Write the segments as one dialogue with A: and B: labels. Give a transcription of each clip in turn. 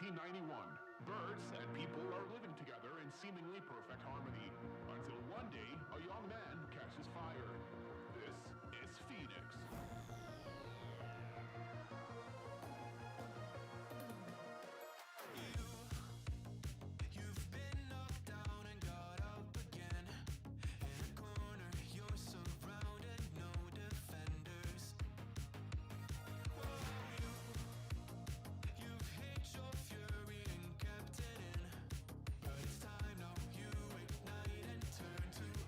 A: 1991. Birds and people are living together in seemingly perfect harmony, until one day a young man catches fire. This is Phoenix.
B: Turn to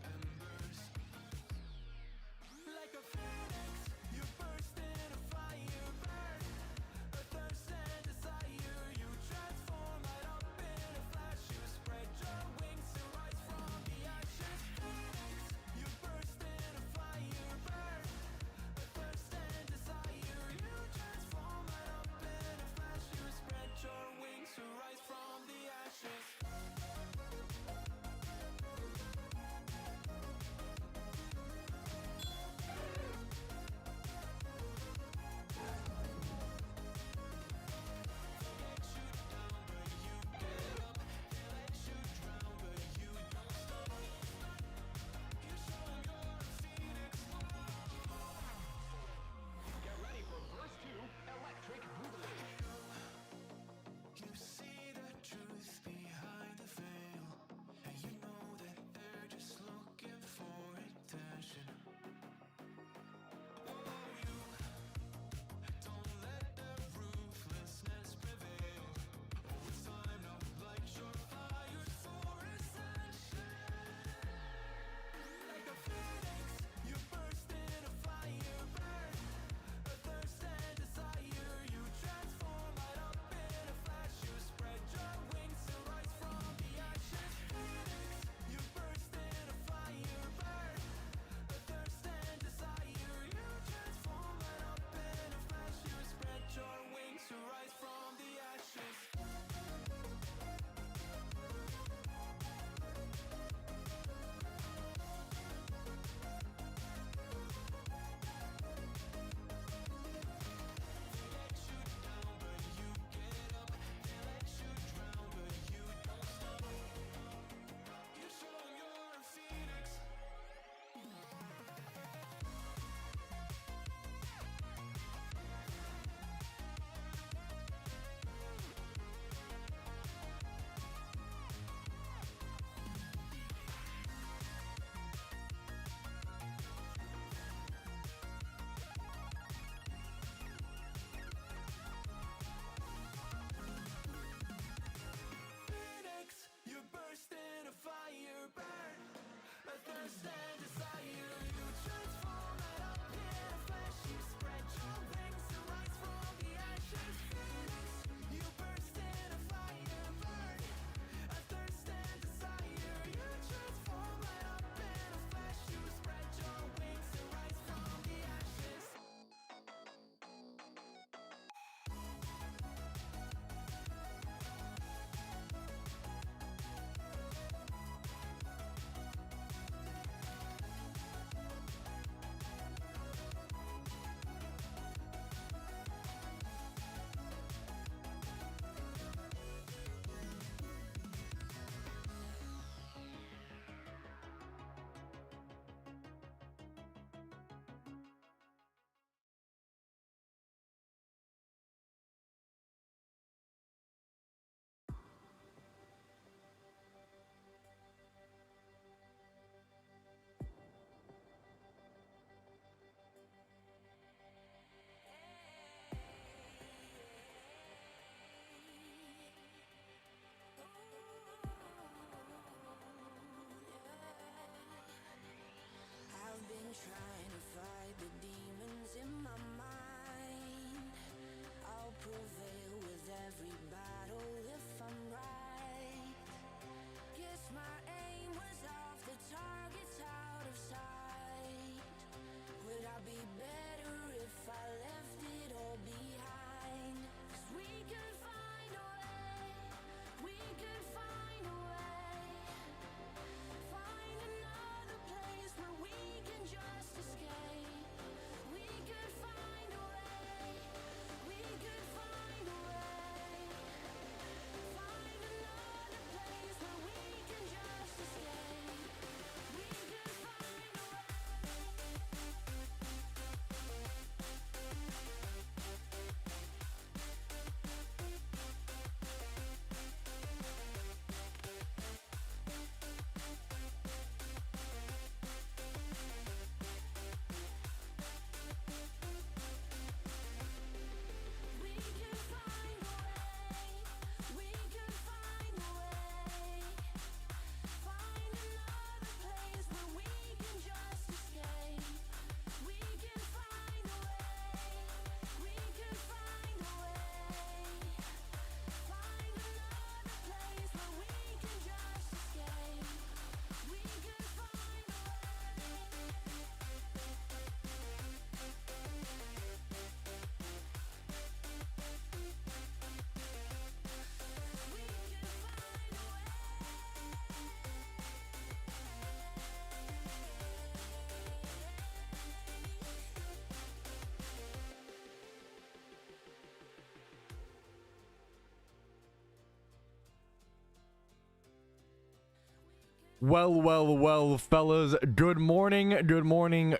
B: Well, fellas. Good morning, Rapid.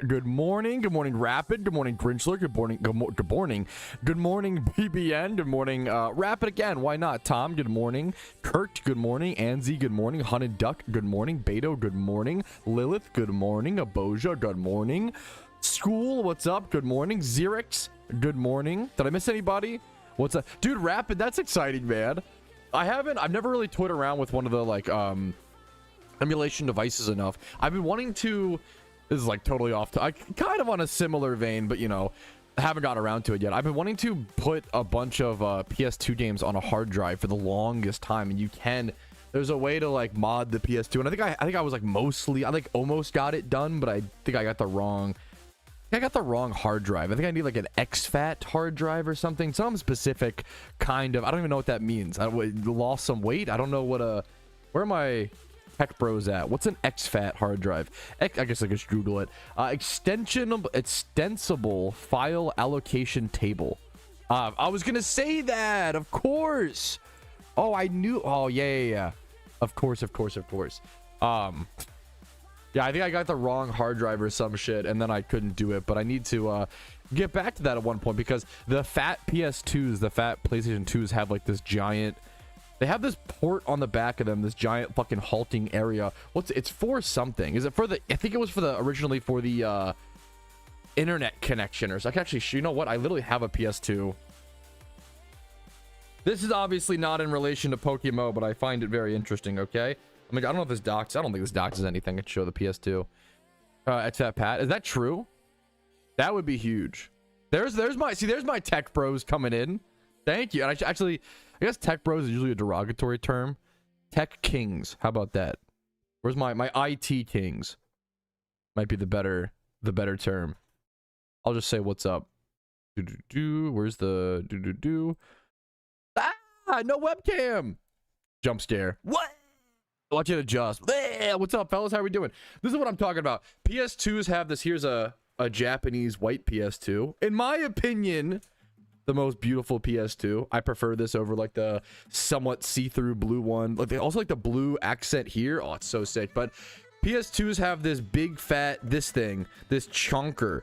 B: Good morning, Grinchler. Good morning, BBN. Good morning, Rapid again. Why not? Tom, good morning. Kurt, good morning. Anzi, good morning. Hunted Duck, good morning. Beto, good morning. Lilith, good morning. Aboja, good morning. School, what's up? Good morning. Xerix, good morning. Did I miss anybody? What's up? Dude, Rapid, that's exciting, man. I've never really toyed around with one of the, emulation devices enough. I've been wanting to, this is like totally off to, I kind of on a similar vein, but you know, I haven't got around to it yet. I've been wanting to put a bunch of PS2 games on a hard drive for the longest time, and you can, there's a way to like mod the PS2, and I think I was like almost got it done, but I think I got the wrong hard drive. I think I need like an exFAT hard drive or something, some specific kind of, I don't even know what that means. I lost some weight. I don't know what where am I Tech Bros at? What's an exFAT hard drive? I guess I could Google it. Extensible file allocation table. I was gonna say that, of course. Oh, I knew. Oh, yeah. Of course. Yeah, I think I got the wrong hard drive or some shit, and then I couldn't do it. But I need to get back to that at one point, because the fat PS2s, the fat PlayStation 2s have like this giant. They have this port on the back of them, this giant fucking halting area. It's for something? Is it for the? I think it was for originally for the internet connection or so. I can actually, you know what? I literally have a PS2. This is obviously not in relation to PokeMMO, but I find it very interesting. Okay, I mean, I don't know if this docs. I don't think this docs is anything. I can show the PS2. It's that Pat. Is that true? That would be huge. There's my tech bros coming in. Thank you. And I guess tech bros is usually a derogatory term. Tech kings. How about that? Where's my IT kings? Might be the better term. I'll just say what's up. Where's the Ah, no webcam. Jump scare. What? Watch it adjust. What's up, fellas? How are we doing? This is what I'm talking about. PS2s have this. Here's a Japanese white PS2. In my opinion, the most beautiful PS2. I prefer this over like the somewhat see-through blue one. Like they also like the blue accent here. Oh, it's so sick. But PS2s have this big fat this chunker,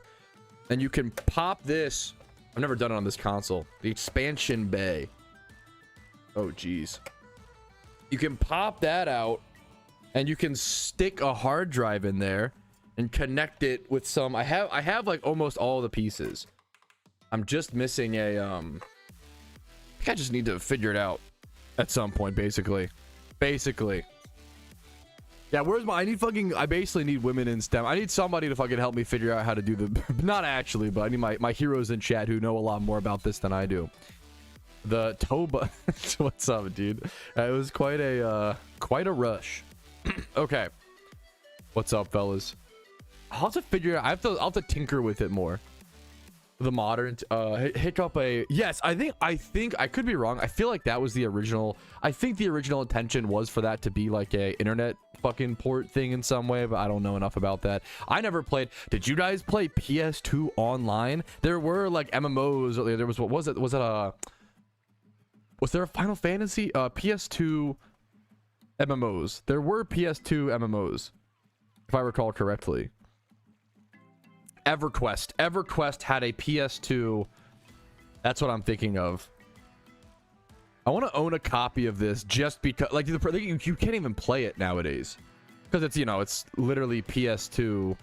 B: and you can pop this. I've never done it on this console. The expansion bay. Oh geez. You can pop that out, and you can stick a hard drive in there and connect it with some. I have like almost all the pieces. I'm just missing a I think I just need to figure it out at some point, basically. Yeah, where's my I basically need women in STEM. I need somebody to fucking help me figure out how to do the not actually, but I need my heroes in chat who know a lot more about this than I do. The Toba. What's up, dude? It was quite a rush. Okay. What's up, fellas? I'll have to figure it out. I'll have to tinker with it more. The modern hiccup yes, I think I could be wrong. I feel like that was the original. I think the original intention was for that to be like a internet fucking port thing in some way, but I don't know enough about that. I never played. Did you guys play PS2 online? There were like MMOs. There was, what was it? Was there a Final Fantasy PS2 MMOs? There were PS2 MMOs, if I recall correctly. EverQuest had a PS2. That's what I'm thinking of. I want to own a copy of this just because, like, you can't even play it nowadays because it's, you know, it's literally PS2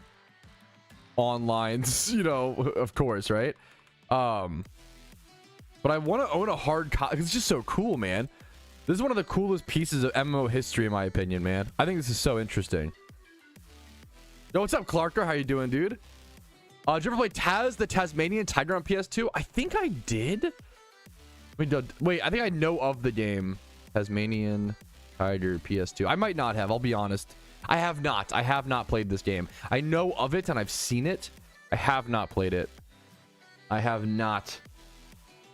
B: online, you know, of course, right? But I want to own a hard copy. It's just so cool, man. This is one of the coolest pieces of MMO history, in my opinion, man. I think this is so interesting. Yo, what's up, Clarker? How you doing, dude? Did you ever play Taz, the Tasmanian Tiger on PS2? I think I did. Wait, I think I know of the game. Tasmanian Tiger PS2. I might not have. I'll be honest. I have not played this game. I know of it and I've seen it. I have not played it. I have not.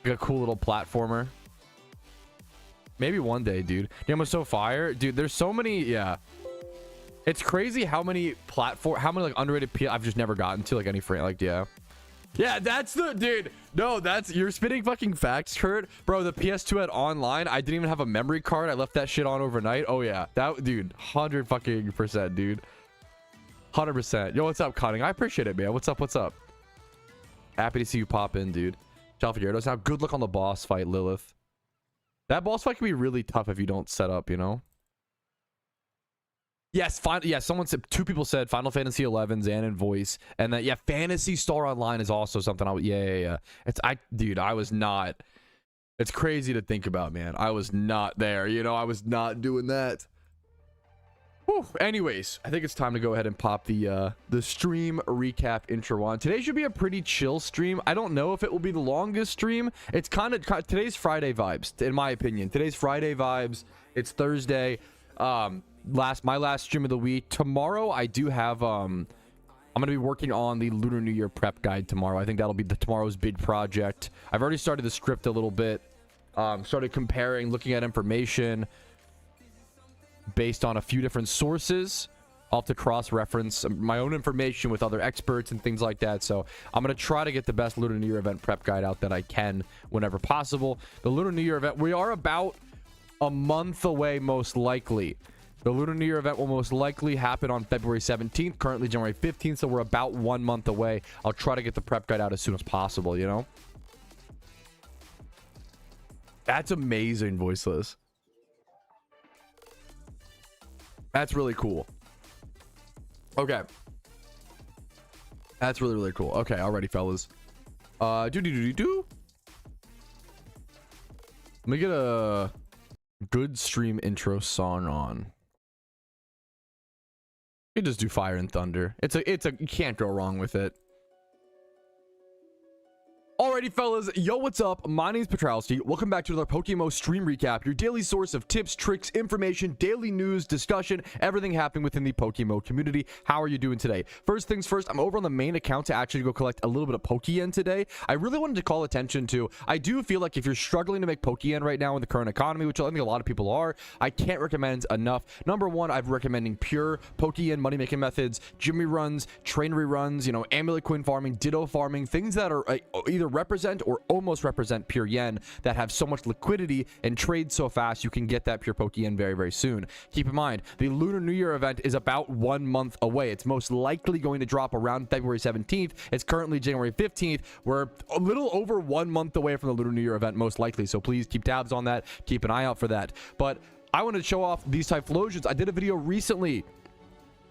B: Like a cool little platformer. Maybe one day, dude. Game was so fire. Dude, there's so many. Yeah. It's crazy how many like underrated I've just never gotten to, like any frame. Like, yeah. Yeah, that's the dude. No, that's you're spitting fucking facts, Kurt. Bro, the PS2 had online. I didn't even have a memory card. I left that shit on overnight. Oh yeah, that dude, 100 fucking percent, dude. 100%. Yo, what's up, Cutting? I appreciate it, man. What's up? What's up? Happy to see you pop in, dude. Ciao for Gyarados. Now, good luck on the boss fight, Lilith. That boss fight can be really tough if you don't set up, you know. Yes, yeah, someone said, 2 people said Final Fantasy 11, Xan and Voice, and that, yeah, Phantasy Star Online is also something yeah. Dude, I was not, it's crazy to think about, man. I was not there, you know, I was not doing that. Whew. Anyways, I think it's time to go ahead and pop the stream recap intro on. Today should be a pretty chill stream. I don't know if it will be the longest stream. It's kind of, today's Friday vibes, in my opinion. Today's Friday vibes. It's Thursday. My last stream of the week. Tomorrow I do have I'm gonna be working on the Lunar New Year prep guide tomorrow. I think that'll be tomorrow's big project. I've already started the script a little bit, started comparing, looking at information based on a few different sources. I'll have to cross-reference my own information with other experts and things like that. So I'm going to try to get the best Lunar New Year event prep guide out that I can whenever possible. The Lunar New Year event, we are about a month away, most likely. The Lunar New Year event will most likely happen on February 17th, currently January 15th, so we're about 1 month away. I'll try to get the prep guide out as soon as possible, you know? That's amazing, Voiceless. That's really cool. Okay. That's really, really cool. Okay, alrighty, fellas. Let me get a good stream intro song on. You just do Fire and Thunder. You can't go wrong with it. Alrighty, fellas, yo, what's up? My name's Patrouski. Welcome back to another PokeMMO stream recap, your daily source of tips, tricks, information, daily news, discussion, everything happening within the PokeMMO community. How are you doing today? First things first, I'm over on the main account to actually go collect a little bit of Pokeyen today. I really wanted to call attention to, I do feel like if you're struggling to make Pokeyen right now in the current economy, which I think a lot of people are, I can't recommend enough. Number one, I'm recommending pure Pokeyen money-making methods, Jimmy runs, trainery runs, you know, amulet coin farming, ditto farming, things that are either represent or almost represent pure yen, that have so much liquidity and trade so fast you can get that pure Pokeyen very, very soon. Keep in mind, the Lunar New Year event is about 1 month away. It's most likely going to drop around February 17th. It's currently January 15th. We're a little over 1 month away from the Lunar New Year event, most likely. So please keep tabs on that. Keep an eye out for that. But I wanted to show off these Typhlosions. I did a video recently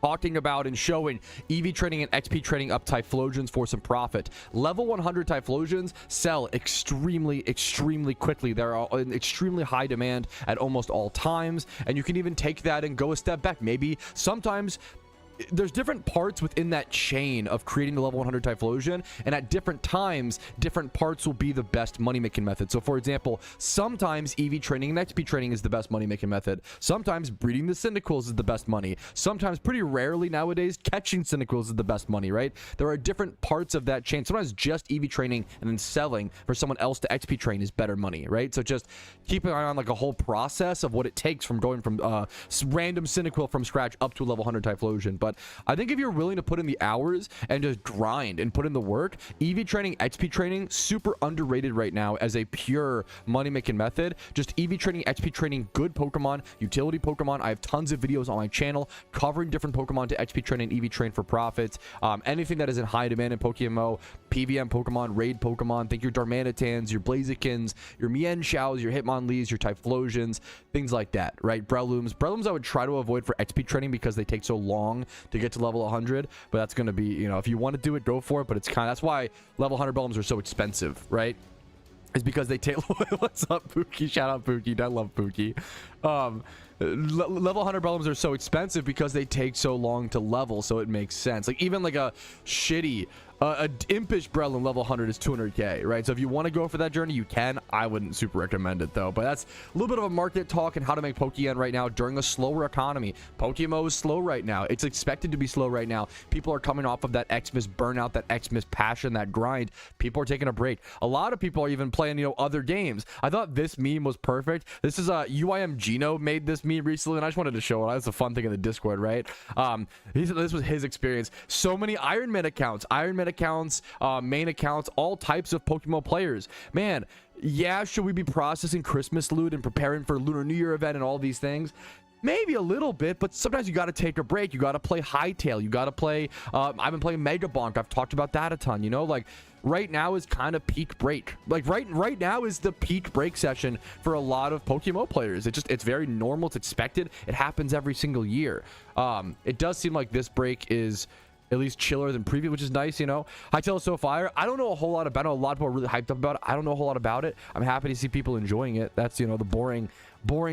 B: talking about and showing EV trading and XP trading up Typhlosions for some profit. Level 100 Typhlosions sell extremely quickly. They're in extremely high demand at almost all times, and you can even take that and go a step back. Maybe sometimes there's different parts within that chain of creating the level 100 Typhlosion, and at different times different parts will be the best money making method. So for example, sometimes EV training and XP training is the best money making method. Sometimes breeding the Cyndaquils is the best money. Sometimes, pretty rarely nowadays, catching Cyndaquils is the best money, right? There are different parts of that chain. Sometimes just EV training and then selling for someone else to XP train is better money, right? So just keep an eye on like a whole process of what it takes from going from random Cyndaquil from scratch up to a level 100 Typhlosion. But I think if you're willing to put in the hours and just grind and put in the work, EV training, XP training, super underrated right now as a pure money-making method. Just EV training, XP training, good Pokemon, utility Pokemon. I have tons of videos on my channel covering different Pokemon to XP train and EV train for profits. Anything that is in high demand in PokeMMO, PVM Pokemon, raid Pokemon, think your Darmanitans, your Blazikins, your Mienshaos, your Hitmonlees, your Typhlosions, things like that, right? Brelooms I would try to avoid for XP training because they take so long to get to level 100, but that's going to be, you know, if you want to do it, go for it, but it's kind of, that's why level 100 Brelooms are so expensive, right? Is because they take what's up, Pookie? Shout out Pookie. I love Pookie. Level 100 Brelooms are so expensive because they take so long to level, so it makes sense. Like even like a shitty a impish Breloom level 100 is 200k, right? So if you want to go for that journey, you can. I wouldn't super recommend it though. But that's a little bit of a market talk and how to make Pokeyen right now during a slower economy. PokeMMO is slow right now. It's expected to be slow right now. People are coming off of that Xmas burnout, that Xmas passion, that grind. People are taking a break. A lot of people are even playing, you know, other games. I thought this meme was perfect. This is UIM Gino made this meme recently, and I just wanted to show it. That's a fun thing in the Discord, right? This was his experience. So many Iron Man accounts accounts, main accounts, all types of PokeMMO players. Man, yeah, should we be processing Christmas loot and preparing for Lunar New Year event and all these things? Maybe a little bit, but sometimes you got to take a break. You got to play Hightail. You got to play, I've been playing Mega Bonk. I've talked about that a ton, you know, like right now is kind of peak break. Like right now is the peak break session for a lot of PokeMMO players. It's very normal. It's expected. It happens every single year. It does seem like this break is at least chiller than previous, which is nice, you know. Hightail is so fire. I don't know a whole lot about it. I know a lot of people are really hyped up about it. I don't know a whole lot about it. I'm happy to see people enjoying it. That's, you know, the boring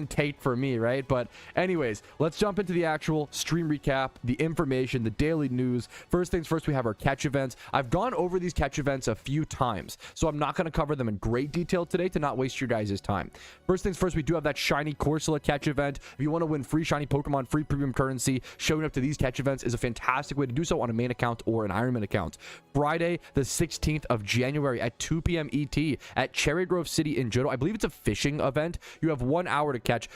B: take for me, right? But anyways, let's jump into the actual stream recap, the information, the daily news. First things first, we have our catch events. I've gone over these catch events a few times, so I'm not going to cover them in great detail today to not waste your guys' time. First things first, we do have that shiny Corsola catch event. If you want to win free shiny Pokemon, free premium currency, showing up to these catch events is a fantastic way to do so on a main account or an Ironman account. Friday, the 16th of January at 2 p.m. ET at Cherry Grove City in Johto. I believe it's a fishing event. You have 1 hour to catch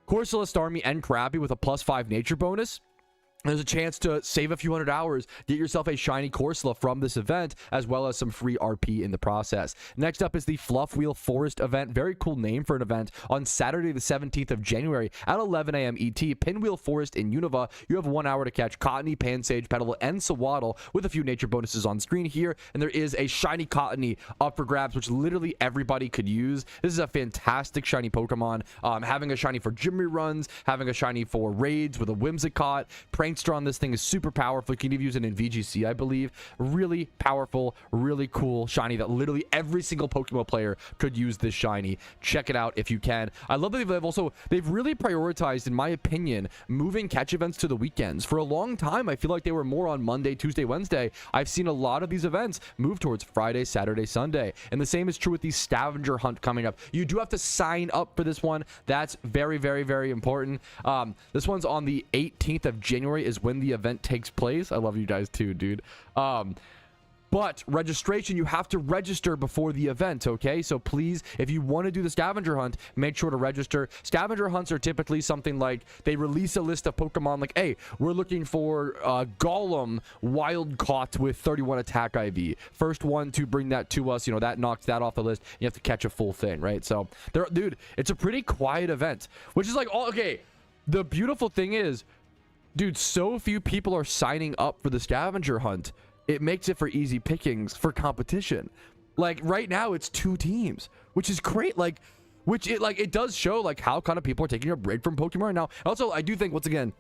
B: Corsola, Starmie, and Krabby with a +5 nature bonus. There's a chance to save a few hundred hours, get yourself a shiny Corsola from this event, as well as some free RP in the process. Next up is the Fluff Wheel Forest event. Very cool name for an event. On Saturday, the 17th of January at 11 a.m. ET, Pinwheel Forest in Unova. You have 1 hour to catch Cottony, Pansage, Petal, and Sawaddle with a few nature bonuses on screen here. And there is a shiny Cottony up for grabs, which literally everybody could use. This is a fantastic shiny Pokemon. Having a shiny for gym reruns, having a shiny for raids with a Whimsicott, Prankster on this thing is super powerful. You can even use it in VGC, I believe. Really powerful, really cool shiny that literally every single Pokemon player could use this shiny. Check it out if you can. I love that they've really prioritized, in my opinion, moving catch events to the weekends. For a long time, I feel like they were more on Monday, Tuesday, Wednesday. I've seen a lot of these events move towards Friday, Saturday, Sunday. And the same is true with the scavenger hunt coming up. You do have to sign up for this one. That's very, very, very important. This one's on the 18th of January is when the event takes place. I love you guys too, dude. But registration, you have to register before the event, okay? So please, if you want to do the scavenger hunt, make sure to register. Scavenger hunts are typically something like they release a list of Pokemon like, hey, we're looking for Golem wild caught with 31 attack IV. First one to bring that to us, you know, that knocks that off the list. You have to catch a full thing, right? So, dude, it's a pretty quiet event, which is like, okay, the beautiful thing is, dude, so few people are signing up for the scavenger hunt. It makes it for easy pickings for competition. Like right now it's 2 teams, which is great. Like, it does show like how kind of people are taking a break from Pokemon right now. Also, I do think, once again,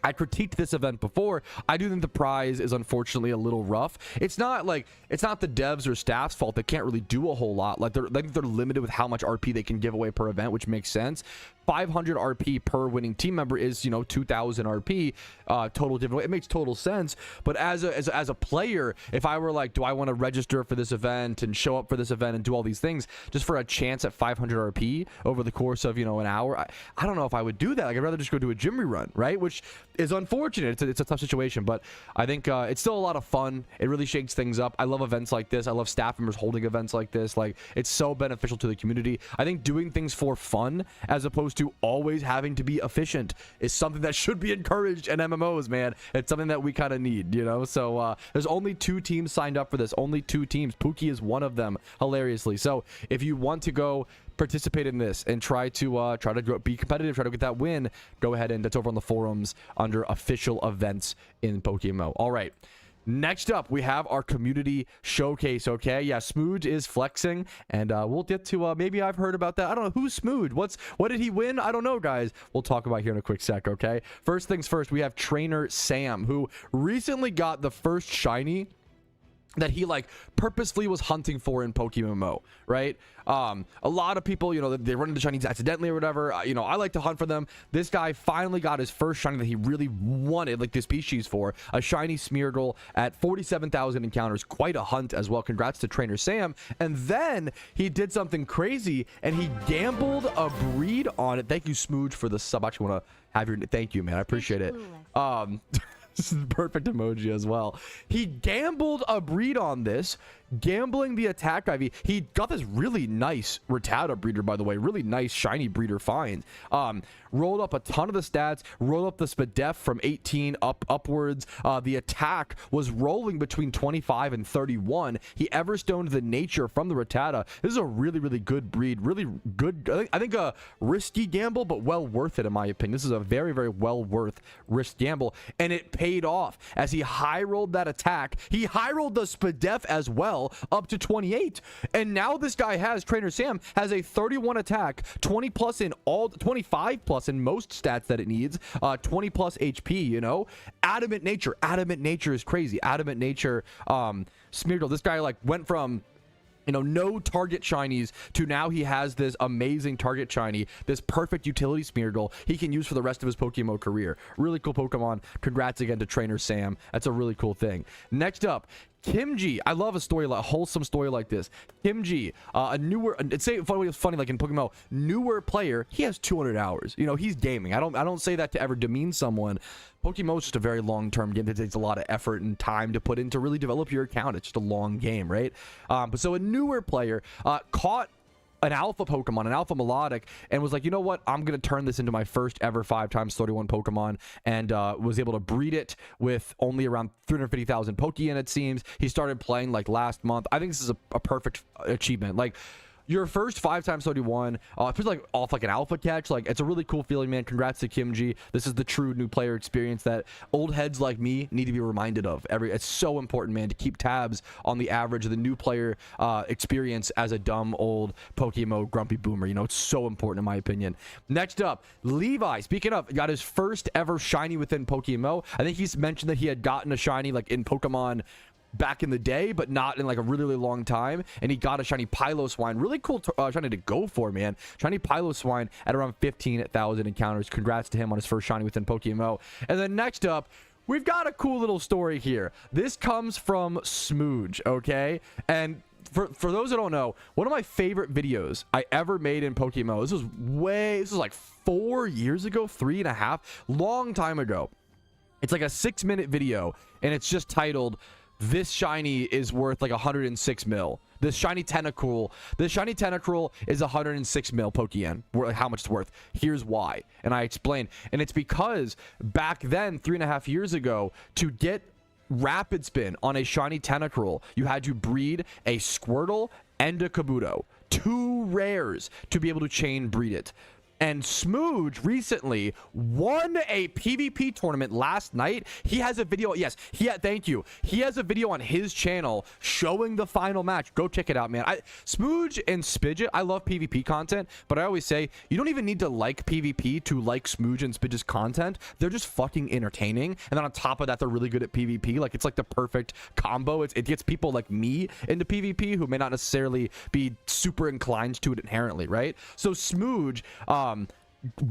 B: I critiqued this event before. I do think the prize is unfortunately a little rough. It's not the devs or staff's fault. They can't really do a whole lot. Like they're limited with how much RP they can give away per event, which makes sense. 500 RP per winning team member is, you know, 2,000 RP total giveaway. It makes total sense. But as a player, if I were like, do I want to register for this event and show up for this event and do all these things just for a chance at 500 RP over the course of, you know, an hour, I don't know if I would do that. Like, I'd rather just go do a gym rerun, right? Which is unfortunate. It's a tough situation, but I think it's still a lot of fun. It really shakes things up. I love events like this. I love staff members holding events like this. Like, it's so beneficial to the community. I think doing things for fun as opposed to always having to be efficient is something that should be encouraged in MMOs, man. It's something that we kind of need, you know? So there's only 2 teams signed up for this. Only 2 teams. Pookie is one of them, hilariously. So if you want to go participate in this and try to be competitive, try to get that win, go ahead, and that's over on the forums under official events in PokeMMO. All right. Next up, we have our community showcase, okay? Yeah, Smooge is flexing, and we'll get to, maybe I've heard about that. I don't know. Who's Smooge? What did he win? I don't know, guys. We'll talk about here in a quick sec, okay? First things first, we have Trainer Sam, who recently got the first shiny that he like purposefully was hunting for in PokeMMO, right? A lot of people, you know, they run into shinies accidentally or whatever. You know, I like to hunt for them. This guy finally got his first shiny that he really wanted, like this species for, a shiny Smeargle at 47,000 encounters. Quite a hunt as well. Congrats to Trainer Sam. And then he did something crazy and he gambled a breed on it. Thank you, Smooge, for the sub. I actually want to have your, thank you, man. I appreciate it. This is the perfect emoji as well. He gambled a breed on this, gambling the attack IV. He got this really nice Rattata breeder, by the way, really nice shiny breeder find. Rolled up a ton of the stats, rolled up the SPDEF from 18 upwards. The attack was rolling between 25 and 31. He Everstoned the nature from the Rattata. This is a really, really good breed. Really good. I think a risky gamble, but well worth it in my opinion. This is a very, very well worth risk gamble. And it paid off as he high rolled that attack. He high rolled the SPDEF as well up to 28. And now this guy has, Trainer Sam, has a 31 attack, 20 plus in all, 25 plus in most stats that it needs, 20 plus HP, you know. Adamant nature is crazy. Adamant nature, Smeargle, this guy like went from, you know, no target shinies to now he has this amazing target shiny, this perfect utility Smeargle he can use for the rest of his PokeMMO career. Really cool Pokemon. Congrats again to Trainer Sam. That's a really cool thing. Next up, Kimji. I love a story, like a wholesome story like this. Kimji, a newer, it's funny like in PokeMMO, newer player. He has 200 hours. You know, he's gaming. I don't say that to ever demean someone. PokeMMO is just a very long-term game that takes a lot of effort and time to put in to really develop your account. It's just a long game, right? But so a newer player caught an alpha Pokemon, an alpha melodic, and was like, you know what, I'm gonna turn this into my first ever 5x31 Pokemon, and was able to breed it with only around 350,000 Pokeyen, it seems. He started playing like last month. I think this is a perfect achievement. Like, your first 5x31, especially like off like an alpha catch, like it's a really cool feeling, man. Congrats to Kimji. This is the true new player experience that old heads like me need to be reminded of. It's so important, man, to keep tabs on the average of the new player experience as a dumb old PokeMMO grumpy boomer. You know, it's so important in my opinion. Next up, Levi. Speaking of, got his first ever shiny within PokeMMO. I think he's mentioned that he had gotten a shiny like in Pokemon back in the day, but not in like a really, really long time, and he got a shiny Piloswine. Really cool shiny to go for, man. Shiny Piloswine at around 15,000 encounters. Congrats to him on his first shiny within PokeMMO. And then next up, we've got a cool little story here. This comes from Smooge, okay? And for those that don't know, one of my favorite videos I ever made in PokeMMO, this was like 4 years ago, 3.5, long time ago. It's like a 6-minute video, and it's just titled, "This shiny is worth like 106 mil." This shiny Tentacruel is 106 mil Pokeyen, how much it's worth. Here's why. And I explained. And it's because back then, 3.5 years ago, to get Rapid Spin on a shiny Tentacruel, you had to breed a Squirtle and a Kabuto. 2 rares to be able to chain breed it. And Smooge recently won a PvP tournament last night. He has a video. Yes, thank you. He has a video on his channel showing the final match. Go check it out, man. Smooge and Spidget, I love PvP content, but I always say you don't even need to like PvP to like Smooge and Spidget's content. They're just fucking entertaining. And then on top of that, they're really good at PvP. Like, it's like the perfect combo. It gets people like me into PvP who may not necessarily be super inclined to it inherently, right? So Smooge,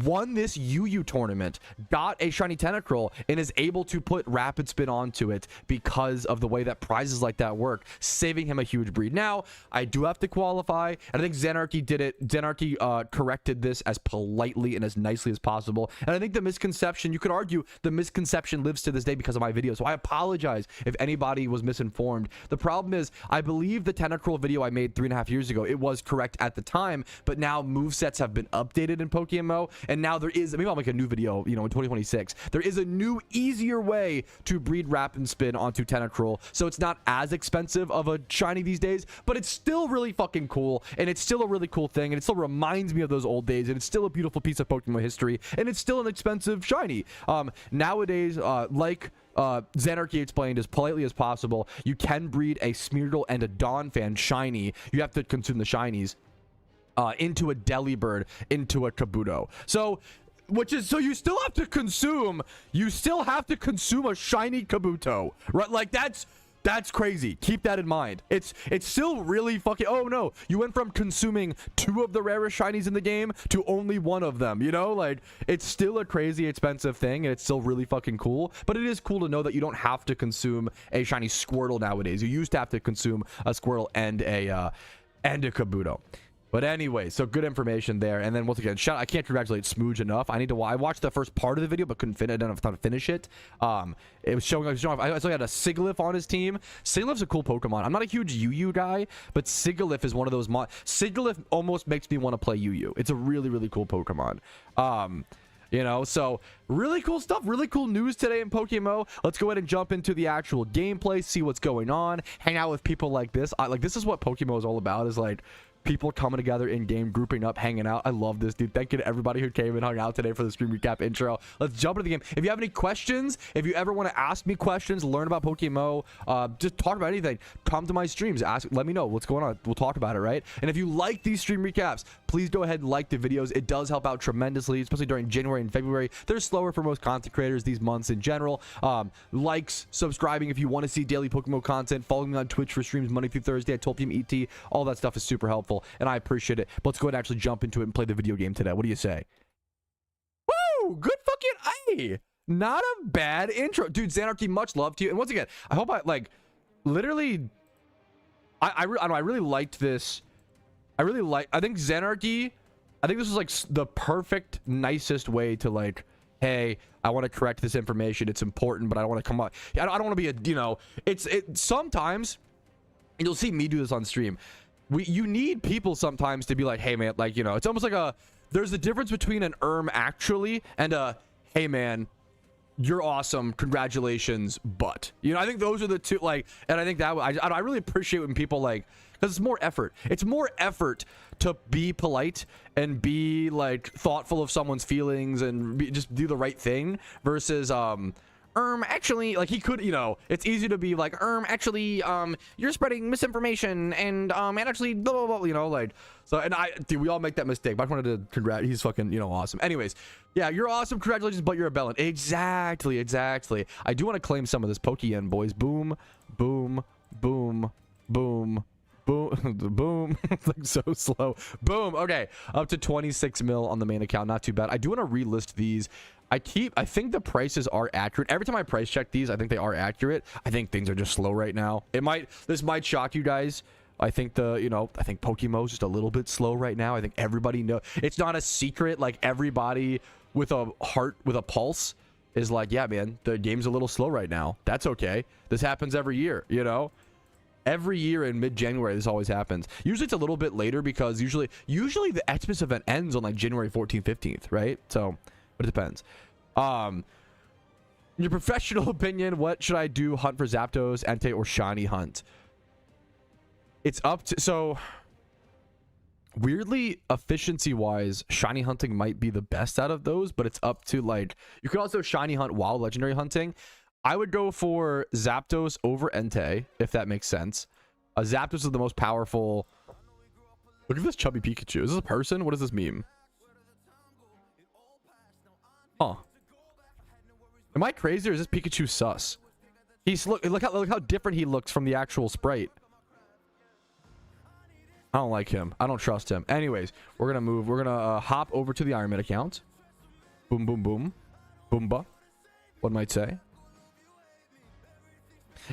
B: won this UU tournament, got a shiny Tentacruel, and is able to put Rapid Spin onto it because of the way that prizes like that work, saving him a huge breed. Now, I do have to qualify, and I think Xanarchy did it. Xanarchy corrected this as politely and as nicely as possible. And I think the misconception, you could argue the misconception lives to this day because of my video. So I apologize if anybody was misinformed. The problem is, I believe the Tentacruel video I made 3.5 years ago, it was correct at the time, but now movesets have been updated in PokeMMO. And now there is, maybe I'll make a new video, you know, in 2026. There is a new, easier way to breed Rapid Spin onto Tentacruel. So it's not as expensive of a shiny these days, but it's still really fucking cool. And it's still a really cool thing. And it still reminds me of those old days. And it's still a beautiful piece of Pokemon history. And it's still an expensive shiny. Nowadays, like Xanarchy explained as politely as possible, you can breed a Smeargle and a Donphan shiny. You have to consume the shinies. Into a Delibird, into a Kabuto. So you still have to consume a shiny Kabuto, right? Like, that's crazy. Keep that in mind. It's still really fucking, oh no, you went from consuming 2 of the rarest shinies in the game to only 1 of them, you know? Like, it's still a crazy expensive thing, and it's still really fucking cool, but it is cool to know that you don't have to consume a shiny Squirtle nowadays. You used to have to consume a Squirtle and a Kabuto. But anyway, so good information there. And then once again, I can't congratulate Smooge enough. I watched the first part of the video, but couldn't finish. I didn't have time to finish it. It was showing I saw he had a Sigilyph on his team. Sigilyph's a cool Pokemon. I'm not a huge Yu guy, but Sigilyph is one of those Sigilyph almost makes me want to play Yu. It's a really, really cool Pokemon. You know, so really cool stuff, really cool news today in PokeMMO. Let's go ahead and jump into the actual gameplay, see what's going on, hang out with people like this. This is what PokeMMO is all about, is like people coming together in game, grouping up, hanging out. I love this, dude. Thank you to everybody who came and hung out today for the stream recap intro. Let's jump into the game. If you have any questions, if you ever want to ask me questions, learn about PokeMMO, just talk about anything, come to my streams, let me know what's going on. We'll talk about it, right? And if you like these stream recaps, please go ahead and like the videos. It does help out tremendously, especially during January and February. They're slower for most content creators these months in general. Likes, subscribing if you want to see daily PokeMMO content, following me on Twitch for streams Monday through Thursday at 12 p.m. ET. All that stuff is super helpful, and I appreciate it. But let's go ahead and actually jump into it and play the video game today. What do you say? Woo! Good fucking A! Not a bad intro. Dude, Xanarchy, much love to you. And once again, I hope literally, I really liked this. I think Xanarchy, I think this was like the perfect, nicest way to like, hey, I want to correct this information. It's important, but I don't want to come up. I don't want to be a, you know, sometimes you'll see me do this on stream. You need people sometimes to be like, hey man, like, you know, it's almost like there's a difference between an actually and a, hey man, you're awesome, congratulations, but, you know, I think those are the two, like, and I think that I really appreciate when people like, because it's more effort. It's more effort to be polite and be like thoughtful of someone's feelings and just do the right thing versus actually, like, he could, you know, it's easy to be like, actually, you're spreading misinformation and actually, blah, blah, blah, you know, like, so, and dude, we all make that mistake, but I wanted to congrats, he's fucking, you know, awesome. Anyways, yeah, you're awesome, congratulations, but you're a bellend. Exactly. I do want to claim some of this Pokeyen, boys. Boom, boom, boom, boom. Boom, boom. It's like so slow. Boom. Okay, up to 26 mil on the main account. Not too bad. I do want to relist these. I think the prices are accurate. Every time I price check these, I think they are accurate. I think things are just slow right now. This might shock you guys. I think I think PokeMMO is just a little bit slow right now. I think everybody knows. It's not a secret. Like, everybody with a heart, with a pulse is like, yeah, man, the game's a little slow right now. That's okay. This happens every year, you know? Every year in mid-January, this always happens. Usually it's a little bit later because usually the Xmas event ends on like January 14th, 15th, right? So, but it depends. In your professional opinion, what should I do? Hunt for Zapdos, Entei, or Shiny Hunt? It's up to, so weirdly, efficiency-wise, Shiny hunting might be the best out of those, but it's up to, like, you could also Shiny hunt while Legendary hunting. I would go for Zapdos over Entei, if that makes sense. Zapdos is the most powerful. Look at this chubby Pikachu. Is this a person? What is this meme? Huh. Am I crazy or is this Pikachu sus? Look how different he looks from the actual sprite. I don't like him. I don't trust him. Anyways, we're gonna move. We're gonna hop over to the Ironman account. Boom, boom, boom. Boomba. One might say.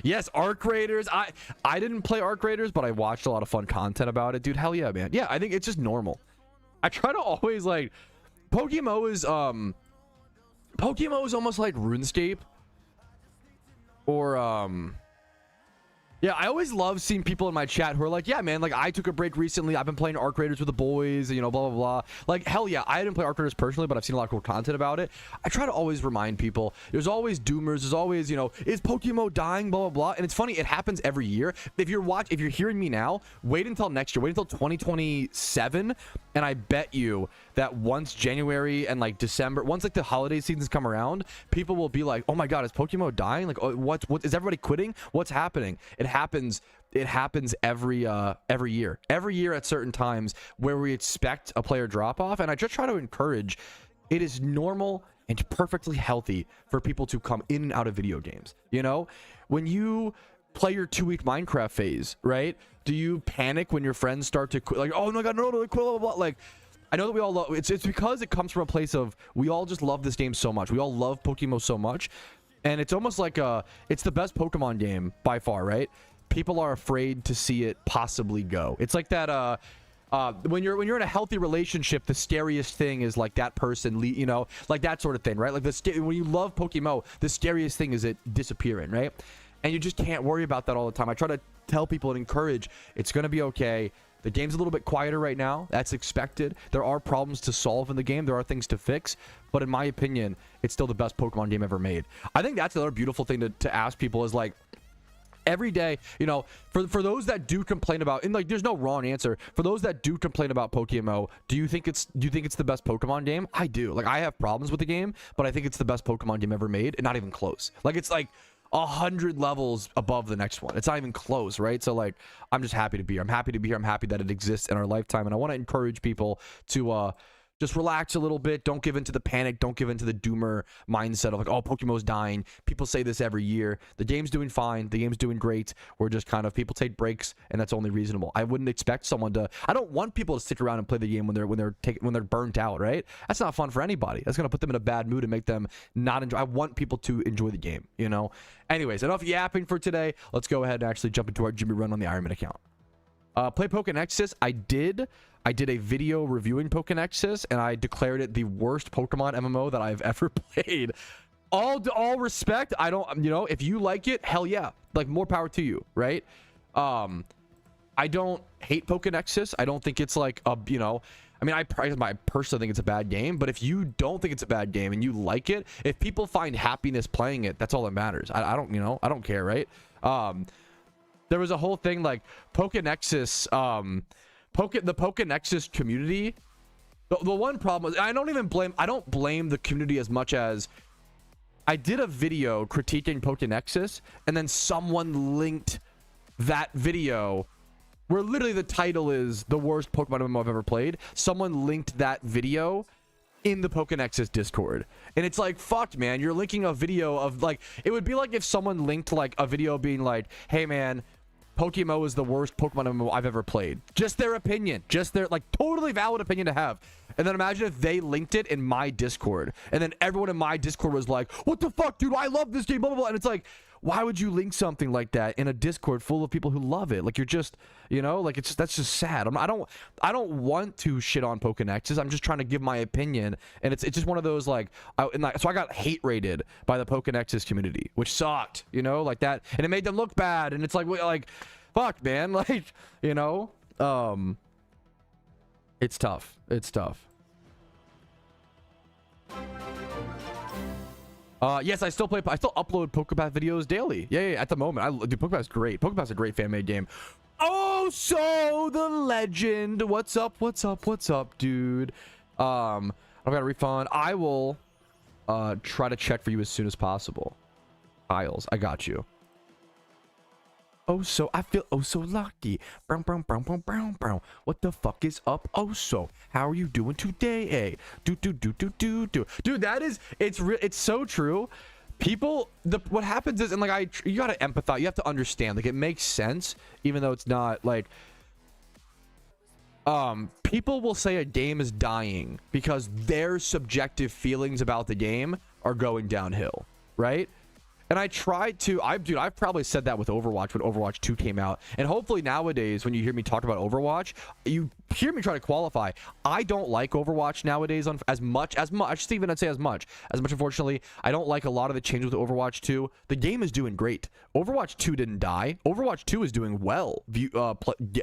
B: Yes, Arc Raiders. I didn't play Arc Raiders, but I watched a lot of fun content about it, dude. Hell yeah, man. Yeah, I think it's just normal. I try to always like PokeMMO is almost like RuneScape or yeah, I always love seeing people in my chat who are like, yeah, man, like, I took a break recently. I've been playing Arc Raiders with the boys, you know, blah, blah, blah. Like, hell yeah, I didn't play Arc Raiders personally, but I've seen a lot of cool content about it. I try to always remind people, there's always doomers. There's always, you know, is PokeMMO dying, blah, blah, blah. And it's funny, it happens every year. If you're hearing me now, wait until next year. Wait until 2027. And I bet you that once January and like December, once like the holiday seasons come around, people will be like, oh my God, is PokeMMO dying? Like, oh, what is everybody quitting? What's happening? It happens every year at certain times where we expect a player drop off. And I just try to encourage, it is normal and perfectly healthy for people to come in and out of video games. You know, when you play your 2-week Minecraft phase, right? Do you panic when your friends start to quit? Like, oh my God, no, quit, blah, blah, blah. Like, I know that we all love it's because it comes from a place of we all just love this game so much. We all love PokeMMO so much. And it's almost like it's the best Pokemon game by far, right? People are afraid to see it possibly go. It's like that When you're in a healthy relationship, the scariest thing is like that person, you know, like that sort of thing, right? Like when you love PokeMMO, the scariest thing is it disappearing, right? And you just can't worry about that all the time. I try to tell people and encourage, it's going to be okay. The game's a little bit quieter right now. That's expected. There are problems to solve in the game. There are things to fix. But in my opinion, it's still the best Pokemon game ever made. I think that's another beautiful thing to ask people is like, every day, you know, for those that do complain about, and like there's no wrong answer, for those that do complain about PokeMMO, do you think it's the best Pokemon game? I do. Like, I have problems with the game, but I think it's the best Pokemon game ever made, and not even close. Like, it's like 100 levels above the next one. It's not even close, right? So like, I'm just happy to be here. I'm happy to be here. I'm happy that it exists in our lifetime, and I want to encourage people to just relax a little bit. Don't give into the panic. Don't give into the doomer mindset of like, oh, Pokemon's dying. People say this every year. The game's doing fine. The game's doing great. We're just kind of, people take breaks, and that's only reasonable. I wouldn't expect someone to, I don't want people to stick around and play the game when they're burnt out, right? That's not fun for anybody. That's going to put them in a bad mood and make them not enjoy. I want people to enjoy the game, you know? Anyways, enough yapping for today. Let's go ahead and actually jump into our Jimmy run on the Ironman account. Play Pokénexus. I did a video reviewing Pokénexus, and I declared it the worst Pokemon MMO that I've ever played. All respect. I don't, you know, if you like it, hell yeah, like more power to you, right? I don't hate Pokénexus. I don't think it's like a, you know, I mean, I personally think it's a bad game, but if you don't think it's a bad game and you like it, if people find happiness playing it, that's all that matters. I don't, you know, I don't care, right? There was a whole thing like Pokénexus, the Pokénexus community. The one problem is I don't blame the community as much as I did a video critiquing Pokénexus, and then someone linked that video where literally the title is the worst Pokemon MMO I've ever played. Someone linked that video in the Pokénexus Discord, and it's like, fuck, man, you're linking a video of like, it would be like if someone linked like a video being like, hey man, PokeMMO is the worst Pokemon MMO I've ever played. Just their opinion, just their like totally valid opinion to have. And then imagine if they linked it in my Discord, and then everyone in my Discord was like, what the fuck, dude, I love this game, blah blah blah. And it's like, why would you link something like that in a Discord full of people who love it? Like, you're just, you know, like, it's just, that's just sad. I don't want to shit on Pokénexus. I'm just trying to give my opinion, and it's just one of those like, so I got hate rated by the Pokénexus community, which sucked, you know, like that, and it made them look bad, and it's like, fuck, man, like, you know, it's tough. It's tough. Yes, I still upload PokePath videos daily. Yeah, at the moment. Dude, PokePath's great. PokePath's a great fan-made game. Oh, so the legend. What's up, dude? I've got a refund. I will try to check for you as soon as possible. Isles, I got you. Oh, so I feel oh so lucky. Brown, brown, brown, brown, brown, brown. What the fuck is up? Oh, so how are you doing today? Do. Dude, that is, it's so true. People, what happens is, and like you gotta empathize. You have to understand. Like, it makes sense, even though it's not like. People will say a game is dying because their subjective feelings about the game are going downhill, right? And I tried to, I've probably said that with Overwatch when Overwatch 2 came out. And hopefully nowadays, when you hear me talk about Overwatch, you hear me try to qualify. I don't like Overwatch nowadays as much. Steven, I'd say as much. Unfortunately, I don't like a lot of the changes with Overwatch 2. The game is doing great. Overwatch 2 didn't die. Overwatch 2 is doing well,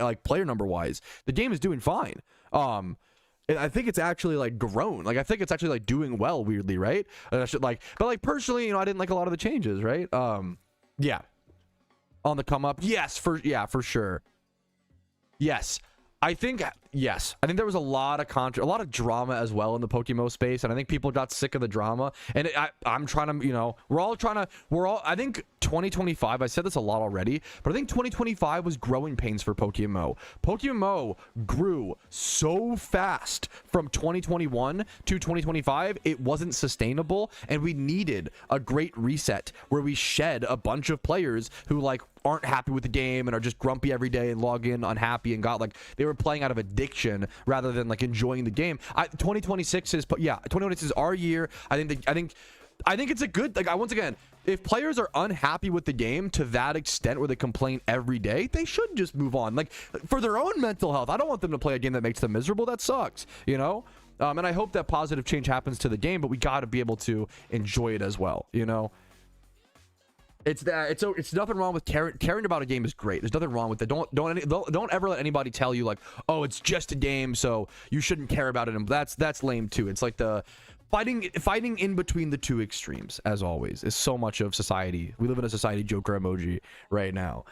B: like player number wise. The game is doing fine. I think it's actually like grown. Like, I think it's actually like doing well, weirdly, right? And I should like, but like personally, you know, I didn't like a lot of the changes, right? Yeah. On the come up. Yes, for sure. Yes. I think there was a lot of drama as well in the PokeMMO space, and I think people got sick of the drama. And I'm trying to, you know, I think 2025, I said this a lot already, but I think 2025 was growing pains for PokeMMO. PokeMMO grew so fast from 2021 to 2025, it wasn't sustainable, and we needed a great reset where we shed a bunch of players who like aren't happy with the game and are just grumpy every day and log in unhappy and got like they were playing out of addiction rather than like enjoying the game. 2026 is our year. I think I think it's a good, like, once again, if players are unhappy with the game to that extent where they complain every day, they should just move on. Like, for their own mental health. I don't want them to play a game that makes them miserable. That sucks, you know? And I hope that positive change happens to the game, but we got to be able to enjoy it as well, you know? It's nothing wrong with caring about a game is great. There's nothing wrong with it. Don't ever let anybody tell you like, oh, it's just a game, so you shouldn't care about it. And that's lame too. It's like the fighting in between the two extremes, as always, is so much of society. We live in a society Joker emoji right now.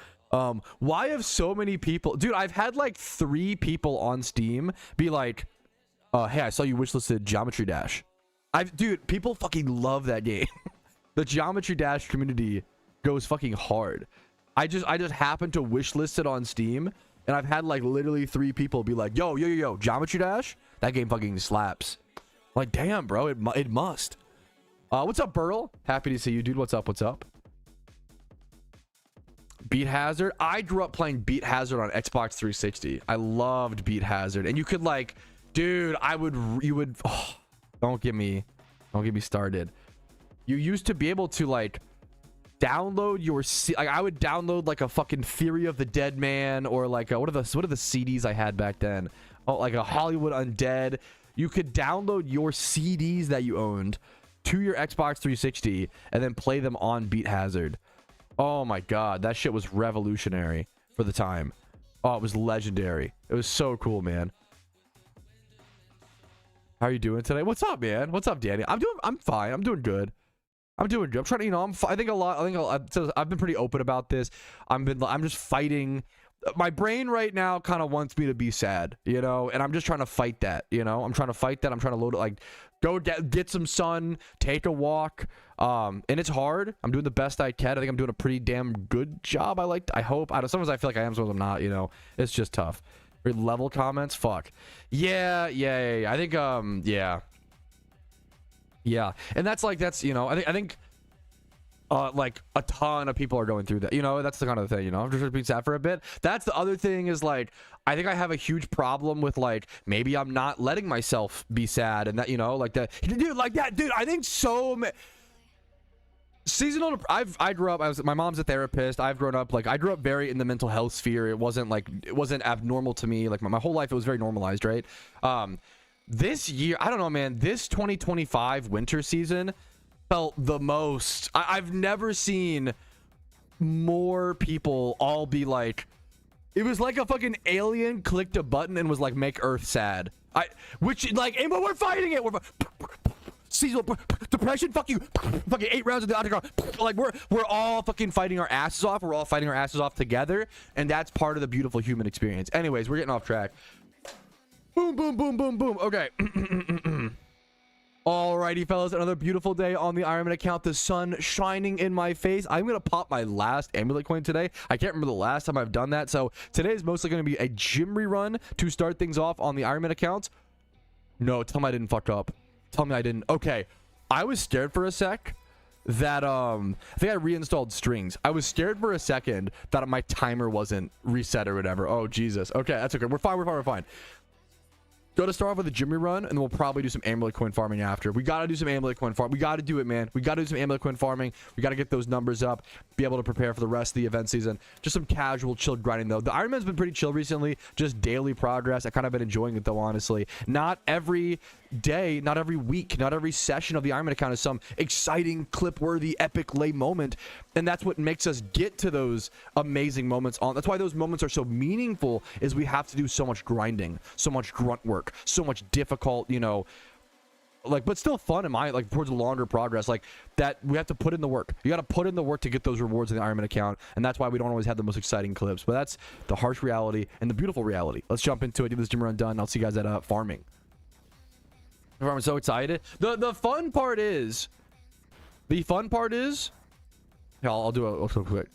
B: Why have so many people, dude? I've had like 3 people on Steam be like, hey, I saw you wishlisted Geometry Dash. Dude, people fucking love that game. The Geometry Dash community goes fucking hard. I just happened to wishlist it on Steam, and I've had like literally 3 people be like, yo, Geometry Dash, that game fucking slaps. Like, damn, bro, it must. What's up, Burl? Happy to see you, dude. What's up? Beat Hazard. I grew up playing Beat Hazard on Xbox 360. I loved Beat Hazard, and you could like, dude, oh, don't get me started. You used to be able to like download your like, I would download like a fucking Theory of the Dead Man, or like what are the CDs I had back then? Oh, like a Hollywood Undead. You could download your CDs that you owned to your Xbox 360 and then play them on Beat Hazard. Oh my god, that shit was revolutionary for the time. Oh, it was legendary. It was so cool, man. How are you doing today? What's up, man? What's up, Danny? I'm fine. I'm doing good. I'm trying to, you know, I've been pretty open about this. I'm just fighting. My brain right now kind of wants me to be sad, you know, and I'm just trying to fight that, you know. I'm trying to fight that. I'm trying to load it, like, go get some sun, take a walk. And it's hard. I'm doing the best I can. I think I'm doing a pretty damn good job. I hope. Sometimes I feel like I am, sometimes I'm not, you know. It's just tough. Level comments, fuck. Yeah. I think yeah, and that's you know, I think like a ton of people are going through that, you know. That's the kind of thing, you know. I'm just being sad for a bit. That's the other thing, is like, I think I have a huge problem with like, maybe I'm not letting myself be sad, and that, you know, like that, dude, like that, dude. I think so seasonal. I grew up, my mom's a therapist. I've grown up, like, I grew up very in the mental health sphere. It wasn't abnormal to me. Like my whole life it was very normalized, right? This year, I don't know, man, this 2025 winter season felt the most. I've never seen more people all be like, it was like a fucking alien clicked a button and was like, make Earth sad. Which, like, and we're fighting it. We're seasonal depression, fuck you. Fucking 8 rounds of the underground. Like, we're all fucking fighting our asses off. We're all fighting our asses off together, and that's part of the beautiful human experience. Anyways, we're getting off track. Boom, boom, boom, boom, boom. Okay. Alrighty, fellas, another beautiful day on the Ironman account. The sun shining in my face. I'm gonna pop my last amulet coin today. I can't remember the last time I've done that, so today is mostly gonna be a gym rerun to start things off on the Ironman account. No, tell me I didn't fuck up. Tell me I didn't. Okay, I was scared for a sec that I think I reinstalled strings. I was scared for a second that my timer wasn't reset or whatever. Oh Jesus. Okay, that's okay. We're fine. Go to start off with a gym rerun, and then we'll probably do some amulet coin farming after. We got to do some amulet coin farm. We got to do it, man. We got to do some amulet coin farming. We got to get those numbers up, be able to prepare for the rest of the event season. Just some casual, chilled grinding, though. The Ironman's been pretty chill recently. Just daily progress. I kind of been enjoying it, though, honestly. Not every day, not every week, not every session of the Ironman account is some exciting, clip-worthy, epic lay moment. And that's what makes us get to those amazing moments. That's why those moments are so meaningful, is we have to do so much grinding, so much grunt work, so much difficult, you know, like, but still fun in my, like, towards longer progress, like that. We have to put in the work. You got to put in the work to get those rewards in the Ironman account, and that's why we don't always have the most exciting clips. But that's the harsh reality and the beautiful reality. Let's jump into it. Get this gym run done. I'll see you guys at farming. I'm so excited. The fun part is, here, I'll do it real quick.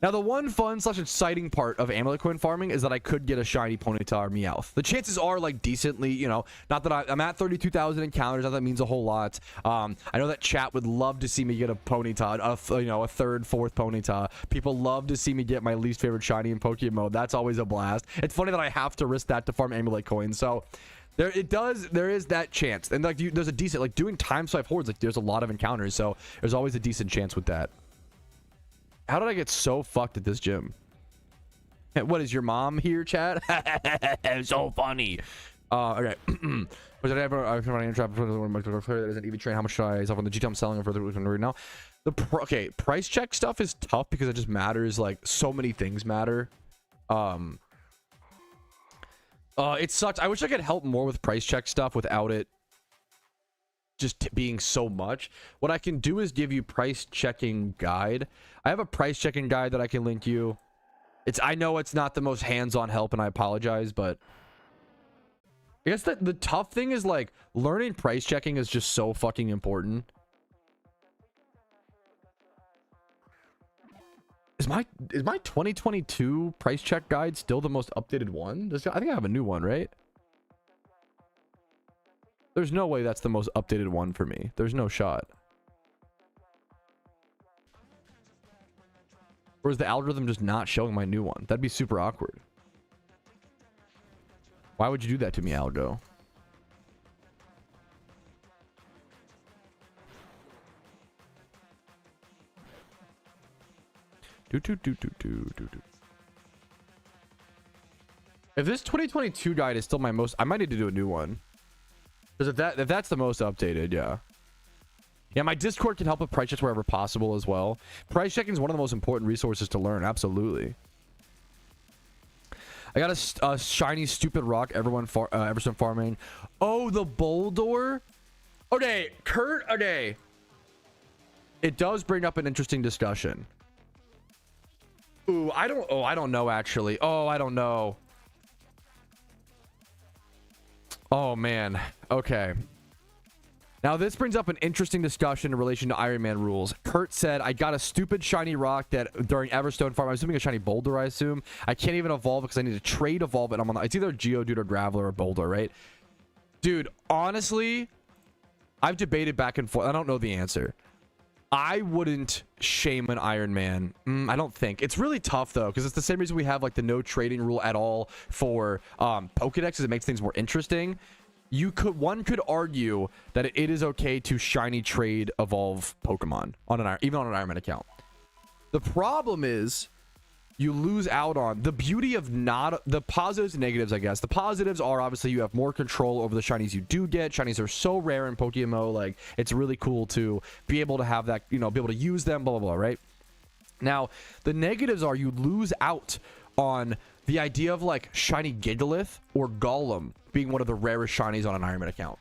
B: Now, the one fun / exciting part of amulet coin farming is that I could get a shiny Ponyta or Meowth. The chances are like decently, you know, not that I'm at 32,000 encounters. Not that means a whole lot. I know that chat would love to see me get a Ponyta, you know, a third, fourth Ponyta. People love to see me get my least favorite shiny in PokeMMO. That's always a blast. It's funny that I have to risk that to farm amulet coins. So there is that chance. And like there's a decent, like doing time swipe hordes, like there's a lot of encounters. So there's always a decent chance with that. How did I get so fucked at this gym? What is your mom here, chat? So funny. Okay. Was it ever? I found an trap that isn't EV train. How much should I sell on the GT? I'm selling it for the right now. Okay, price check stuff is tough because it just matters. Like so many things matter. It sucks. I wish I could help more with price check stuff without it just being so much. What I can do is give you price checking guide. I have a price checking guide that I can link you. I know it's not the most hands-on help, and I apologize, but I guess that the tough thing is like learning price checking is just so fucking important. Is my 2022 price check guide still the most updated one? I think I have a new one, right? There's no way that's the most updated one for me. There's no shot. Or is the algorithm just not showing my new one? That'd be super awkward. Why would you do that to me, Algo? If this 2022 guide is still my most, I might need to do a new one. Because if that's the most updated, yeah. Yeah, my Discord can help with price checks wherever possible as well. Price checking is one of the most important resources to learn. Absolutely. I got a shiny stupid rock. Everstone farming. Oh, the Boldor. Okay, Kurt. Okay. It does bring up an interesting discussion. Ooh, I don't know actually. Oh, I don't know. Oh man. Okay. Now this brings up an interesting discussion in relation to Iron Man rules. Kurt said, I got a stupid shiny rock that during Everstone farm, I'm assuming a shiny Boulder, I assume. I can't even evolve because I need to trade evolve it. It's either Geodude or Graveler or Boulder, right? Dude, honestly, I've debated back and forth. I don't know the answer. I wouldn't shame an Iron Man. I don't think. It's really tough though, because it's the same reason we have like the no trading rule at all for Pokedex, it makes things more interesting. One could argue that it is okay to shiny trade evolve Pokemon on even on an Iron Man account. The problem is you lose out on the beauty of not the positives and negatives, I guess. The positives are obviously you have more control over the shinies you do get. Shinies are so rare in PokeMMO, like it's really cool to be able to have that, you know, be able to use them, blah blah blah, right? Now the negatives are you lose out on the idea of like shiny Gigalith or Golem being one of the rarest shinies on an Iron Man account.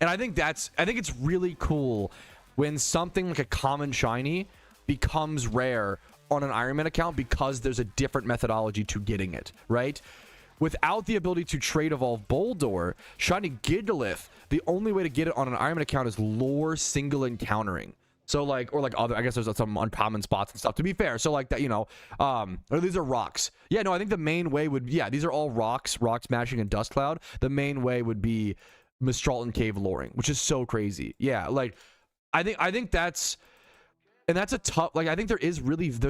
B: And I think it's really cool when something like a common shiny becomes rare on an Iron Man account because there's a different methodology to getting it, right? Without the ability to trade evolve Boldor, shiny Gigalith, the only way to get it on an Iron Man account is lore single encountering. So like, or like other, I guess there's some uncommon spots and stuff, to be fair. So like that, you know, or these are rocks. Yeah, no, I think the main way would, yeah, these are all rocks, rock smashing and dust cloud. The main way would be Mistralton Cave loring, which is so crazy. Yeah, like I think that's, and that's a tough, like I think there's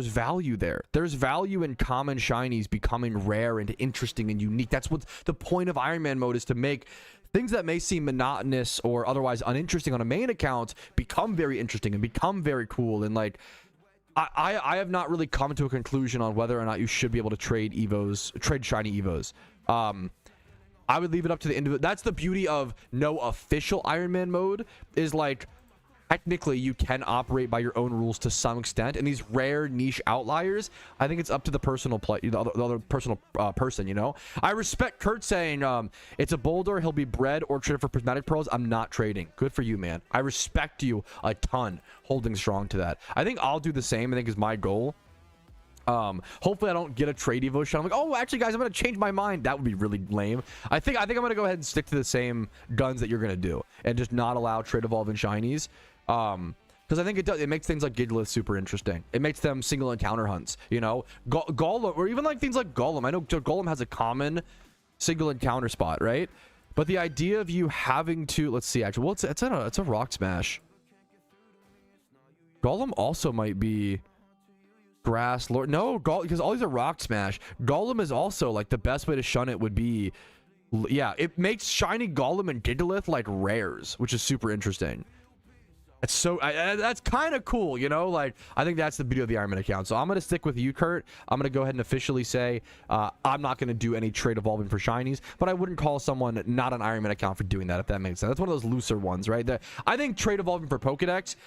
B: value there. There's value in common shinies becoming rare and interesting and unique. That's what the point of Iron Man mode is, to make things that may seem monotonous or otherwise uninteresting on a main account become very interesting and become very cool. And like I have not really come to a conclusion on whether or not you should be able to trade shiny evos. I would leave it up to the individual. That's the beauty of no official Iron Man mode, is like technically you can operate by your own rules to some extent, and these rare niche outliers, I think it's up to the personal play, the other personal person, you know. I respect Kurt saying it's a Boulder, he'll be bred or traded for prismatic pearls. I'm not trading. Good for you, man. I respect you a ton, holding strong to that. I think I'll do the same. I think is my goal. Hopefully I don't get a trade evo shot. I'm like, oh, actually guys, I'm gonna change my mind. That would be really lame. I think I'm gonna go ahead and stick to the same guns that you're gonna do and just not allow trade evolve and shinies. Because I think it makes things like Gigalith super interesting. It makes them single encounter hunts, you know? Golem, or even like things like Golem. I know Golem has a common single encounter spot, right? But the idea of you having to, let's see, actually, well, it's a rock smash. Golem also might be grass lord. No, because all these are rock smash. Golem is also like the best way to shun it would be, yeah, it makes shiny Golem and Gigalith like rares, which is super interesting. It's so that's kind of cool, you know. Like, I think that's the beauty of the Iron Man account. So I'm gonna stick with you, Kurt. I'm gonna go ahead and officially say I'm not gonna do any trade evolving for shinies, but I wouldn't call someone not an Iron Man account for doing that, if that makes sense. That's one of those looser ones, right? I think trade evolving for Pokedex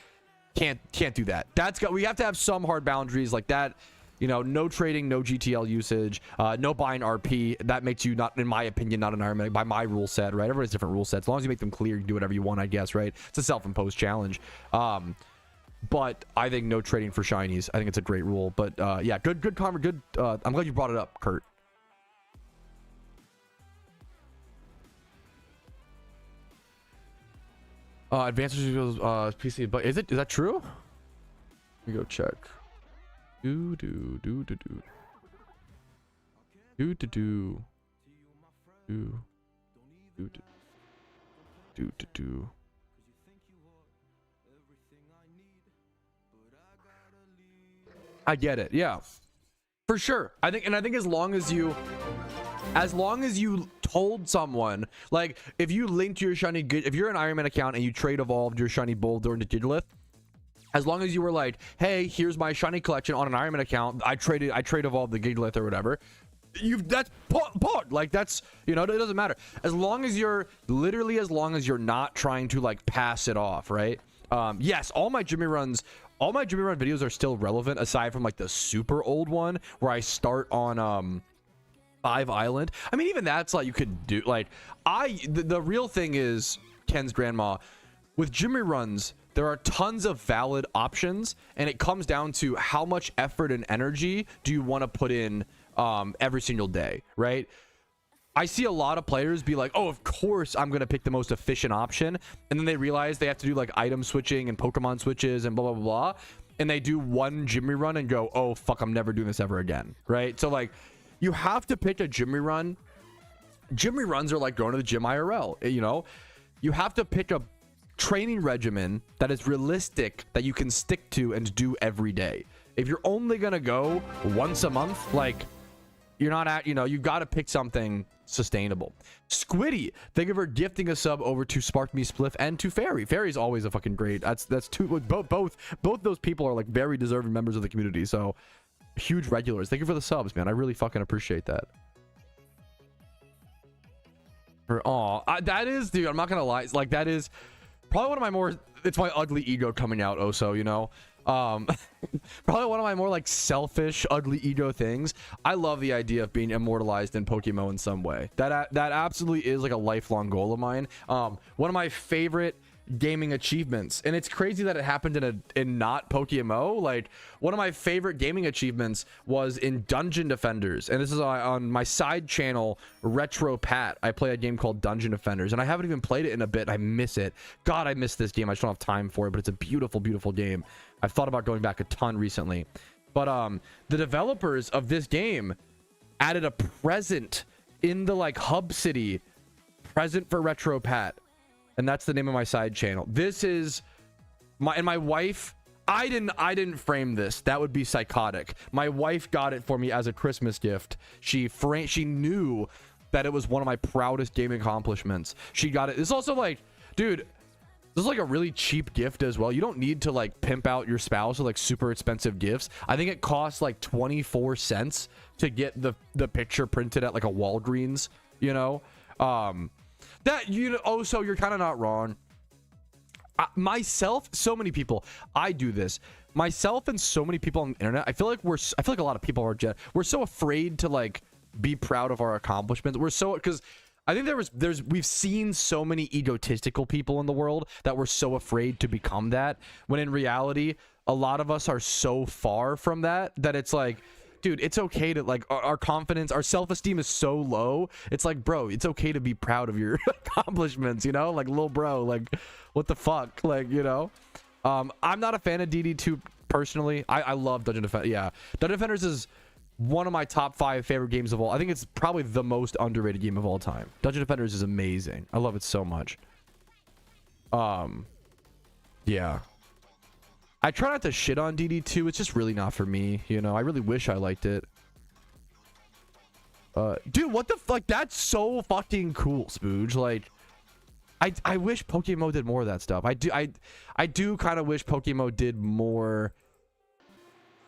B: can't do that. We have to have some hard boundaries like that. You know, no trading, no GTL usage, no buying RP. That makes you not, in my opinion, not an Iron Man by my rule set, right? Everyone has different rule sets. As long as you make them clear, you can do whatever you want, I guess, right? It's a self-imposed challenge. But I think no trading for shinies. I think it's a great rule. But yeah, good comment. Good. I'm glad you brought it up, Kurt. Advanced PC, but is that true? Let me go check. Do. I get it. Yeah, for sure. I think as long as you told someone, like, if you linked your shiny, if you're an Iron Man account and you trade evolved your shiny Boulder into Gigalith, as long as you were like, hey, here's my shiny collection on an Iron Man account, I trade evolved the Gigalith or whatever, that's pog. Like, that's, you know, it doesn't matter. As long as you're not trying to like pass it off, right? Yes, all my Jimmy Run videos are still relevant, aside from like the super old one where I start on 5 Island. I mean, even that's like, you could do like, the real thing is, Ken's grandma, with Jimmy Runs, there are tons of valid options, and it comes down to how much effort and energy do you want to put in every single day, right? I see a lot of players be like, oh, of course I'm going to pick the most efficient option, and then they realize they have to do like item switching and Pokemon switches and blah, blah, blah, and they do one Jimmy Run and go, oh, fuck, I'm never doing this ever again, right? So like, you have to pick a Jimmy Run. Jimmy Runs are like going to the gym IRL, you know? You have to pick a training regimen that is realistic, that you can stick to and do every day. If you're only gonna go once a month, like, you're not at, you know, you got to pick something sustainable. Squiddy, thank you for gifting a sub over to Spark Me Spliff and to Fairy. Fairy's always a fucking great. That's two, both those people are like very deserving members of the community. So huge regulars. Thank you for the subs, man. I really fucking appreciate that. That is, dude, I'm not gonna lie, like, that is probably one of my more, it's my ugly ego coming out, also, you know. Probably one of my more like selfish, ugly ego things. I love the idea of being immortalized in PokeMMO in some way. That absolutely is like a lifelong goal of mine. One of my favorite gaming achievements, and it's crazy that it happened in not PokeMMO. Like, one of my favorite gaming achievements was in Dungeon Defenders, and this is on my side channel, Retro Pat. I play a game called Dungeon Defenders, and I haven't even played it in a bit. I miss it. God, I miss this game. I just don't have time for it, but it's a beautiful, beautiful game. I've thought about going back a ton recently, but the developers of this game added a present in the like hub city, present for Retro Pat. And that's the name of my side channel. This is my wife. I didn't frame this. That would be psychotic. My wife got it for me as a Christmas gift. She knew that it was one of my proudest gaming accomplishments. She got it. It's also like, dude, this is like a really cheap gift as well. You don't need to like pimp out your spouse with like super expensive gifts. I think it costs like 24 cents to get the picture printed at like a Walgreens, you know? That, you know, oh, so you're kind of not wrong. Myself, so many people, I do this. Myself and so many people on the internet, I feel like a lot of people are we're so afraid to like be proud of our accomplishments. We're so, because I think we've seen so many egotistical people in the world that we're so afraid to become that, when in reality, a lot of us are so far from that it's like, dude, it's okay to like, our confidence, our self-esteem is so low. It's like, bro, it's okay to be proud of your accomplishments, you know? Like, little bro, like, what the fuck? Like, you know? I'm not a fan of DD2 personally. I love Dungeon Defenders. Yeah, Dungeon Defenders is one of my top 5 favorite games of all. I think it's probably the most underrated game of all time. Dungeon Defenders is amazing. I love it so much. Yeah. I try not to shit on DD2. It's just really not for me, you know. I really wish I liked it. Dude, what the fuck? That's so fucking cool, Spooge. Like, I wish PokeMMO did more of that stuff. I do kind of wish PokeMMO did more,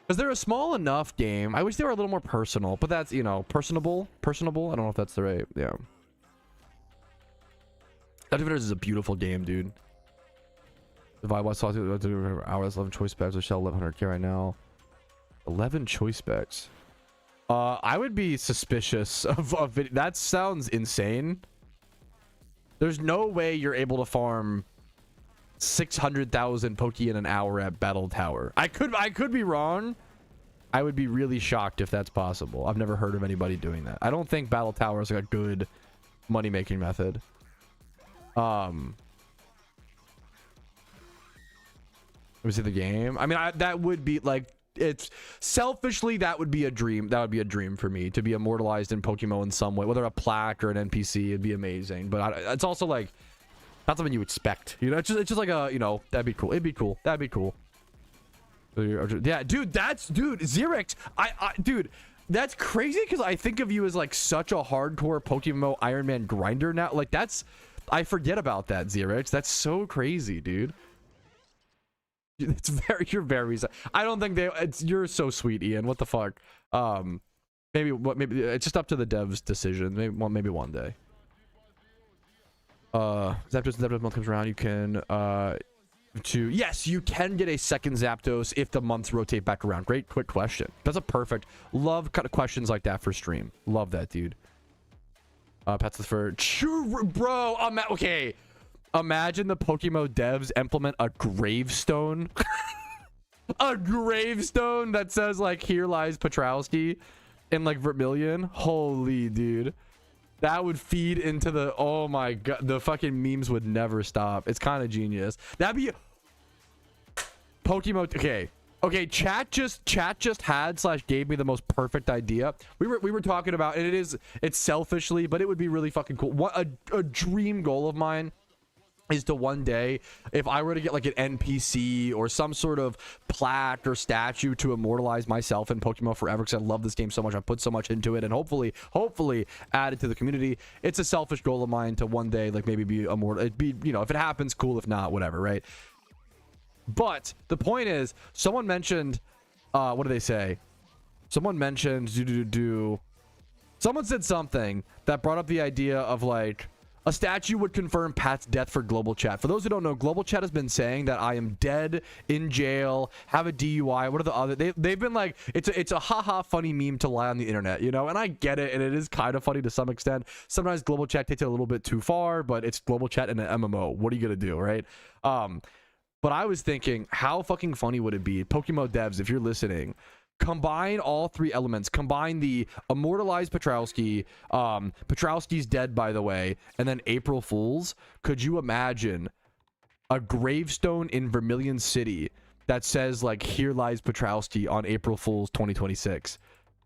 B: because they're a small enough game. I wish they were a little more personal, but that's, you know, personable. I don't know if that's the right. Yeah. Dungeon Defenders is a beautiful game, dude. The vibe I saw hours, 11 choice specs. I sell 1100k right now. 11 choice specs. I would be suspicious of it. That sounds insane. There's no way you're able to farm 600,000 Pokeyen an hour at Battle Tower. I could be wrong. I would be really shocked if that's possible. I've never heard of anybody doing that. I don't think Battle Tower is like a good money-making method. Let me see the game. I mean, that would be like, it's selfishly, that would be a dream. That would be a dream for me, to be immortalized in PokeMMO in some way, whether a plaque or an NPC. It'd be amazing. But it's also like not something you expect, you know. It's just like a, you know, that'd be cool. It'd be cool. That'd be cool. Yeah, dude, dude, Xerix. Dude, that's crazy, because I think of you as like such a hardcore PokeMMO Iron Man grinder now. Like, I forget about that, Xerix. That's so crazy, dude. You're very, I don't think you're so sweet, Ian. What the fuck? Maybe it's just up to the devs' decision. Maybe one day. Zapdos month comes around, you can yes, you can get a second Zapdos if the months rotate back around. Great quick question. That's a perfect, love kind of questions like that for stream. Love that, dude. Pets for bro. Okay. Imagine the PokeMMO devs implement a gravestone. A gravestone that says like, "Here lies Patrouski," in like Vermilion. Holy dude. That would feed into the, oh my god, the fucking memes would never stop. It's kind of genius. That'd be PokeMMO. Okay, chat just had / gave me the most perfect idea. We were talking about, and it's selfishly, but it would be really fucking cool. What a dream goal of mine is to one day, if I were to get like an NPC or some sort of plaque or statue to immortalize myself in PokeMMO forever, because I love this game so much, I put so much into it, and hopefully add it to the community. It's a selfish goal of mine to one day like maybe be immortal. It'd be, you know, if it happens, cool. If not, whatever, right? But the point is, someone mentioned, what do they say? Someone mentioned someone said something that brought up the idea of like, a statue would confirm Pat's death for global chat. For those who don't know, global chat has been saying that I am dead, in jail, have a DUI. What are the other? They've been like, it's a haha funny meme to lie on the internet, you know. And I get it, and it is kind of funny to some extent. Sometimes global chat takes it a little bit too far, but it's global chat in an MMO. What are you gonna do, right? But I was thinking, how fucking funny would it be, PokeMMO devs, if you're listening, combine all 3 elements. Combine the immortalized Patrouski. Patrouski's dead, by the way. And then April Fools. Could you imagine a gravestone in Vermilion City that says like, "Here lies Patrouski" on April Fools 2026?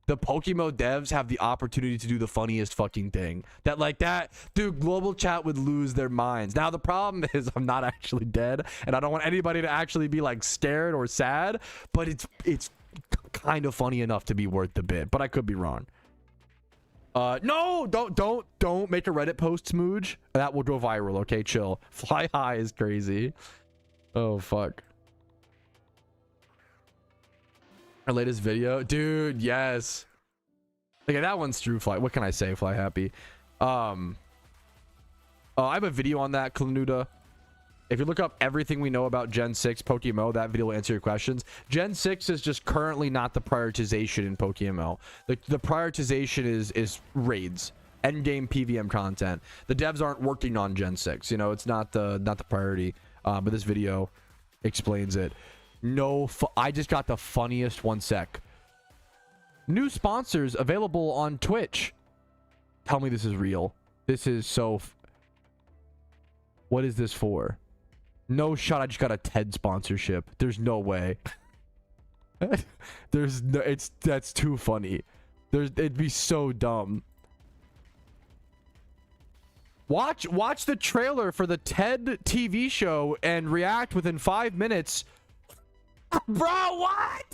B: The PokeMMO devs have the opportunity to do the funniest fucking thing. That dude, global chat would lose their minds. Now the problem is, I'm not actually dead, and I don't want anybody to actually be like scared or sad, but it's kind of funny enough to be worth the bit, but I could be wrong. No, don't make a Reddit post, Smooge. That will go viral. Okay, chill. Fly high is crazy. Oh fuck. Our latest video, dude. Yes. Okay, that one's true. Fly. What can I say? Fly happy. I have a video on that, Klanuda. If you look up everything we know about Gen 6 PokeMMO, that video will answer your questions. Gen 6 is just currently not the prioritization in PokeMMO. The prioritization is raids, endgame PVM content. The devs aren't working on Gen 6. You know, it's not the priority. But this video explains it. I just got the funniest. One sec. New sponsors available on Twitch. Tell me this is real. This is so... What is this for? No shot. I just got a TED sponsorship. There's no way. There's no. That's too funny. It'd be so dumb. Watch the trailer for the TED TV show and react within 5 minutes. Bro, what?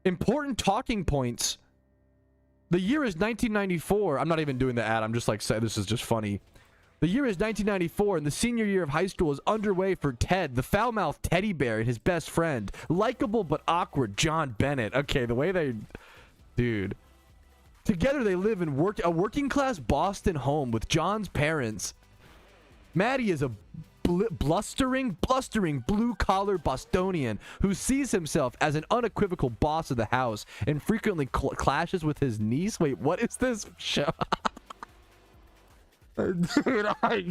B: Important talking points. The year is 1994. I'm not even doing the ad. I'm just like saying this is just funny. The year is 1994, and the senior year of high school is underway for Ted, the foul-mouthed teddy bear, and his best friend. Likeable but awkward John Bennett. Okay, the way they... Dude. Together they live in a working-class Boston home with John's parents. Maddie is a blustering blue-collar Bostonian who sees himself as an unequivocal boss of the house and frequently clashes with his niece. Wait, what is this show? Dude,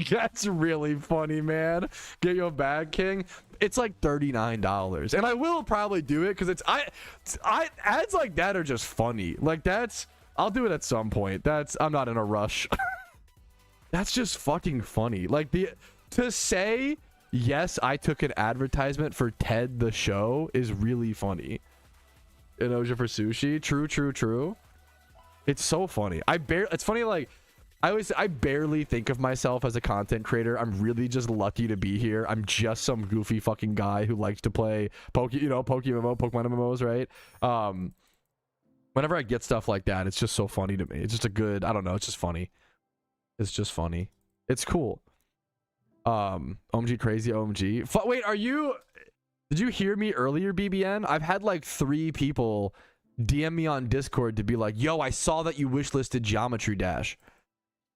B: that's really funny, man. Get your bag, King. It's like $39, and I will probably do it because ads like that are just funny. Like I'll do it at some point. I'm not in a rush. That's just fucking funny. Like to say yes, I took an advertisement for Ted the show is really funny. An Oja for sushi. True. It's so funny. It's funny. Like I barely think of myself as a content creator. I'm really just lucky to be here. I'm just some goofy fucking guy who likes to play PokeMMO, Pokemon MMOs, right? Whenever I get stuff like that, it's just so funny to me. It's just I don't know, it's just funny. It's just funny. It's cool. OMG crazy OMG. Wait, did you hear me earlier, BBN? I've had like 3 people DM me on Discord to be like, yo, I saw that you wishlisted Geometry Dash.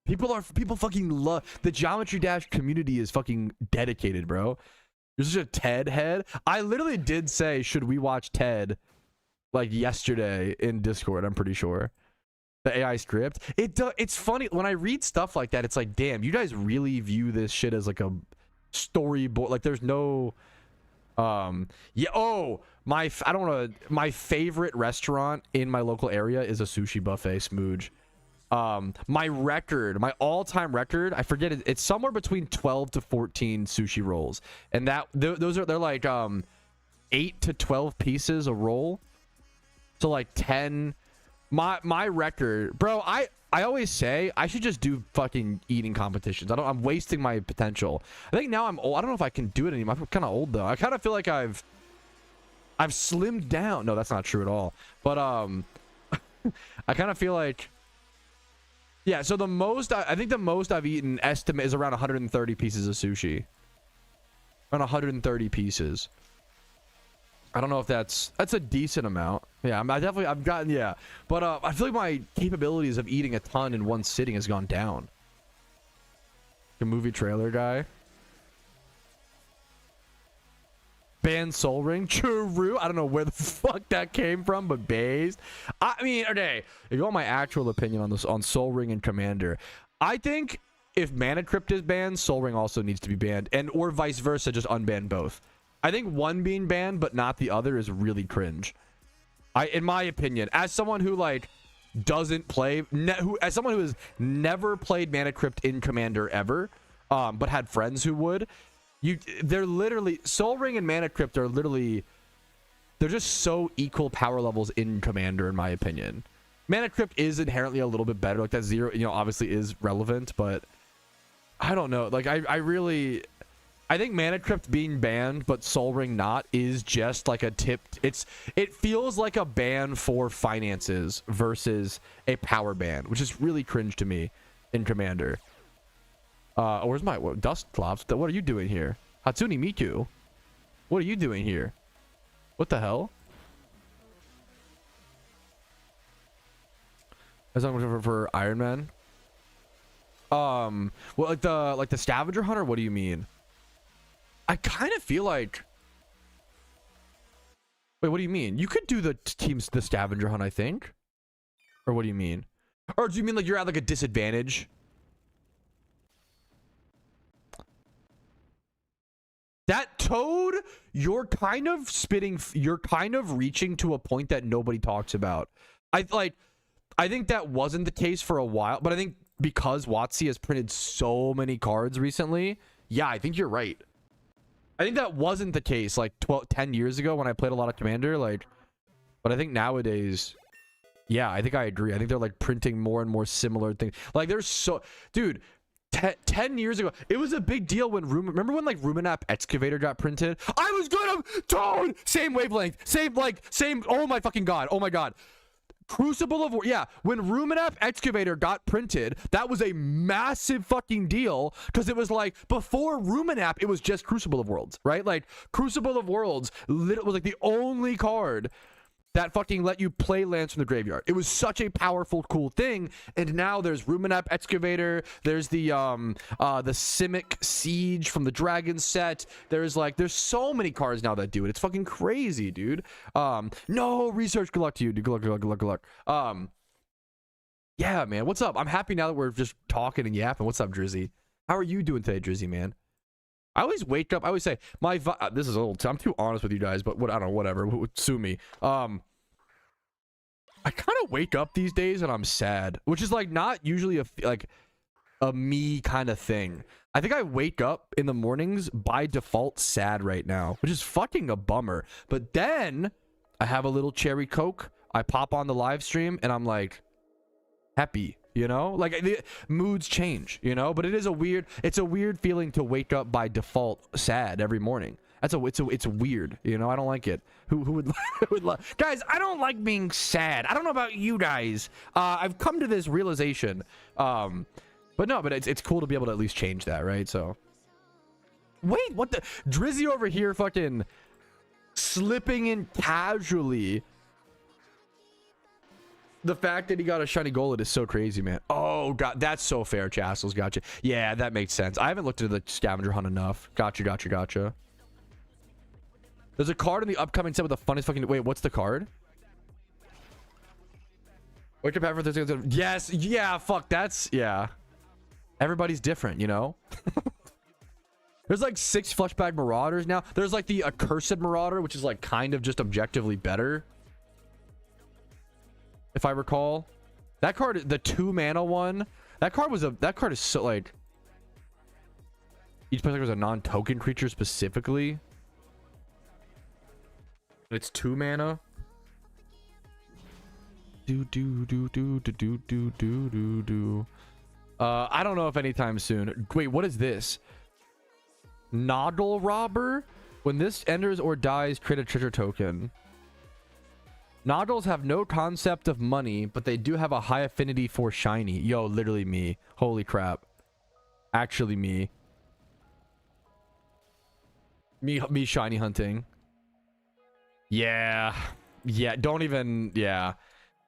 B: People fucking love the Geometry Dash community is fucking dedicated, bro. You're such a Ted head. I literally did say, should we watch Ted like yesterday in Discord? I'm pretty sure. The AI script. It's funny when I read stuff like that. It's like, damn, you guys really view this shit as like a storyboard. Like there's no yeah. Oh, my favorite restaurant in my local area is a sushi buffet, Smooge. My all-time record, I forget it, it's somewhere between 12 to 14 sushi rolls, and they're like 8 to 12 pieces a roll, so like 10. My record, bro, I always say I should just do fucking eating competitions. I'm wasting my potential. I think now I'm old. I don't know if I can do it anymore. I'm kind of old though. I kind of feel like I've slimmed down. No, that's not true at all, but I kind of feel like, yeah, so I think the most I've eaten estimate is around 130 pieces of sushi. Around 130 pieces. I don't know if that's a decent amount. Yeah, I've gotten, yeah. But I feel like my capabilities of eating a ton in one sitting has gone down. The movie trailer guy. Ban Soul Ring. True. I don't know where the fuck that came from, but based. I mean, okay. If you want my actual opinion on this, on Soul Ring and Commander, I think if Mana Crypt is banned, Soul Ring also needs to be banned, or vice versa, just unban both. I think one being banned but not the other is really cringe. In my opinion, as someone who like doesn't play, as someone who has never played Mana Crypt in Commander ever, but had friends who would. They're literally, Soul Ring and Mana Crypt are literally, they're just so equal power levels in Commander, in my opinion. Mana Crypt is inherently a little bit better, like that 0, obviously is relevant, but I don't know. Like I think Mana Crypt being banned, but Soul Ring not, is just like a tip. It feels like a ban for finances versus a power ban, which is really cringe to me in Commander. Where's my Dust Clops? What are you doing here? Hatsune Miku. What are you doing here? What the hell? Is that for Iron Man? Well, like the Scavenger Hunter. What do you mean? I kind of feel like. Wait, what do you mean? You could do the Scavenger Hunt, I think. Or what do you mean? Or do you mean like you're at like a disadvantage? That Toad, you're kind of reaching to a point that nobody talks about. I think that wasn't the case for a while, but I think because WotC has printed so many cards recently. Yeah, I think you're right. I think that wasn't the case like 10 years ago when I played a lot of Commander. Like, but I think nowadays, yeah, I think I agree. I think they're like printing more and more similar things. Like, there's so, dude. 10 years ago, it was a big deal when remember when like Ruminap Excavator got printed? I was gonna dude, same wavelength, same. Oh my fucking god! Oh my god! Crucible of War. Yeah, when Ruminap Excavator got printed, that was a massive fucking deal because it was like before Ruminap, it was just Crucible of Worlds, right? Like Crucible of Worlds was like the only card that fucking let you play lands from the graveyard. It was such a powerful, cool thing. And now there's Ruminap Excavator. There's the Simic Siege from the Dragon set. There's so many cards now that do it. It's fucking crazy, dude. No research. Good luck to you, dude. Good luck. Yeah, man. What's up? I'm happy now that we're just talking and yapping. What's up, Drizzy? How are you doing today, Drizzy, man? I always wake up. I always say this is a little. I'm too honest with you guys, but what I don't know. Whatever. Sue me. I kind of wake up these days and I'm sad, which is like not usually a me kind of thing. I think I wake up in the mornings by default sad right now, which is fucking a bummer. But then I have a little cherry Coke. I pop on the live stream and I'm like happy. You know, like the moods change, you know, but it's a weird feeling to wake up by default sad every morning. It's weird, you know. I don't like it. Who would guys? I don't like being sad. I don't know about you guys. I've come to this realization. But it's cool to be able to at least change that, right? So wait, what the Drizzy over here fucking slipping in casually. The fact that he got a shiny Golett is so crazy, man. Oh, God. That's so fair, Chassels. Gotcha. Yeah, that makes sense. I haven't looked into the scavenger hunt enough. Gotcha. There's a card in the upcoming set with the funnest fucking... Wait, what's the card? Wake up for Thursday. Yes. Yeah, fuck. That's... Yeah. Everybody's different, you know? There's like 6 Fleshbag Marauders now. There's like the Accursed Marauder, which is like kind of just objectively better. If I recall, that card, the 2-mana one, that card is so like each player was a non-token creature specifically. It's 2 mana. I don't know if anytime soon. Wait, what is this? Nodle Robber. When this enters or dies, create a treasure token. Nodles have no concept of money, but they do have a high affinity for shiny. Yo, literally me. Holy crap. Actually me. Me shiny hunting. Yeah. Yeah, don't even... Yeah.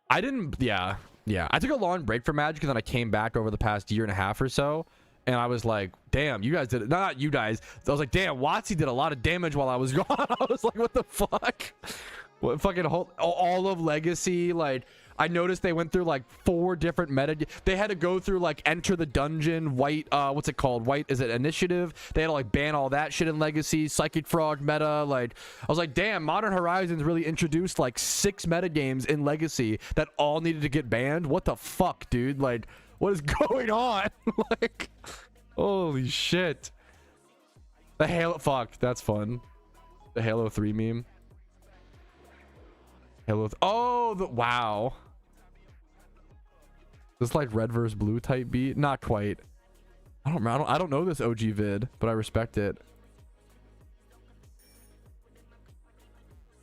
B: I didn't... Yeah. Yeah. I took a long break from Magic, and then I came back over the past year and a half or so, and I was like, damn, you guys did it. Not you guys. I was like, damn, WotC did a lot of damage while I was gone. I was like, what the fuck? What fucking all of Legacy, like I noticed they went through like 4 different meta. They had to go through like Enter the Dungeon, White, what's it called? White, is it Initiative? They had to like ban all that shit in Legacy, Psychic Frog meta. Like I was like, damn, Modern Horizons really introduced like 6 meta games in Legacy that all needed to get banned. What the fuck, dude? Like, what is going on? Like, holy shit. The Halo, fuck, that's fun. The Halo 3 meme. Wow. This like red versus blue type beat? Not quite. I don't know this OG vid, but I respect it.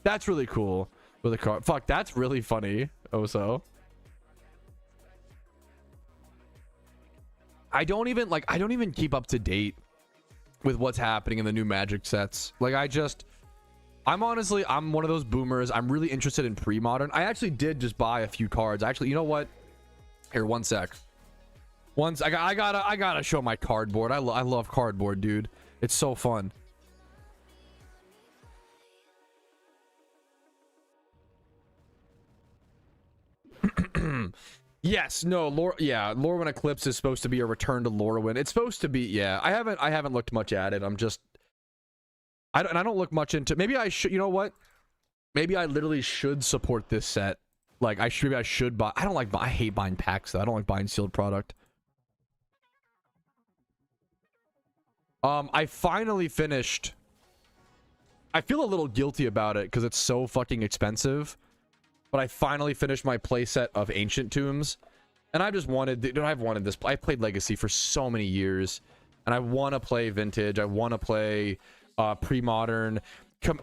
B: That's really cool with a card. Fuck, that's really funny. Also, I don't even keep up to date with what's happening in the new Magic sets. Like I'm one of those boomers. I'm really interested in pre-modern. I actually did just buy a few cards. Actually, you know what? Here, one sec. I gotta show my cardboard. I love cardboard, dude. It's so fun. Yes, no, Lorwyn Eclipse is supposed to be a return to Lorwyn. It's supposed to be, yeah. I haven't looked much at it. I don't look much into. Maybe I should. You know what? Maybe I literally should support this set. Like maybe I should buy. I hate buying packs though. I don't like buying sealed product. I finally finished. I feel a little guilty about it because it's so fucking expensive. But I finally finished my playset of Ancient Tombs. And I just wanted... Dude, I've wanted this. I played Legacy for so many years. And I want to play Vintage. I want to play Pre-Modern.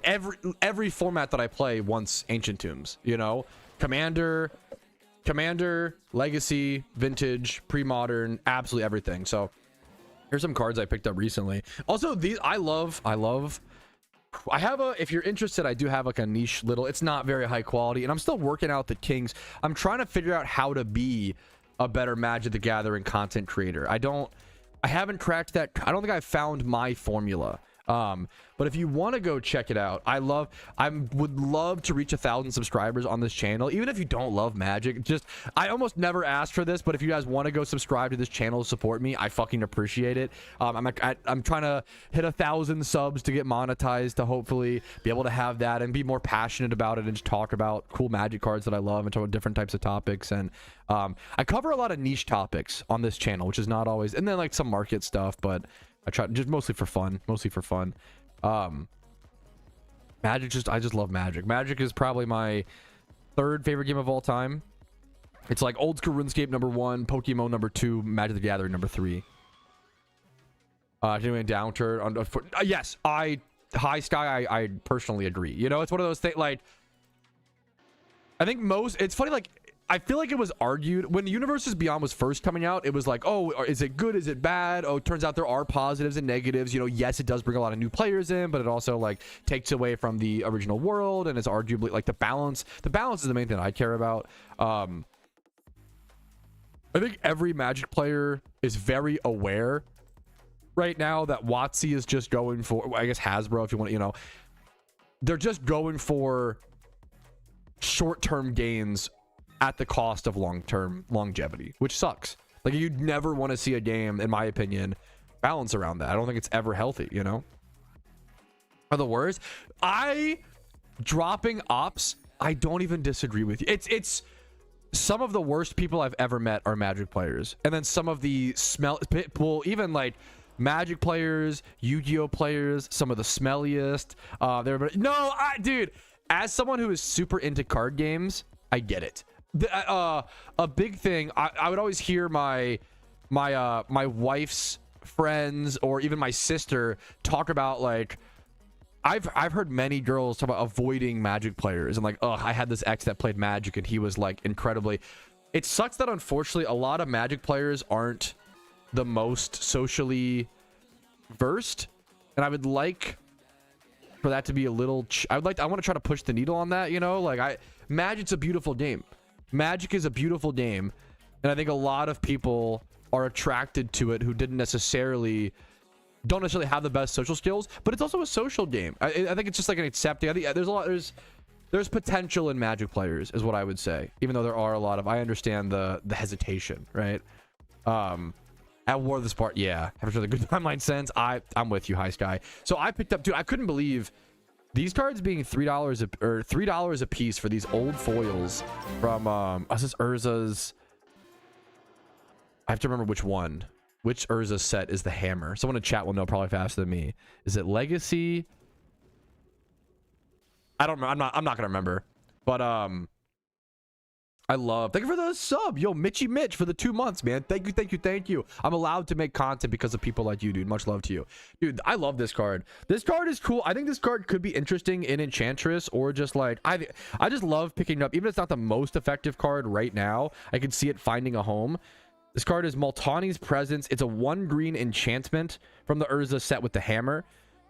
B: Every format that I play wants Ancient Tombs. You know? Commander, Legacy, Vintage, Pre-Modern. Absolutely everything. So here's some cards I picked up recently. Also, these... I have a, if you're interested, I do have like a niche little, it's not very high quality, and I'm still working out the kinks. I'm trying to figure out how to be a better Magic the Gathering content creator. I haven't cracked that. I don't think I've found my formula. But if you want to go check it out, I would love to reach 1,000 subscribers on this channel. Even if you don't love Magic, I almost never asked for this, but if you guys want to go subscribe to this channel to support me, I fucking appreciate it. I'm trying to hit 1,000 subs to get monetized, to hopefully be able to have that and be more passionate about it and just talk about cool Magic cards that I love and talk about different types of topics. And I cover a lot of niche topics on this channel, which is not always, and then like some market stuff, but I try just mostly for fun. Magic, I just love Magic. Magic is probably my third favorite game of all time. It's like old school RuneScape #1, PokeMMO #2, Magic the Gathering #3. Doing downturn. Yes, High Sky, I personally agree. You know, it's one of those things, like, I think it's funny, like, I feel like it was argued when Universes Beyond was first coming out. It was like, oh, is it good? Is it bad? Oh, it turns out there are positives and negatives. You know, yes, it does bring a lot of new players in, but it also like takes away from the original world, and it's arguably like the balance. The balance is the main thing I care about. I think every Magic player is very aware right now that WotC is just going for, I guess Hasbro, if you want to, you know, they're just going for short-term gains at the cost of long-term longevity, which sucks. Like, you'd never want to see a game, in my opinion, balance around that. I don't think it's ever healthy, you know? Are the worst. Dropping ops, I don't even disagree with you. It's some of the worst people I've ever met are Magic players. And then some of the even like Magic players, Yu-Gi-Oh players, some of the smelliest. Dude, as someone who is super into card games, I get it. A big thing, I would always hear my wife's friends or even my sister talk about, like, I've heard many girls talk about avoiding Magic players and like, oh, I had this ex that played Magic and he was like incredibly. It sucks that unfortunately a lot of Magic players aren't the most socially versed, and I would like for that to be a little. I want to try to push the needle on that. You know, like Magic's a beautiful game. Magic is a beautiful game, and I think a lot of people are attracted to it who don't necessarily have the best social skills, but it's also a social game. I think it's just like an accepting. I think there's potential in Magic players, is what I would say, even though there are a lot of. I understand the hesitation, right? At War of the Spark, yeah, after the good timeline sense, I'm with you, High Sky. So I picked up, dude, I couldn't believe these cards being $3 a piece for these old foils from this is Urza's. I have to remember which one. Which Urza set is the hammer? Someone in chat will know probably faster than me. Is it Legacy? I don't know. I'm not gonna remember. But I love. Thank you for the sub, yo, Mitchy Mitch, for the 2 months, man. Thank you. I'm allowed to make content because of people like you, dude. Much love to you, dude. I love this card. This card is cool. I think this card could be interesting in Enchantress, or just like I just love picking it up. Even if it's not the most effective card right now, I can see it finding a home. This card is Multani's Presence. It's a 1-green enchantment from the Urza set with the hammer.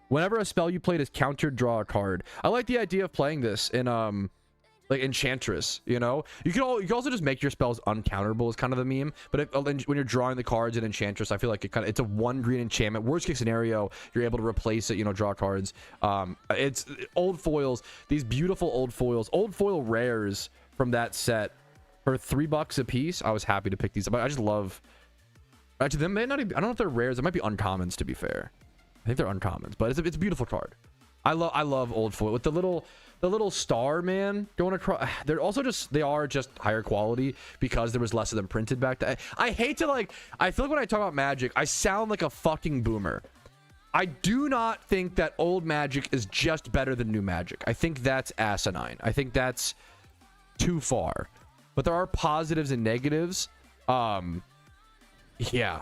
B: Whenever a spell you played is countered, draw a card. I like the idea of playing this in like Enchantress, you know? You can also just make your spells uncounterable is kind of the meme. But when you're drawing the cards in Enchantress, I feel like it's a 1-green enchantment. Worst case scenario, you're able to replace it, you know, draw cards. It's old foils, these beautiful old foils, old foil rares from that set. For $3 a piece, I was happy to pick these up. I just love. Actually, they may not even, I don't know if they're rares. It might be uncommons, to be fair. I think they're uncommons, but it's a beautiful card. I love old foil with the little star man going across. They are just higher quality because there was less of them printed back then. I hate to I feel like when I talk about Magic, I sound like a fucking boomer. I do not think that old Magic is just better than new Magic. I think that's asinine. I think that's too far. But there are positives and negatives. Yeah.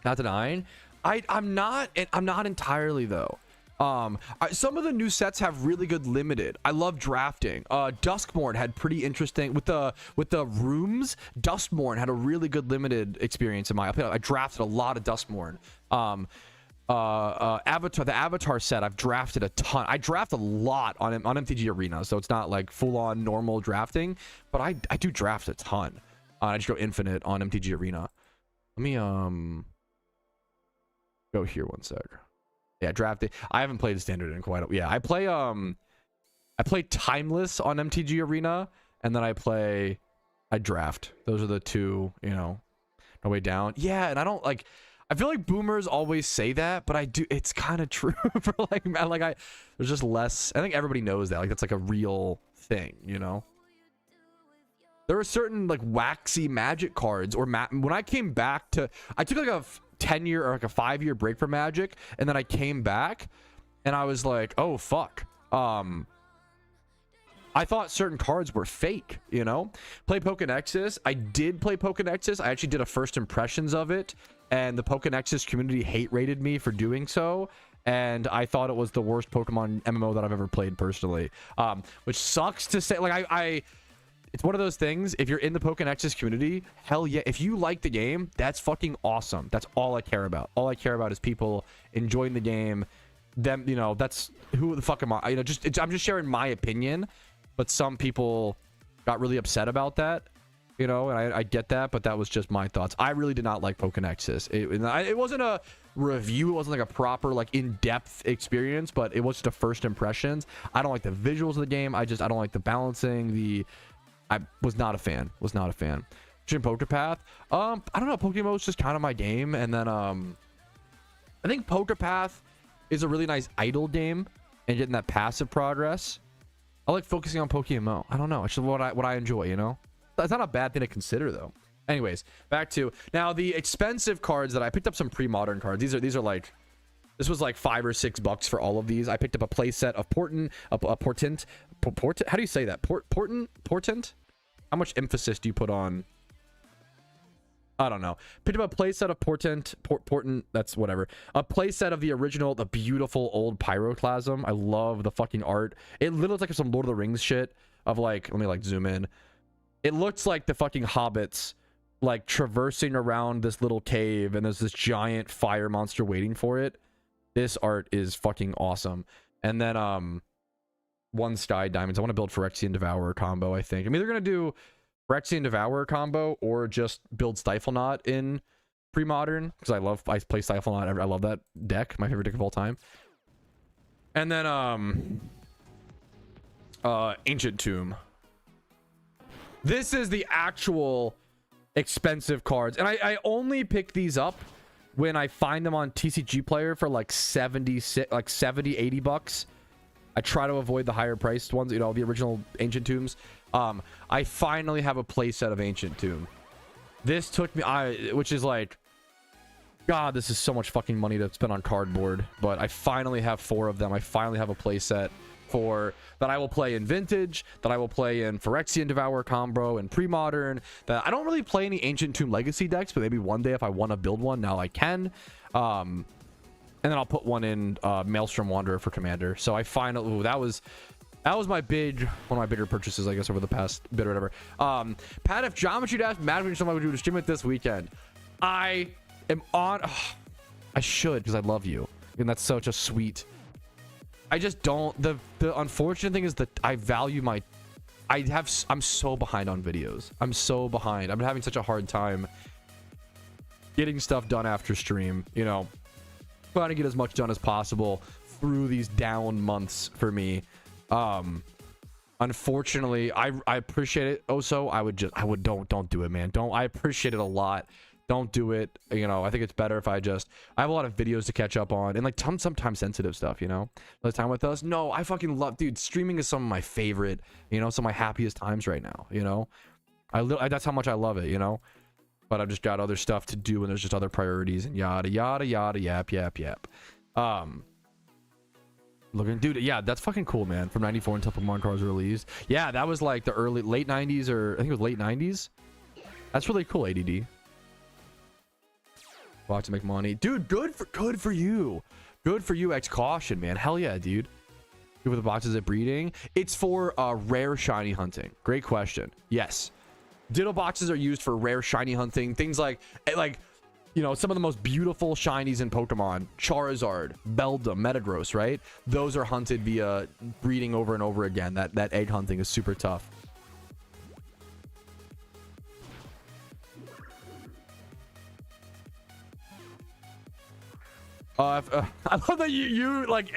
B: Not denying. I'm not entirely though. Some of the new sets have really good limited. I love drafting. Duskmourn had pretty interesting with the rooms. Duskmourn had a really good limited experience in my opinion. I drafted a lot of Duskmourn. The Avatar set, I've drafted a ton. I draft a lot on MTG Arena, so it's not like full-on normal drafting, but I do draft a ton. I just go infinite on MTG Arena. Let me go here one sec. Yeah, drafting. I haven't played the standard in quite a... Yeah, I play Timeless on MTG Arena, and then I draft. Those are the two, you know, no way down. Yeah, and I don't like... I feel like boomers always say that, but I do... It's kind of true for like... Man, like there's just less... I think everybody knows that. Like, that's like a real thing, you know? There are certain like waxy Magic cards or when I came back to... I took like a 10-year or like a 5-year break from Magic, and then I came back and I was like, oh fuck, I thought certain cards were fake, you know. Play Pokenexus. I did play Pokenexus. I actually did a first impressions of it, and the Pokenexus community hate rated me for doing so, and I thought it was the worst Pokemon MMO that I've ever played personally, which sucks to say. Like it's one of those things, if you're in the Pokenexus community, hell yeah, if you like the game, that's fucking awesome. That's all I care about. All I care about is people enjoying the game. Them, you know, that's who the fuck am I? You know, I'm just sharing my opinion, but some people got really upset about that, you know, and I get that, but that was just my thoughts. I really did not like Pokenexus. It wasn't a review. It wasn't like a proper, like, in-depth experience, but it was just a first impressions. I don't like the visuals of the game. I don't like the balancing, I was not a fan. Pokepath. I don't know. PokeMMO is just kind of my game. And then I think Pokepath is a really nice idle game and getting that passive progress. I like focusing on PokeMMO. I don't know. It's just what I enjoy, you know? That's not a bad thing to consider though. Anyways, back to now the expensive cards that I picked up. Some pre-modern cards. These are like, this was like $5 or $6 for all of these. I picked up a playset of Portent. How do you say that? Portent? How much emphasis do you put on? I don't know. Picked up a playset of Portent. That's whatever. A playset of the original, the beautiful old Pyroclasm. I love the fucking art. It literally looks like some Lord of the Rings shit. Of like, let me like zoom in. It looks like the fucking hobbits like traversing around this little cave, and there's this giant fire monster waiting for it. This art is fucking awesome. And then one Sky Diamonds. I want to build Phyrexian Devourer combo, I think. I'm either going to do Phyrexian Devourer combo or just build Stiflenaught in pre-modern, because I play Stiflenaught. I love that deck. My favorite deck of all time. And then Ancient Tomb. This is the actual expensive cards. And I only pick these up when I find them on TCG Player for like 70, 80 bucks. I try to avoid the higher priced ones, you know, the original Ancient Tombs. I finally have a playset of Ancient Tomb. This took me, which is like, God, this is so much fucking money to spend on cardboard. But I finally have 4 of them. I finally have a playset that I will play in Vintage, that I will play in Phyrexian Devourer combo and pre-modern. That I don't really play any Ancient Tomb Legacy decks, but maybe one day if I want to build one, now I can. And then I'll put one in Maelstrom Wanderer for Commander. So I finally, that was one of my bigger purchases, I guess, over the past bit or whatever. Pat, if Geometry Dash mattered me, something I would do to stream it this weekend. I am on. I should, because I love you, and that's such a sweet. I just don't. The unfortunate thing is that I value my. I'm so behind on videos. I'm so behind. I'm having such a hard time getting stuff done after stream. You know, trying to get as much done as possible through these down months for me. Unfortunately, I appreciate it. Also, don't do it, man. I appreciate it a lot. Don't do it. You know, I think it's better if I have a lot of videos to catch up on, and like sometimes sensitive stuff, you know. The time with us. No, I fucking love, dude. Streaming is some of my favorite, you know, some of my happiest times right now, you know. That's how much I love it, you know. but I've just got other stuff to do and there's just other priorities and yada yada yada yap yap yap. Looking, dude, yeah, that's fucking cool, man. From 94 until Pokemon cards were released. Yeah, that was like the late 90s, or I think it was late 90s. That's really cool, ADD. Watch to make money, dude. Good for you. Good for you, X Caution, man. Hell yeah, dude. Good with the boxes at breeding. It's for rare shiny hunting. Great question. Yes, Ditto boxes are used for rare shiny hunting. Things like you know, some of the most beautiful shinies in Pokemon, Charizard, Beldum, Metagross, right? Those are hunted via breeding over and over again. That egg hunting is super tough. I love that you like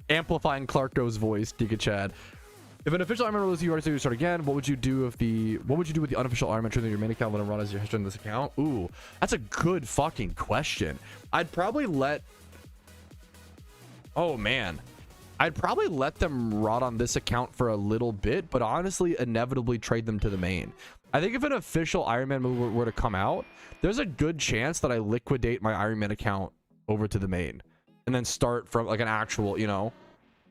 B: amplifying Clarko's voice, Giga Chad. If an official Iron Man release you already to start again, what would you do with the unofficial Iron Man trade in your main account? Let him run as your history in this account. Ooh, that's a good fucking question. I'd probably let them rot on this account for a little bit, but honestly inevitably trade them to the main. I think if an official Iron Man move were to come out, there's a good chance that I liquidate my Iron Man account over to the main and then start from like an actual, you know.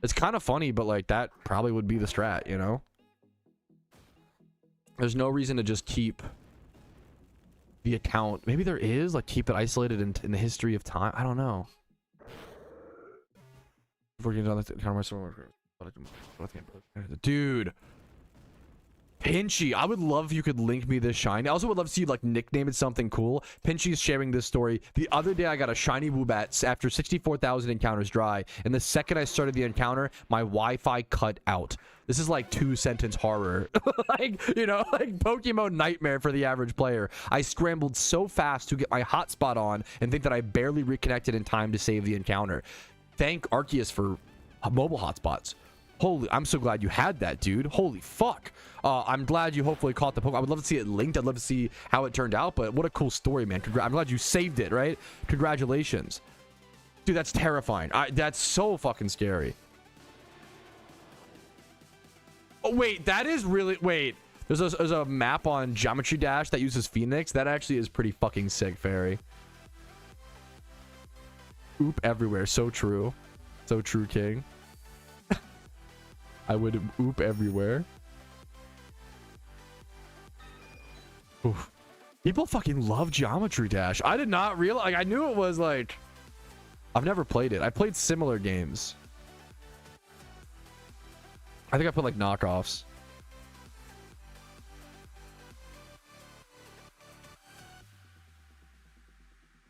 B: It's kind of funny, but like that probably would be the strat, you know? There's no reason to just keep the account. Maybe there is, like keep it isolated in the history of time. I don't know. Dude. Pinchy, I would love if you could link me this shiny. I also would love to see you like nickname it something cool. Pinchy's sharing this story. The other day I got a shiny Woobat after 64,000 encounters dry, and the second I started the encounter, my Wi-Fi cut out. This is like 2-sentence horror. Like, you know, like Pokemon nightmare for the average player. I scrambled so fast to get my hotspot on and think that I barely reconnected in time to save the encounter. Thank Arceus for mobile hotspots. Holy, I'm so glad you had that, dude. Holy fuck. I'm glad you hopefully caught the Pokemon. I would love to see it linked. I'd love to see how it turned out, but what a cool story, man. I'm glad you saved it, right? Congratulations. Dude, that's terrifying. That's so fucking scary. Oh, wait, that is really... Wait, there's a map on Geometry Dash that uses Phoenix. That actually is pretty fucking sick, Fairy. Oop everywhere. So true. So true, King. I would oop everywhere. Oof. People fucking love Geometry Dash. I did not realize. Like, I knew it was like... I've never played it. I played similar games. I think I put like knockoffs.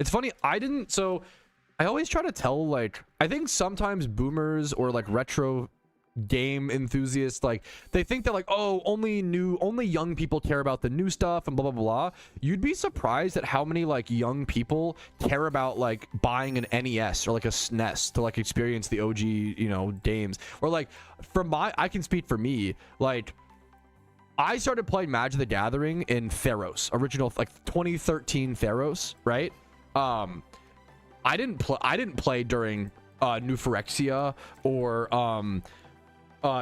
B: It's funny. So I always try to tell, like, I think sometimes boomers or like retro game enthusiasts, like, they think that like, oh, only young people care about the new stuff and blah blah blah. You'd be surprised at how many like young people care about like buying an NES or like a SNES to like experience the OG, you know, games. Or like, I can speak for me, like I started playing Magic the Gathering in Theros, original like 2013 Theros, right? I didn't play during New Phyrexia or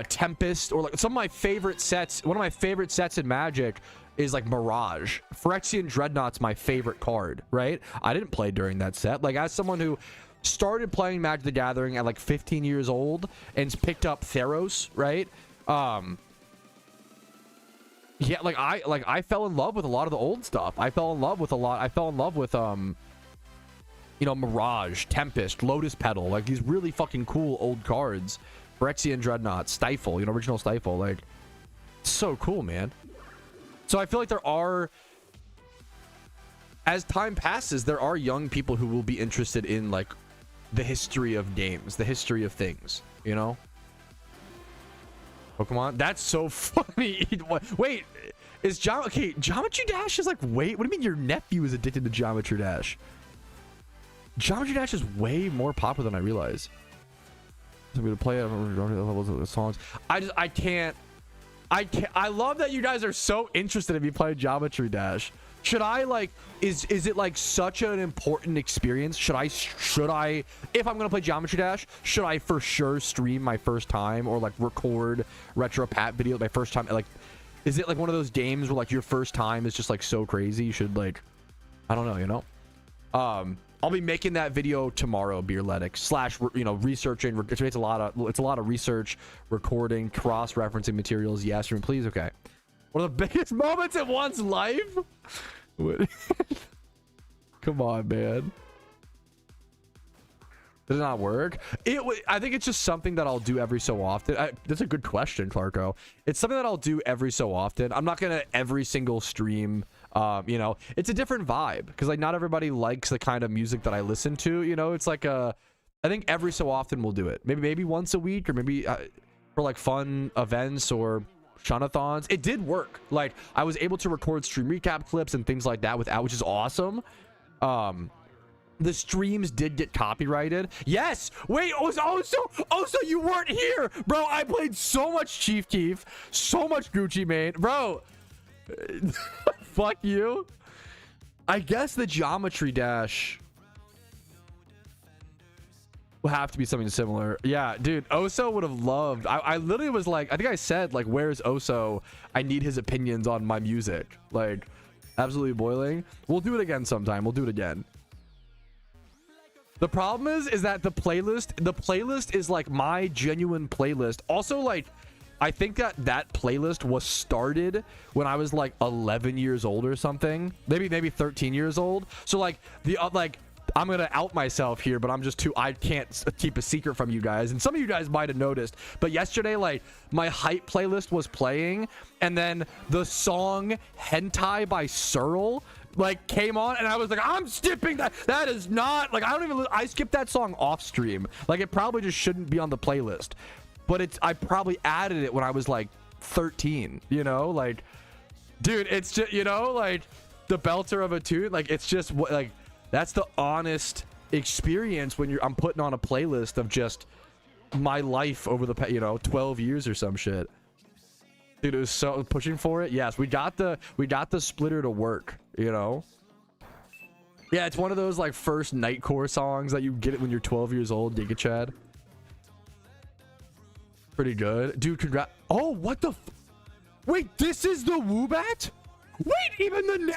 B: Tempest, or like some of my favorite sets. One of my favorite sets in Magic is like Mirage. Phyrexian Dreadnought's my favorite card, right? I didn't play during that set. Like, as someone who started playing Magic the Gathering at like 15 years old and picked up Theros, right? Yeah, like I fell in love with a lot of the old stuff. I fell in love with you know, Mirage, Tempest, Lotus Petal, like these really fucking cool old cards. Phyrexian Dreadnought, Stifle, you know, original Stifle, like, so cool, man. So I feel like there are, as time passes, there are young people who will be interested in like the history of games, the history of things, you know. Pokemon, that's so funny. Wait, is Geometry Dash is like, wait, what do you mean your nephew is addicted to Geometry Dash? Geometry Dash is way more popular than I realize. I'm gonna play levels of the songs. I can't. I love that you guys are so interested in me playing Geometry Dash. Should I like, is it like such an important experience? Should I, if I'm gonna play Geometry Dash, should I for sure stream my first time or like record retro pat videos my first time? Like, Is it like one of those games where like your first time is just like so crazy you should like, I don't know, you know? I'll be making that video tomorrow, Beerletics, slash, you know, researching. It's a lot of research, recording, cross-referencing materials. Yes, room, please. Okay. One of the biggest moments in one's life. Come on, man. Does it not work? I think it's just something that I'll do every so often. That's a good question, Clarko. It's something that I'll do every so often. I'm not gonna every single stream. You know, it's a different vibe because like not everybody likes the kind of music that I listen to. You know, it's like I think every so often we'll do it. Maybe once a week, or maybe for like fun events or shunathons. It did work. Like I was able to record stream recap clips and things like that without, which is awesome. The streams did get copyrighted. Yes. Wait. So you weren't here, bro. I played so much Chief Keef, so much Gucci Mane, bro. Fuck you. I guess the Geometry Dash will have to be something similar. Yeah, dude. Oso would have loved. I literally was like, I think I said like, "Where's Oso? I need his opinions on my music." Like, absolutely boiling. We'll do it again sometime. We'll do it again. The problem is that the playlist is like my genuine playlist. Also, like, I think that playlist was started when I was like 11 years old or something, maybe 13 years old. So like I'm gonna out myself here, but I can't keep a secret from you guys, and some of you guys might have noticed. But yesterday, like, my hype playlist was playing, and then the song "Hentai" by Searle like came on, and I was like, I'm skipping that. That is not like, I skipped that song off stream. Like, it probably just shouldn't be on the playlist, but I probably added it when I was like 13, you know? Like, dude, it's just, you know, like the belter of a tune. Like, it's just like, that's the honest experience when I'm putting on a playlist of just my life over the 12 years or some shit. Dude, it was so pushing for it. Yes, we got the splitter to work, you know? Yeah, it's one of those like first Nightcore songs that you get it when you're 12 years old, Giga Chad. Pretty good. Dude, congrats. Oh, what the wait, this is the Woobat? Wait, even the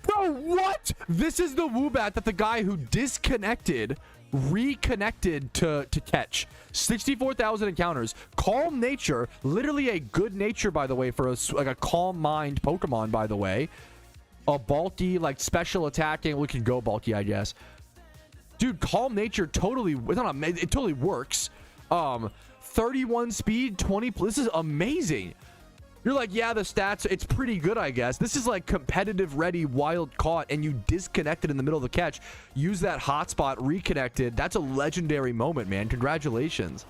B: bro, what? This is the Woobat that the guy who disconnected reconnected to catch. 64,000 encounters. Calm nature, literally a good nature, by the way, for like a calm mind Pokemon, by the way. A bulky, like special attacking. We can go bulky, I guess. Dude, calm nature totally, it totally works. 31 speed, 20. This is amazing. You're like, yeah, the stats, it's pretty good, I guess. This is like competitive ready, wild caught, and you disconnected in the middle of the catch. Use that hotspot, reconnected. That's a legendary moment, man. Congratulations.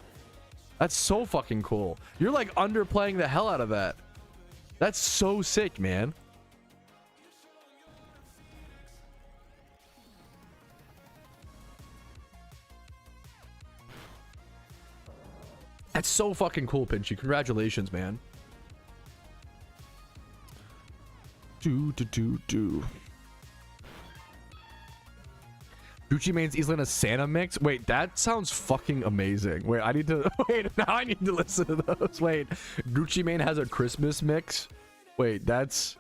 B: That's so fucking cool. You're like underplaying the hell out of that. That's so sick, man. That's so fucking cool, Pinchy. Congratulations, man. Gucci Mane's easily in a Santa mix. Wait, that sounds fucking amazing. Wait, I need to wait. Now I need to listen to those. Wait, Gucci Mane has a Christmas mix. Wait, that's.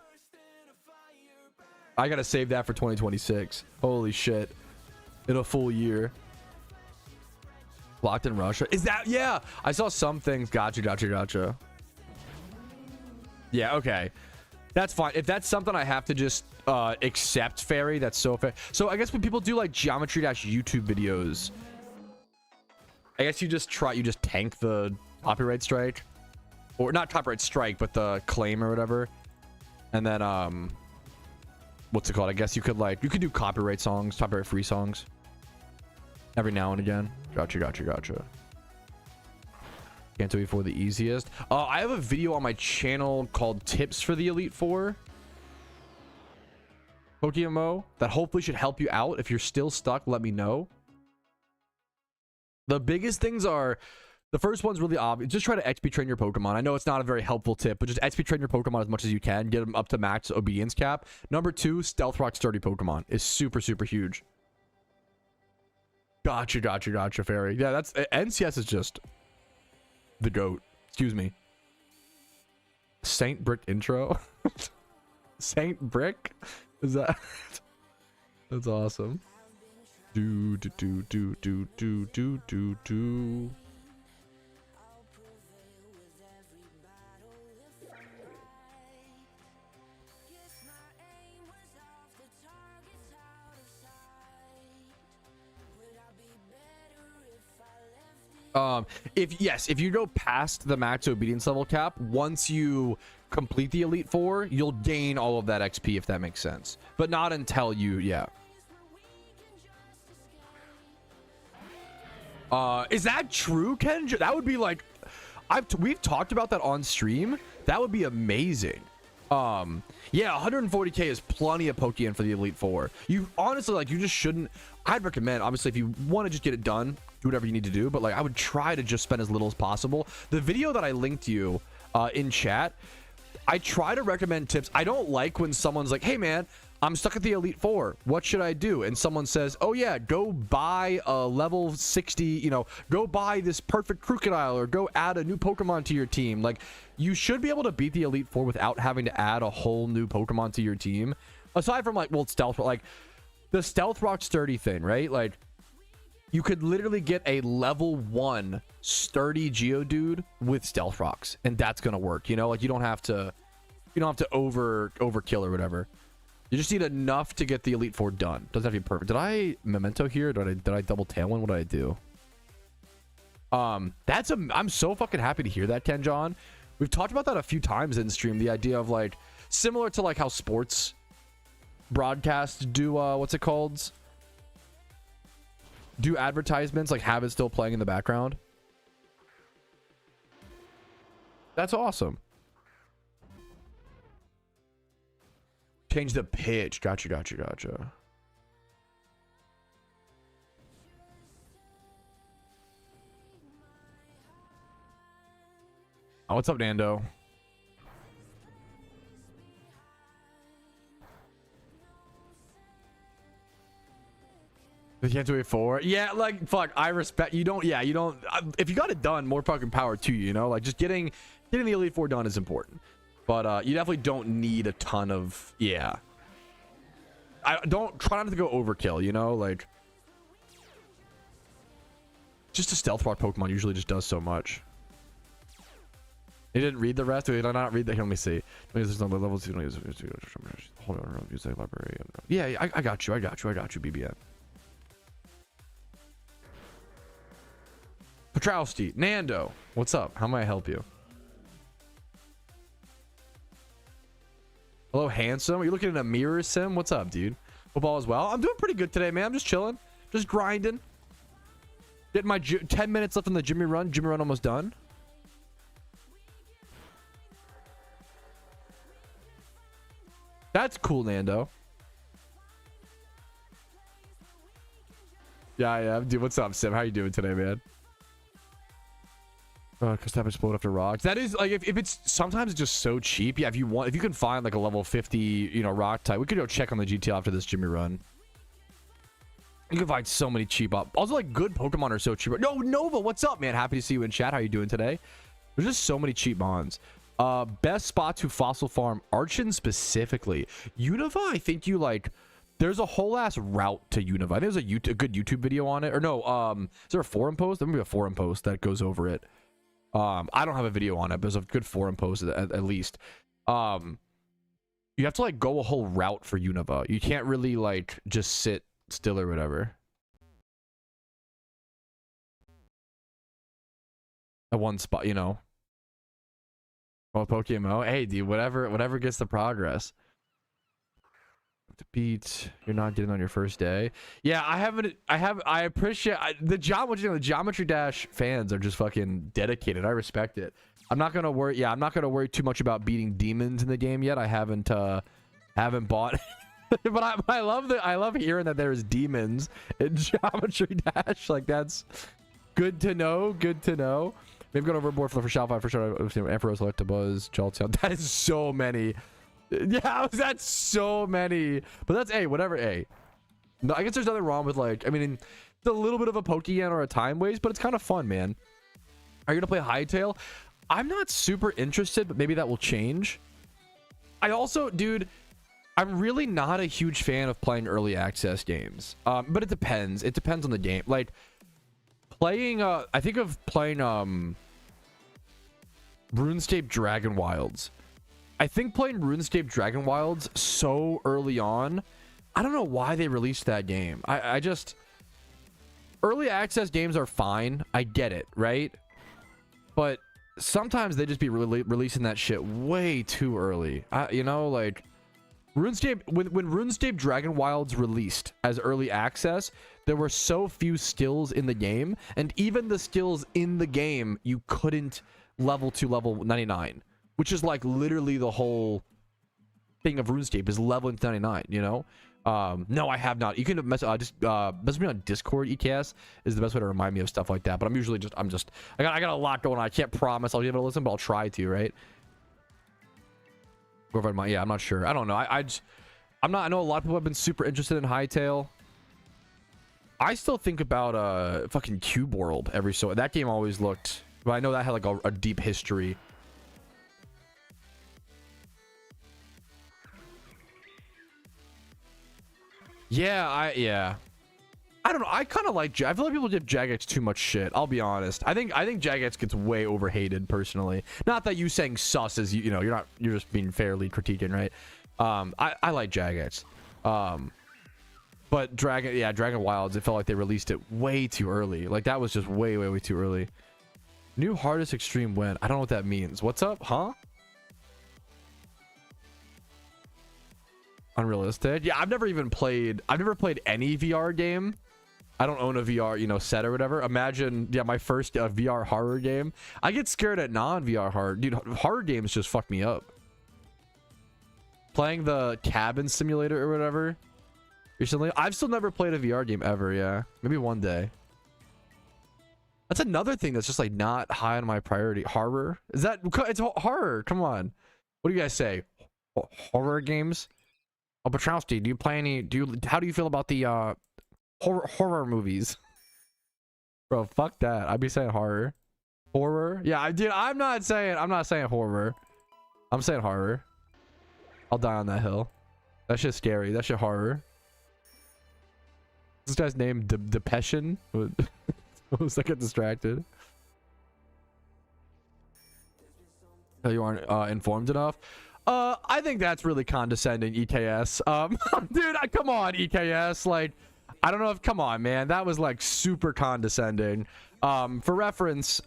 B: I gotta save that for 2026. Holy shit! In a full year. Blocked in Russia. Is that? Yeah, I saw some things. Gotcha. Yeah. Okay. That's fine. If that's something I have to just accept, Fairy, that's so fair. So I guess when people do like Geometry Dash YouTube videos, I guess you just tank the copyright strike, or not copyright strike, but the claim or whatever, and then what's it called? I guess you could do copyright songs, copyright free songs, every now and again. Gotcha. Can't do it for the easiest. I have a video on my channel called Tips for the Elite Four PokeMMO that hopefully should help you out. If you're still stuck, let me know. The biggest things are, the first one's really obvious. Just try to XP train your Pokemon. I know it's not a very helpful tip, but just XP train your Pokemon as much as you can. Get them up to max obedience cap. Number 2, Stealth Rock sturdy Pokemon is super huge. Gotcha, Fairy. Yeah, that's NCS is just the GOAT. Excuse me. Saint Brick intro. Saint Brick? Is that? That's awesome. Do do do do do do do do do. If you go past the max obedience level cap, once you complete the Elite Four, you'll gain all of that XP, if that makes sense. But not until you, yeah. Is that true, Ken? That would be like, we've talked about that on stream. That would be amazing. Yeah, 140k is plenty of Pokeyen for the Elite Four. You honestly, like, you just shouldn't. I'd recommend, obviously, if you want to just get it done, do whatever you need to do, but like I would try to just spend as little as possible. The video that I linked you in chat, I try to recommend tips. I don't like when someone's like, hey man, I'm stuck at the Elite Four, what should I do? And someone says, oh yeah, go buy a level 60, you know, go buy this perfect crocodile, or go add a new Pokemon to your team. Like, you should be able to beat the Elite Four without having to add a whole new Pokemon to your team, aside from like, well, stealth, like the Stealth Rock Sturdy thing, right? Like, you could literally get a level 1 sturdy Geodude with Stealth Rocks, and that's gonna work. You know, like you don't have to overkill or whatever. You just need enough to get the Elite Four done. Doesn't have to be perfect. Did I memento here? Did I double tail one? What did I do? I'm so fucking happy to hear that, Ken John. We've talked about that a few times in stream. The idea of like, similar to like how sports broadcasts do what's it called? Do advertisements, like have it still playing in the background. That's awesome. Change the pitch. Gotcha. Oh, what's up, Nando? You can't do it for, yeah, like, fuck, I respect, you don't, if you got it done, more fucking power to you, you know, like, just getting the Elite Four done is important, but you definitely don't need a ton of, yeah, try not to go overkill, you know, like, just a Stealth Rock Pokemon usually just does so much. You didn't read the rest? Did I not read that? Let me see. There's no levels. Hold on, use the library. Yeah, I got you, BBN. Patrouski, Nando, what's up? How may I help you? Hello, handsome. Are you looking at a mirror sim? What's up, dude? Hope all is well. I'm doing pretty good today, man. I'm just chilling, just grinding. Getting my 10 minutes left on the Jimmy run. Jimmy run almost done. That's cool, Nando. Yeah, dude. What's up, Sim? How you doing today, man? Because that explode after rocks. That is like, if it's sometimes it's just so cheap. Yeah, if you can find like a level 50, you know, rock type. We could go check on the GTL after this Jimmy run. You can find so many cheap up. Also, like, good Pokemon are so cheap. No, Nova, what's up, man? Happy to see you in chat. How you doing today? There's just so many cheap mons. Best spot to fossil farm Archon specifically. Unova, I think you like. There's a whole ass route to Unova. There's a good YouTube video on it. Or no, is there a forum post? There might be a forum post that goes over it. I don't have a video on it, but there's a good forum post at least. You have to like go a whole route for Unova. You can't really like just sit still or whatever. At one spot, you know. Well, PokeMMO, hey dude, whatever gets the progress. To beat, you're not getting on your first day. Yeah, I appreciate the Geometry Dash fans are just fucking dedicated. I respect it. I'm not gonna worry. Yeah, I'm not gonna worry too much about beating demons in the game yet. I haven't bought. But I love hearing that there's demons in Geometry Dash. Like, that's good to know. Good to know. Maybe going overboard for Shopify for sure. Emperor's Electabuzz, Jolteon. That is so many. Yeah, that's so many. But that's whatever. No, I guess there's nothing wrong with, like, I mean, it's a little bit of a Pokeyen or a time waste, but it's kind of fun, man. Are you gonna play Hytail? I'm not super interested, but maybe that will change. I also, dude, I'm really not a huge fan of playing early access games. But it depends. It depends on the game. Like playing, I think of playing RuneScape Dragon Wilds. I think playing RuneScape Dragon Wilds so early on, I don't know why they released that game. I just, early access games are fine. I get it, right? But sometimes they just be releasing that shit way too early. You know, like RuneScape, when RuneScape Dragon Wilds released as early access, there were so few skills in the game, and even the skills in the game you couldn't level to level 99, which is like literally the whole thing of RuneScape is leveling to 99, you know? No, I have not. You can message me on Discord. EKS is the best way to remind me of stuff like that. But I'm usually I got a lot going on. I can't promise I'll give it a listen, but I'll try to, right? Yeah, I'm not sure. I don't know. I'm not. I know a lot of people have been super interested in Hytale. I still think about fucking Cube World every so. That game always looked, but I know that had like a deep history. Yeah, I don't know. I kind of like I feel like people give Jagex too much shit. I'll be honest. I think Jagex gets way overhated personally. Not that you saying sus is you know, you're just being fairly critiquing, right? I like Jagex. But Dragon Wilds, it felt like they released it way too early. Like that was just way too early. New hardest extreme win. I don't know what that means. What's up, huh? Unrealistic. Yeah, I've never played any VR game. I don't own a VR, you know, set or whatever. Imagine, yeah, my first VR horror game. I get scared at non-VR horror. Dude, horror games just fuck me up. Playing the cabin simulator or whatever recently. I've still never played a VR game ever, yeah. Maybe one day. That's another thing that's just like not high on my priority. Horror? Is that, it's horror, come on. What do you guys say? Horror games? Oh, Patrouski, do you play any, how do you feel about the horror movies? Bro, fuck that. I'd be saying horror. Horror? Yeah, I'm not saying horror. I'm saying horror. I'll die on that hill. That shit's scary. That shit horror. This guy's name Depression. I was like, get distracted. Oh, you aren't informed enough. I think that's really condescending, EKS. Dude, come on, EKS. Like, I don't know if, come on, man. That was like super condescending. For reference,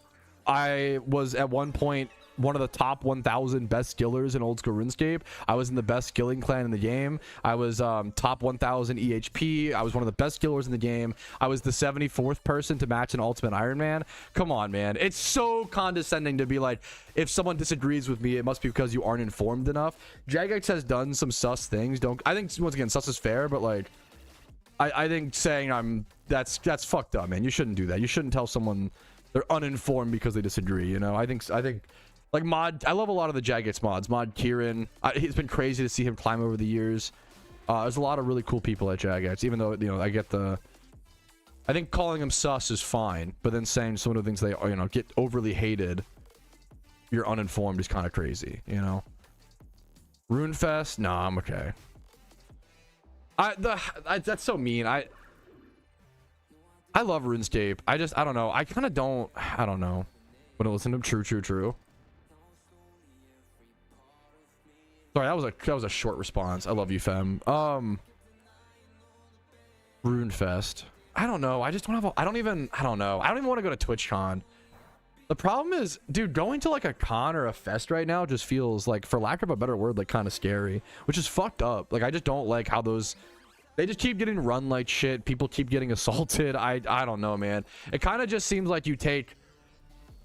B: I was at one point one of the top 1,000 best skillers in old school RuneScape. I was in the best skilling clan in the game. I was top 1,000 EHP. I was one of the best skillers in the game. I was the 74th person to match an Ultimate Iron Man. Come on, man. It's so condescending to be like, if someone disagrees with me, it must be because you aren't informed enough. Jagex has done some sus things. I think, once again, sus is fair, but like, I think saying that's fucked up, man. You shouldn't do that. You shouldn't tell someone they're uninformed because they disagree, you know? I think like I love a lot of the Jagex mods. Mod Kieran, it's been crazy to see him climb over the years. There's a lot of really cool people at Jagex, even though, you know, I think calling them sus is fine, but then saying some of the things they, you know, get overly hated, you're uninformed is kind of crazy, you know? Runefest? Nah, I'm okay. That's so mean. I love RuneScape. I don't know. I don't know. When I listen to him, true. Sorry, that was a short response. I love you, fem. Runefest. I don't know. I just don't have I don't even want to go to TwitchCon. The problem is, dude, going to like a con or a fest right now just feels like, for lack of a better word, like kind of scary, which is fucked up. Like, I just don't like how they just keep getting run like shit. People keep getting assaulted. I don't know, man. It kind of just seems like you take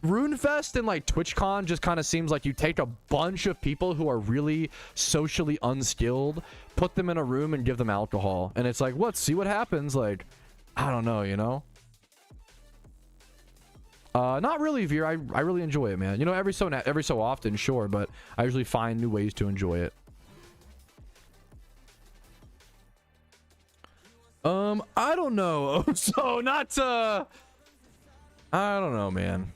B: RuneFest and like TwitchCon just kind of seems like you take a bunch of people who are really socially unskilled, put them in a room and give them alcohol, and it's like, let's see what happens. Like, I don't know, you know. Not really, Veer. I really enjoy it, man. You know, every so often, sure, but I usually find new ways to enjoy it. I don't know. So not I don't know, man.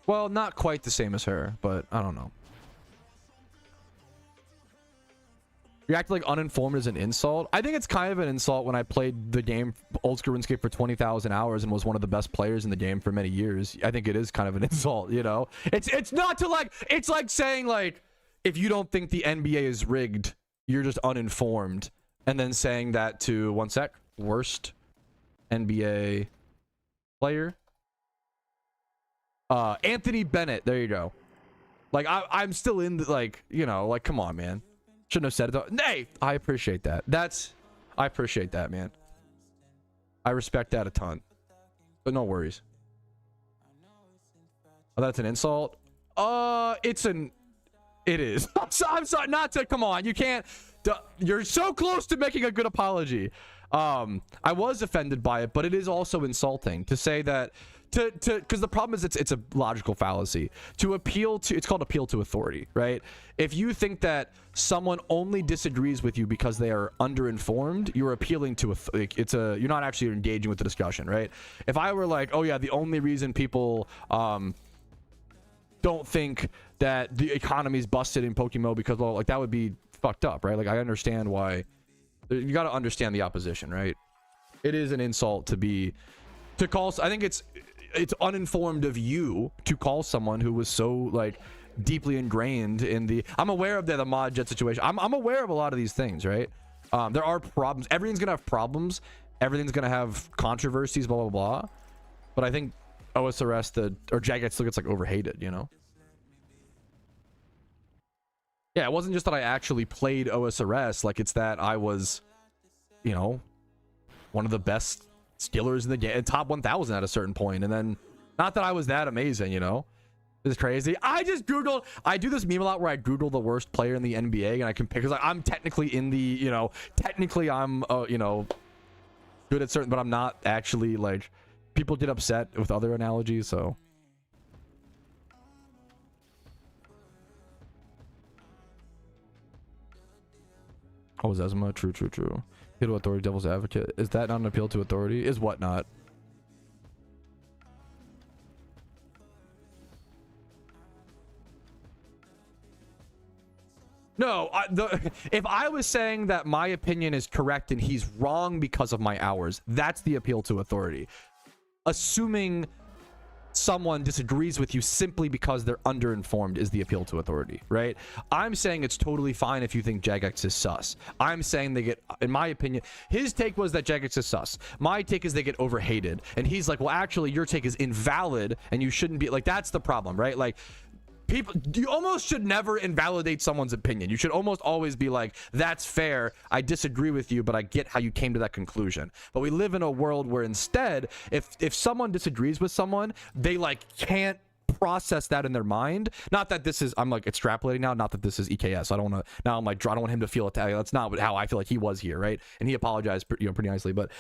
B: Well, not quite the same as her, but I don't know. You act like uninformed is an insult. I think it's kind of an insult when I played the game old school RuneScape for 20,000 hours and was one of the best players in the game for many years. I think it is kind of an insult, you know? It's not to like, it's like saying like, if you don't think the NBA is rigged, you're just uninformed. And then saying that to, one sec, worst NBA player. Anthony Bennett, there you go. Like, I'm still in the, like, you know, like, come on, man. Shouldn't have said it though. Nay, I appreciate that. I appreciate that, man. I respect that a ton. But no worries. Oh, that's an insult? It is. I'm sorry, not to, come on, you can't, you're so close to making a good apology. I was offended by it, but it is also insulting to say that, because the problem is it's a logical fallacy to appeal to. It's called appeal to authority, right? If you think that someone only disagrees with you because they are underinformed, you're appealing to you're not actually engaging with the discussion, right? If I were like, oh yeah, the only reason people don't think that the economy's busted in PokeMMO because, well, like, that would be fucked up, right? Like, I understand why. You got to understand the opposition, right? It is an insult to call. I think it's uninformed of you to call someone who was so like deeply ingrained in the. I'm aware of the mod jet situation. I'm aware of a lot of these things, right? There are problems. Everything's gonna have problems. Everything's gonna have controversies, blah blah blah. But I think OSRS or Jagex still gets like overhated, you know? Yeah, it wasn't just that I actually played OSRS. Like, it's that I was, you know, one of the best skillers in the game, top 1,000 at a certain point. And then, not that I was that amazing, you know? It's crazy. I just Googled, I do this meme a lot where I Google the worst player in the NBA and I can pick, because like, I'm technically in the, you know, technically I'm, you know, good at certain, but I'm not actually, like, people get upset with other analogies, so. Oh, was Xmas? True. Appeal to authority, devil's advocate. Is that not an appeal to authority? Is what not? No, if I was saying that my opinion is correct and he's wrong because of my hours, that's the appeal to authority. Assuming someone disagrees with you simply because they're underinformed is the appeal to authority, right? I'm saying it's totally fine if you think Jagex is sus. I'm saying they get, in my opinion, his take was that Jagex is sus. My take is they get overhated. And he's like, well, actually, your take is invalid and you shouldn't be, like, that's the problem, right? Like, people, you almost should never invalidate someone's opinion. You should almost always be like, that's fair. I disagree with you, but I get how you came to that conclusion. But we live in a world where instead, if someone disagrees with someone, they like can't process that in their mind. Not that this is, I'm like extrapolating now, not that this is EKS. I don't want to, now I'm like, I don't want him to feel attacked. That's not how I feel like he was here, right? And he apologized, you know, pretty nicely, but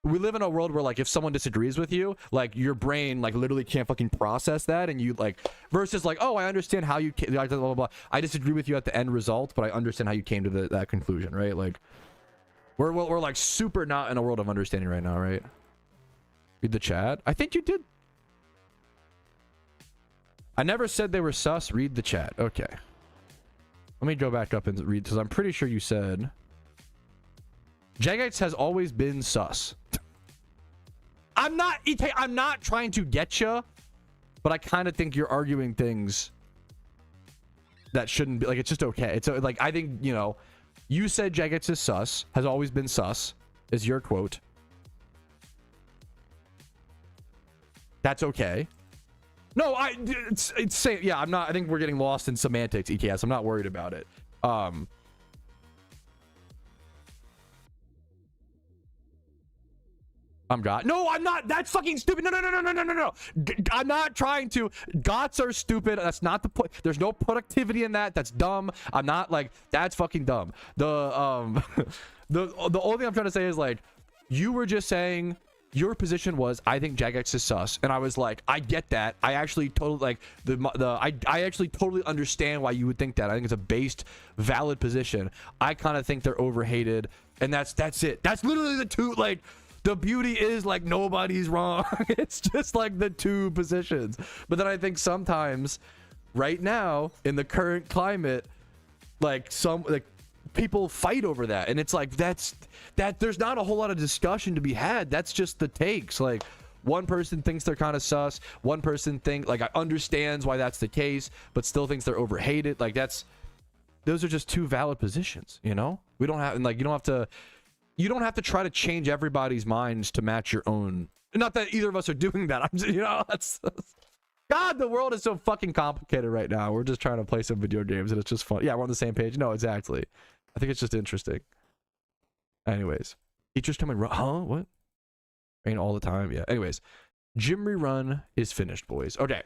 B: we live in a world where like if someone disagrees with you, like your brain like literally can't fucking process that, and you like, versus like, oh, I understand how you blah, blah, blah. I disagree with you at the end result, but I understand how you came to that conclusion, right? Like we're like super not in a world of understanding right now, right? Read the chat. I think you did. I never said they were sus. Read the chat. Okay, let me go back up and read, because I'm pretty sure you said Jagex has always been sus. I'm not trying to get you, but I kind of think you're arguing things that shouldn't be. Like, it's just okay. It's like, I think, you know, you said Jagex is sus, has always been sus, is your quote. That's okay. No, it's same. Yeah, I'm not. I think we're getting lost in semantics, EKS. I'm not worried about it. No, I'm not. That's fucking stupid. No. I'm not trying to. Gots are stupid. That's not the point. There's no productivity in that. That's dumb. I'm not like, that's fucking dumb. The only thing I'm trying to say is like, you were just saying your position was, I think Jagex is sus, and I was like, I get that. I actually totally like I actually totally understand why you would think that. I think it's a based, valid position. I kind of think they're overhated, and that's it. That's literally the two, like, the beauty is like nobody's wrong. It's just like the two positions. But then I think sometimes right now in the current climate, like people fight over that, and it's like that there's not a whole lot of discussion to be had. That's just the takes. Like, one person thinks they're kind of sus, one person understands why that's the case, but still thinks they're overhated. Like, those are just two valid positions, you know? We don't have, and like, you don't have to try to change everybody's minds to match your own. Not that either of us are doing that. I'm just, you know, God, the world is so fucking complicated right now. We're just trying to play some video games and it's just fun. Yeah, we're on the same page. No, exactly. I think it's just interesting. Anyways, teachers come and run. Huh? What? Rain all the time. Yeah. Anyways, gym rerun is finished, boys. Okay.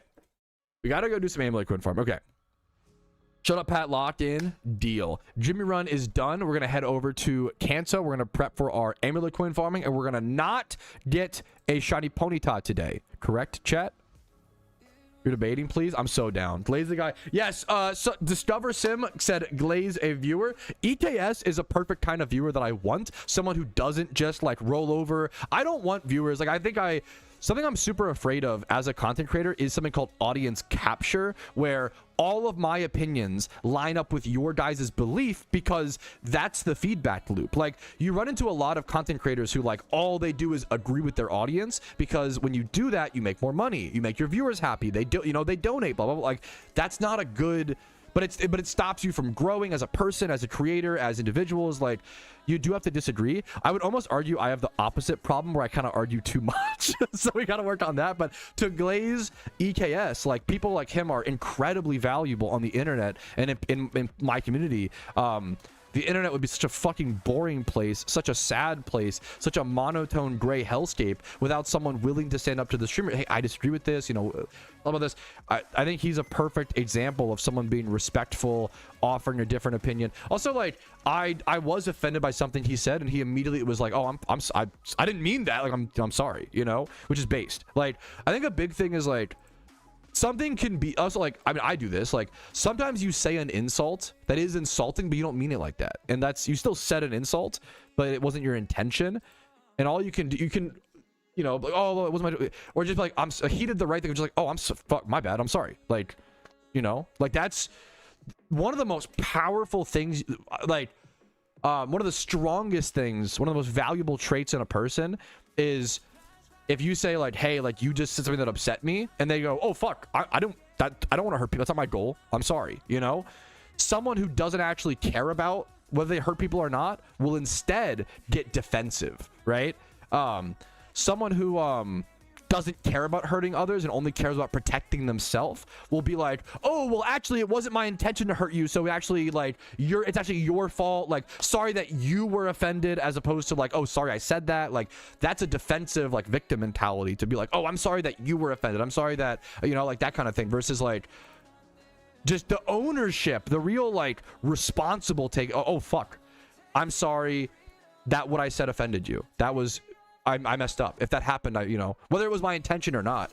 B: We got to go do some amulet coin farm. Okay. Shut up, Pat. Locked in. Deal. Gym rerun is done. We're going to head over to Kanto. We're going to prep for our amulet coin farming, and we're going to not get a shiny Ponyta today. Correct, chat? You're debating, please? I'm so down. Glaze the guy. Yes, so Discover Sim said Glaze a viewer. EKS is a perfect kind of viewer that I want. Someone who doesn't just like roll over. I don't want viewers. Like, something I'm super afraid of as a content creator is something called audience capture, where all of my opinions line up with your guys' belief, because that's the feedback loop. Like, you run into a lot of content creators who like all they do is agree with their audience, because when you do that, you make more money, you make your viewers happy, they do, you know, they donate, blah blah blah. Like, that's not a good, but it stops you from growing as a person, as a creator, as individuals. Like, you do have to disagree. I would almost argue I have the opposite problem, where I kind of argue too much. So we got to work on that. But to Glaze EKS, like, people like him are incredibly valuable on the internet and in my community. The internet would be such a fucking boring place, such a sad place, such a monotone gray hellscape without someone willing to stand up to the streamer. Hey, I disagree with this, you know, all about this. I think he's a perfect example of someone being respectful, offering a different opinion. Also, like, I was offended by something he said, and he immediately was like, oh, I didn't mean that. Like, I'm sorry, you know, which is based. Like, I think a big thing is like, something can be also like, I mean, I do this, like, sometimes you say an insult that is insulting, but you don't mean it like that, and that's, you still said an insult, but it wasn't your intention. And all you can do, you know, like, oh, it wasn't my, or just like, he did the right thing, just like, oh, fuck, my bad, I'm sorry. Like, you know, like, that's one of the most powerful things, like, one of the strongest things, one of the most valuable traits in a person is if you say like, hey, like, you just said something that upset me, and they go, oh fuck, I don't want to hurt people, that's not my goal, I'm sorry. You know, someone who doesn't actually care about whether they hurt people or not will instead get defensive, right? Someone who doesn't care about hurting others and only cares about protecting themselves will be like, oh, well, actually, it wasn't my intention to hurt you, so actually, like, it's actually your fault, like, sorry that you were offended, as opposed to like, oh, sorry I said that. Like, that's a defensive, like, victim mentality, to be like, oh, I'm sorry that you were offended, I'm sorry that, you know, like, that kind of thing, versus like just the ownership, the real, like, responsible take. Oh fuck, I'm sorry that what I said offended you, that was, I messed up. If that happened, you know, whether it was my intention or not.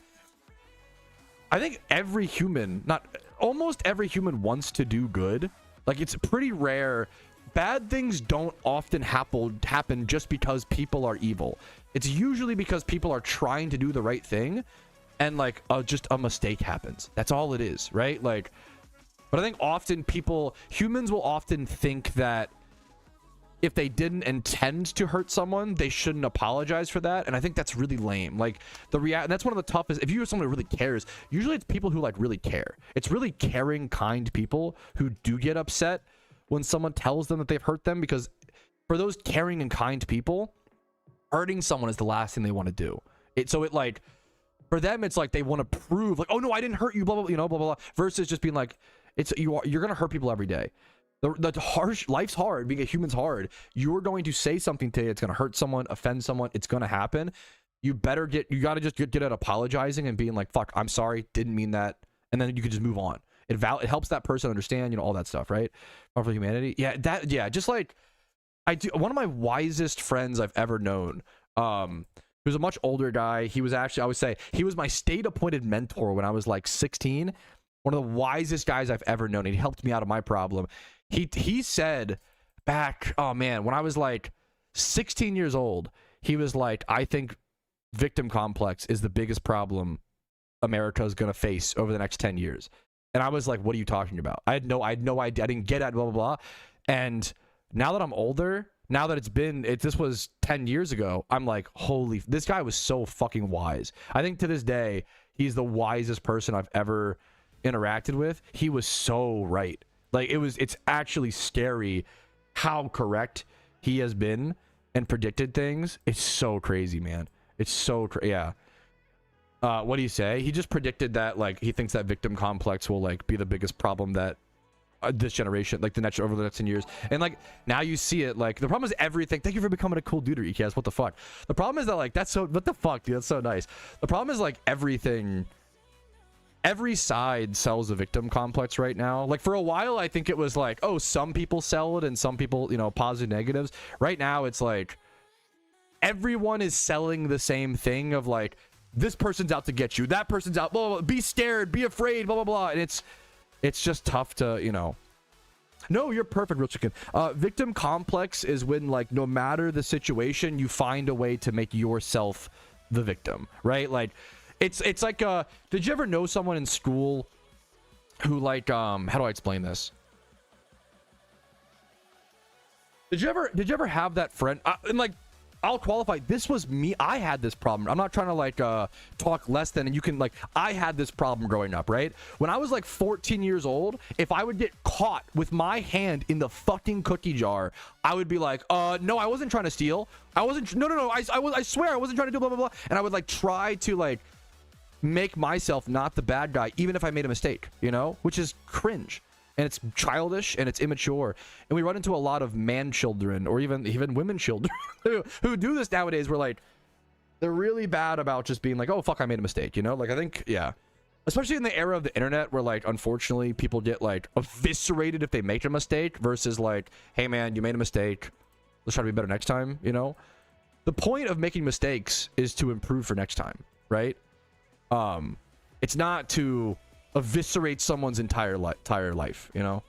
B: I think every human, almost every human wants to do good. Like, it's pretty rare. Bad things don't often happen just because people are evil. It's usually because people are trying to do the right thing, and like, just a mistake happens. That's all it is, right? Like, but I think often humans will often think that if they didn't intend to hurt someone, they shouldn't apologize for that. And I think that's really lame. Like, that's one of the toughest. If you're someone who really cares, usually it's people who like really care. It's really caring, kind people who do get upset when someone tells them that they've hurt them, because for those caring and kind people, hurting someone is the last thing they want to do. So it like, for them, it's like they want to prove like, oh no, I didn't hurt you, blah, blah, you know, blah, blah, blah, versus just being like, you're going to hurt people every day. The harsh, life's hard, being a human's hard. You're going to say something today, it's going to hurt someone, offend someone, it's going to happen. You got to just get at apologizing and being like, fuck, I'm sorry, didn't mean that. And then you can just move on. It helps that person understand, you know, all that stuff, right? For humanity. Yeah, just like, one of my wisest friends I've ever known, he was a much older guy. He was actually, I would say, he was my state appointed mentor when I was like 16. One of the wisest guys I've ever known. And he helped me out of my problem. He said back, oh man, when I was like 16 years old, he was like, I think victim complex is the biggest problem America is going to face over the next 10 years. And I was like, what are you talking about? I had no idea. I didn't get it, blah, blah, blah. And now that I'm older, now that this was 10 years ago, I'm like, holy, this guy was so fucking wise. I think to this day, he's the wisest person I've ever interacted with. He was so right. Like, it's actually scary how correct he has been and predicted things. It's so crazy, man. It's so yeah. What do you say? He just predicted that, like, he thinks that victim complex will, like, be the biggest problem that this generation, like, over the next 10 years. And, like, now you see it, like, the problem is everything. Thank you for becoming a cool dude, EKS. What the fuck? The problem is that, like, what the fuck, dude? That's so nice. The problem is, like, every side sells a victim complex right now. Like, for a while, I think it was like, oh, some people sell it and some people, you know, positive negatives. Right now, it's like everyone is selling the same thing of, like, this person's out to get you, that person's out, blah, blah, blah, be scared, be afraid, blah, blah, blah. And it's just tough to, you know. No, you're perfect, Real Chicken. Victim complex is when, like, no matter the situation, you find a way to make yourself the victim, right? Like, it's like, did you ever know someone in school who, like, how do I explain this? Did you ever have that friend, and, like, I'll qualify, this was me. I had this problem. I'm not trying to, like, talk less than, and you can, like, I had this problem growing up, right? When I was, like, 14 years old, if I would get caught with my hand in the fucking cookie jar, I would be like, no, I wasn't trying to steal. I wasn't, no, I swear I wasn't trying to do blah, blah, blah. And I would, like, try to, like, make myself not the bad guy, even if I made a mistake, you know? Which is cringe. And it's childish and it's immature, and we run into a lot of man children or even women children who do this nowadays. Where, like, they're really bad about just being like, oh fuck, I made a mistake, you know? Like, I think, yeah, especially in the era of the internet where, like, unfortunately people get, like, eviscerated if they make a mistake versus, like, hey man, you made a mistake, let's try to be better next time, you know? The point of making mistakes is to improve for next time, right? It's not to eviscerate someone's entire life, you know?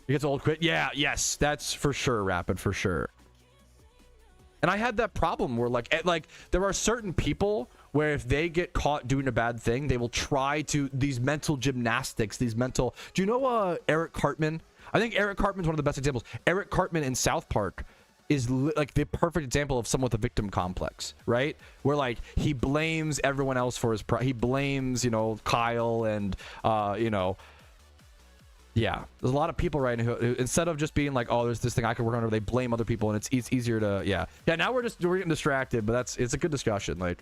B: It gets old quick. Yeah, yes, that's for sure, Rapid, for sure. And I had that problem where, like, there are certain people where if they get caught doing a bad thing, they will try to, these mental gymnastics, do you know Eric Cartman? I think Eric Cartman's one of the best examples. Eric Cartman in South Park is like the perfect example of someone with a victim complex, right? Where, like, he blames everyone else for his he blames, you know, Kyle and you know, yeah, there's a lot of people right now who, instead of just being like, oh, there's this thing I can work on, they blame other people, and it's easier to, yeah, now we're getting distracted, but it's a good discussion. Like,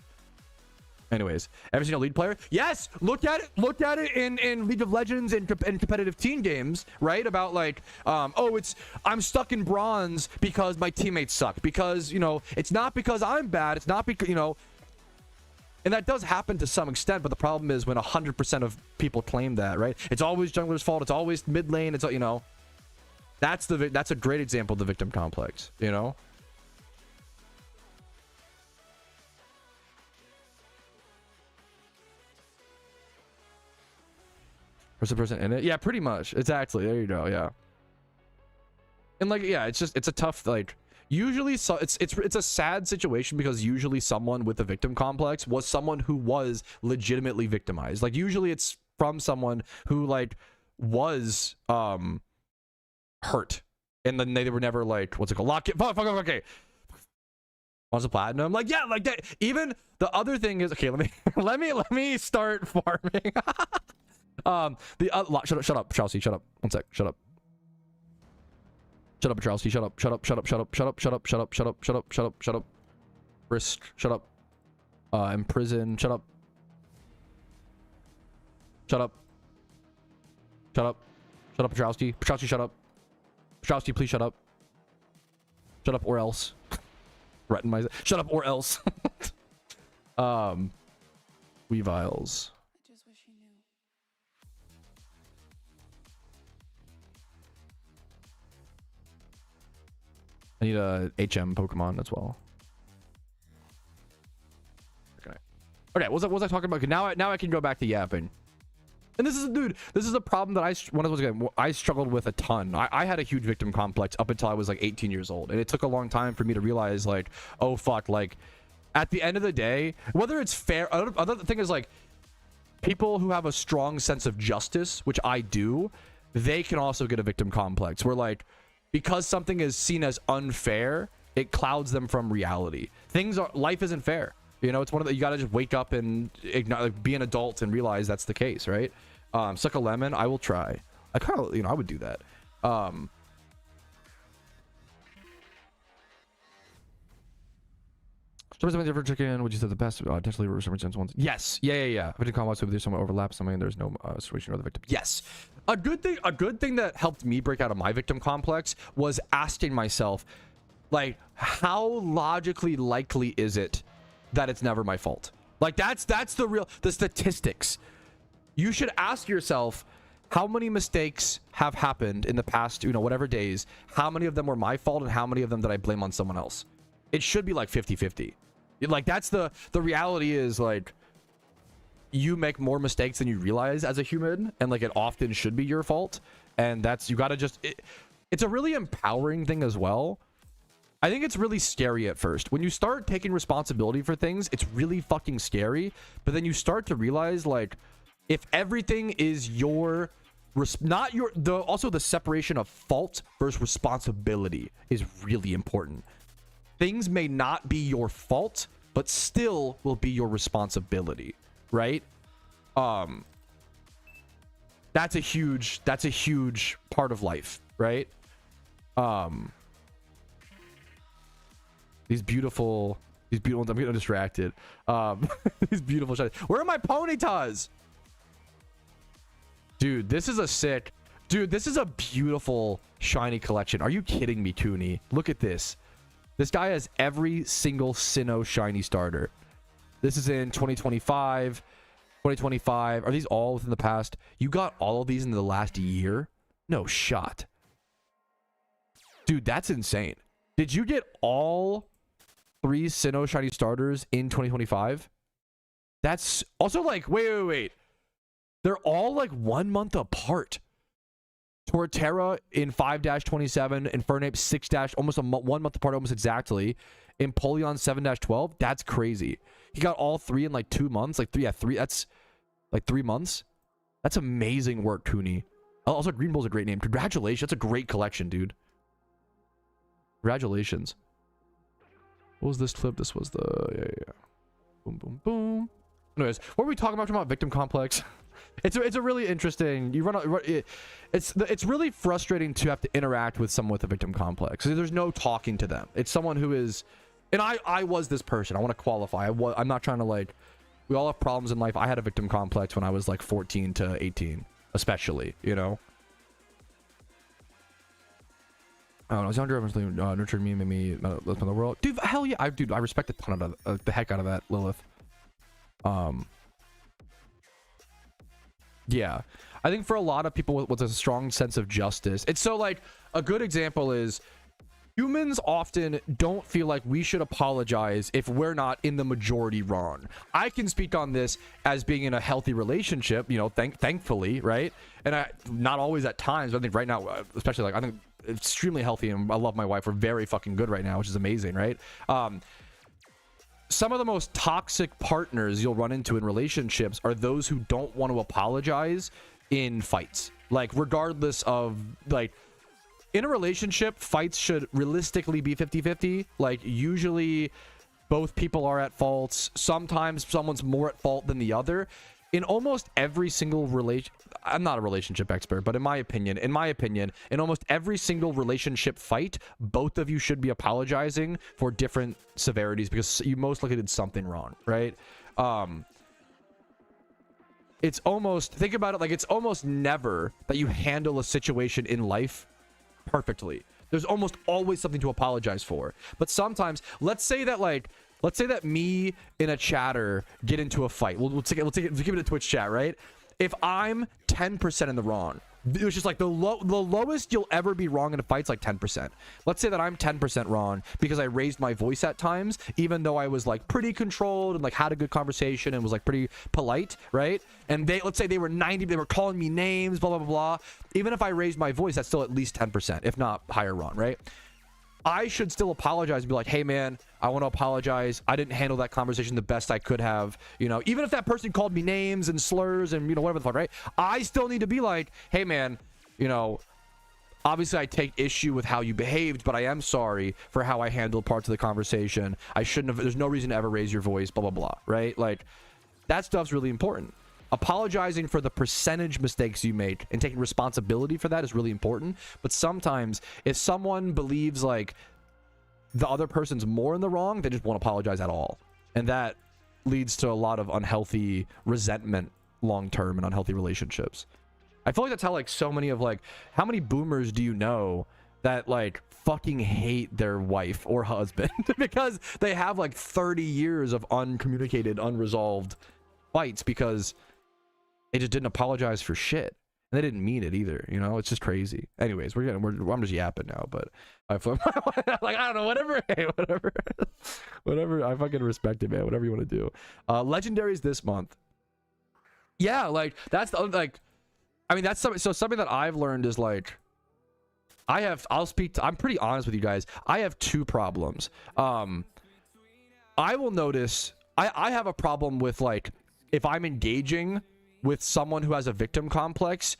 B: anyways, ever seen a lead player? Yes, look at it in League of Legends and competitive team games, right? About, like, oh, I'm stuck in bronze because my teammates suck, because, you know, it's not because I'm bad, it's not because, you know, and that does happen to some extent, but the problem is when 100% of people claim that, right? It's always jungler's fault, it's always mid lane, it's, you know, that's a great example of the victim complex, you know? Where's the person in it? Yeah, pretty much. Exactly. There you go. Yeah. And, like, yeah, it's a tough, like, usually, so it's a sad situation because usually someone with a victim complex was someone who was legitimately victimized. Like, usually it's from someone who, like, was hurt, and then they were never, like, what's it called? Lock it. Fuck, okay. Wants a platinum? Like, yeah, like that. Even the other thing is, okay, let me start farming. Shut up, Chelsea. Shut up. One sec. Shut up. Shut up, Patrouski. Shut up. Risk. Shut up. Imprison. Shut up. Patrouski. Patrouski, shut up. Patrouski, please shut up. Shut up or else. Threaten my. Shut up or else. Weaviles. I need a HM Pokemon as well. Okay. What was I talking about? Now I can go back to yapping. And this is, dude, this is a problem that I struggled with a ton. I had a huge victim complex up until I was like 18 years old. And it took a long time for me to realize, like, oh, fuck, like, at the end of the day, whether it's fair, another thing is, like, people who have a strong sense of justice, which I do, they can also get a victim complex where, like, because something is seen as unfair, it clouds them from reality. Life isn't fair. You know, it's one of the, you gotta just wake up and like, be an adult and realize that's the case, right? Suck a lemon, I will try. I kind of, you know, I would do that. For chicken, would you say the best? Potentially circumstance ones. Yes. Yeah. Victim complex, if there's someone overlaps something, there's no situation or the victim. Yes. A good thing that helped me break out of my victim complex was asking myself, like, how logically likely is it that it's never my fault? Like, that's the statistics. You should ask yourself, how many mistakes have happened in the past, you know, whatever days, how many of them were my fault and how many of them did I blame on someone else? It should be like 50-50. Like, that's the reality is, like, you make more mistakes than you realize as a human, and like, it often should be your fault. And that's, you gotta just, it's a really empowering thing as well. I think it's really scary at first. When you start taking responsibility for things, it's really fucking scary. But then you start to realize, like, if everything is your, not your, also the separation of fault versus responsibility is really important. Things may not be your fault, but still will be your responsibility, right? That's a huge part of life, right? These beautiful, I'm getting distracted. These beautiful shots. Where are my ponytas? Dude, this is a beautiful shiny collection. Are you kidding me, Tooney? Look at this. This guy has every single Sinnoh shiny starter. This is in 2025. Are these all within the past? You got all of these in the last year? No shot. Dude, that's insane. Did you get all 3 Sinnoh shiny starters in 2025? That's also like, wait. They're all like 1 month apart. Torterra in 5-27, Infernape 6- almost 1 month apart, almost exactly. Empoleon 7-12. That's crazy. He got all 3 in like 2 months. Like 3, that's like 3 months. That's amazing work, Cooney. Also, Green Bull's a great name. Congratulations. That's a great collection, dude. Congratulations. What was this clip? This was the yeah. Boom. Anyways, what were we talking about victim complex? It's a really interesting. It's really frustrating to have to interact with someone with a victim complex. There's no talking to them. It's someone who is, and I was this person. I want to qualify. I'm not trying to, like, we all have problems in life. I had a victim complex when I was like 14 to 18, especially, you know. I was younger, eventually nurtured me, made me live in the world. Dude, hell yeah. I respect a ton of the heck out of that, Lilith. Yeah, I think for a lot of people with a strong sense of justice, it's so, like, a good example is humans often don't feel like we should apologize if we're not in the majority wrong. I can speak on this as being in a healthy relationship, you know, thankfully, right? And not always at times, but I think right now, especially, like, I think extremely healthy, and I love my wife. We're very fucking good right now, which is amazing, right? Some of the most toxic partners you'll run into in relationships are those who don't want to apologize in fights. Like, regardless of, like, in a relationship, fights should realistically be 50-50. Like, usually both people are at fault. Sometimes someone's more at fault than the other. In almost every single I'm not a relationship expert, but in my opinion, in almost every single relationship fight, both of you should be apologizing for different severities because you most likely did something wrong, right? It's almost, think about it, like, it's almost never that you handle a situation in life perfectly. There's almost always something to apologize for. But sometimes, let's say that me and a chatter get into a fight. We'll give it a Twitch chat, right? If I'm 10% in the wrong, It was just like the lowest you'll ever be wrong in a fight's like 10%. Let's say that I'm 10% wrong because I raised my voice at times, even though I was like pretty controlled and like had a good conversation and was like pretty polite, right? And let's say they were 90, they were calling me names, blah, blah, blah, blah. Even if I raised my voice, that's still at least 10%, if not higher wrong, right? I should still apologize and be like, hey man, I want to apologize. I didn't handle that conversation the best I could have. You know, even if that person called me names and slurs and, you know, whatever the fuck, right? I still need to be like, hey man, you know, obviously I take issue with how you behaved, but I am sorry for how I handled parts of the conversation. I shouldn't have, there's no reason to ever raise your voice, blah, blah, blah, right? Like, that stuff's really important. Apologizing for the percentage mistakes you make and taking responsibility for that is really important. But sometimes if someone believes like the other person's more in the wrong, they just won't apologize at all. And that leads to a lot of unhealthy resentment long-term and unhealthy relationships. I feel like that's how like so many of like, how many boomers do you know that like fucking hate their wife or husband because they have like 30 years of uncommunicated, unresolved fights because they just didn't apologize for shit. And they didn't mean it either, you know? It's just crazy. Anyways, I'm just yapping now, but I feel like, I don't know, whatever. Hey, whatever. I fucking respect it, man. Whatever you want to do. Legendaries this month. Yeah, like, that's the, like, I mean, that's something that I've learned is like, I'm pretty honest with you guys. I have two problems. I will notice, I have a problem with like, if I'm engaging with someone who has a victim complex,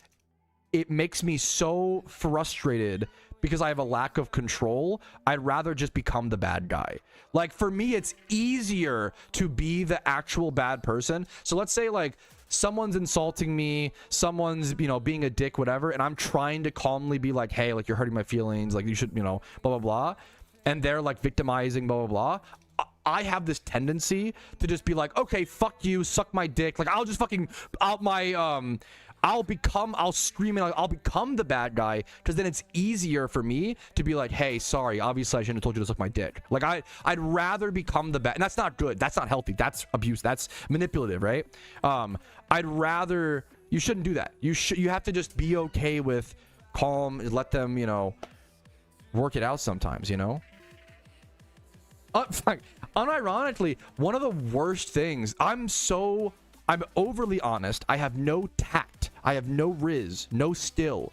B: it makes me so frustrated because I have a lack of control. I'd rather just become the bad guy. Like for me, it's easier to be the actual bad person. So let's say like someone's insulting me, someone's, you know, being a dick, whatever, and I'm trying to calmly be like, hey, like you're hurting my feelings, like you should, you know, blah, blah, blah. And they're like victimizing, blah, blah, blah. I have this tendency to just be like, okay, fuck you, suck my dick. Like I'll just fucking I'll scream and I'll become the bad guy, because then it's easier for me to be like, hey, sorry, obviously I shouldn't have told you to suck my dick. Like I'd rather become the bad, and that's not good, that's not healthy, that's abuse, that's manipulative, right? I'd rather, you shouldn't do that. You have to just be okay with calm and let them, you know, work it out sometimes, you know? Unironically, one of the worst things, I'm overly honest. I have no tact. I have no riz, no still.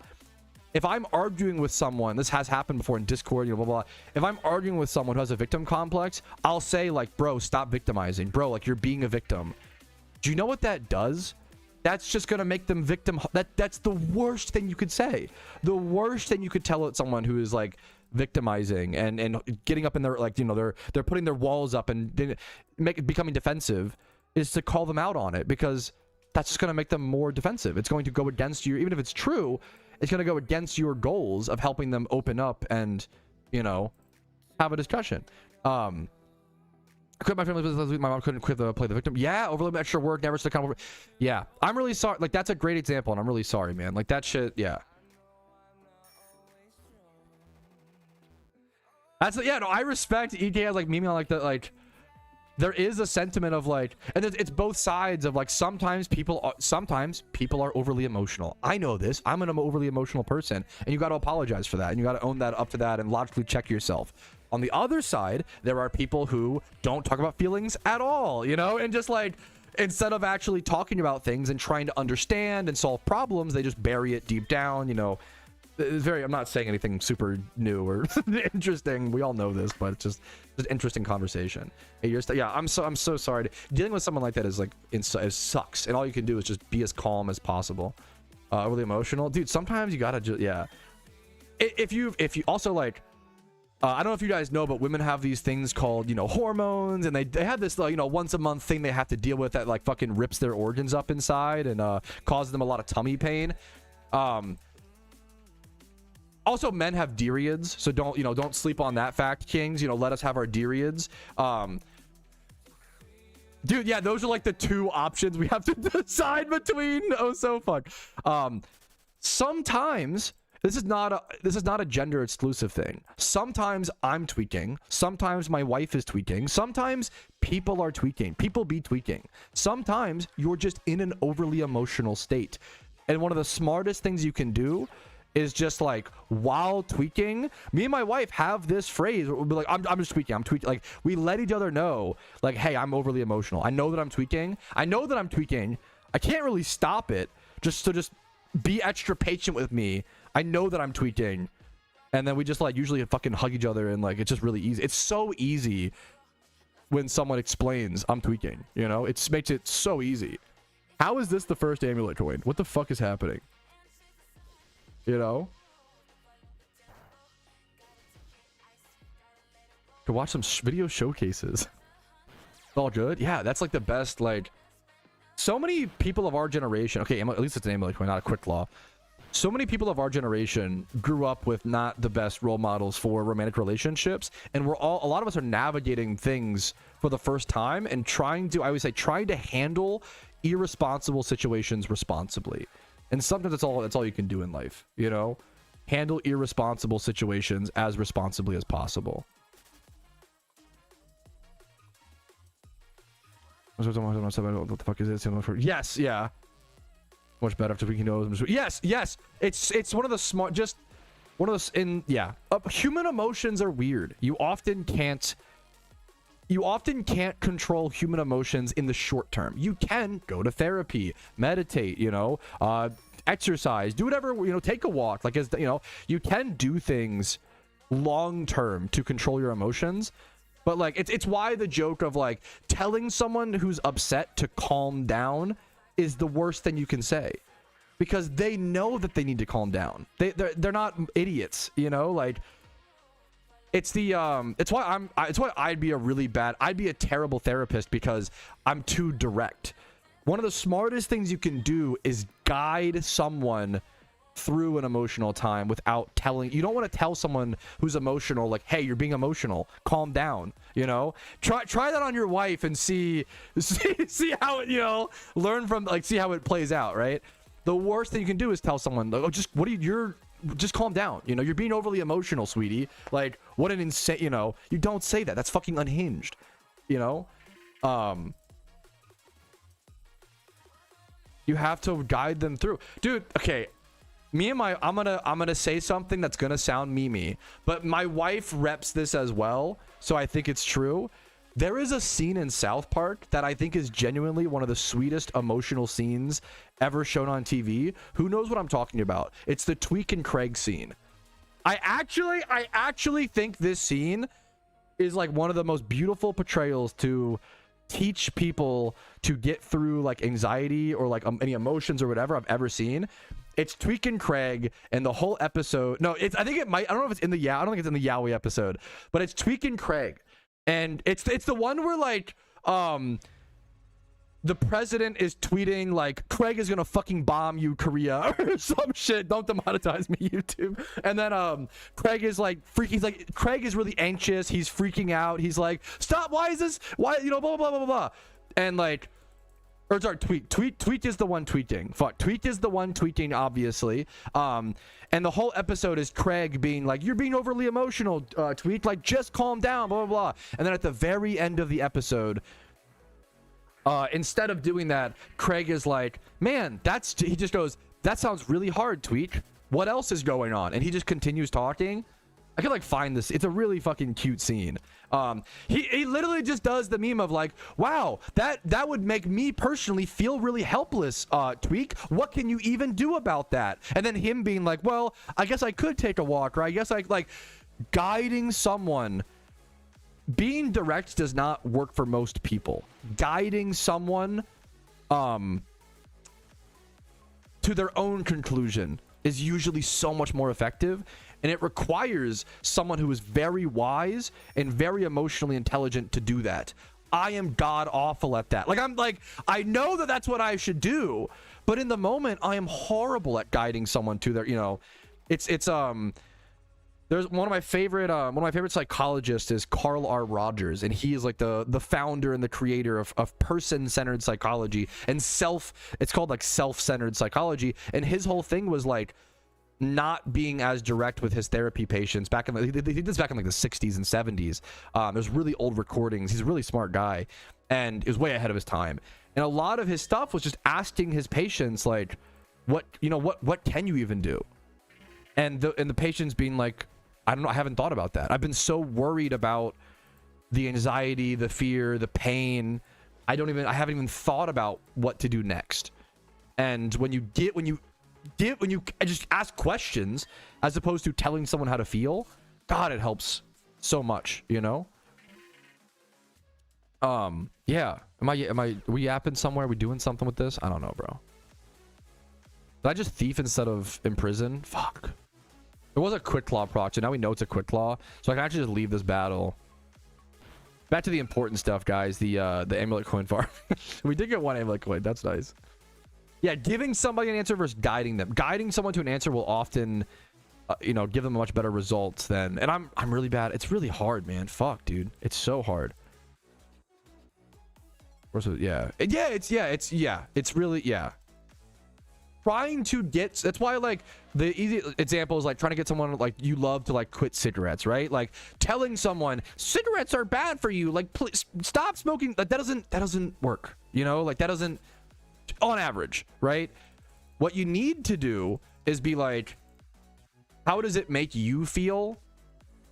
B: If I'm arguing with someone, this has happened before in Discord, you know, blah, blah, blah. If I'm arguing with someone who has a victim complex, I'll say like, bro, stop victimizing. Bro, like you're being a victim. Do you know what that does? That's just going to make them victim. That's the worst thing you could say. The worst thing you could tell someone who is like victimizing and getting up in their, like, you know, they're putting their walls up and becoming defensive, is to call them out on it, because that's just going to make them more defensive. It's going to go against you. Even if it's true, it's going to go against your goals of helping them open up and, you know, have a discussion. I quit my family business. My mom couldn't play the victim. Yeah, overload extra work, never stick on. Yeah, I'm really sorry. Like, that's a great example, and I'm really sorry, man. Like, that shit, yeah. That's, yeah, no, I respect EK as like memeing on like the, like, there is a sentiment of like, and it's both sides of like, sometimes people are overly emotional. I know this. I'm an overly emotional person, and you got to apologize for that, and you got to own that up to that and logically check yourself. On the other side, there are people who don't talk about feelings at all, you know, and just like, instead of actually talking about things and trying to understand and solve problems, they just bury it deep down, you know. It's very, I'm not saying anything super new or interesting. We all know this, but it's just an interesting conversation. Hey, yeah, I'm so sorry. Dealing with someone like that is like, it sucks. And all you can do is just be as calm as possible. Really emotional, dude. Sometimes you gotta just, yeah. If you also like, I don't know if you guys know, but women have these things called, you know, hormones, and they have this, you know, once a month thing they have to deal with that like fucking rips their organs up inside and causes them a lot of tummy pain. Also, men have periods, so don't sleep on that fact, kings. You know, let us have our periods. Dude, yeah, those are like the two options we have to decide between. Oh, so fun. Sometimes this is not a gender exclusive thing. Sometimes I'm tweaking. Sometimes my wife is tweaking. Sometimes people are tweaking. People be tweaking. Sometimes you're just in an overly emotional state. And one of the smartest things you can do is just like, while tweaking, me and my wife have this phrase, we'll be like, I'm just tweaking, I'm tweaking. Like, we let each other know, like, hey, I'm overly emotional. I know that I'm tweaking. I can't really stop it. Just be extra patient with me. I know that I'm tweaking. And then we just like usually fucking hug each other, and like it's just really easy. It's so easy when someone explains I'm tweaking, you know? It makes it so easy. How is this the first amulet coin? What the fuck is happening? You know? To watch some video showcases. It's all good. Yeah, that's like the best. Like, so many people of our generation. Okay, at least it's an amulet coin, not a quick law. So many people of our generation grew up with not the best role models for romantic relationships, and a lot of us are navigating things for the first time and trying to handle irresponsible situations responsibly. And sometimes that's all you can do in life, you know? Handle irresponsible situations as responsibly as possible. What the fuck is this? Yes, yeah. Much better after we know. Yes, it's one of the smart, just one of those. Human emotions are weird. You often can't control human emotions in the short term. You can go to therapy, meditate, you know, exercise, do whatever, you know, take a walk, like, as you know, you can do things long term to control your emotions. But like, it's why the joke of like telling someone who's upset to calm down is the worst thing you can say, because they know that they need to calm down. They're not idiots, you know. Like, it's why I'd be a terrible therapist, because I'm too direct. One of the smartest things you can do is guide someone through an emotional time without telling. You don't want to tell someone who's emotional, like, hey, you're being emotional, calm down, you know. Try that on your wife and see how it, you know, learn from, like, see how it plays out, right? The worst thing you can do is tell someone, oh, just calm down, you know, you're being overly emotional, sweetie. Like, what an insane, you know, you don't say that. That's fucking unhinged, you know. You have to guide them through, dude. Okay, I'm gonna say something that's gonna sound memey, but my wife reps this as well, so I think it's true. There is a scene in South Park that I think is genuinely one of the sweetest emotional scenes ever shown on TV. Who knows what I'm talking about? It's the Tweek and Craig scene. I actually think this scene is like one of the most beautiful portrayals to teach people to get through like anxiety or like any emotions or whatever I've ever seen. It's Tweek and Craig, and the whole episode. No, I think it might. I don't know if it's in the I don't think it's in the Yowie episode, but it's Tweek and Craig, and it's the one where like the president is tweeting like, Craig is gonna fucking bomb you, Korea, or some shit. Don't demonetize me, YouTube. And then Craig is like freaking. Like, Craig is really anxious. He's freaking out. He's like, stop. Why is this? Why, you know, blah blah blah blah blah. And like, or sorry, Tweet is the one tweeting. Fuck, Tweet is the one tweeting, obviously. And the whole episode is Craig being like, you're being overly emotional, Tweet. Like, just calm down, blah, blah, blah. And then at the very end of the episode, instead of doing that, Craig is like, man, he just goes, that sounds really hard, Tweet. What else is going on? And he just continues talking. I could like find this. It's a really fucking cute scene. He literally just does the meme of like, wow, that would make me personally feel really helpless, Tweek. What can you even do about that? And then him being like, well, I guess I could take a walk, or I guess I like guiding someone. Being direct does not work for most people. Guiding someone to their own conclusion is usually so much more effective. And it requires someone who is very wise and very emotionally intelligent to do that. I am god awful at that. Like, I know that that's what I should do, but in the moment, I am horrible at guiding someone to their, you know, it's there's one of my favorite psychologists is Carl R. Rogers, and he is like the founder and the creator of person-centered psychology and it's called like self-centered psychology. And his whole thing was like, not being as direct with his therapy patients back in he did this back in like the 60s and 70s. There's really old recordings. He's a really smart guy, and it was way ahead of his time. And a lot of his stuff was just asking his patients like, what can you even do? And the patient's being like, I don't know, I haven't thought about that. I've been so worried about the anxiety, the fear, the pain. I haven't even thought about what to do next. And when you just ask questions as opposed to telling someone how to feel, God, it helps so much, you know? Yeah. Are we yapping somewhere? Are we doing something with this? I don't know, bro. Did I just thief instead of imprison? Fuck. It was a quick claw proc, so now we know it's a quick claw. So I can actually just leave this battle. Back to the important stuff, guys. The amulet coin farm. We did get one amulet coin. That's nice. Yeah, giving somebody an answer versus guiding them. Guiding someone to an answer will often, give them a much better results than. And I'm really bad. It's really hard, man. Fuck, dude. It's so hard. Yeah. It's really, yeah. Trying to get, that's why, like, the easy example is like trying to get someone like you love to like quit cigarettes, right? Like telling someone cigarettes are bad for you, like please stop smoking. Like that doesn't work, like that doesn't, on average, right? What you need to do is be like, how does it make you feel?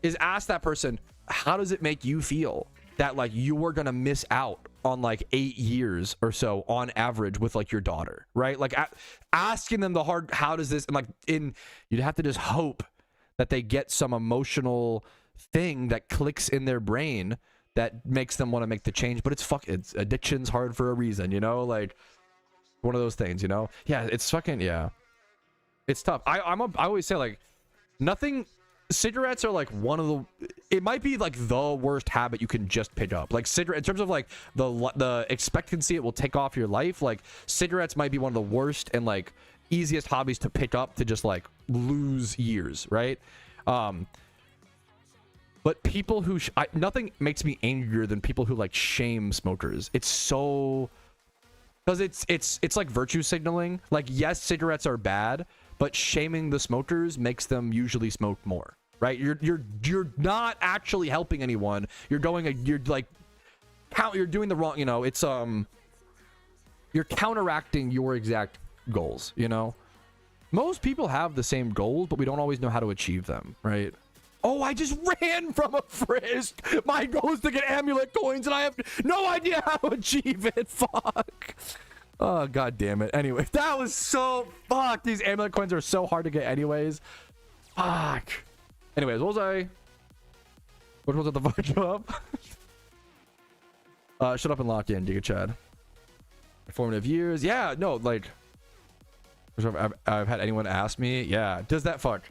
B: Is ask that person, how does it make you feel that like you are gonna miss out on like 8 years or so on average with like your daughter, right? Like asking them the hard, how does this, and like you'd have to just hope that they get some emotional thing that clicks in their brain that makes them want to make the change. But it's addiction's hard for a reason, like one of those things, yeah, it's fucking, yeah, it's tough. I always say like nothing. Cigarettes are like it might be like the worst habit you can just pick up. Like cigarette, in terms of like the expectancy it will take off your life, like cigarettes might be one of the worst and like easiest hobbies to pick up to just like lose years, right? But people who nothing makes me angrier than people who like shame smokers. It's so, because it's like virtue signaling. Like, yes, cigarettes are bad, but shaming the smokers makes them usually smoke more, right? You're not actually helping anyone. You're doing the wrong, it's you're counteracting your exact goals, Most people have the same goals, but we don't always know how to achieve them, right? Oh, I just ran from a frisk. My goal is to get amulet coins and I have no idea how to achieve it. Fuck. Oh, god damn it. Anyway, that was so... Fuck, these amulet coins are so hard to get anyways. Fuck. Anyways, what was I... Which was at the fuck up? Shut up and lock in, Giga Chad. Formative years. Yeah, no, like... I've had anyone ask me. Yeah, does that fuck?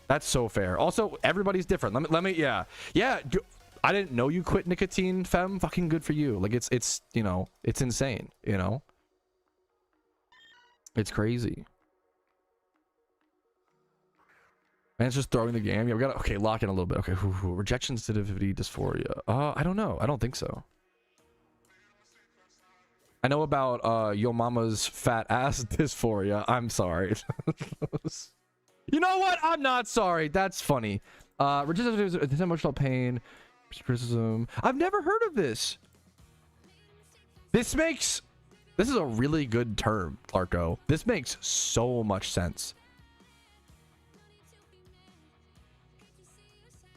B: That's so fair. Also, everybody's different. Let me yeah. Yeah, I didn't know you quit nicotine, femme. Fucking good for you. Like it's it's insane, It's crazy. Man, it's just throwing the game. Yeah, we gotta lock in a little bit. Okay, rejection sensitivity dysphoria. I don't know. I don't think so. I know about yo mama's fat ass dysphoria. I'm sorry. You know what? I'm not sorry. That's funny. Rejection, emotional pain, criticism. I've never heard of this. This is a really good term, Clarko. This makes so much sense.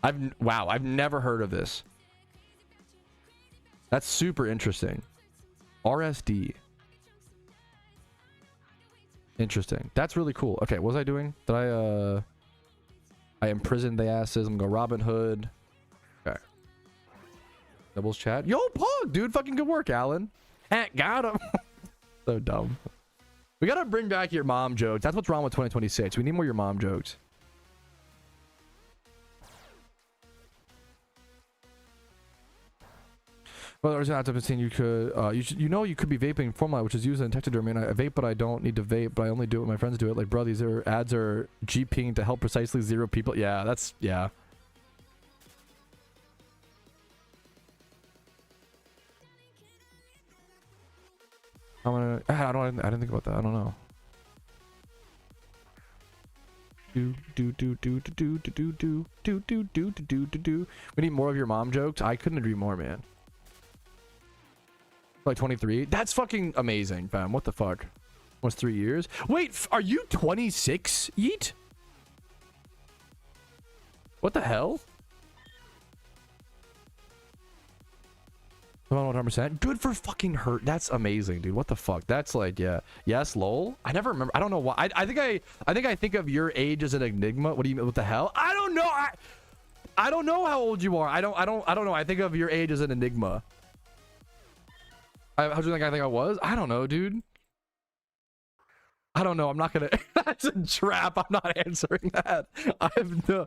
B: I've never heard of this. That's super interesting. RSD. Interesting. That's really cool. Okay, what was I doing? Did I imprisoned the asses. I'm gonna go Robin Hood. Okay. Doubles chat. Yo, Pog, dude. Fucking good work, Alan. Got him. So dumb. We gotta bring back your mom jokes. That's what's wrong with 2026. We need more your mom jokes. Well, there's not to saying you could, you could be vaping formula, which is used in taxidermy. And I vape, but I don't need to vape, but I only do it when my friends do it. Like, bro, these ads are GPing to help precisely 0 people. Yeah, that's, yeah. I didn't think about that. I don't know. We need more of your mom jokes. I couldn't agree more, man. Like 23. That's fucking amazing, fam. What the fuck? Almost 3 years. Wait, are you 26, Yeet? What the hell? 100%. Good for fucking hurt. That's amazing, dude. What the fuck? That's like, yeah. Yes, lol. I never remember. I don't know why. I think I think of your age as an enigma. What do you mean? What the hell? I don't know. I don't know how old you are. I don't know. I think of your age as an enigma. How do you think I was? I don't know, dude. I don't know. I'm not gonna. That's a trap. I'm not answering that. I have no.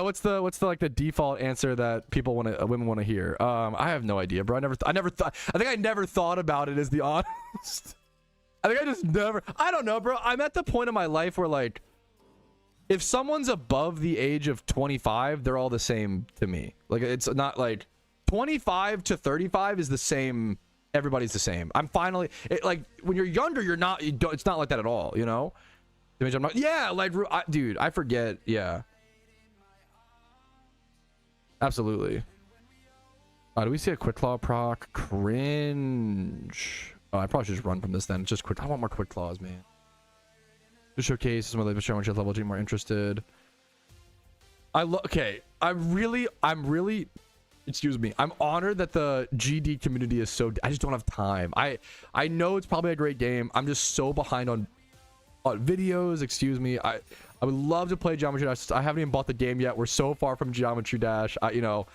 B: What's the like the default answer that people women want to hear? I have no idea, bro. I never thought. I think I never thought about it. Is the honest. I think I just never. I don't know, bro. I'm at the point in my life where like, if someone's above the age of 25, they're all the same to me. Like it's not like 25 to 35 is the same. Everybody's the same. I'm finally like when you're younger, you're not. It's not like that at all. You know. I'm not, yeah, like dude, I forget. Yeah. Absolutely. Do we see a quick claw proc? Cringe. Oh, I probably should just run from this then. Just quick. I want more quick claws, man. To showcase some of the show level G more interested. Okay. I'm really. Excuse me. I'm honored that the GD community is so. I just don't have time. I know it's probably a great game. I'm just so behind on videos. Excuse me. I would love to play Geometry Dash. I haven't even bought the game yet. We're so far from Geometry Dash. You know,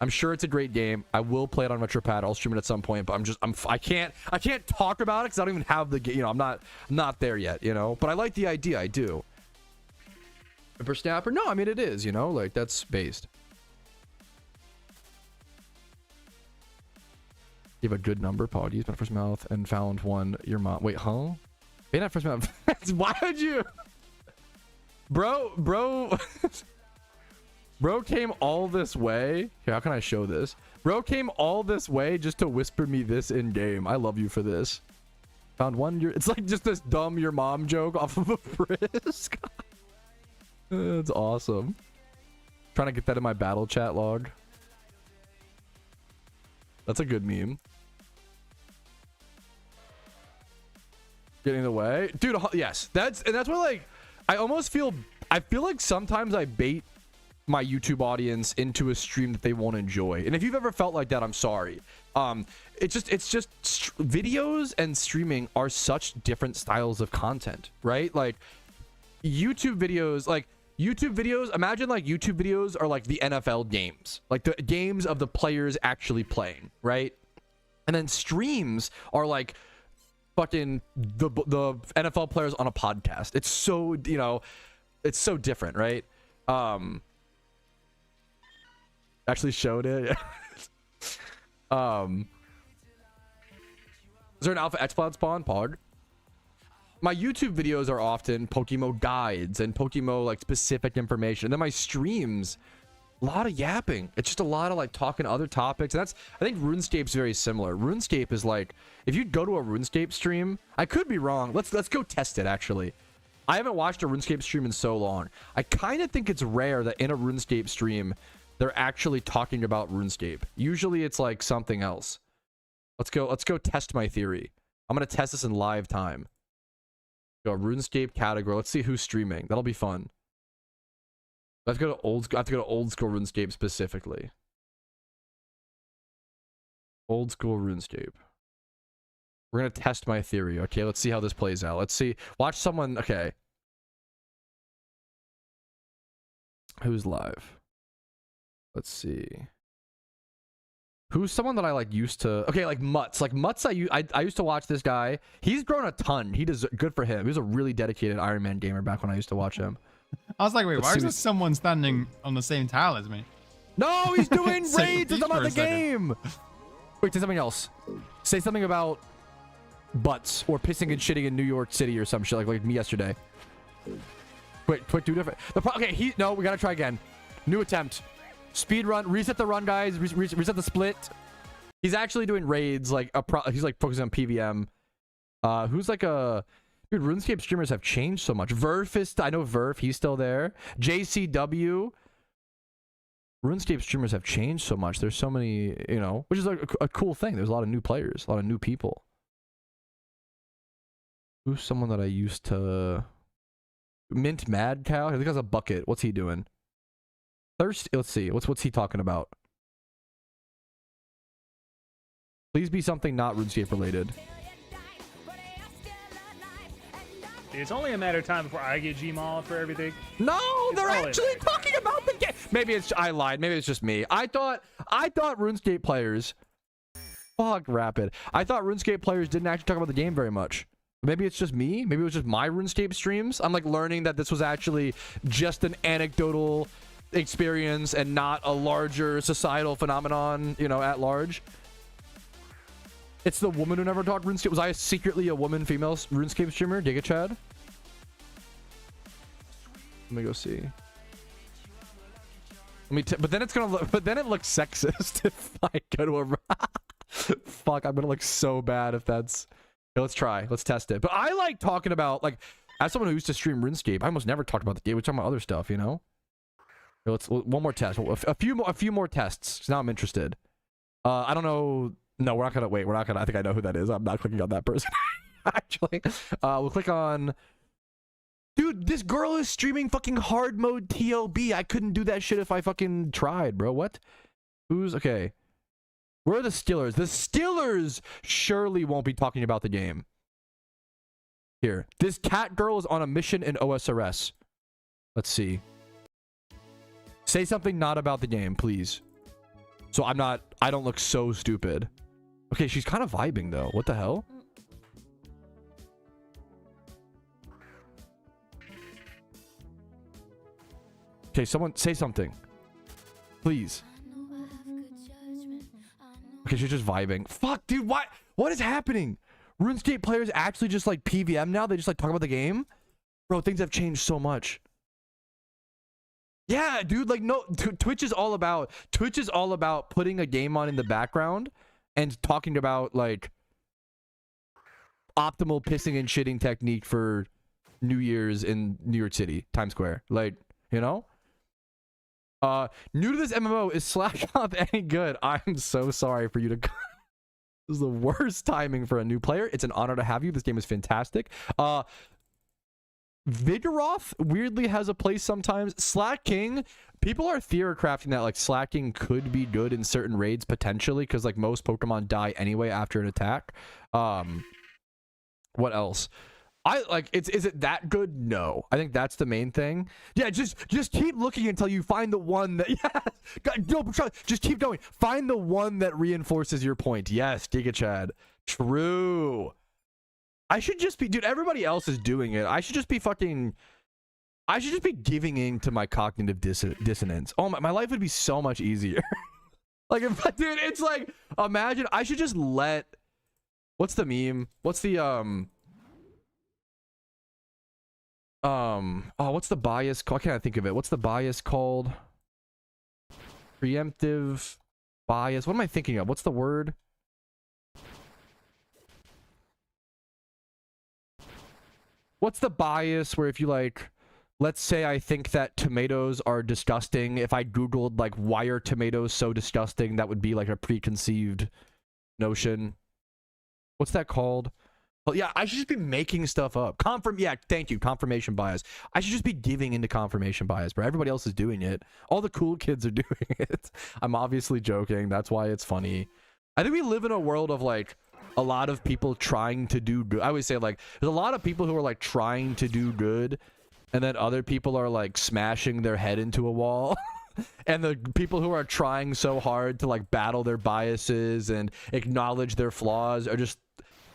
B: I'm sure it's a great game. I will play it on RetroPad. I'll stream it at some point. But I can't talk about it because I don't even have the game. You know, I'm not there yet. You know, but I like the idea. I do. For Snapper, no. I mean, it is. You know, like that's based. You have a good number, Paul. Used my first mouth and found one. Your mom. Wait, huh? Maybe not first mouth. Why would you? Bro came all this way. Here, how can I show this? Bro came all this way just to whisper me this in game. I love you for this. Found one. It's like just this dumb your mom joke off of a frisk. That's awesome. Trying to get that in my battle chat log. That's a good meme. Getting in the way, dude. Yes, that's what like. I feel like sometimes I bait my YouTube audience into a stream that they won't enjoy. And if you've ever felt like that, I'm sorry. It's just videos and streaming are such different styles of content, right? Like YouTube videos, imagine like YouTube videos are like the NFL games, like the games of the players actually playing, right? And then streams are like fucking the NFL players on a podcast. It's so, you know, it's so different, right? Actually showed it. Is there an alpha X-Cloud spawn? Pog. My YouTube videos are often PokeMMO Guides and PokeMMO like specific information. And then my streams, a lot of yapping. It's just a lot of like talking other topics. And I think RuneScape's very similar. RuneScape is like, if you go to a RuneScape stream, I could be wrong. Let's go test it actually. I haven't watched a RuneScape stream in so long. I kind of think it's rare that in a RuneScape stream, they're actually talking about RuneScape. Usually it's like something else. Let's go test my theory. I'm going to test this in live time. Go RuneScape category. Let's see who's streaming. That'll be fun. I have to go to old school RuneScape specifically. Old school RuneScape. We're gonna test my theory. Okay, let's see how this plays out. Let's see. Watch someone. Okay. Who's live? Let's see. Who's someone that I like used to? Okay, like Mutz. Like Mutz, I used to watch this guy. He's grown a ton. He does good for him. He was a really dedicated Iron Man gamer back when I used to watch him.
C: I was like, wait, why is there someone standing on the same tile as me?
B: No, he's doing raids. It's about the game. Wait, say something else. Say something about butts or pissing and shitting in New York City or some shit like me yesterday. Wait, do different. Okay, no, we gotta try again. New attempt. Speed run. Reset the run, guys. Reset the split. He's actually doing raids. Like he's like focusing on PVM. Who's like a dude? RuneScape streamers have changed so much. Verf is. I know Verf. He's still there. JCW. RuneScape streamers have changed so much. There's so many, you know, which is like a cool thing. There's a lot of new players, a lot of new people. Who's someone that I used to... Mint Mad Cow? I think that's a bucket. What's he doing? Thirst? Let's see. What's he talking about? Please be something not RuneScape related.
D: It's only a matter of time before I get Gmaul for everything.
B: No, they're actually talking about the game. Maybe it's... I lied. Maybe it's just me. I thought RuneScape players... Fuck Rapid. I thought RuneScape players didn't actually talk about the game very much. Maybe it's just me. Maybe it was just my RuneScape streams. I'm like learning that this was actually just an anecdotal experience and not a larger societal phenomenon, you know, at large. It's the woman who never talked RuneScape. Was I secretly a woman, female RuneScape streamer? Giga Chad? Let me go see. But then it's gonna look. But then it looks sexist if I go to a. Fuck! I'm gonna look so bad if that's. Okay, let's try. Let's test it. But I like talking about, like, as someone who used to stream RuneScape, I almost never talked about the game. We talk about other stuff, you know. Okay, let's one more test. A few more tests. Now I'm interested. I don't know. No, we're not gonna wait. We're not gonna. I think I know who that is. I'm not clicking on that person. Actually, we'll click on. Dude, this girl is streaming fucking hard mode TLB. I couldn't do that shit if I fucking tried, bro. What? Who's okay? Where are the Stillers? The Stillers surely won't be talking about the game. Here, this cat girl is on a mission in OSRS. Let's see. Say something not about the game, please. So I don't look so stupid. Okay, she's kind of vibing though. What the hell? Okay, someone say something. Please. Okay, she's just vibing. Fuck, dude, what is happening? RuneScape players actually just like PVM now? They just like talk about the game? Bro, things have changed so much. Yeah, dude, like no, Twitch is all about putting a game on in the background and talking about like optimal pissing and shitting technique for New Year's in New York City, Times Square. Like, you know? New to this MMO, is Slack-Off any good? I'm so sorry for you to... This is the worst timing for a new player. It's an honor to have you. This game is fantastic. Vigoroth weirdly has a place sometimes. Slack King, people are theorycrafting that like Slack King could be good in certain raids potentially because like most Pokemon die anyway after an attack. What else? I like is it that good? No. I think that's the main thing. Yeah, just keep looking until you find the one that just keep going. Find the one that reinforces your point. Yes, Giga Chad. True. I should just be, dude, everybody else is doing it. I should just be giving in to my cognitive dissonance. Oh, my life would be so much easier. Like, dude, it's like, imagine, I should just let, what's the meme? What's the, what's the bias called? I can't think of it. What's the bias called? Preemptive bias. What am I thinking of? What's the word? What's the bias where if you like, let's say I think that tomatoes are disgusting. If I Googled like, why are tomatoes so disgusting? That would be like a preconceived notion. What's that called? Well, yeah, I should just be making stuff up. Yeah, thank you. Confirmation bias. I should just be giving into confirmation bias, bro. Everybody else is doing it. All the cool kids are doing it. I'm obviously joking. That's why it's funny. I think we live in a world of like, a lot of people trying to do good. I always say like there's a lot of people who are like trying to do good and then other people are like smashing their head into a wall. And the people who are trying so hard to like battle their biases and acknowledge their flaws are just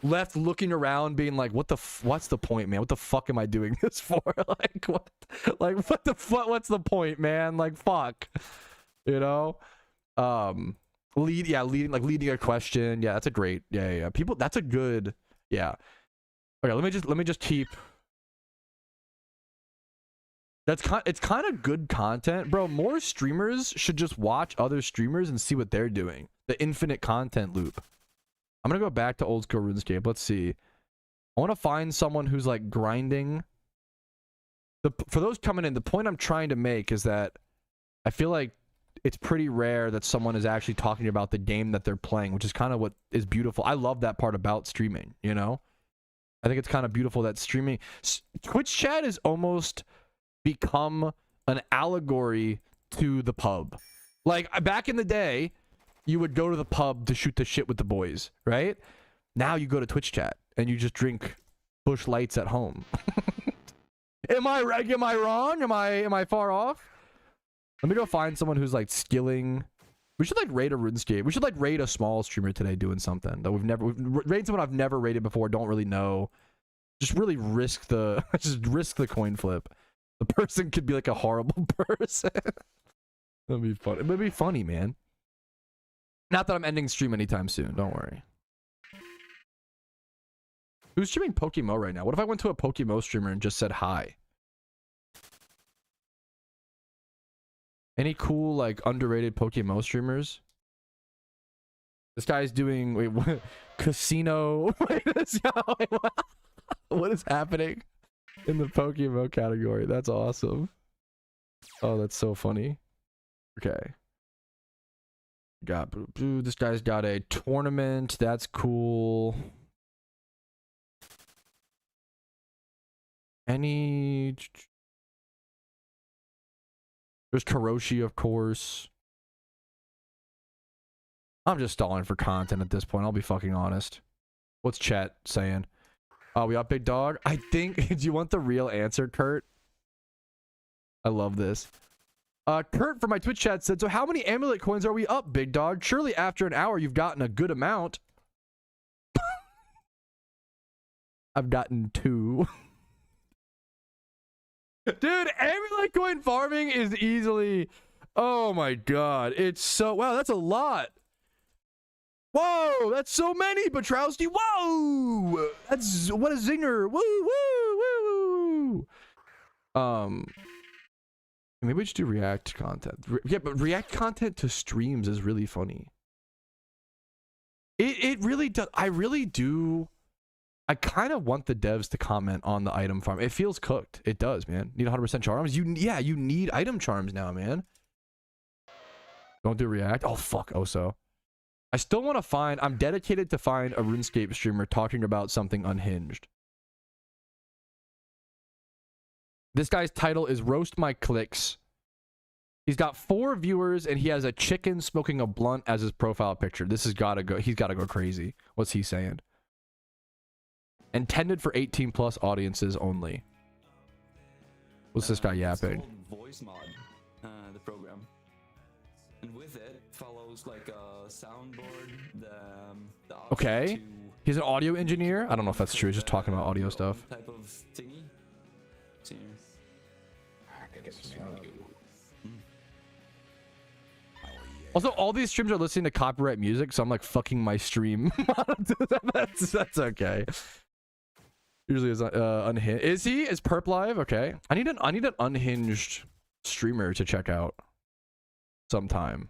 B: left looking around being like, what's the point, man? What the fuck am I doing this for? What's the point, man? Like, fuck, you know? Leading a question. Yeah, that's a great. Yeah. People, that's a good. Yeah. Okay, let me just keep. It's kind of good content, bro. More streamers should just watch other streamers and see what they're doing. The infinite content loop. I'm gonna go back to old school RuneScape. Let's see. I want to find someone who's like grinding. For those coming in, the point I'm trying to make is that I feel like it's pretty rare that someone is actually talking about the game that they're playing, which is kind of what is beautiful. I love that part about streaming, you know? I think it's kind of beautiful that streaming Twitch chat has almost become an allegory to the pub. Like back in the day, you would go to the pub to shoot the shit with the boys, right? Now you go to Twitch chat and you just drink Bush Lights at home. Am I wrong? Am I far off? Let me go find someone who's like skilling. We should like raid a RuneScape. We should like raid a small streamer today doing something that we've raid someone I've never raided before, don't really know. Just really risk the coin flip. The person could be like a horrible person. That'd be fun. It would be funny, man. Not that I'm ending stream anytime soon. Don't worry. Who's streaming PokeMMO right now? What if I went to a PokeMMO streamer and just said hi? Any cool, like, underrated PokeMMO streamers? This guy's doing... Wait, what? Casino... Wait, what is happening in the PokeMMO category? That's awesome. Oh, that's so funny. Okay. This guy's got a tournament. That's cool. Any... There's Karoshi, of course. I'm just stalling for content at this point. I'll be fucking honest. What's chat saying? Oh, we up, big dog? I think... Do you want the real answer, Kurt? I love this. Kurt from my Twitch chat said, so how many amulet coins are we up, big dog? Surely after an hour you've gotten a good amount. I've gotten 2. Dude, amulet coin farming is easily... Oh my god. It's so... Wow, that's a lot. Whoa, that's so many, Patrouski. Whoa! That's... What a zinger. Woo, woo, woo! Maybe we just do react content. Yeah, but react content to streams is really funny. It really does. I really do. I kind of want the devs to comment on the item farm. It feels cooked. It does, man. Need 100% charms. You need item charms now, man. Don't do react. Oh fuck, Oso. I still want to find. I'm dedicated to find a RuneScape streamer talking about something unhinged. This guy's title is Roast My Clicks. He's got 4 viewers and he has a chicken smoking a blunt as his profile picture. This has got to go. He's got to go crazy. What's he saying? Intended for 18+ audiences only. What's this guy yapping?
E: It's called Voice Mod, the program. And with it follows like a soundboard. The
B: okay. He's an audio engineer. I don't know if that's true. He's just talking about audio stuff.
E: Type of thingy. See.
B: Also, all these streams are listening to copyright music, so I'm like fucking my stream. that's okay. Usually is unhinged. Is he? Is Perp live? Okay. I need an unhinged streamer to check out sometime.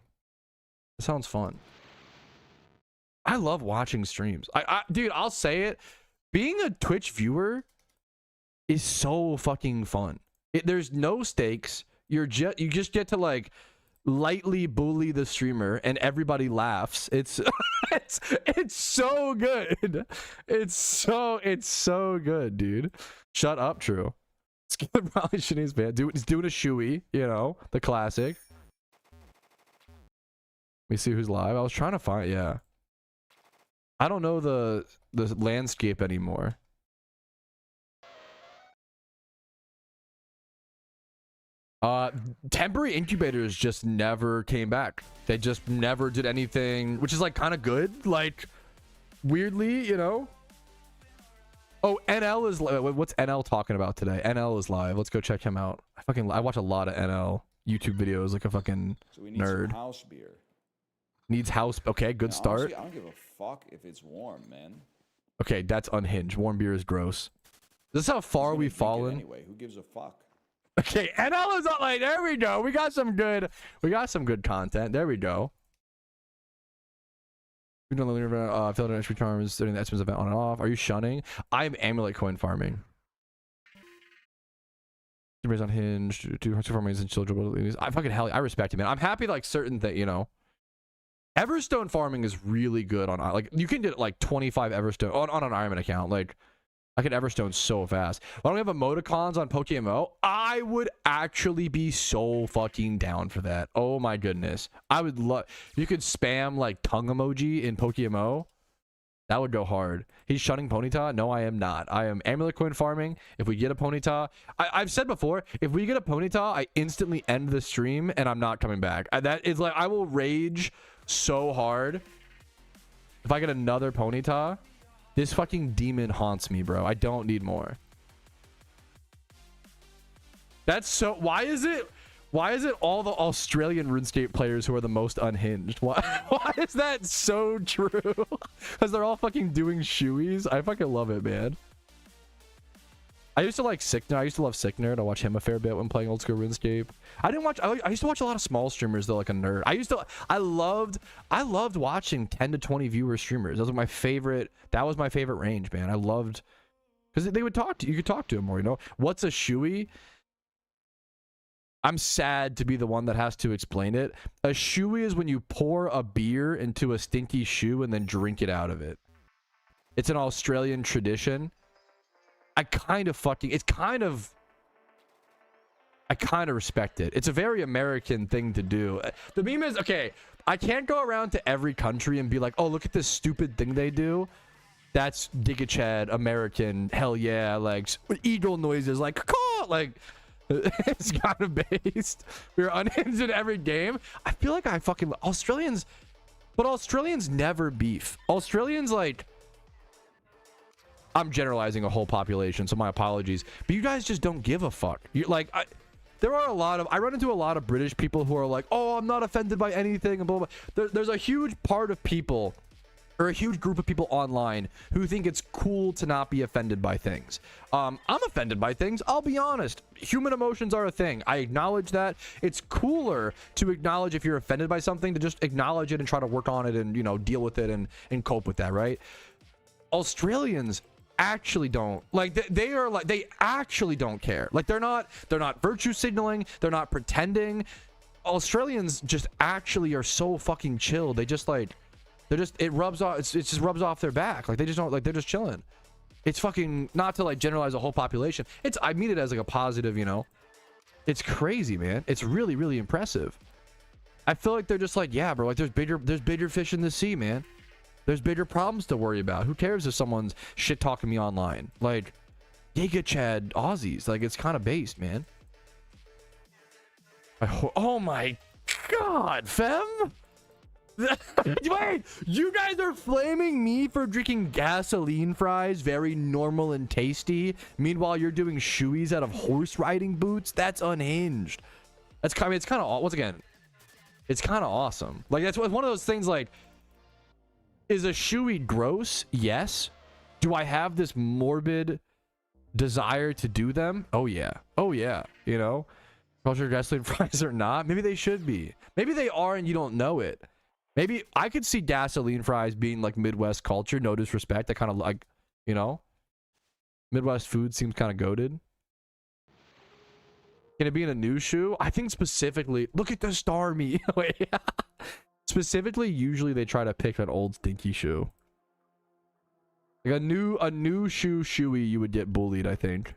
B: It sounds fun. I love watching streams. Dude, I'll say it. Being a Twitch viewer is so fucking fun. There's no stakes. You just get to like lightly bully the streamer and everybody laughs. It's it's so good. It's so good, dude. Shut up, True. Skipper probably shouldn't his band. He's doing a shoey, you know, the classic. Let me see who's live. I was trying to find, yeah. I don't know the landscape anymore. Temporary incubators just never came back. They just never did anything, which is like kind of good. Like, weirdly, you know. Oh, NL is what's NL talking about today? NL is live. Let's go check him out. I watch a lot of NL YouTube videos like a fucking
F: so we need
B: nerd.
F: Some house beer.
B: Needs house. Okay, good start.
F: Honestly, I don't give a fuck if it's warm, man.
B: Okay, that's unhinged. Warm beer is gross. This is how far we've fallen.
F: Anyway, who gives a fuck?
B: Okay, NL is like, there we go. We got some good content. There we go. We don't know filled in extra charms during the Xmas event on and off. Are you shunning? I'm amulet coin farming. On Hinge, do farming and children. I fucking hell, I respect it, man. I'm happy like certain that, you know. Everstone farming is really good on, like, you can get like 25 Everstone on an Ironman account. Like, I could Everstone so fast. Why don't we have emoticons on PokeMMO? I would actually be so fucking down for that. Oh my goodness. I would love... You could spam like tongue emoji in PokeMMO. That would go hard. He's shunning Ponyta? No, I am not. I am Amulet Coin farming. If we get a Ponyta... I've said before, if we get a Ponyta, I instantly end the stream and I'm not coming back. That is like... I will rage so hard if I get another Ponyta. This fucking demon haunts me, bro. I don't need more. That's so... Why is it all the Australian RuneScape players who are the most unhinged? Why is that so true? Because they're all fucking doing shoeies. I fucking love it, man. I used to like Sickner. I used to love Sickner. To watch him a fair bit when playing old school RuneScape. I used to watch a lot of small streamers though, like a nerd. I loved watching 10 to 20 viewer streamers. Those were my favorite. That was my favorite range, man. I loved because they would talk to you. You could talk to them more. You know what's a shoey? I'm sad to be the one that has to explain it. A shoey is when you pour a beer into a stinky shoe and then drink it out of it. It's an Australian tradition. I kind of respect it. It's a very American thing to do. The meme is, okay, I can't go around to every country and be like, oh, look at this stupid thing they do. That's Giga Chad, American, hell yeah, like eagle noises, like, caw, like, it's kind of based. We're unhinged in every game. I feel like I fucking, Australians, but Australians never beef. Australians, like, I'm generalizing a whole population, so my apologies, but you guys just don't give a fuck. You like, I run into a lot of British people who are like, oh, I'm not offended by anything and blah blah. There's a huge part of people, or a huge group of people online who think it's cool to not be offended by things. I'm offended by things. I'll be honest. Human emotions are a thing. I acknowledge that. It's cooler to acknowledge if you're offended by something, to just acknowledge it and try to work on it and, you know, deal with it and cope with that, right? Australians actually don't, like, they actually don't care. Like, they're not virtue signaling, they're not pretending. Australians just actually are so fucking chill. They just like, it rubs off, it just rubs off their back. Like, they just don't, like, they're just chilling. It's fucking, not to like generalize a whole population, I mean it as like a positive, you know. It's crazy, man. It's really, really impressive. I feel like they're just like, yeah, bro, like there's bigger fish in the sea, man. There's bigger problems to worry about. Who cares if someone's shit talking me online? Like, Giga Chad Aussies. Like, it's kind of based, man. Oh my god, fem. Wait, you guys are flaming me for drinking gasoline fries, very normal and tasty. Meanwhile, you're doing shoeies out of horse riding boots. That's unhinged. It's kind of, once again, it's kind of awesome. Like, that's one of those things. Like, is a shoey gross? Yes. Do I have this morbid desire to do them? Oh yeah. Oh yeah. You know, culture gasoline fries or not. Maybe they should be. Maybe they are and you don't know it. Maybe I could see gasoline fries being like Midwest culture. No disrespect. I kind of like, you know, Midwest food seems kind of goated. Can it be in a new shoe? I think specifically, look at the star me. Specifically, usually they try to pick an old stinky shoe. Like a new shoey, you would get bullied, I think.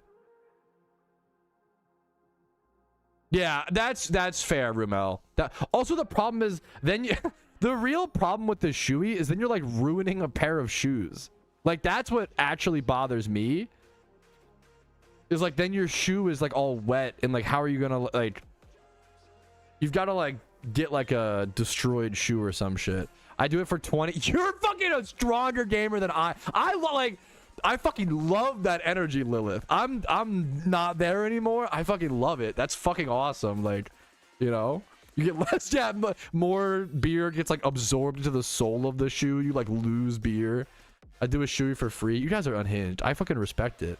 B: Yeah, that's fair, Rumel. Also, the problem is then the real problem with the shoey is then you're like ruining a pair of shoes. Like, that's what actually bothers me. Is like, then your shoe is like all wet and like, how are you gonna, like, you've got to like get like a destroyed shoe or some shit. I do it for 20. You're fucking a stronger gamer than I fucking love that energy, Lilith. I'm not there anymore. I fucking love it. That's fucking awesome. Like, you know, you get less, yeah, more beer gets like absorbed into the sole of the shoe. You like lose beer. I do a shoe for free. You guys are unhinged. I fucking respect it.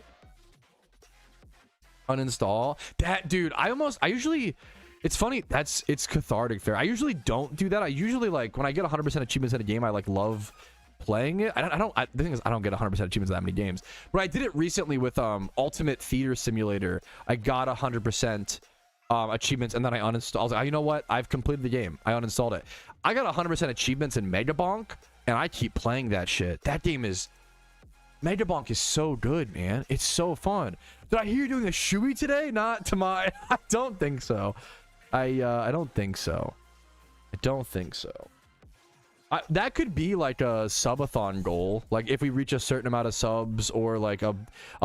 B: Uninstall that, dude. I usually, it's funny, it's cathartic fair. I usually don't do that. I usually, like, when I get 100% achievements in a game, I like love playing it. The thing is, I don't get 100% achievements in that many games, but I did it recently with Ultimate Theater Simulator. I got 100% achievements, and then I uninstalled. I was like, you know what, I've completed the game. I uninstalled it. I got 100% achievements in Mega Bonk, and I keep playing that shit. That game is, Mega Bonk is so good, man. It's so fun. Did I hear you doing a shoey today? Not to my... I don't think so. I don't think so. I don't think so. That could be like a subathon goal. Like if we reach a certain amount of subs or like a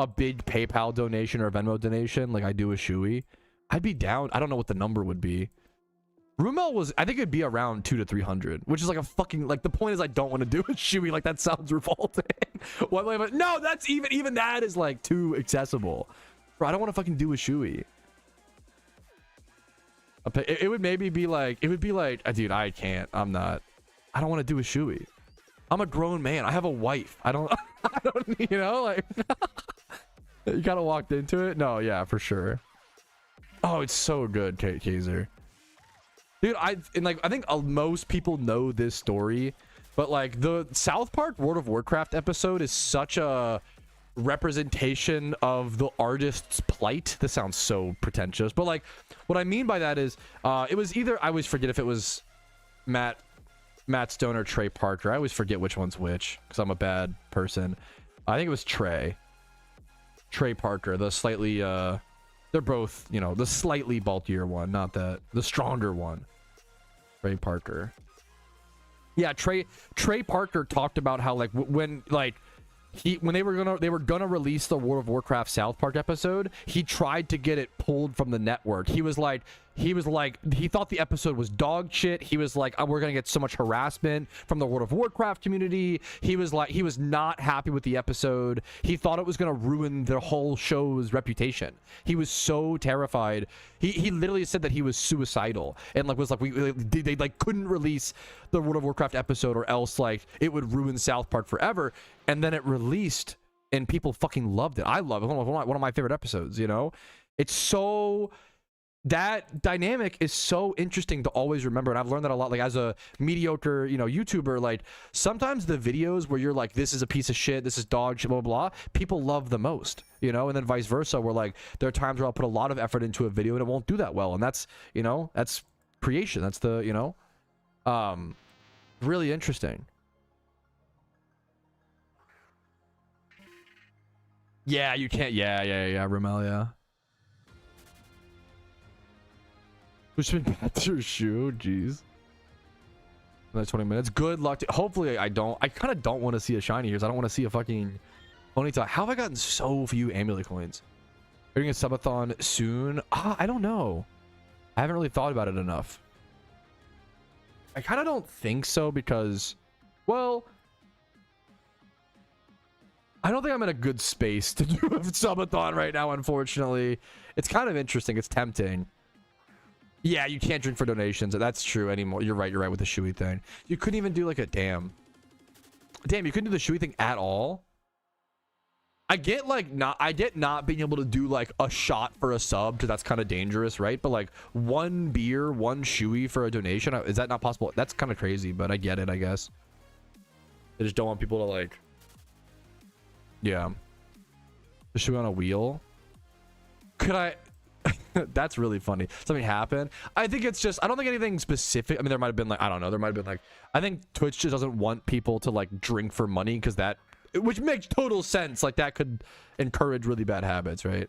B: big PayPal donation or a Venmo donation, like I do a shoey. I'd be down. I don't know what the number would be. Rumel was, I think it'd be around 200 to 300, which is like a fucking, like the point is I don't want to do a shoey. Like that sounds revolting. What? No, that's even that is like too accessible. Bro, I don't want to fucking do a shoey. It would maybe be like, it would be like, dude, I can't. I don't want to do a shoey. I'm a grown man. I have a wife. I don't, you know, like, you kind of walked into it. No, yeah, for sure. Oh, it's so good, Kaiser. Dude, I think most people know this story, but like the South Park World of Warcraft episode is such a representation of the artist's plight. This sounds so pretentious, but like what I mean by that is it was either, I always forget if it was Matt Stone or Trey Parker. I always forget which one's which because I'm a bad person. I think it was Trey Parker, the slightly they're both, you know, the slightly bulkier one, not the stronger one. Trey Parker. Yeah, Trey Parker talked about how like when they were gonna release the World of Warcraft South Park episode, he tried to get it pulled from the network. He thought the episode was dog shit. He was like, oh, we're gonna get so much harassment from the World of Warcraft community. He was not happy with the episode. He thought it was gonna ruin the whole show's reputation. He was so terrified. He literally said that he was suicidal and like was like they like couldn't release the World of Warcraft episode or else like it would ruin South Park forever. And then it released and people fucking loved it. I love it. One of my favorite episodes, you know? It's so... That dynamic is so interesting to always remember, and I've learned that a lot. Like as a mediocre, you know, YouTuber, like sometimes the videos where you're like, this is a piece of shit, this is dog shit, blah blah blah, people love the most, you know, and then vice versa, where like there are times where I'll put a lot of effort into a video and it won't do that well, and that's, you know, that's creation. That's the, you know, really interesting. Yeah, you can't. Yeah, Ramel, yeah. Who's been bad to your shoe? Jeez. That's 20 minutes. Good luck to, hopefully I kind of don't want to see a shiny here. I don't want to see a fucking Ponyta. How have I gotten so few amulet coins? Are you doing a subathon soon? I don't know. I haven't really thought about it enough. I kind of don't think so because, well, I don't think I'm in a good space to do a subathon right now, unfortunately. It's kind of interesting. It's tempting. Yeah, you can't drink for donations. That's true anymore. You're right with the shoey thing. You couldn't even do like a damn, you couldn't do the shoey thing at all. I get not being able to do like a shot for a sub because that's kind of dangerous, right? But like one beer, one shoey for a donation, is that not possible? That's kind of crazy, but I get it, I guess. They just don't want people to like, yeah. The shoey on a wheel. Could I? That's really funny. Something happened. I think it's just, I don't think anything specific. I mean, there might have been like, I don't know, there might have been like, I think Twitch just doesn't want people to like drink for money because that, which makes total sense. Like that could encourage really bad habits, right?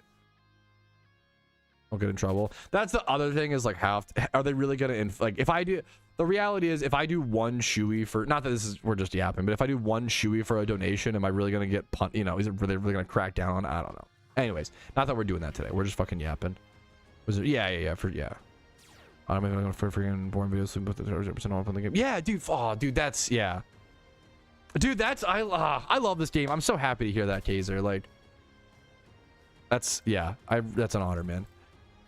B: I'll get in trouble. That's the other thing is like, how are they really gonna like if I do, the reality is if I do one shoey for, not that this is, we're just yapping, but if I do one shoey for a donation, am I really gonna get punt, you know, is it really gonna crack down? I don't know. Anyways, not that we're doing that today, we're just fucking yapping. Was it? Yeah. I'm gonna for freaking born videos soon, but the 0% off on the game. Yeah, dude. Oh, dude, that's, yeah. Dude, that's, I love this game. I'm so happy to hear that, Kaiser. Like, that's, yeah, that's an honor, man.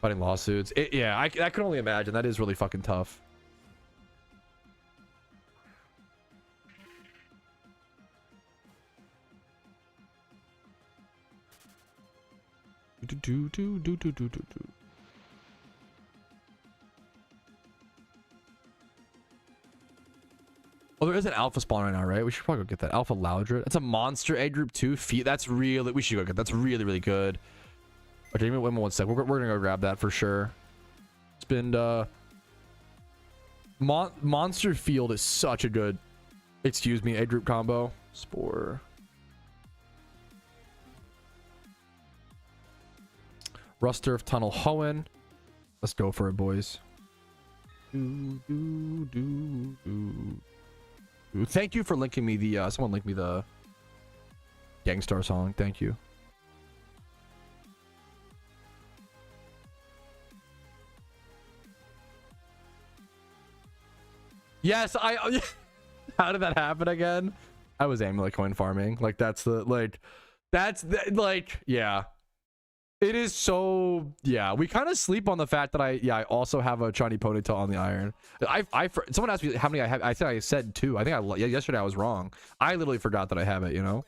B: Fighting lawsuits. Yeah, I can only imagine. That is really fucking tough. Oh, there is an alpha spawn right now, right? We should probably go get that alpha Loudred. That's a monster egg group 2 feet. That's really, we should go get. That's really good. Okay, give me 1 sec. We're gonna go grab that for sure. It's been monster field is such a good, excuse me, egg group combo. Spore. Ruster of Tunnel Hoenn. Let's go for it, boys. Thank you for linking me the someone linked me the Gangstar song. Thank you. Yes, I how did that happen again? I was amulet coin farming. Like that's yeah. It is so, yeah, we kind of sleep on the fact that I also have a shiny ponytail on the iron. Someone asked me how many I have. I said 2. I think yesterday I was wrong. I literally forgot that I have it, you know?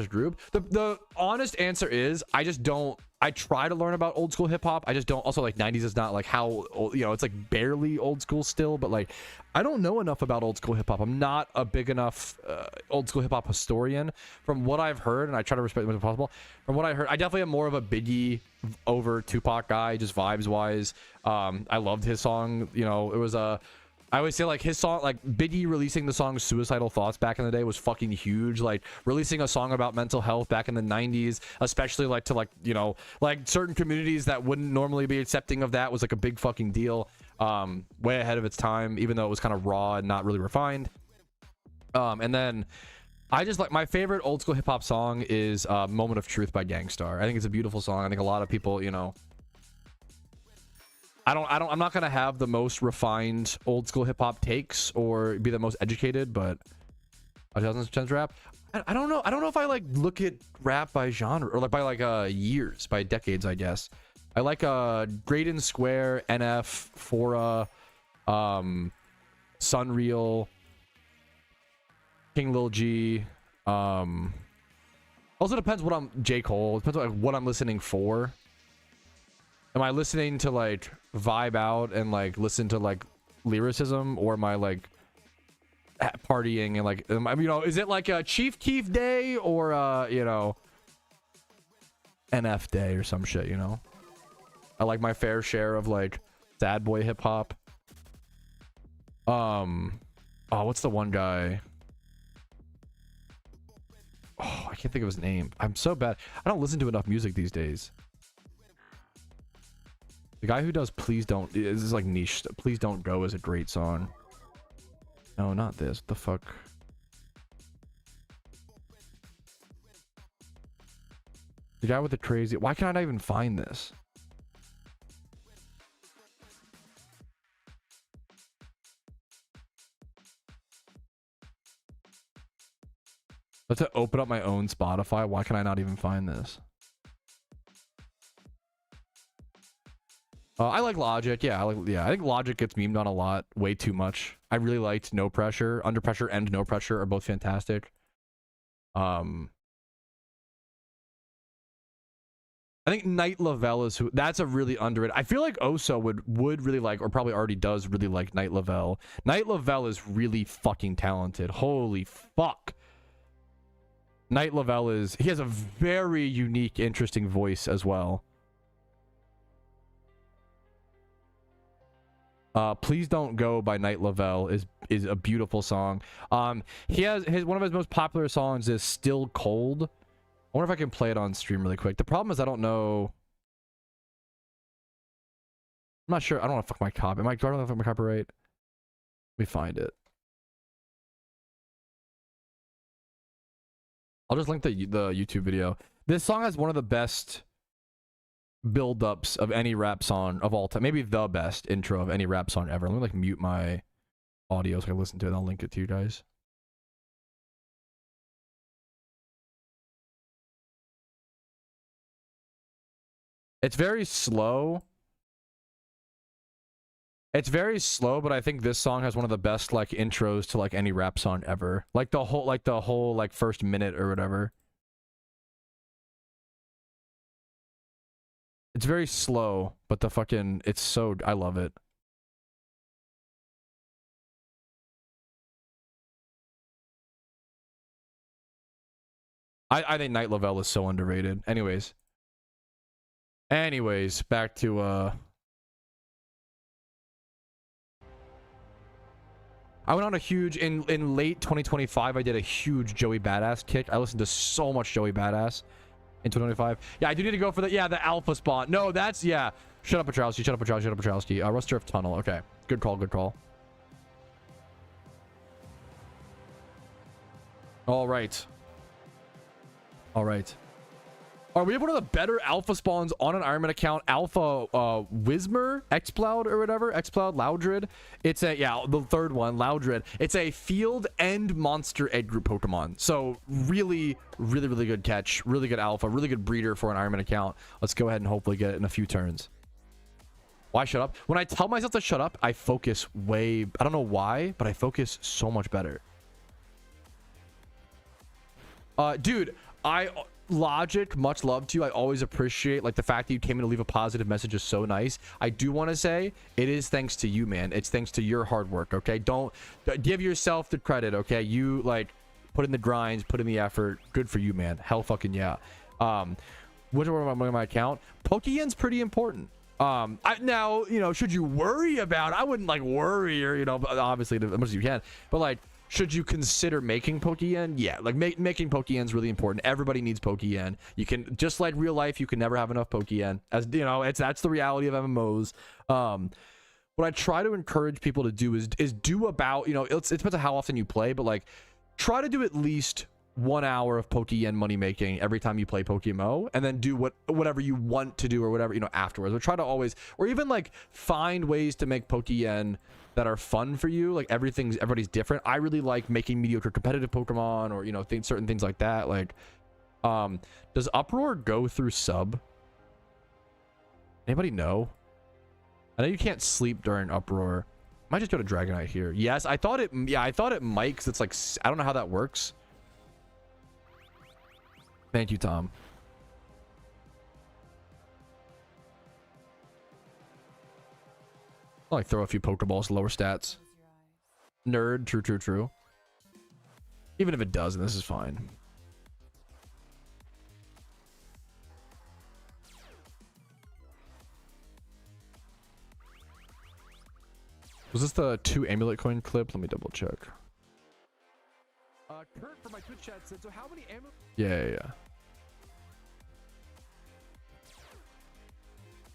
B: Group. The honest answer is I just don't. I try to learn about old school hip hop. I just don't. Also, like 90s is not like how old, you know, it's like barely old school still, but like I don't know enough about old school hip hop. I'm not a big enough old school hip hop historian. From what I've heard, and I try to respect as much as possible. From what I heard, I definitely am more of a Biggie over Tupac guy, just vibes wise. I loved his song. You know, it was a. I always say like his song, like Biggie releasing the song Suicidal Thoughts back in the day was fucking huge. Like releasing a song about mental health back in the 90s, especially like to like, you know, like certain communities that wouldn't normally be accepting of that was like a big fucking deal. Way ahead of its time, even though it was kind of raw and not really refined. And then I just like my favorite old school hip hop song is Moment of Truth by Gangstar. I think it's a beautiful song. I think a lot of people, you know, I'm not gonna have the most refined old school hip hop takes or be the most educated, but 2010s rap. I don't know. I don't know if I like look at rap by genre or like by like years, by decades, I guess. I like Graydon Square, NF, Fora, Sunreal, King Lil G. Also depends what I'm J. Cole. It depends on like, what I'm listening for. Am I listening to like vibe out and like listen to like lyricism, or am I like partying and like, you know, is it like a Chief Keef day or you know, NF day or some shit, you know? I like my fair share of like sad boy hip hop. Oh, what's the one guy? Oh, I can't think of his name. I'm so bad. I don't listen to enough music these days. The guy who does Please Don't, this is like niche. Please Don't Go is a great song. No, not this. What the fuck? The guy with the crazy, why can't I even find this? Let's open up my own Spotify. Why can I not even find this? I like Logic. Yeah, I think Logic gets memed on a lot, way too much. I really liked No Pressure. Under Pressure and No Pressure are both fantastic. I think Night Lavelle is who. That's a really underrated. I feel like Oso would really like, or probably already does really like Night Lavelle. Night Lavelle is really fucking talented. Holy fuck. Night Lavelle is. He has a very unique, interesting voice as well. Please Don't Go by Night Lavelle is a beautiful song. He has one of his most popular songs is Still Cold. I wonder if I can play it on stream really quick. The problem is I don't know. I'm not sure. I don't want to fuck my copy. Do I don't know if I'm copyright? Let me find it. I'll just link the YouTube video. This song has one of the best build-ups of any rap song of all time. Maybe the best intro of any rap song ever. Let me like mute my audio so I can listen to it and I'll link it to you guys. It's very slow. It's very slow, but I think this song has one of the best like intros to like any rap song ever. Like the whole like first minute or whatever. It's very slow, but it's so, I love it. I think Night Lavelle is so underrated. Anyways, back to I went on a huge in late 2025. I did a huge Joey Badass kick. I listened to so much Joey Badass. in 2025. Yeah, I do need to go for the the alpha spawn. No, that's yeah. Shut up, Patrouski. Shut up, Patrouski. Shut up, Patrouski. Rust Turf Tunnel. Okay, good call. Good call. All right. All right. Are we have one of the better alpha spawns on an Ironman account? Alpha Whismer, Xploud or whatever. Xploud, Loudred. It's a, the third one, Loudred. It's a field and monster egg group Pokemon. So really, really, really good catch. Really good alpha. Really good breeder for an Ironman account. Let's go ahead and hopefully get it in a few turns. Why shut up? When I tell myself to shut up, I focus I don't know why, but I focus so much better. Dude, Logic, much love to you. I always appreciate like the fact that you came in to leave a positive message is so nice. I do want to say it is thanks to you, man. It's thanks to your hard work. Okay, don't give yourself the credit. Okay, you like put in the grinds, put in the effort. Good for you, man. Hell fucking yeah. Which one of my account? Pokeyen's pretty important. Now, you know, should you worry about? I wouldn't like worry or, you know, obviously as much as you can, but like, should you consider making Pokeyen? Yeah, like making Pokeyen's really important. Everybody needs Pokeyen. You can, just like real life, you can never have enough Pokeyen. As you know, that's the reality of MMOs. What I try to encourage people to do is do about, you know, it depends on how often you play, but like try to do at least 1 hour of Pokeyen money making every time you play PokeMMO, and then do whatever you want to do or whatever, you know, afterwards. But try to always, or even like find ways to make Pokeyen that are fun for you. Like everybody's different. I really like making mediocre competitive Pokemon, or, you know, certain things like that. Like, does Uproar go through sub? Anybody know? I know you can't sleep during Uproar. Might just go to Dragonite here. Yes, I thought it. Yeah, I thought it might, because it's like, I don't know how that works. Thank you, Tom. I'll like throw a few Pokeballs to lower stats. Nerd. True. Even if it doesn't, this is fine. Was this the 2 amulet coin clip? Let me double check. Kurt from my Twitch chat said, so how many ammo? Yeah.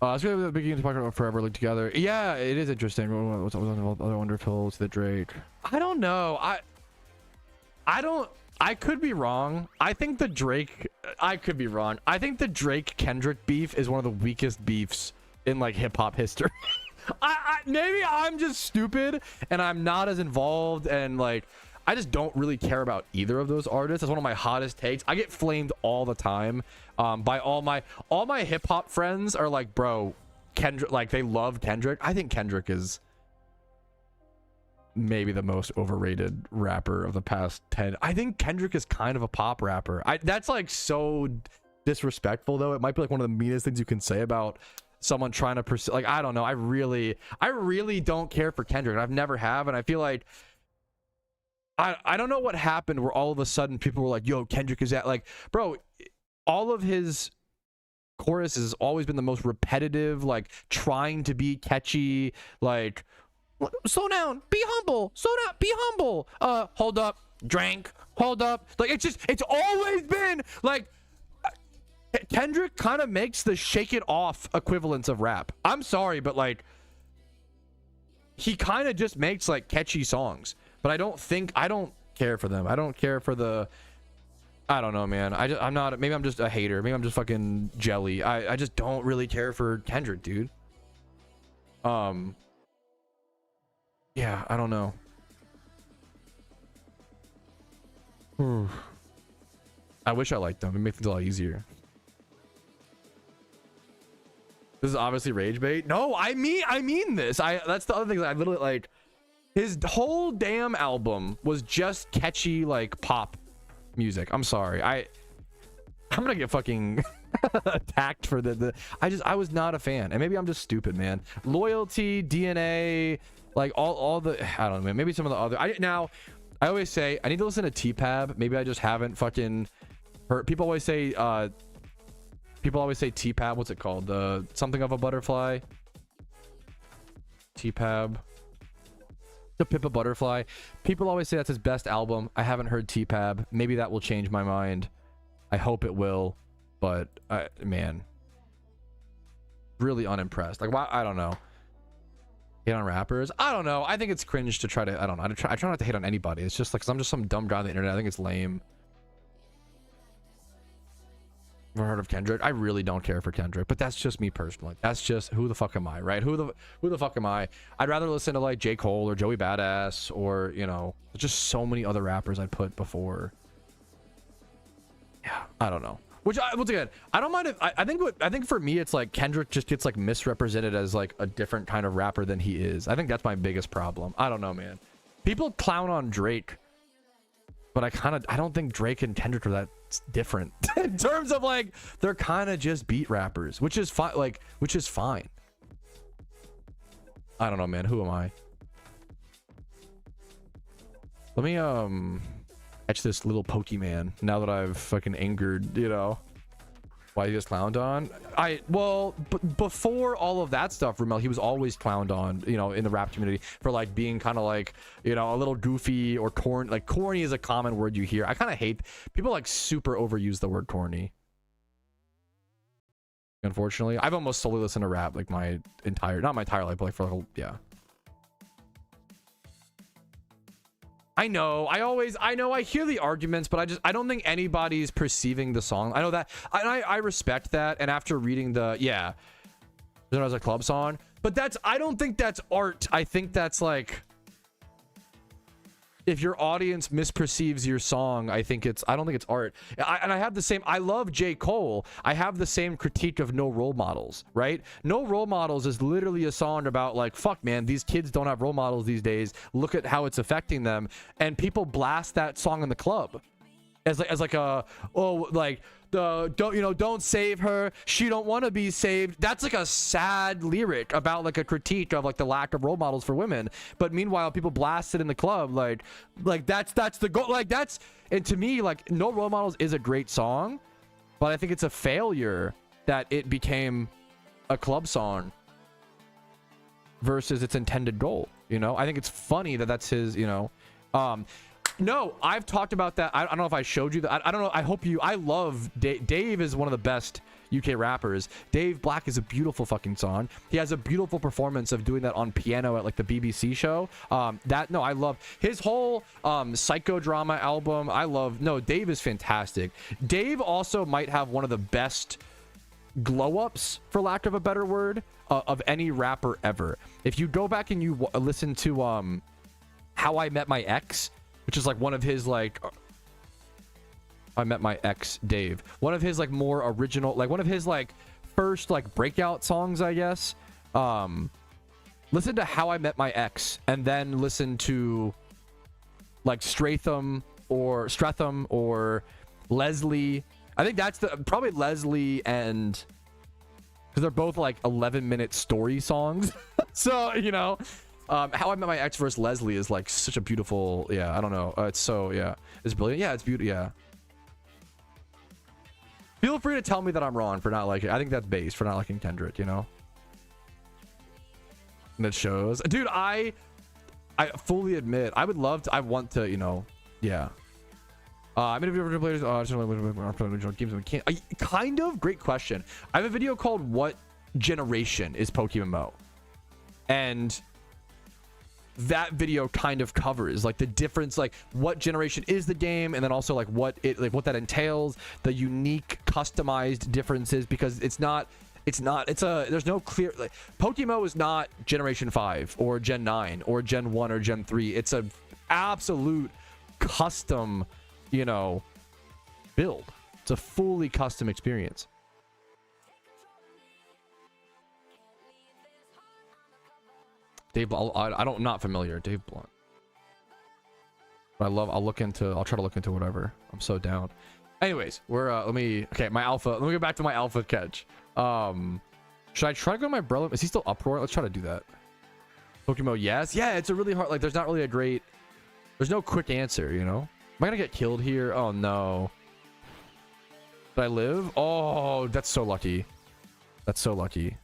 B: It's gonna be the beginning of Pokemon Forever linked together. Yeah, it is interesting. What's on the other wonderful to the Drake? I don't know. I could be wrong. I think the Drake. I could be wrong. I think the Drake Kendrick beef is one of the weakest beefs in like hip hop history. Maybe I'm just stupid and I'm not as involved, and like I just don't really care about either of those artists. That's one of my hottest takes. I get flamed all the time by all my hip hop friends are like, bro, Kendrick, like they love Kendrick. I think Kendrick is maybe the most overrated rapper of the past 10. I think Kendrick is kind of a pop rapper. That's like so disrespectful though. It might be like one of the meanest things you can say about someone trying to pursue, like, I don't know. I really don't care for Kendrick. I've never have, and I feel like I don't know what happened where all of a sudden people were like, yo, Kendrick is at, like, bro, all of his choruses has always been the most repetitive, like trying to be catchy, like slow down, be humble, slow down, be humble, hold up, drank, hold up, like it's always been like Kendrick kind of makes the shake it off equivalence of rap. I'm sorry, but like he kind of just makes like catchy songs. But I don't care for them. I don't care for the, I don't know, man. I'm not, maybe I'm just a hater. Maybe I'm just fucking jelly. I just don't really care for Kendrick, dude. Yeah, I don't know. I wish I liked them. It makes things a lot easier. This is obviously rage bait. No, I mean this. That's the other thing that I literally like. His whole damn album was just catchy, like pop music. I'm sorry. I'm gonna get fucking attacked for I was not a fan, and maybe I'm just stupid, man. Loyalty, DNA, like all the, I don't know, man. Maybe some of the other. I always say I need to listen to T-Pab. Maybe I just haven't fucking heard. People always say T-Pab. What's it called? Something of a butterfly. T-Pab. The Pippa Butterfly. People always say that's his best album. I haven't heard T-Pab. Maybe that will change my mind. I hope it will. but man, really unimpressed. Like, why? I don't know. Hate on rappers? I don't know. I think it's cringe to try to. I don't know. I try not to hate on anybody. It's just like, 'cause I'm just some dumb guy on the internet. I think it's lame. Never heard of Kendrick? I really don't care for Kendrick, but that's just me personally. That's just, who the fuck am I, right? Who the fuck am I? I'd rather listen to like J. Cole or Joey Badass, or, you know, there's just so many other rappers I'd put before. Yeah, I don't know. Which, once again, I don't mind if I think for me it's like Kendrick just gets like misrepresented as like a different kind of rapper than he is. I think that's my biggest problem. I don't know, man. People clown on Drake, but I don't think Drake and Kendrick are that different in terms of like, they're kind of just beat rappers, which is fine. Like, which is fine. I don't know, man. Who am I? Let me catch this little Pokemon now that I've fucking angered, you know, why he gets clowned on. Before all of that stuff, Ramel, he was always clowned on, you know, in the rap community for like being kind of like, you know, a little goofy or corny. Like, corny is a common word you hear. I kind of hate people like super overuse the word corny. Unfortunately, I've almost solely listened to rap like my entire, not my entire life, but like for like, yeah. I know, I hear the arguments, but I don't think anybody's perceiving the song. I know that, I respect that, and after reading the, yeah, there was a club song, but I don't think that's art. I think that's like, if your audience misperceives your song, I don't think it's art. And I have the same, I love J. Cole. I have the same critique of No Role Models, right? No Role Models is literally a song about like, fuck man, these kids don't have role models these days. Look at how it's affecting them. And people blast that song in the club as like a, oh, like, don't save her, she don't want to be saved. That's like a sad lyric about like a critique of like the lack of role models for women, but meanwhile people blast it in the club like that's the goal. Like, that's, and to me, like, No Role Models is a great song, but I think it's a failure that it became a club song versus its intended goal. You know, I think it's funny that that's his, you know. No, I've talked about that. I don't know if I showed you that. I don't know. I hope you. I love Dave. Dave is one of the best UK rappers. Dave Black is a beautiful fucking song. He has a beautiful performance of doing that on piano at like the BBC show. I love his whole psychodrama album. Dave is fantastic. Dave also might have one of the best glow ups, for lack of a better word, of any rapper ever. If you go back and you listen to How I Met My Ex, which is like one of his like, I Met My Ex Dave, one of his like more original, like one of his like first like breakout songs, I guess. Listen to How I Met My Ex and then listen to like Stratham or Leslie. I think that's probably Leslie, and because they're both like 11-minute story songs. So, you know, How I Met My Ex versus Leslie is like such a beautiful, yeah, I don't know. It's so, yeah, it's brilliant. Yeah, it's beautiful. Yeah. Feel free to tell me that I'm wrong for not liking, I think that's base for not liking Kendrick, you know? And it shows. Dude, I fully admit, I want to, you know, yeah. I made a video for players. Games we can't. Kind of. Great question. I have a video called "What Generation is PokeMMO?" and that video kind of covers like the difference, like what generation is the game, and then also like what that entails, the unique customized differences, because there's no clear, like, PokeMMO is not Generation 5 or Gen 9 or Gen 1 or Gen 3. It's a absolute custom, you know, build. It's a fully custom experience. Dave, I'm not familiar. Dave Blunt. But I'll try to look into whatever. I'm so down. Anyways, let me go back to my alpha catch. Should I try to go to my brother? Is he still uproar? Let's try to do that. PokeMMO, yes. Yeah, it's a really hard, like, there's no quick answer, you know? Am I gonna get killed here? Oh no. Did I live? Oh, that's so lucky. That's so lucky.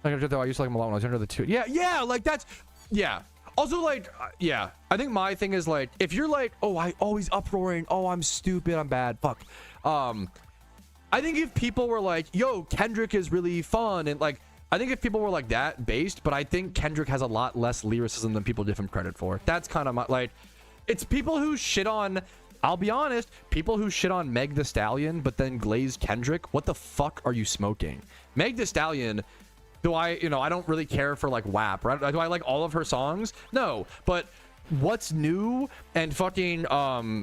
B: I used to like him a lot when I was under the 2. Yeah, like that's, yeah. Also, like, yeah, I think my thing is like, if you're like, oh, I always uproaring, oh, I'm stupid, I'm bad, fuck. I think if people were like, yo, Kendrick is really fun, and like, I think if people were like that based, but I think Kendrick has a lot less lyricism than people give him credit for. That's kind of my, like, it's people who shit on, I'll be honest, people who shit on Meg Thee Stallion, but then glaze Kendrick. What the fuck are you smoking? Meg Thee Stallion, do I, you know, I don't really care for like WAP, right? Do I like all of her songs? No, but What's New and fucking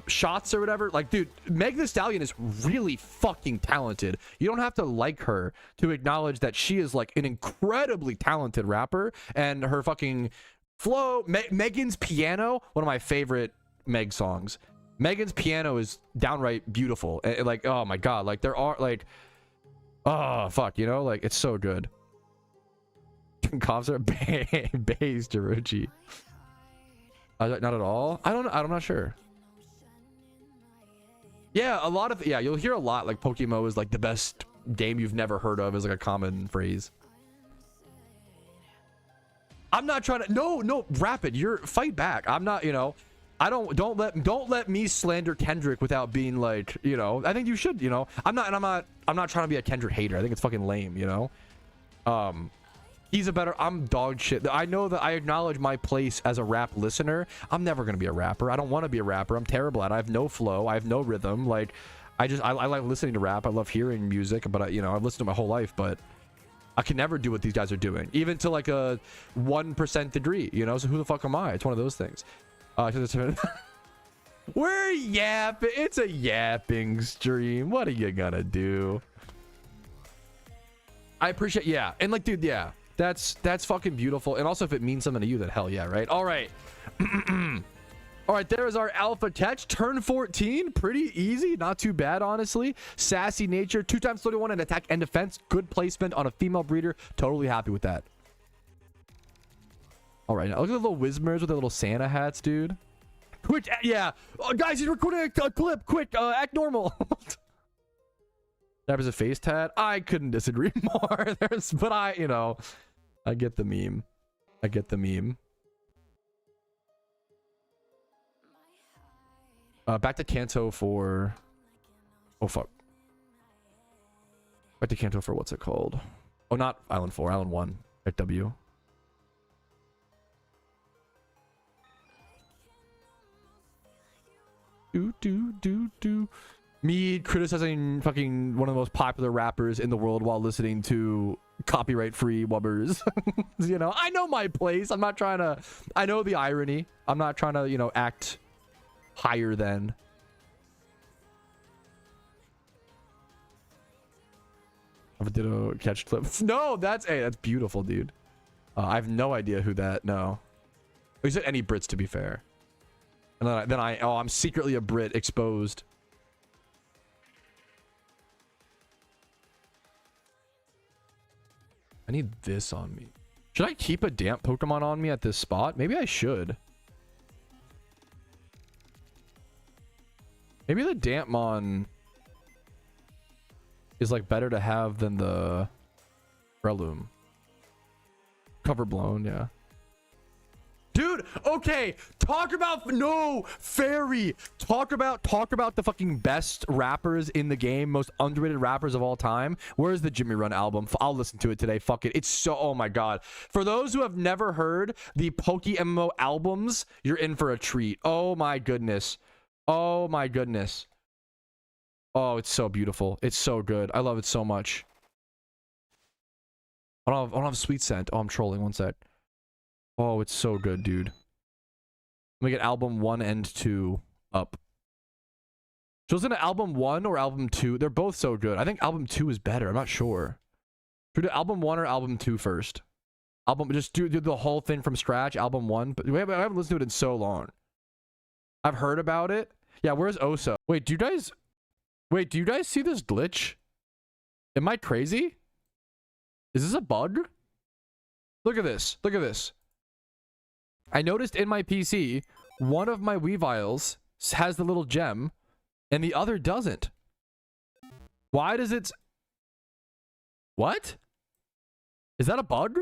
B: Shots or whatever, like, dude, Meg Thee Stallion is really fucking talented. You don't have to like her to acknowledge that she is like an incredibly talented rapper, and her fucking flow, Megan's Piano, one of my favorite Meg songs. Megan's Piano is downright beautiful. Like, oh my god, like there are like, oh fuck, you know, like it's so good. Cops are Bays Jaruchi. Not at all. I don't know. I'm not sure. Yeah, a lot of, yeah, you'll hear a lot like PokeMMO is like the best game you've never heard of, is like a common phrase. I'm not trying to, no, Rapid, you're, fight back. I'm not, you know, I don't let me slander Kendrick without being like, you know, I think you should, you know, I'm not trying to be a Kendrick hater. I think it's fucking lame, you know. He's a better, I'm dog shit. I know that I acknowledge my place as a rap listener. I'm never going to be a rapper. I don't want to be a rapper. I'm terrible at it. I have no flow. I have no rhythm. Like, I like listening to rap. I love hearing music, but you know, I've listened to it my whole life, but I can never do what these guys are doing, even to like a 1% degree, you know? So who the fuck am I? It's one of those things. We're yapping. It's a yapping stream. What are you gonna do? I appreciate, yeah. And like, dude, yeah. That's fucking beautiful. And also, if it means something to you, then hell yeah, right? All right. All right, there is our alpha catch. Turn 14. Pretty easy. Not too bad, honestly. Sassy nature. 2x 31 in attack and defense. Good placement on a female breeder. Totally happy with that. All right, now look at the little Wizmers with their little Santa hats, dude. Quick, yeah. Oh, guys, he's recording a clip. Quick, act normal. That was a face tat. I couldn't disagree more. But I, you know, I get the meme. I get the meme. Back to Kanto for, oh fuck. Back to Kanto for, what's it called? Oh, not Island 4, Island 1 at W. Do. Me criticizing fucking one of the most popular rappers in the world while listening to copyright-free wubbers. You know, I know my place. I'm not trying to, I know the irony. I'm not trying to, you know, act higher than. Of a ditto catch clip. No, that's, hey, that's beautiful, dude. I have no idea who that, no. You said any Brits, to be fair. And then I'm secretly a Brit exposed. I need this on me. Should I keep a damp Pokemon on me at this spot? Maybe I should. Maybe the Dampmon is like better to have than the Breloom. Cover blown, yeah. Dude, okay, talk about, no, Fairy, talk about the fucking best rappers in the game, most underrated rappers of all time. Where's the Jimmy Run album? I'll listen to it today, fuck it. It's so, oh my god. For those who have never heard the PokeMMO albums, you're in for a treat. Oh my goodness. Oh my goodness. Oh, it's so beautiful. It's so good. I love it so much. I don't have Sweet Scent. Oh, I'm trolling, one sec. Oh, it's so good, dude. Let me get album 1 and 2 up. So listen to album 1 or album 2. They're both so good. I think album 2 is better. I'm not sure. Should we do album 1 or album 2 first? Just do the whole thing from scratch, album 1. But I haven't listened to it in so long. I've heard about it. Yeah, where's Oso? Wait, do you guys see this glitch? Am I crazy? Is this a bug? Look at this. Look at this. I noticed in my PC, one of my Weaviles has the little gem, and the other doesn't. Why does it... What? Is that a bug?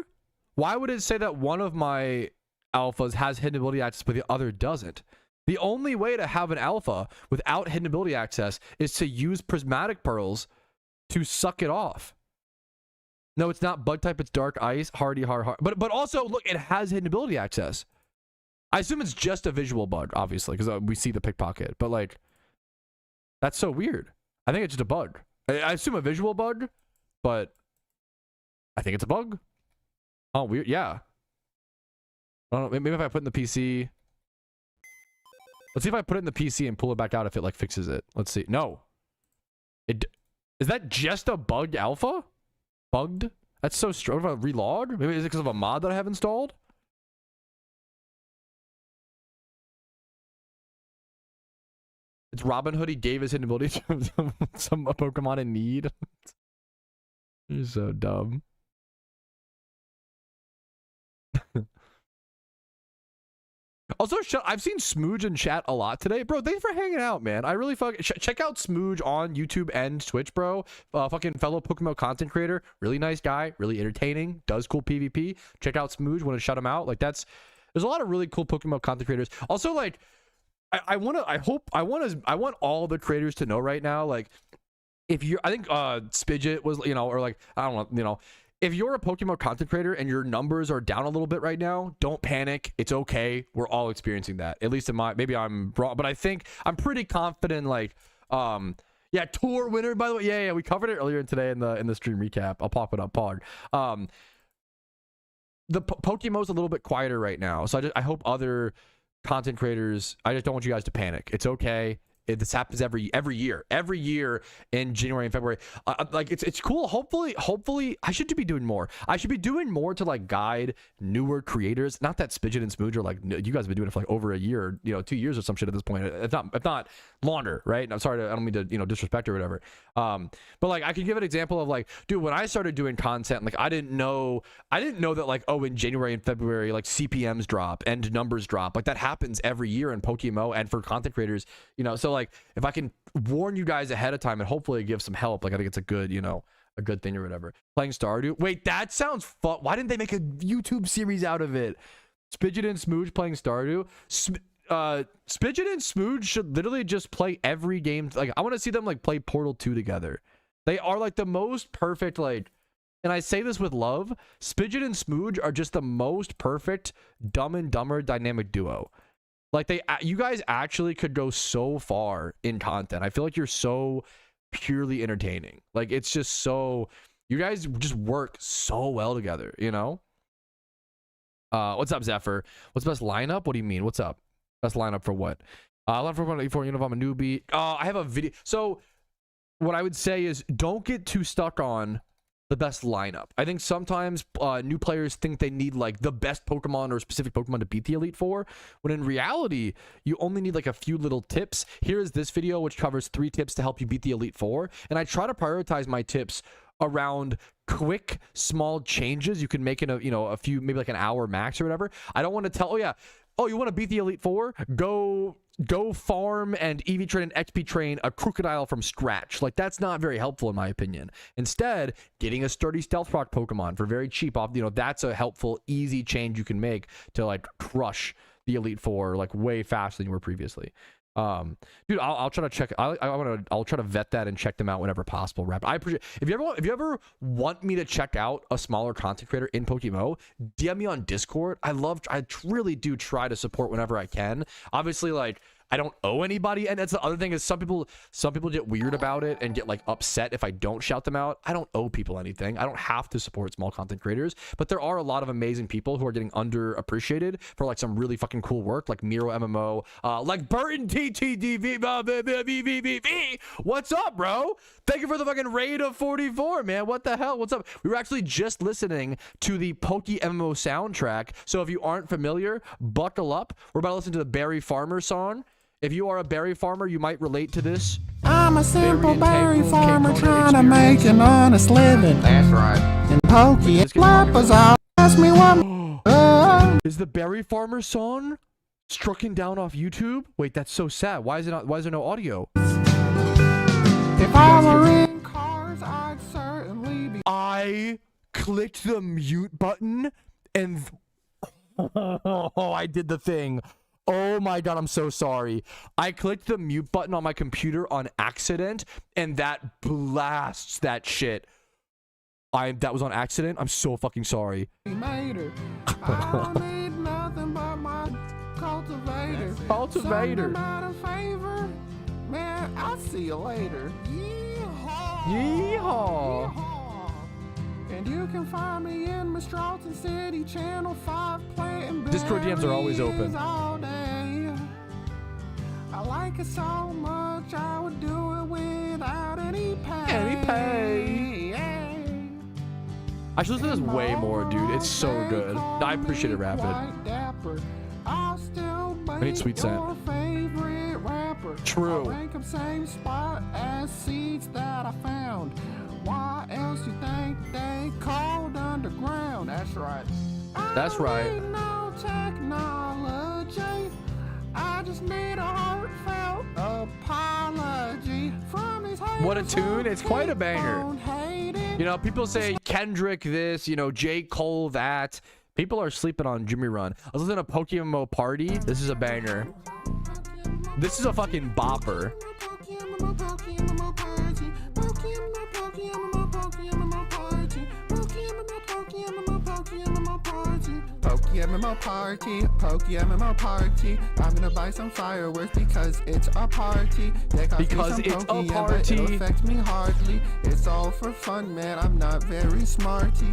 B: Why would it say that one of my alphas has hidden ability access, but the other doesn't. The only way to have an alpha without hidden ability access is to use prismatic pearls to suck it off. No, it's not bug type, it's dark ice, hardy, hard. But also, look, it has hidden ability access. I assume it's just a visual bug, obviously, because we see the pickpocket. But, like, that's so weird. I think it's just a bug. I assume a visual bug, but I think it's a bug. Oh, weird. Yeah. I don't know. Maybe if I put it in the PC. Let's see if I put it in the PC and pull it back out if it, like, fixes it. Let's see. No. Is that just a bugged alpha? Bugged? That's so strange. What if I relog? Maybe is it because of a mod that I have installed? It's Robin Hood. He gave his hidden ability to some Pokemon in need. You're so dumb. Also, I've seen Smooge in chat a lot today. Bro, thanks for hanging out, man. I really fucking... check out Smooge on YouTube and Twitch, bro. Fucking fellow PokeMMO content creator. Really nice guy. Really entertaining. Does cool PvP. Check out Smooge. Want to shout him out. Like, that's... There's a lot of really cool PokeMMO content creators. Also, like... I want all the creators to know right now, like... If you're... I think Spidget was, you know, or like... I don't know, you know... If you're a PokeMMO content creator and your numbers are down a little bit right now, don't panic. It's okay. We're all experiencing that. At least in my, maybe I'm wrong, but I think I'm pretty confident. Like, yeah, tour winner. By the way, yeah, we covered it earlier today in the stream recap. I'll pop it up, Pog. The PokeMMO's a little bit quieter right now, so I hope other content creators. I just don't want you guys to panic. It's okay. This happens every year in January and February. Like it's cool. Hopefully I should be doing more. I should be doing more to like guide newer creators. Not that Spidget and Smooge are like, you guys have been doing it for like over a year, 2 years or some shit at this point. If not longer, right? And I'm sorry, I don't mean to, disrespect or whatever. But like I can give an example of like, dude, when I started doing content, like I didn't know that like, oh, in January and February, like CPMs drop and numbers drop. Like that happens every year in PokeMMO and for content creators, so like if I can warn you guys ahead of time and hopefully give some help, like I think it's a good, a good thing or whatever. Playing Stardew. Wait, that sounds fun. Why didn't they make a YouTube series out of it? Spidget and Smooge playing Stardew. Spidget and Smooge should literally just play every game. Like I want to see them like play Portal 2 together. They are like the most perfect, like, and I say this with love, Spidget and Smooge are just the most perfect Dumb and Dumber dynamic duo. Like you guys actually could go so far in content. I feel like you're so purely entertaining. Like it's just so, you guys just work so well together, What's up, Zephyr? What's the best lineup? What do you mean? What's up? Best lineup for what? Lineup for 184, if I'm a newbie. I have a video. So what I would say is don't get too stuck on the best lineup. I think sometimes new players think they need like the best Pokemon or specific Pokemon to beat the Elite Four, when in reality, you only need like a few little tips. Here is this video, which covers 3 tips to help you beat the Elite Four. And I try to prioritize my tips around quick, small changes you can make in a few, maybe like an hour max or whatever. I don't want to tell, you want to beat the Elite Four? Go farm and EV train and XP train a crocodile from scratch. Like that's not very helpful in my opinion. Instead, getting a sturdy stealth rock Pokemon for very cheap off, that's a helpful, easy change you can make to like crush the Elite Four like way faster than you were previously. Dude, I'll try to check. I'll try to vet that and check them out whenever possible. I appreciate if you ever want me to check out a smaller content creator in PokeMMO, DM me on Discord. I really do try to support whenever I can. Obviously, like I don't owe anybody, and that's the other thing is some people get weird about it and get like upset if I don't shout them out. I don't owe people anything. I don't have to support small content creators, but there are a lot of amazing people who are getting underappreciated for like some really fucking cool work, like Miro MMO, like Burton TTDV. What's up, bro? Thank you for the fucking raid of 44, man. What the hell? What's up? We were actually just listening to the PokeMMO soundtrack, so if you aren't familiar, buckle up. We're about to listen to the Berry Farmer song. If you are a berry farmer, you might relate to this.
G: I'm a simple berry farmer trying to make an honest living. That's right. And PokeMMO ask me what.
B: Is the Berry Farmer song strucken down off YouTube? Wait, that's so sad. Why is there no audio?
G: If I were in cars, I'd certainly be.
B: I clicked the mute button and Oh, I did the thing. Oh my god, I'm so sorry. I clicked the mute button on my computer on accident, and that blasts that shit. That was on accident. I'm so fucking sorry.
G: Mater. I don't need nothing but my cultivator.
B: Cultivator.
G: Something about a favor. Man, I'll see you later. Yeehaw.
B: Yeehaw.
G: Yeehaw. And you can find me in Mistralton City, Channel 5, playing
B: Discord DMs are always open.
G: All day. I like it so much, I would do it without any pay.
B: Any pay. I should listen to this way more, dude. It's so good. I appreciate it, Rapid. I need Sweet Scent. True.
G: I rank up same spot as seeds that I found. Why else you think they called underground? That's right.
B: That's right.
G: I need no technology. I just need a heartfelt apology from these haters.
B: What a tune. It's quite a banger. You know, people say Kendrick this, you know, J. Cole that. People are sleeping on Jimmy Run. I was listening to PokeMMO Party. This is a banger. This is a fucking bopper.
G: PokeMMO party, PokeMMO party. I'm gonna buy some fireworks because it's a party.
B: Because it's a party.
G: But it'll affect me hardly. It's all for fun, man. I'm not very smarty.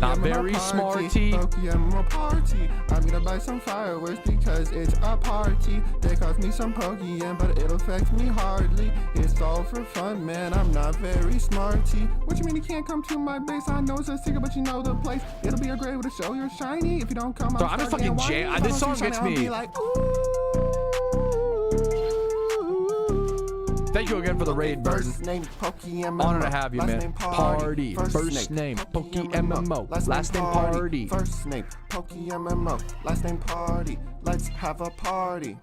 B: Not very smarty.
G: PokeMMO party. I'm gonna buy some fireworks because it's a party. They cost me some Pokeyen, but it'll affect me hardly. It's all for fun, man. I'm not very smarty. What you mean you can't come to my base? I know it's a secret, but you know the place. It'll be a great way to show you're shiny. If you don't come,
B: Bro, I'm just fucking jam. This song gets me. Thank you again for the raid, Burton.
G: First name PokeMMO.
B: Honor to have you, man. Party. First name PokeMMO. Last name Party.
G: First name PokeMMO. Last name Party. Let's have a party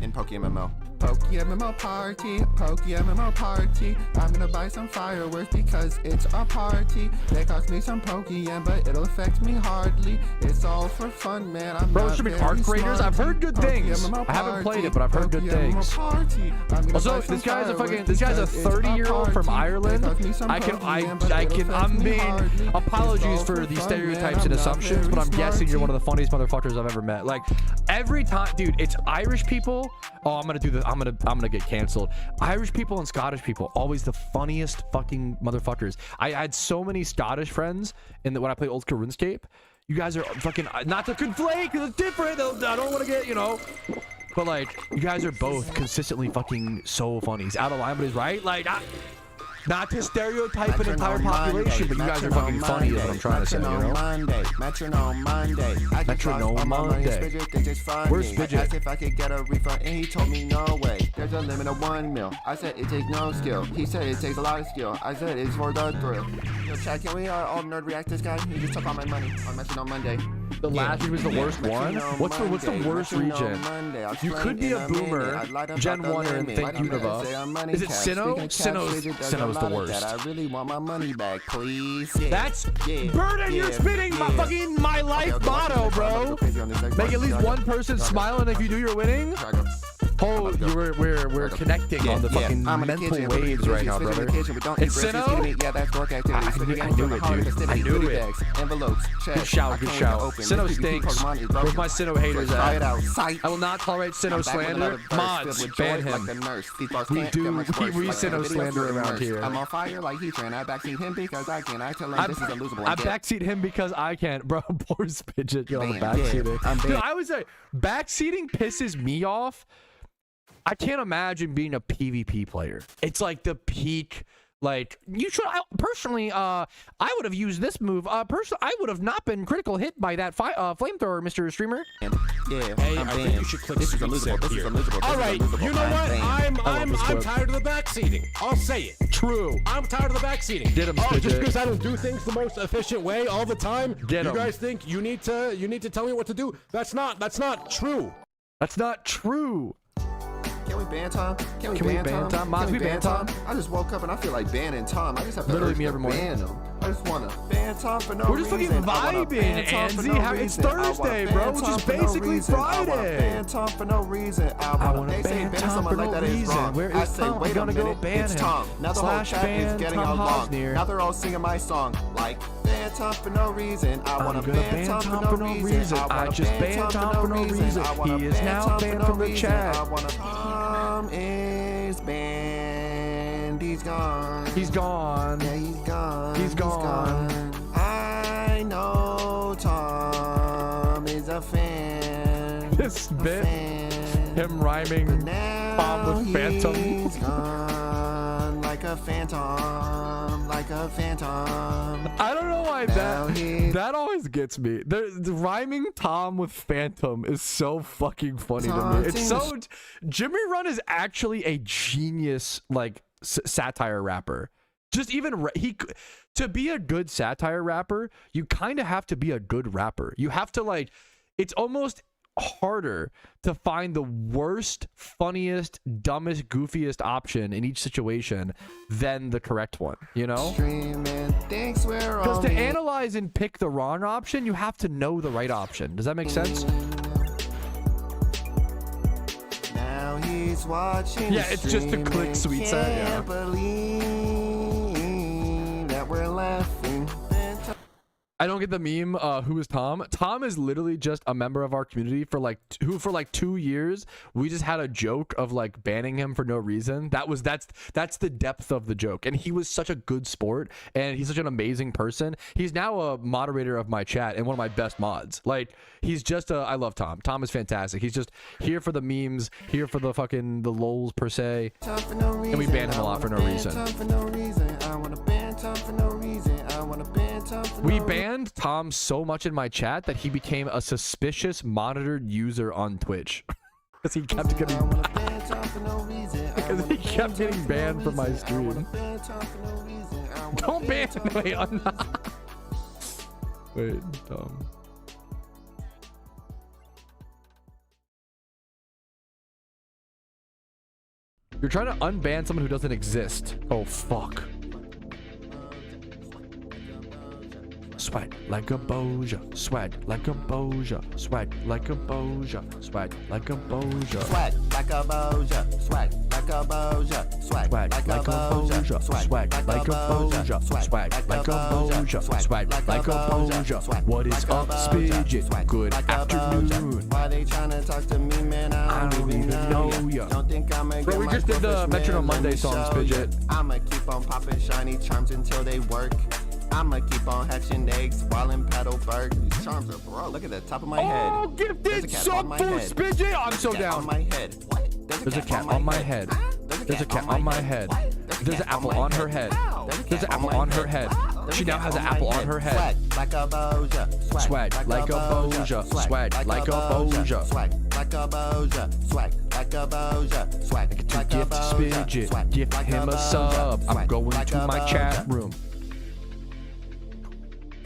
G: in PokeMMO. PokeMMO party, PokeMMO party. I'm gonna buy some fireworks because it's a party. They cost me some Pokeyen, but it'll affect me hardly. It's all for fun, man. I'm
B: Bro,
G: not
B: it should be
G: very
B: Arc Raiders. I've heard good things.
G: PokeMMO
B: I haven't played
G: party,
B: it, but I've heard good
G: PokeMMO
B: things.
G: party. I'm gonna
B: Also,
G: buy some
B: this guy's a fucking.
G: fireworks
B: This guy's a
G: because it's
B: 30-year-old from
G: party.
B: Ireland.
G: They cost me some
B: I'm
G: Pokeyen, but it'll affect
B: I'm
G: me
B: being.
G: hardly.
B: Apologies
G: It's all
B: for the
G: fun,
B: stereotypes
G: man.
B: and
G: I'm not
B: assumptions, but
G: very
B: I'm guessing you're one of
G: smarty.
B: the funniest motherfuckers I've ever met. Like every time, dude, it's Irish people. Oh, I'm gonna do this. I'm gonna get canceled. Irish people and Scottish people, always the funniest fucking motherfuckers. I had so many Scottish friends when I played old school RuneScape. You guys are fucking, not to conflate because it's different. I don't want to get, you know, but like you guys are both consistently fucking so funny. He's out of line, but he's right. Like, not to stereotype an entire population, but you guys are fucking funny is what I'm trying to say, you know?
G: Metronome Monday.
B: Metronome Monday. Where's Fidget?
G: Asked if I could get a refund, and he told me no way. There's a limit of 1 mil. I said it takes no skill. He said it takes a lot of skill. I said it's for the thrill. Yo, Chad, can we all nerd react this guy? He just took all my money on Metronome Monday.
B: The last region was the worst one? What's the worst region? You could be a boomer, Gen 1er, and think Unova. Is it Sinnoh? Sinnoh's the worst.
G: I really want my money back, please.
B: That's Burden, you're spitting my life motto, bro. Make at least one person smile, and if you do, you're winning. Oh, we're connecting on the fucking mental waves right now, brother. It's Sinnoh?
G: Yeah, that's work activity.
B: I knew it, dude. I knew it.
G: Envelopes,
B: Good shout, good shout. Sinnoh stinks. Where's my Sinnoh haters at? I will not tolerate Sinnoh slander. Mods, ban him. We Sinnoh slander around here.
G: I'm on fire like he ran. I backseat him because I can. I tell him this is a losable.
B: I backseat him because I can't. Bro, poor Spidget. You're on the backseating. Dude, I would say backseating pisses me off. I can't imagine being a PvP player. It's like the peak. Like, you should, personally, I would have used this move. Personally, I would have not been critical hit by that flamethrower, Mr. Streamer.
G: Yeah,
H: hey, I think you should click Sweet Sip here. All right, you know what? I'm tired of the backseating. I'll say it.
B: True.
H: I'm tired of the backseating.
B: Get him,
H: just because I don't do things the most efficient way all the time.
B: Get him.
H: You guys think you need to tell me what to do? That's not true.
B: That's not true.
G: Can we ban Tom? Can we
B: Can we
G: ban
B: ban
G: Tom?
B: Tom? Mods,
G: Can
B: we ban Tom?
G: I just woke up and I feel like banning Tom. I just have to
B: Literally
G: urge
B: me
G: to
B: every morning.
G: ban him. I just want to ban Tom for no
B: We're just
G: reason.
B: fucking
G: I wanna
B: vibing,
G: ban Tom for
B: Anzi.
G: no
B: It's
G: reason. I wanna
B: Thursday,
G: ban
B: bro.
G: Tom
B: Which is
G: for no
B: basically
G: reason. I wanna
B: Friday.
G: ban Tom for no reason.
B: I wanna
G: They say
B: ban
G: ban
B: Tom
G: someone
B: for
G: like
B: no
G: that is
B: reason.
G: wrong.
B: Where
G: I
B: is
G: say,
B: Tom?
G: wait
B: I'm gonna
G: a
B: go
G: minute,
B: ban
G: it's
B: him.
G: Tom. Now the whole
B: Slash
G: chat
B: ban
G: is getting
B: Tom
G: along.
B: Hosnier.
G: Now they're all singing my song like ban Tom for no reason. I
B: I'm
G: wanna
B: gonna
G: ban Tom for no reason.
B: I just banned Tom for no reason. He is now banned from the chat.
G: Tom is banned. He's gone.
B: He's gone.
G: Yeah, he's gone.
B: He's gone.
G: I know Tom is a fan.
B: This bit, him rhyming Tom with Phantom.
G: He's gone like a phantom, like a phantom.
B: I don't know why
G: Now he's
B: that always gets me. The rhyming Tom with Phantom is so fucking funny to me. It's so Jimmy Run is actually a genius like satire rapper. Just even to be a good satire rapper, you kind of have to be a good rapper. You have to like, it's almost harder to find the worst, funniest, dumbest, goofiest option in each situation than the correct one, you know? Because to analyze and pick the wrong option, you have to know the right option. Does that make sense?
G: Now he's watching.
B: Yeah, it's just a click sweet set. Yeah.
G: Can't believe that we're laughing.
B: I don't get the meme. Who is Tom? Tom is literally just a member of our community for like 2 years. We just had a joke of like banning him for no reason. That's the depth of the joke. And he was such a good sport, and he's such an amazing person. He's now a moderator of my chat and one of my best mods. Like he's just I love Tom. Tom is fantastic. He's just here for the memes, here for the fucking the lols per se. And we ban him a lot for no reason. We banned Tom so much in my chat that he became a suspicious monitored user on Twitch. Because he kept getting banned from my stream. Don't ban him. Wait, I'm not. Wait, Tom. You're trying to unban someone who doesn't exist. Oh, fuck. Swag like a boja, swag like a boja, swag like a boja, swag like a boja,
G: swag like a boja, swag like a boja, swag like a boja, swag like a boja, swag like a boja, swag like a boja.
B: What is up, Spidget? Good afternoon.
G: Why they tryna talk to me, man?
B: I don't even know ya.
G: Don't think I'ma
B: Bro, we just did the Metronome Monday song, Spidget.
G: I'ma keep on popping shiny charms until they work. I'ma keep on hatching eggs while in Paddleburg. These charms are bro. Look at the top of my head.
B: Oh, gifted sub for Spidget. I'm so down.
G: On my head. What?
B: There's a cat on my head. There's a cat on my head. There's an apple on her head. There's an apple on her head. She now has an apple on her head.
G: Swag like a boja.
B: Swag like a boja. Swag like a boja.
G: Swag like a boja. Swag like a boja. Swag
B: To gift Spidget. Gift him a sub. I'm going to my chat room.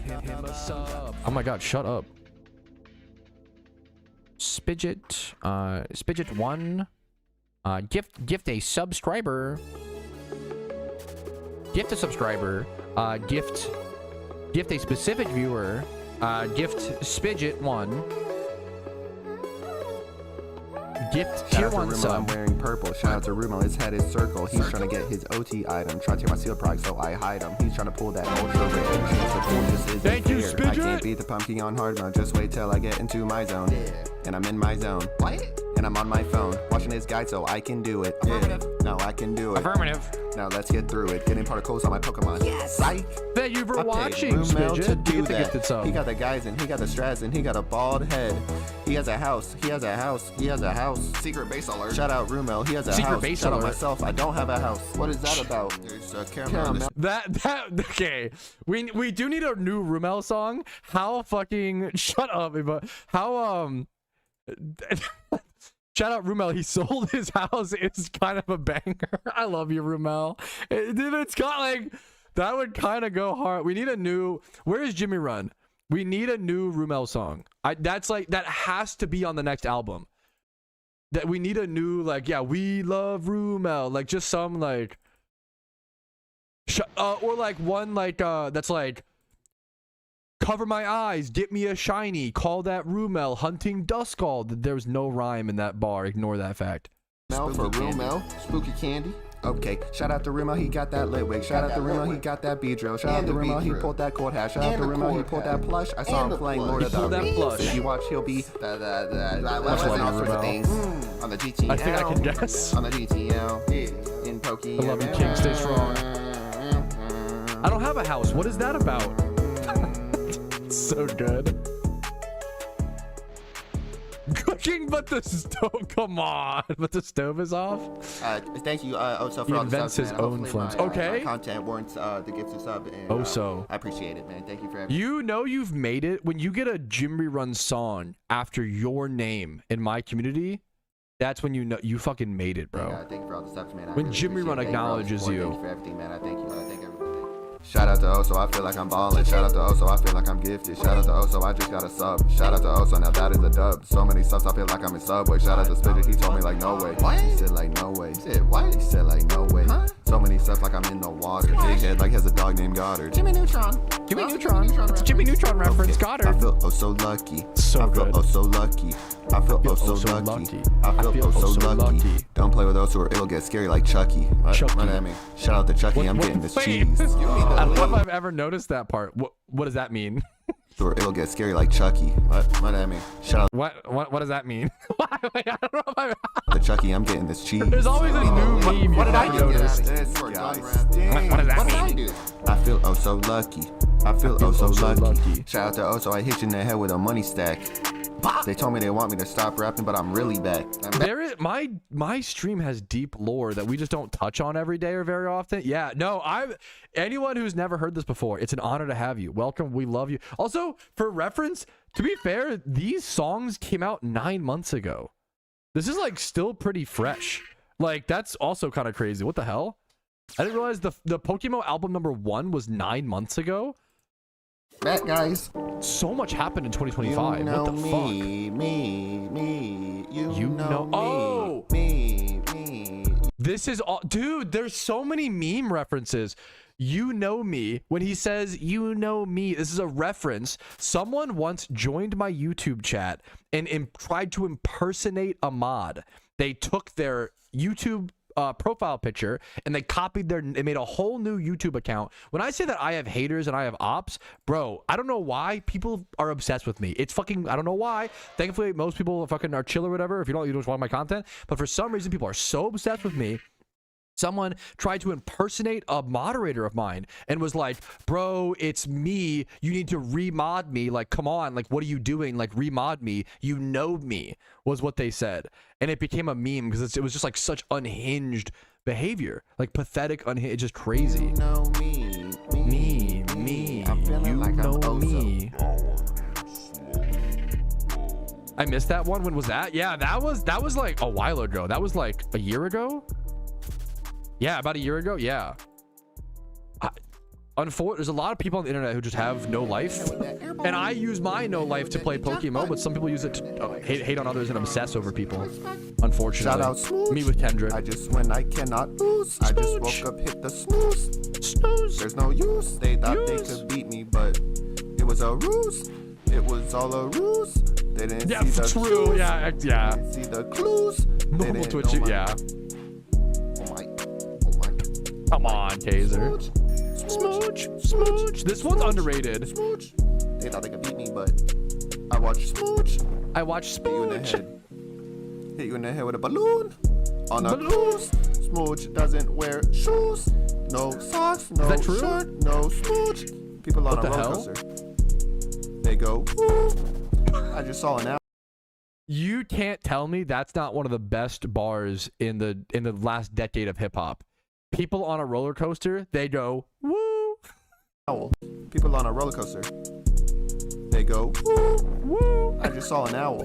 B: Him a sub. Oh my god, shut up. Spidget. Spidget 1. Gift a subscriber. Gift a subscriber. Gift a specific viewer. Gift Spidget 1. Gift tier 1 sub.
G: I'm wearing purple. Shout out to Rumo. His head is circle. He's trying to get his OT item. Try to take my sealed product, so I hide him. He's trying to pull that ultra rich.
B: Thank you, Spidget.
G: I can't beat the pumpkin on hard mode. Just wait till I get into my zone. And I'm in my zone. What? And I'm on my phone, watching his guide so I can do it. Affirmative. No, I can do it.
B: Affirmative.
G: Now let's get through it. Getting particles on my Pokemon. Yes. Psych.
B: Thank you for
G: Update.
B: watching,
G: Rumel to
B: Spidget.
G: do
B: Get the
G: that.
B: gifted sub.
G: He got the guys and he got the strats and he got a bald head. He has a house. He has a house. He has a house. Secret base alert. Shout out Rumel. He has a
B: Secret
G: house.
B: base
G: Shout out
B: alert.
G: myself. I don't have a house. What is that about? There's a caramel.
B: Okay. We do need a new Rumel song. How fucking shut up, but how shout out Rumel. He sold his house. It's kind of a banger. I love you, Rumel. It's got like that would kind of go hard. We need a new. Where is Jimmy Run? We need a new Rumel song. That has to be on the next album. That we need a new, like, yeah, we love Rumel. Like, just some, like, or like one, like, that's like, cover my eyes, get me a shiny, call that Rumel, hunting Duskull. There's no rhyme in that bar. Ignore that fact.
G: Mel for Rumel, spooky candy. Okay, shout out to Rumel, he got that lit wig. Shout out to Rumel, he got that Beedrill. Shout out to Rumel, he pulled that cold hat. Shout out to Rumel, he pulled that plush. I saw him playing Lord of the Rings. If you watch, he'll be all sorts of things on the GTL.
B: I think I can guess.
G: On the GTL, in Pokemon.
B: I love you, King. Stay strong. I don't have a house. What is that about? So good. Cooking, but the stove. Come on, but the stove is off.
G: Thank you, Oso, for
B: He
G: all the
B: invents
G: subs,
B: his
G: man.
B: own
G: Hopefully
B: flames.
G: my,
B: Okay.
G: my content warrants the gifts of sub. And,
B: Oso.
G: I appreciate it, man. Thank you for everything.
B: You know you've made it when you get a Jimmy Run song after your name in my community. That's when you know you fucking made it, bro.
G: Thank you for all the subs, man. I
B: When
G: really
B: Jimmy
G: appreciate
B: Run
G: it. Thank you for all the
B: acknowledges
G: support.
B: you.
G: Thank you for everything, man. I thank you. I thank everything. Shout out to Oso, I feel like I'm ballin'. Shout out to Oso, I feel like I'm gifted. Shout out to Oso, I just got a sub. Shout out to Oso, now that is a dub. So many subs, I feel like I'm in Subway. Shout out to Spidget, he told me like no way. What? He said like no way. He said what? He said like no way. Huh? So many subs like I'm in the water. Big head like has a dog named Goddard.
B: Jimmy Neutron. It's a Jimmy Neutron reference. Goddard.
G: I feel oh so lucky.
B: So
G: I feel
B: good.
G: oh so lucky. I feel oh so lucky. I feel oh so lucky. Don't play with those who are it'll get scary like Chucky. What I mean? Shout out to Chucky, I'm getting this cheese.
B: I don't know if I've ever noticed that part. What does that mean?
G: Or it'll get scary like Chucky. What I mean? Shout out
B: What does that mean? I don't know if
G: to Chucky, I'm getting this cheese.
B: There's always a new meme. What did I notice?
G: What
B: does that mean?
G: I feel oh so lucky. I feel oh so lucky. Shout out to Oso, I hit you in the head with a money stack. They told me they want me to stop rapping, but I'm really back.
B: There is my stream has deep lore that we just don't touch on every day or very often. Yeah, no, anyone who's never heard this before, it's an honor to have you. Welcome, we love you. Also, for reference, to be fair, these songs came out 9 months ago. This is like still pretty fresh. Like that's also kind of crazy. What the hell? I didn't realize the PokeMMO album #1 was 9 months ago.
G: Back, guys.
B: So much happened in 2025.
G: You know
B: what the fuck?
G: Me. You
B: know
G: me.
B: oh
G: Me.
B: This is all, dude. There's so many meme references. You know me. When he says you know me, this is a reference. Someone once joined my YouTube chat and tried to impersonate a mod. They took their YouTube profile picture and they made a whole new YouTube account. When I say that I have haters and I have ops, bro, I don't know why people are obsessed with me. It's fucking, I don't know why. Thankfully, most people are chill or whatever. If you don't watch my content, but for some reason, people are so obsessed with me. Someone tried to impersonate a moderator of mine and was like, bro, it's me. You need to remod me. Like, come on. Like, what are you doing? Like, remod me. You know me, was what they said. And it became a meme because it was just like such unhinged behavior. Like, pathetic, unhinged, just crazy.
G: You know me.
B: Me.
G: I'm feeling
B: You
G: like
B: know
G: I'm
B: me. I missed that one. When was that? Yeah, that was like a while ago. That was like a year ago. Yeah, about a year ago. Yeah. There's a lot of people on the internet who just have no life, and I use my no life to play PokeMMO, but some people use it to hate on others and obsess over people. Unfortunately,
G: Shout out Smooch.
B: me with Kendrick.
G: I just win, I cannot lose. I just woke up, hit the snooze. There's no use. They thought they could beat me, but it was a ruse. It was all a ruse. They didn't see the
B: true.
G: clues.
B: Yeah.
G: They didn't see the clues. They
B: Normal
G: didn't
B: Twitch.
G: know my-
B: Yeah.
G: Oh my.
B: Come on, Taser. Smooch. This one's underrated.
G: Smooch. They thought they could beat me, but I watched Smooch.
B: I watched
G: Hit you in the
B: Smooch.
G: head. Hit you in the head with a balloon. On a
B: Balloon.
G: cruise. Smooch doesn't wear shoes. No socks. No
B: that true?
G: shirt. No smooch. People on
B: What
G: a
B: the
G: roller
B: hell?
G: coaster. They go, woo. I just saw an
B: You can't tell me that's not one of the best bars in the last decade of hip hop. People on a roller coaster, they go, woo.
G: owl. People on a roller coaster. They go, woo. I just saw an owl.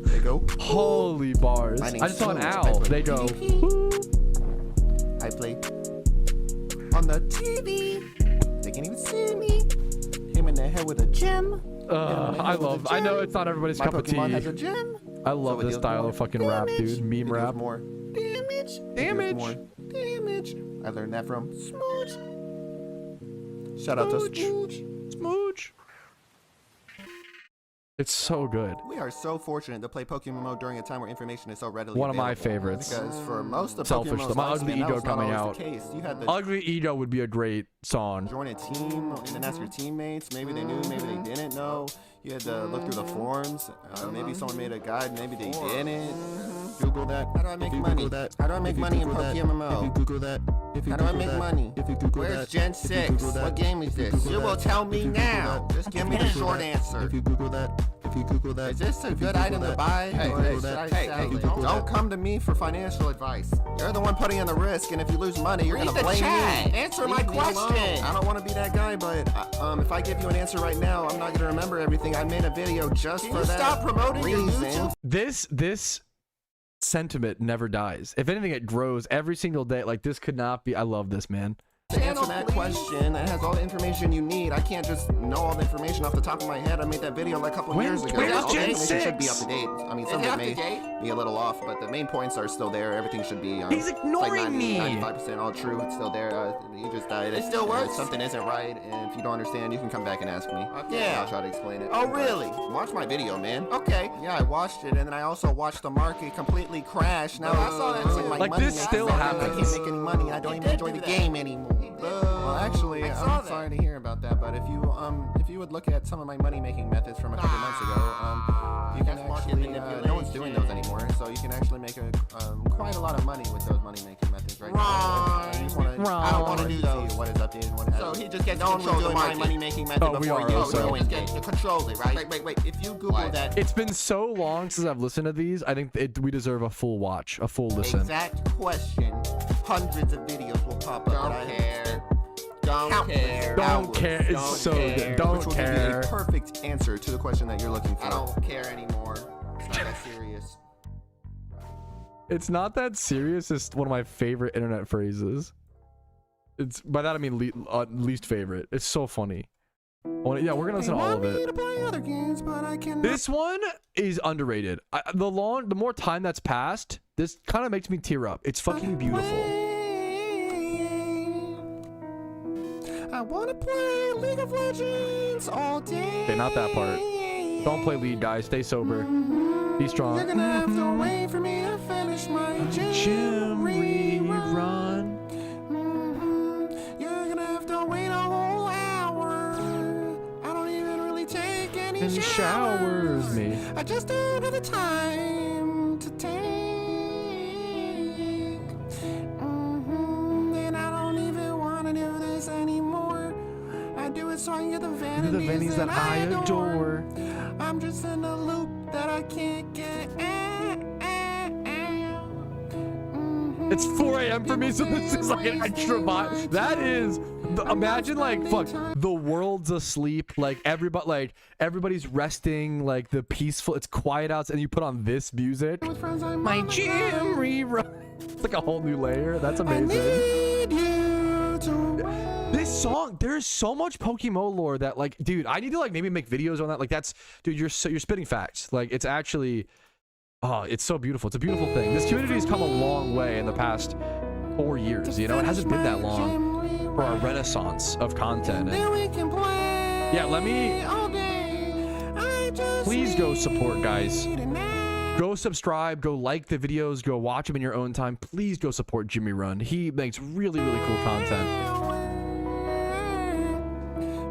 G: They go,
B: holy bars. I just saw an owl. They go, woo.
G: I play on the TV. They can't even see me. Him and the head with a gem.
B: I know it's not everybody's
G: My
B: cup of tea.
G: Pokemon has a gem.
B: I love this style of fucking rap, dude. Meme rap.
G: More damage. More damage. I learned that from Smooch. Shout out to Smooch.
B: Smooch. It's so good.
G: We are so fortunate to play PokeMMO during a time where information is so readily
B: One of
G: available.
B: my favorites.
G: Because for most of
B: Selfish.
G: PokeMMO's
B: My Ugly
G: lifespan, that
B: Ego
G: was not
B: coming
G: always
B: out.
G: the case. You had to
B: Ugly Ego would be a great song.
G: join a team and then ask your teammates. Maybe they knew, maybe they didn't know. You had to look through the forums. Maybe someone made a guide, maybe they didn't. Google that. How do I make money? How do I make money in PokeMMO? If you Google that. How do I make money? Where's Gen 6? What game is this? You will tell me now. Just give me the short answer. If you Google that. Is this a good item to buy? Hey, don't come to me for financial advice. You're the one putting in the risk, and if you lose money, you're gonna blame me. Answer my question. I don't want to be that guy, but if I give you an answer right now, I'm not gonna remember everything. I made a video just for that. Stop promoting reason.
B: This sentiment never dies. If anything, it grows every single day. Like, this could not be. I love this, man.
G: To answer that question, it has all the information you need. I can't just know all the information off the top of my head. I made that video like a couple years ago.
B: Where's
G: All the
B: Gen
G: information
B: 6?
G: should be up to date. I mean, some of it may be a little off, but the main points are still there. Everything should be.
B: He's ignoring
G: like
B: me.
G: 95% all true. It's still there. You just died. It still works. Something isn't right, and if you don't understand, you can come back and ask me. Yeah, I'll try to explain it. Oh, really? Watch my video, man. Okay. Yeah, I watched it, and then I also watched the market completely crash. Now I saw that.
B: Like, this still happens.
G: I can't make any money, and I don't even enjoy the game anymore. Well, actually, I'm sorry to hear about that, but if you would look at some of my money-making methods from a couple months ago, you can actually, no one's doing those anymore, so you can actually make quite a lot of money with those money-making methods right now. I don't want to do those. What is updated, what hasn't. So he just gets to control the my money-making method before you. So he gets to control it, right? Wait, if you Google that.
B: It's been so long since I've listened to these. I think we deserve a full watch, a full listen.
G: Exact question. Hundreds of videos will pop up. Don't care.
B: It's so good. Don't
G: Which will
B: care.
G: give you a perfect answer to the question that you're looking for. I don't care anymore. It's not that serious.
B: It's not that serious. It's one of my favorite internet phrases. It's by that I mean least favorite. It's so funny. Yeah, we're gonna listen to all of it. This one is underrated. The more time that's passed, this kind of makes me tear up. It's fucking beautiful.
G: I wanna play League of Legends all day.
B: Okay, not that part. Don't play lead, guys. Stay sober. Be strong.
G: You're gonna have to wait for me to finish my gym rerun. You're gonna have to wait a whole hour. I don't even really take any showers.
B: Me.
G: I just don't have the time to take. And I don't even want to do this anymore. I do it so I can get the vanities that I adore. I'm just in a loop that I can't get out.
B: It's 4 a.m. for me, so this is like an extra vibe. That is, imagine like, fuck, the world's asleep, like everybody's resting, like the peaceful, it's quiet outside, and you put on this music. My gym rerun. It's like a whole new layer. That's amazing. This song, there's so much PokeMMO lore that, like, dude, I need to like maybe make videos on that. Like, that's, dude, you're spitting facts. Like, it's actually, oh, it's so beautiful. It's a beautiful thing. This community has come a long way in the past 4 years. You know, it hasn't been that long for a renaissance of content. And, yeah, let me. Please go support, guys. Go subscribe. Go like the videos. Go watch them in your own time. Please go support Jimmy Run. He makes really, really cool content.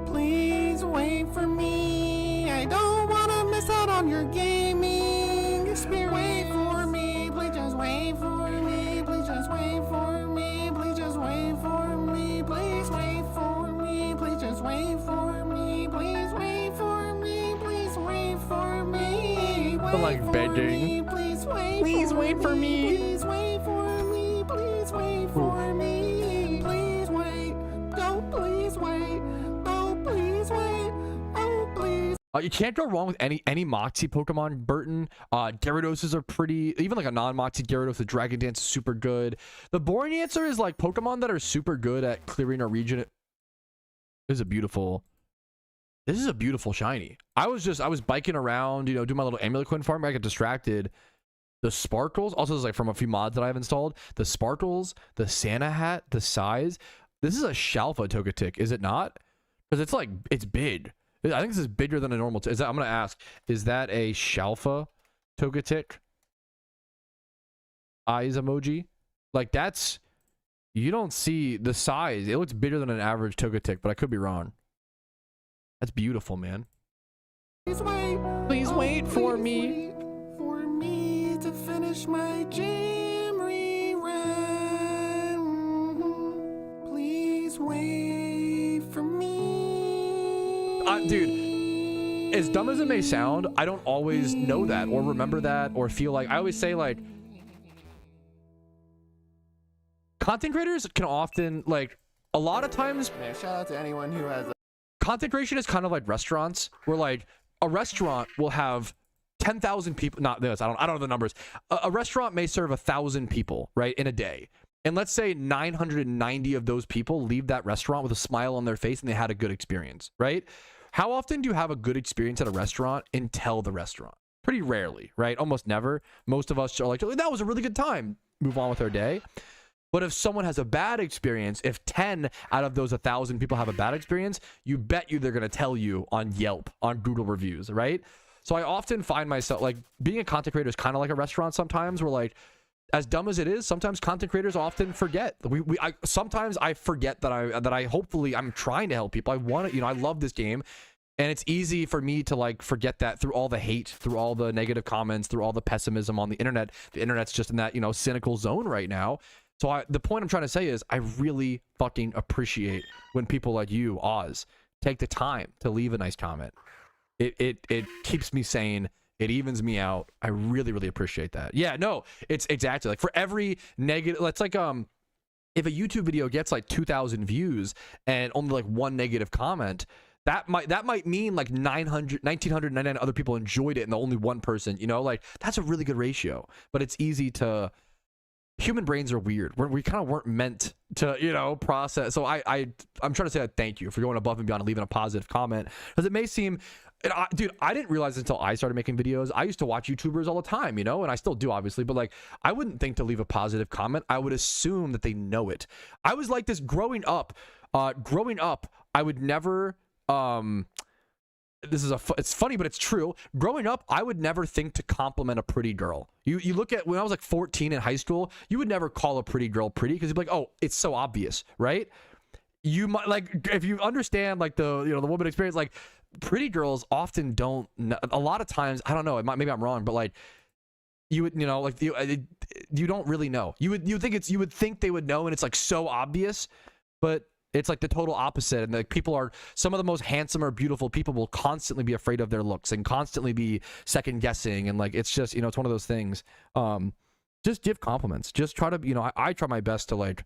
G: Please wait for me. I don't want to miss out on your gaming experience. Wait for me. Please just wait for me. Please just wait for me. Please just wait for me. Please wait for me. Please just wait for me. Please wait for me. Please wait for me.
B: I like begging.
G: Please wait for me. Please wait for me. Please wait for me. Please wait. Don't please wait. Oh, please wait. Oh, please.
B: You can't go wrong with any Moxie Pokemon, Burton. Gyarados are pretty, even like a non-Moxie Gyarados, the Dragon Dance is super good. The boring answer is like Pokemon that are super good at clearing a region. It is a beautiful This is a beautiful shiny. I was biking around, you know, doing my little Amulet farm. I got distracted. The sparkles, also is like from a few mods that I have installed. The sparkles, the Santa hat, the size. This is a Shalfa Togetic, is it not? Because it's like, it's big. I think this is bigger than a normal. I'm gonna ask, is that a Shalfa Togetic? Eyes emoji, like that's, you don't see the size. It looks bigger than an average Togetic, but I could be wrong. That's beautiful, man. Please wait for me.
G: For me to finish my gym rerun. Please wait for me.
B: Dude, as dumb as it may sound, I don't always know that or remember that or feel like, I always say like, content creators can often, like, a lot of times,
G: Man, shout out to anyone who has
B: content creation is kind of like restaurants, where like a restaurant will have 10,000 people, not this, I don't know the numbers. A restaurant may serve 1,000 people, right, in a day. And let's say 990 of those people leave that restaurant with a smile on their face and they had a good experience, right? How often do you have a good experience at a restaurant and tell the restaurant? Pretty rarely, right? Almost never. Most of us are like, that was a really good time. Move on with our day. But if someone has a bad experience, if 10 out of those 1,000 people have a bad experience, you bet you they're going to tell you on Yelp, on Google reviews, right? So I often find myself, like, being a content creator is kind of like a restaurant sometimes, where, like, as dumb as it is, sometimes content creators often forget. Sometimes I forget that I hopefully I'm trying to help people. I want to, you know, I love this game. And it's easy for me to, like, forget that through all the hate, through all the negative comments, through all the pessimism on the internet. The internet's just in that, you know, cynical zone right now. So the point I'm trying to say is I really fucking appreciate when people like you, Oz, take the time to leave a nice comment. It keeps me sane. It evens me out. I really, really appreciate that. Yeah, no, it's exactly like for every negative, it's like, if a YouTube video gets like 2,000 views and only like one negative comment, that might mean like 1,999 other people enjoyed it and the only one person, you know, like that's a really good ratio. But it's easy to, human brains are weird. We kind of weren't meant to, you know, process. So I'm trying to say that thank you for going above and beyond and leaving a positive comment, because it may seem, dude, I didn't realize until I started making videos. I used to watch YouTubers all the time, you know, and I still do, obviously, but like, I wouldn't think to leave a positive comment. I would assume that they know it. I was like this growing up. I would never, it's funny, but it's true. Growing up, I would never think to compliment a pretty girl. You look at when I was like 14 in high school, you would never call a pretty girl pretty because you'd be like, oh, it's so obvious, right? You might, like, if you understand like the, you know, the woman experience, like pretty girls often don't, a lot of times, I don't know, maybe I'm wrong, but like you would, you know, like you don't really know. You would think they would know, and it's like so obvious, but it's like the total opposite. And like people are, some of the most handsome or beautiful people will constantly be afraid of their looks and constantly be second guessing. And like, it's just, you know, it's one of those things. Just give compliments. Just try to, you know, I try my best to like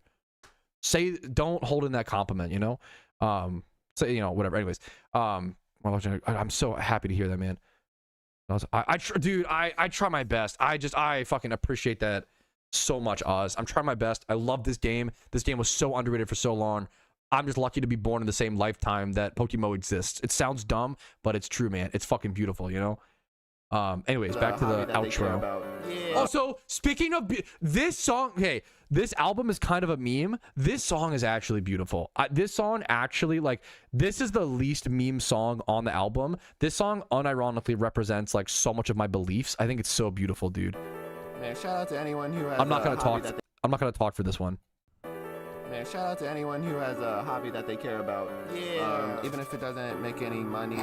B: say, don't hold in that compliment, you know? Say, you know, whatever. Anyways, I'm so happy to hear that, man. Dude, I try my best. I fucking appreciate that so much, Oz. I'm trying my best. I love this game. This game was so underrated for so long. I'm just lucky to be born in the same lifetime that PokeMMO exists. It sounds dumb, but it's true, man. It's fucking beautiful, you know? Anyways, back to the outro. Yeah. Also, speaking of this song, hey, this album is kind of a meme. This song is actually beautiful. This song actually, like, this is the least meme song on the album. This song unironically represents, like, so much of my beliefs. I think it's so beautiful, dude.
G: Man, shout out to anyone who has
B: I'm not gonna talk for this one.
G: Man, shout out to anyone who has a hobby that they care about. Yeah. Even if it doesn't make any money.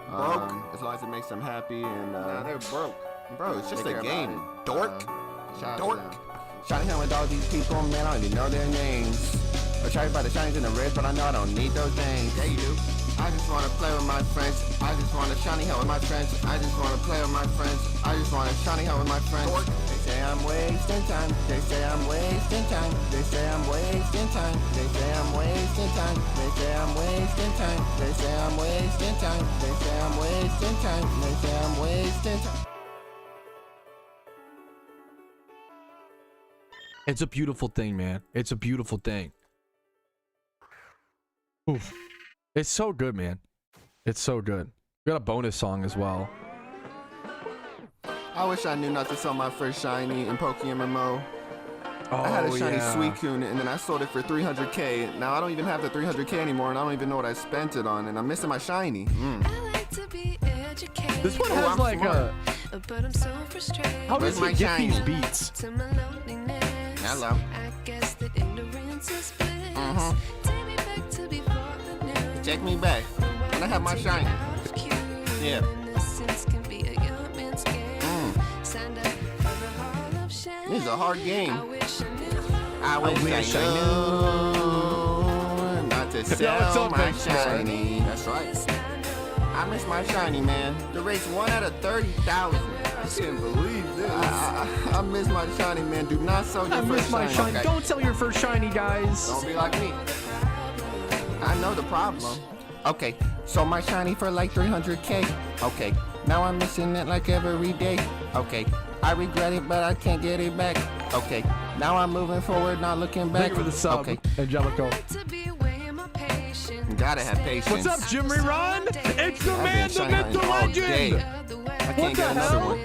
G: Broke. As long as it makes them happy and nah, they're broke. Bro, it's just a game. Dork. Dork. Shiny him with all these people, man, I don't even know their names. I'm trying by the shinies in the red, but I know I don't need those things. Yeah, you do. I just want to play with my friends. I just want to shiny hell with my friends. I just want to play with my friends. I just want to shiny hell with my friends. Dork. They say I'm wasting time. They say I'm wasting time. They say I'm wasting time. They say I'm wasting time. They say I'm wasting time. They say I'm wasting time. They say I'm wasting time. They say I'm wasting time.
B: It's a beautiful thing, man. It's a beautiful thing. Oof. It's so good, man. It's so good. We got a bonus song as well.
G: I wish I knew not to sell my first shiny in PokeMMO. I had a shiny Suicune, and then I sold it for 300k. Now I don't even have the 300k anymore, and I don't even know what I spent it on, and I'm missing my shiny.
B: This one has like a... How does he get these beats?
G: Hello. Take me back when I have my shiny. Yeah. This is a hard game. I wish I knew not to sell my shiny. That's right. I miss my shiny, man. The rate's 1 out of 30,000. I can't believe this. I miss my shiny, man. Do not sell your first shiny. Okay.
B: Don't sell your first shiny, guys.
G: Don't be like me. I know the problem. Okay, so my shiny for like 300k. Okay, now I'm missing it like every day. Okay, I regret it, but I can't get it back. Okay, now I'm moving forward, not looking back.
B: Thank you for the sub,
G: okay.
B: Angelico.
G: You gotta have patience.
B: What's up, Jim Rerun? It's the man, the myth, the legend.
G: I can't get another one.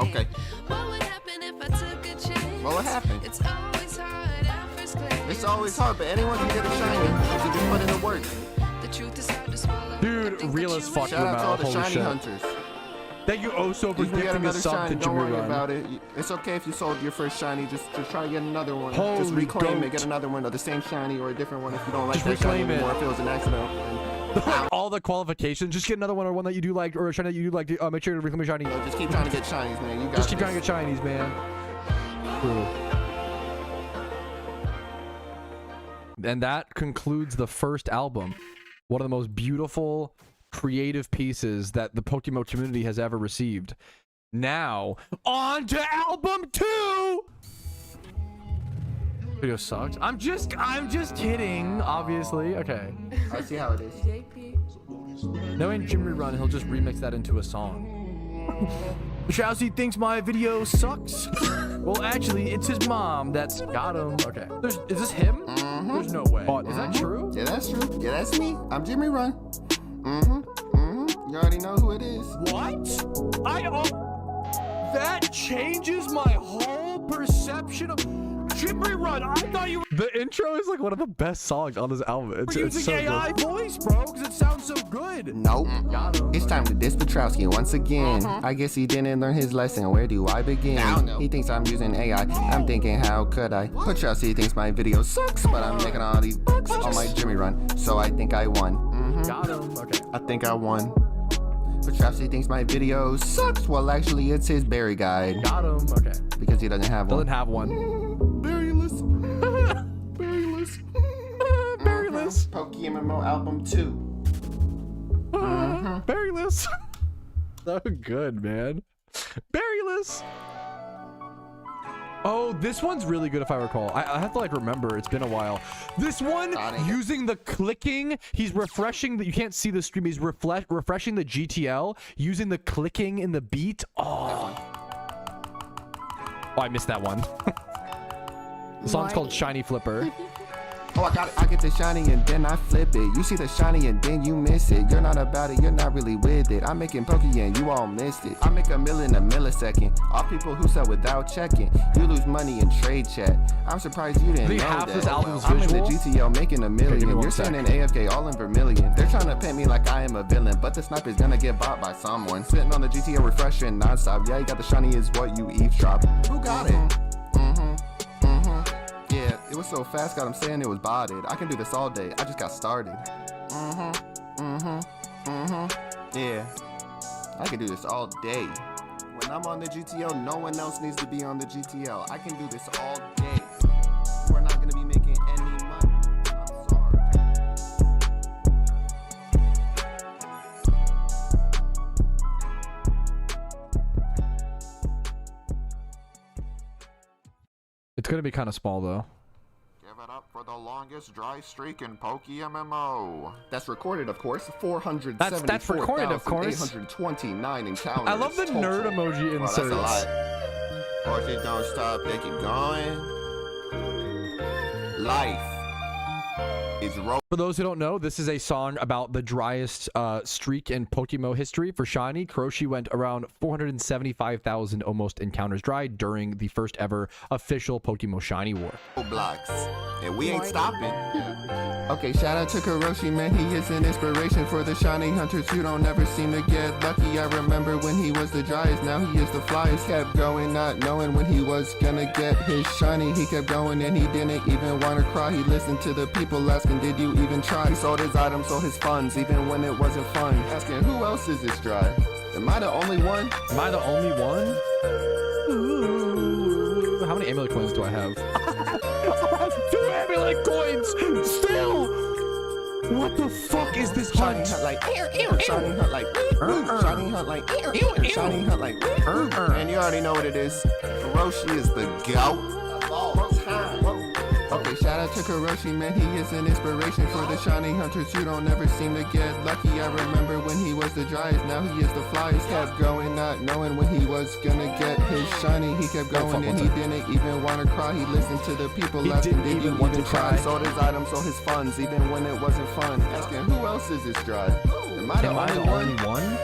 G: Okay. What would happen? It's always hard, but anyone can get a shiny if you just put in the work.
B: Dude, real as fuck.
G: Shout out to all the shiny hunters.
B: Thank you, Oso, for gifting a sub to
G: Don't
B: Jimmy
G: worry
B: Run.
G: about it. It's okay if you sold your first shiny. Just try to get another one.
B: Holy
G: just reclaim
B: goat.
G: it. Get another one of the same shiny or a different one if you don't like
B: Just
G: that shiny
B: reclaim it.
G: anymore. If it was an accident.
B: All the qualifications. Just get another one or one that you do like, or a shiny that you do like. Make sure to reclaim your shiny.
G: So just keep trying to get shinies, man. You got
B: Just keep
G: this.
B: trying to get shinies, man. Cool. And that concludes the first album. One of the most beautiful, creative pieces that the PokeMMO community has ever received. Now, on to album 2! Video sucked. I'm just kidding, obviously. Okay.
G: I see how it is.
B: Knowing Jimmy Run, he'll just remix that into a song. Patrouski thinks my video sucks. Well, actually, it's his mom that's got him. Okay. Is this him? There's no way. Is that true?
G: Yeah, that's true. Yeah, that's me. I'm Jimmy Run. You already know who it is.
B: What? That changes my whole perception of Jimmy Run. I thought you were... The intro is like one of the best songs on this album. It's
D: using
B: so
D: AI
B: good.
D: voice, bro, because it sounds so good.
G: Nope. It's time to diss Patrouski once again. I guess he didn't learn his lesson. Where do I begin? He thinks I'm using AI. I'm thinking, how could I? Patrouski thinks my video sucks, but I'm making all these bucks on my Jimmy Run. So I think I won.
B: Got him. Okay.
G: I think I won. Patrouski thinks my video sucks. Well, actually, it's his berry guide.
B: Got him. Okay.
G: Because he doesn't have one.
B: Doesn't have one.
G: Berryless. Berryless.
B: Berryless.
G: PokeMMO album 2.
B: Berryless. So good, man. Berryless. Oh, this one's really good if I recall. I have to like remember. It's been a while. This one, using the clicking, he's refreshing. You can't see the stream. He's refreshing the GTL using the clicking in the beat. Oh, I missed that one. The song's called Shiny Flipper.
G: Oh, I got it. I get the shiny and then I flip it. You see the shiny and then you miss it. You're not about it, you're not really with it. I'm making Pokeyen, you all missed it. I make a million a millisecond. All people who sell without checking. You lose money in trade chat. I'm surprised you didn't know
B: half
G: that.
B: this album's
G: I'm in the
B: visual?
G: GTL making a million.
B: one
G: You're
B: sec.
G: sending AFK all in Vermilion. They're trying to paint me like I am a villain, but the sniper's gonna get bought by someone. Sitting on the GTL refreshing nonstop. Yeah, you got the shiny is what you eavesdrop. Who got it? Yeah, it was so fast, got him saying it was botted. I can do this all day, I just got started. Yeah, I can do this all day. When I'm on the GTL, no one else needs to be on the GTL. I can do this all day. We're not gonna be making any money. I'm sorry.
B: It's gonna be kind of small though.
G: Give it up for the longest dry streak in PokeMMO. That's recorded, of course. 474,829
B: That's recorded, of course.
G: encounters.
B: I love the
G: total.
B: nerd emoji
G: Oh, that's a
B: inserts.
G: lot. Horses don't stop, they keep going. Life. is
B: For those who don't know, this is a song about the driest streak in PokeMMO history for Shiny. Kuroshi went around 475,000 almost encounters dry during the first ever official PokeMMO Shiny War.
G: Blocks, and we ain't stopping. Okay, shout out to Kuroshi, man. He is an inspiration for the shiny hunters who don't ever seem to get lucky. I remember when he was the driest, now he is the flyest. Kept going, not knowing when he was gonna get his shiny. He kept going and he didn't even want to cry. He listened to the people asking, did you even try? He sold his items, sold his funds, even when it wasn't fun. Asking, who else is this dry? Am I the only one?
B: Am I the only one? Ooh, how many amulet coins do I have? I have 2 amulet coins still. What the fuck is this hunt?
G: Shiny hunt like shiny hunt like shiny hunt like and you already know what it is. Kuroshi is the goat of all time. Okay, shout out to Kuroshi, man. He is an inspiration for the shiny hunters who don't ever seem to get lucky. I remember when he was the driest, now he is the flyest. Kept going, not knowing when he was gonna get his shiny. He kept going and he didn't even want to cry. He listened to the people asking, did you even try? Sold his items, sold his funds, even when it wasn't fun. Asking, who else is this dry? Am I the only one?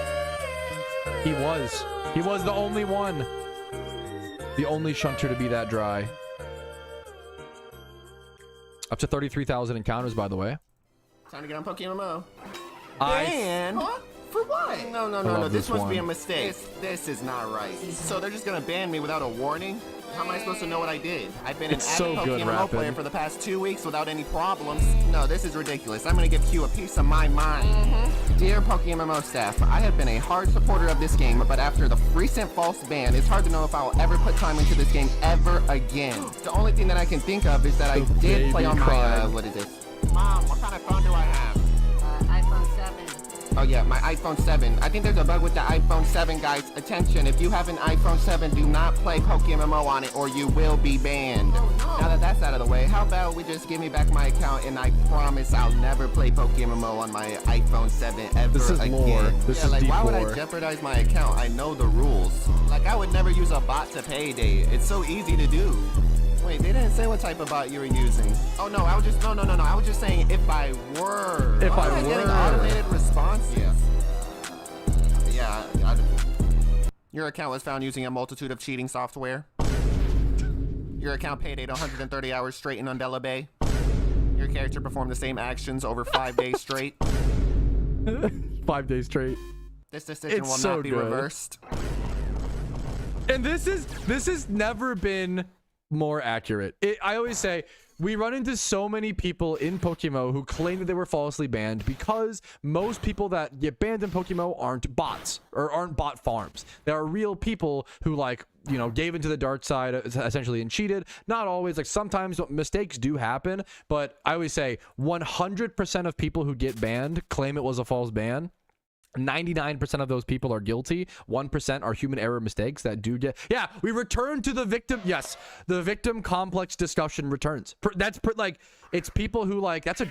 B: He was. He was the only one. The only shunter to be that dry. Up to 33,000 encounters, by the way.
G: Time to get on PokeMMO.
B: And
G: for what? No. This must be a mistake. This is not right. So they're just gonna ban me without a warning? How am I supposed to know what I did? I've been an avid PokeMMO player for the past 2 weeks without any problems. No, this is ridiculous. I'm gonna give Q a piece of my mind. Dear PokeMMO staff, I have been a hard supporter of this game, but after the recent false ban, it's hard to know if I will ever put time into this game ever again. The only thing that I can think of is that I did play on my, what is this? Mom, what kind of phone do I have?
I: iPhone 7.
G: Oh yeah, my iPhone 7. I think there's a bug with the iPhone 7, guys. Attention, if you have an iPhone 7, do not play PokeMMO on it or you will be banned. Oh, no. Now that that's out of the way, how about we just give me back my account and I promise I'll never play PokeMMO on my iPhone 7 ever
B: this is
G: again.
B: Lore. This is
G: like,
B: deep
G: why would
B: lore.
G: I jeopardize my account? I know the rules. Like, I would never use a bot to payday. It's so easy to do. Wait, they didn't say what type of bot you were using. Oh no, I was just no. I was just saying if I were.
B: If I were.
G: Getting automated responses. Yeah. Your account was found using a multitude of cheating software. Your account paid 130 hours straight in Undella Bay. Your character performed the same actions over 5 days straight.
B: 5 days straight.
G: This decision will not be reversed.
B: And this has never been more accurate. I always say we run into so many people in PokeMMO who claim that they were falsely banned because most people that get banned in PokeMMO aren't bots or aren't bot farms. There are real people who, like, you know, gave into the dark side essentially and cheated. Not always. Like, sometimes mistakes do happen, but I always say 100% of people who get banned claim it was a false ban. 99% of those people are guilty. 1% are human error mistakes that do get. Yeah, we return to the victim. Yes, the victim complex discussion returns. Like, it's people who, like, that's a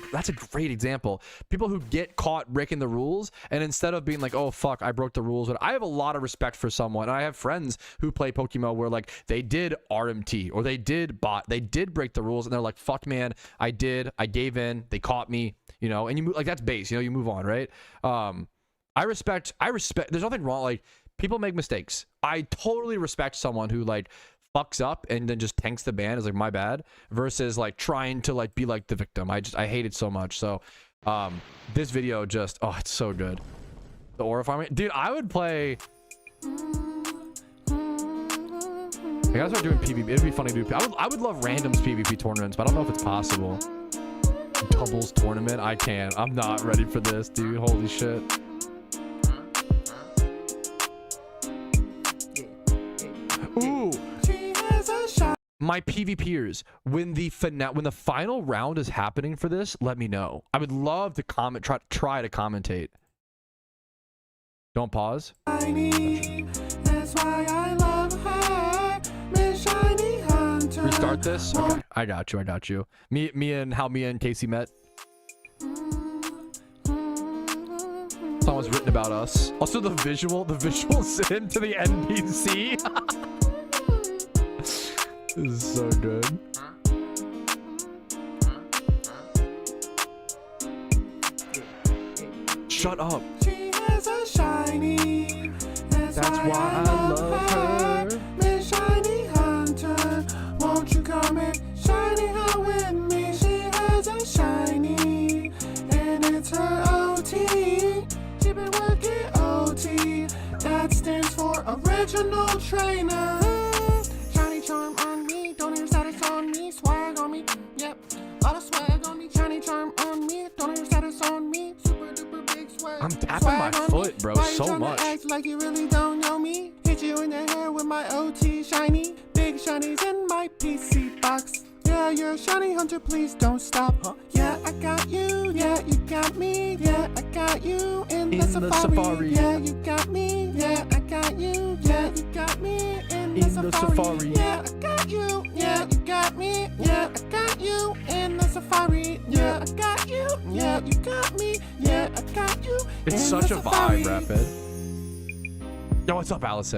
B: great example. People who get caught breaking the rules, and instead of being like, oh fuck, I broke the rules, but I have a lot of respect for someone. And I have friends who play PokeMMO where, like, they did RMT or they did bot, they did break the rules, and they're like, fuck man, I gave in, they caught me, you know, and you move, like, that's base, you know, you move on, right? I respect, there's nothing wrong. Like, people make mistakes. I totally respect someone who, like, fucks up and then just tanks the ban, is like, my bad, versus, like, trying to, like, be like the victim. I hate it so much. So this video just, oh, it's so good. The aura farming, dude, I would play. I gotta start doing PvP. It'd be funny to do. I would love randoms PvP tournaments, but I don't know if it's possible. Doubles tournament, I can't. I'm not ready for this, dude. Holy shit. Ooh, my PvPers, when the final round is happening for this, let me know. I would love to comment, try to commentate. Don't pause. That's why I love her, Miss Shiny Hunter. Restart this. Okay, I got you. How Mia and Casey met. Song was written about us. Also, the visuals into the NPC. This is so good. shut up.
G: She has a shiny.
B: That's why I love her.
G: Miss Shiny Hunter, won't you come and shiny her with me? She has a shiny, and it's her OT. She been working OT. That stands for original trainer. Shiny charm on me, don't hear status on me, swag on me. Yep, lot of swag on me. Shiny charm on me, don't hear status on me. Super duper big swag.
B: I'm tapping my foot, bro, so much.
G: Act like you really don't know me. Hit you in the hair with my OT shiny. Big shinies in my PC box. Yeah, you're a shiny hunter, please don't stop. Yeah, I got you. Yeah, you got me. Yeah, I got you in the safari. Yeah, you got me. Yeah, I got you. Yeah, you got me in the safari. Yeah, I got you. Yeah, you got me. Yeah, I got you in the safari. Yeah, I got you. Yeah, you got me. Yeah, I got you.
B: It's such a vibe, Rapid. Yo, what's up, Alice?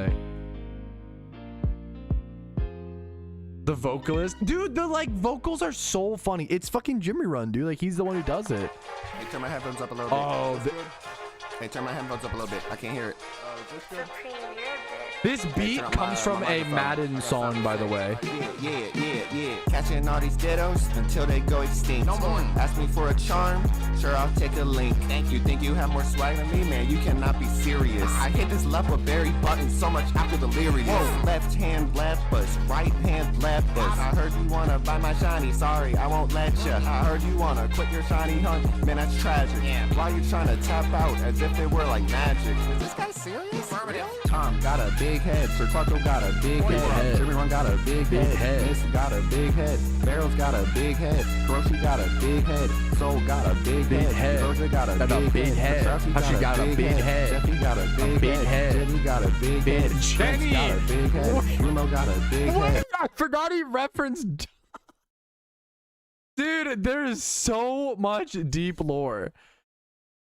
B: The vocalist, dude, the like vocals are so funny. It's fucking Jimmy Run, dude. Like he's the one who does it.
G: Hey, turn my headphones up a little bit.
B: Oh,
G: hey, turn my headphones up a little bit. I can't hear it.
B: This beat comes from a Madden song, by the way.
G: Yeah. Catching all these dittos until they go extinct. No more. Ask me for a charm, sure I'll take a link. Thank you. Think you have more swag than me, man? You cannot be serious. I hit this level berry button so much after delirious. Left hand left bus, right hand left bus. I heard you wanna buy my shiny, sorry I won't let ya. I heard you wanna quit your shiny hunt, man that's tragic. Why you trying to tap out as if it were like magic? Is this guy serious? Really? Tom got a big head, Sir Quarto got a big head, Jimmy Run got a big head, Miss got a big head, Barrel's got a big head, Hiroshi got a big head, Soul got a big head, Georgia got a big head,
B: Patrouski got a big head,
G: Jeffy got a big head, Jenny got a big head,
B: Jenny
G: got a big head, Remo got a big head.
B: I forgot he referenced. Dude, there is so much deep lore.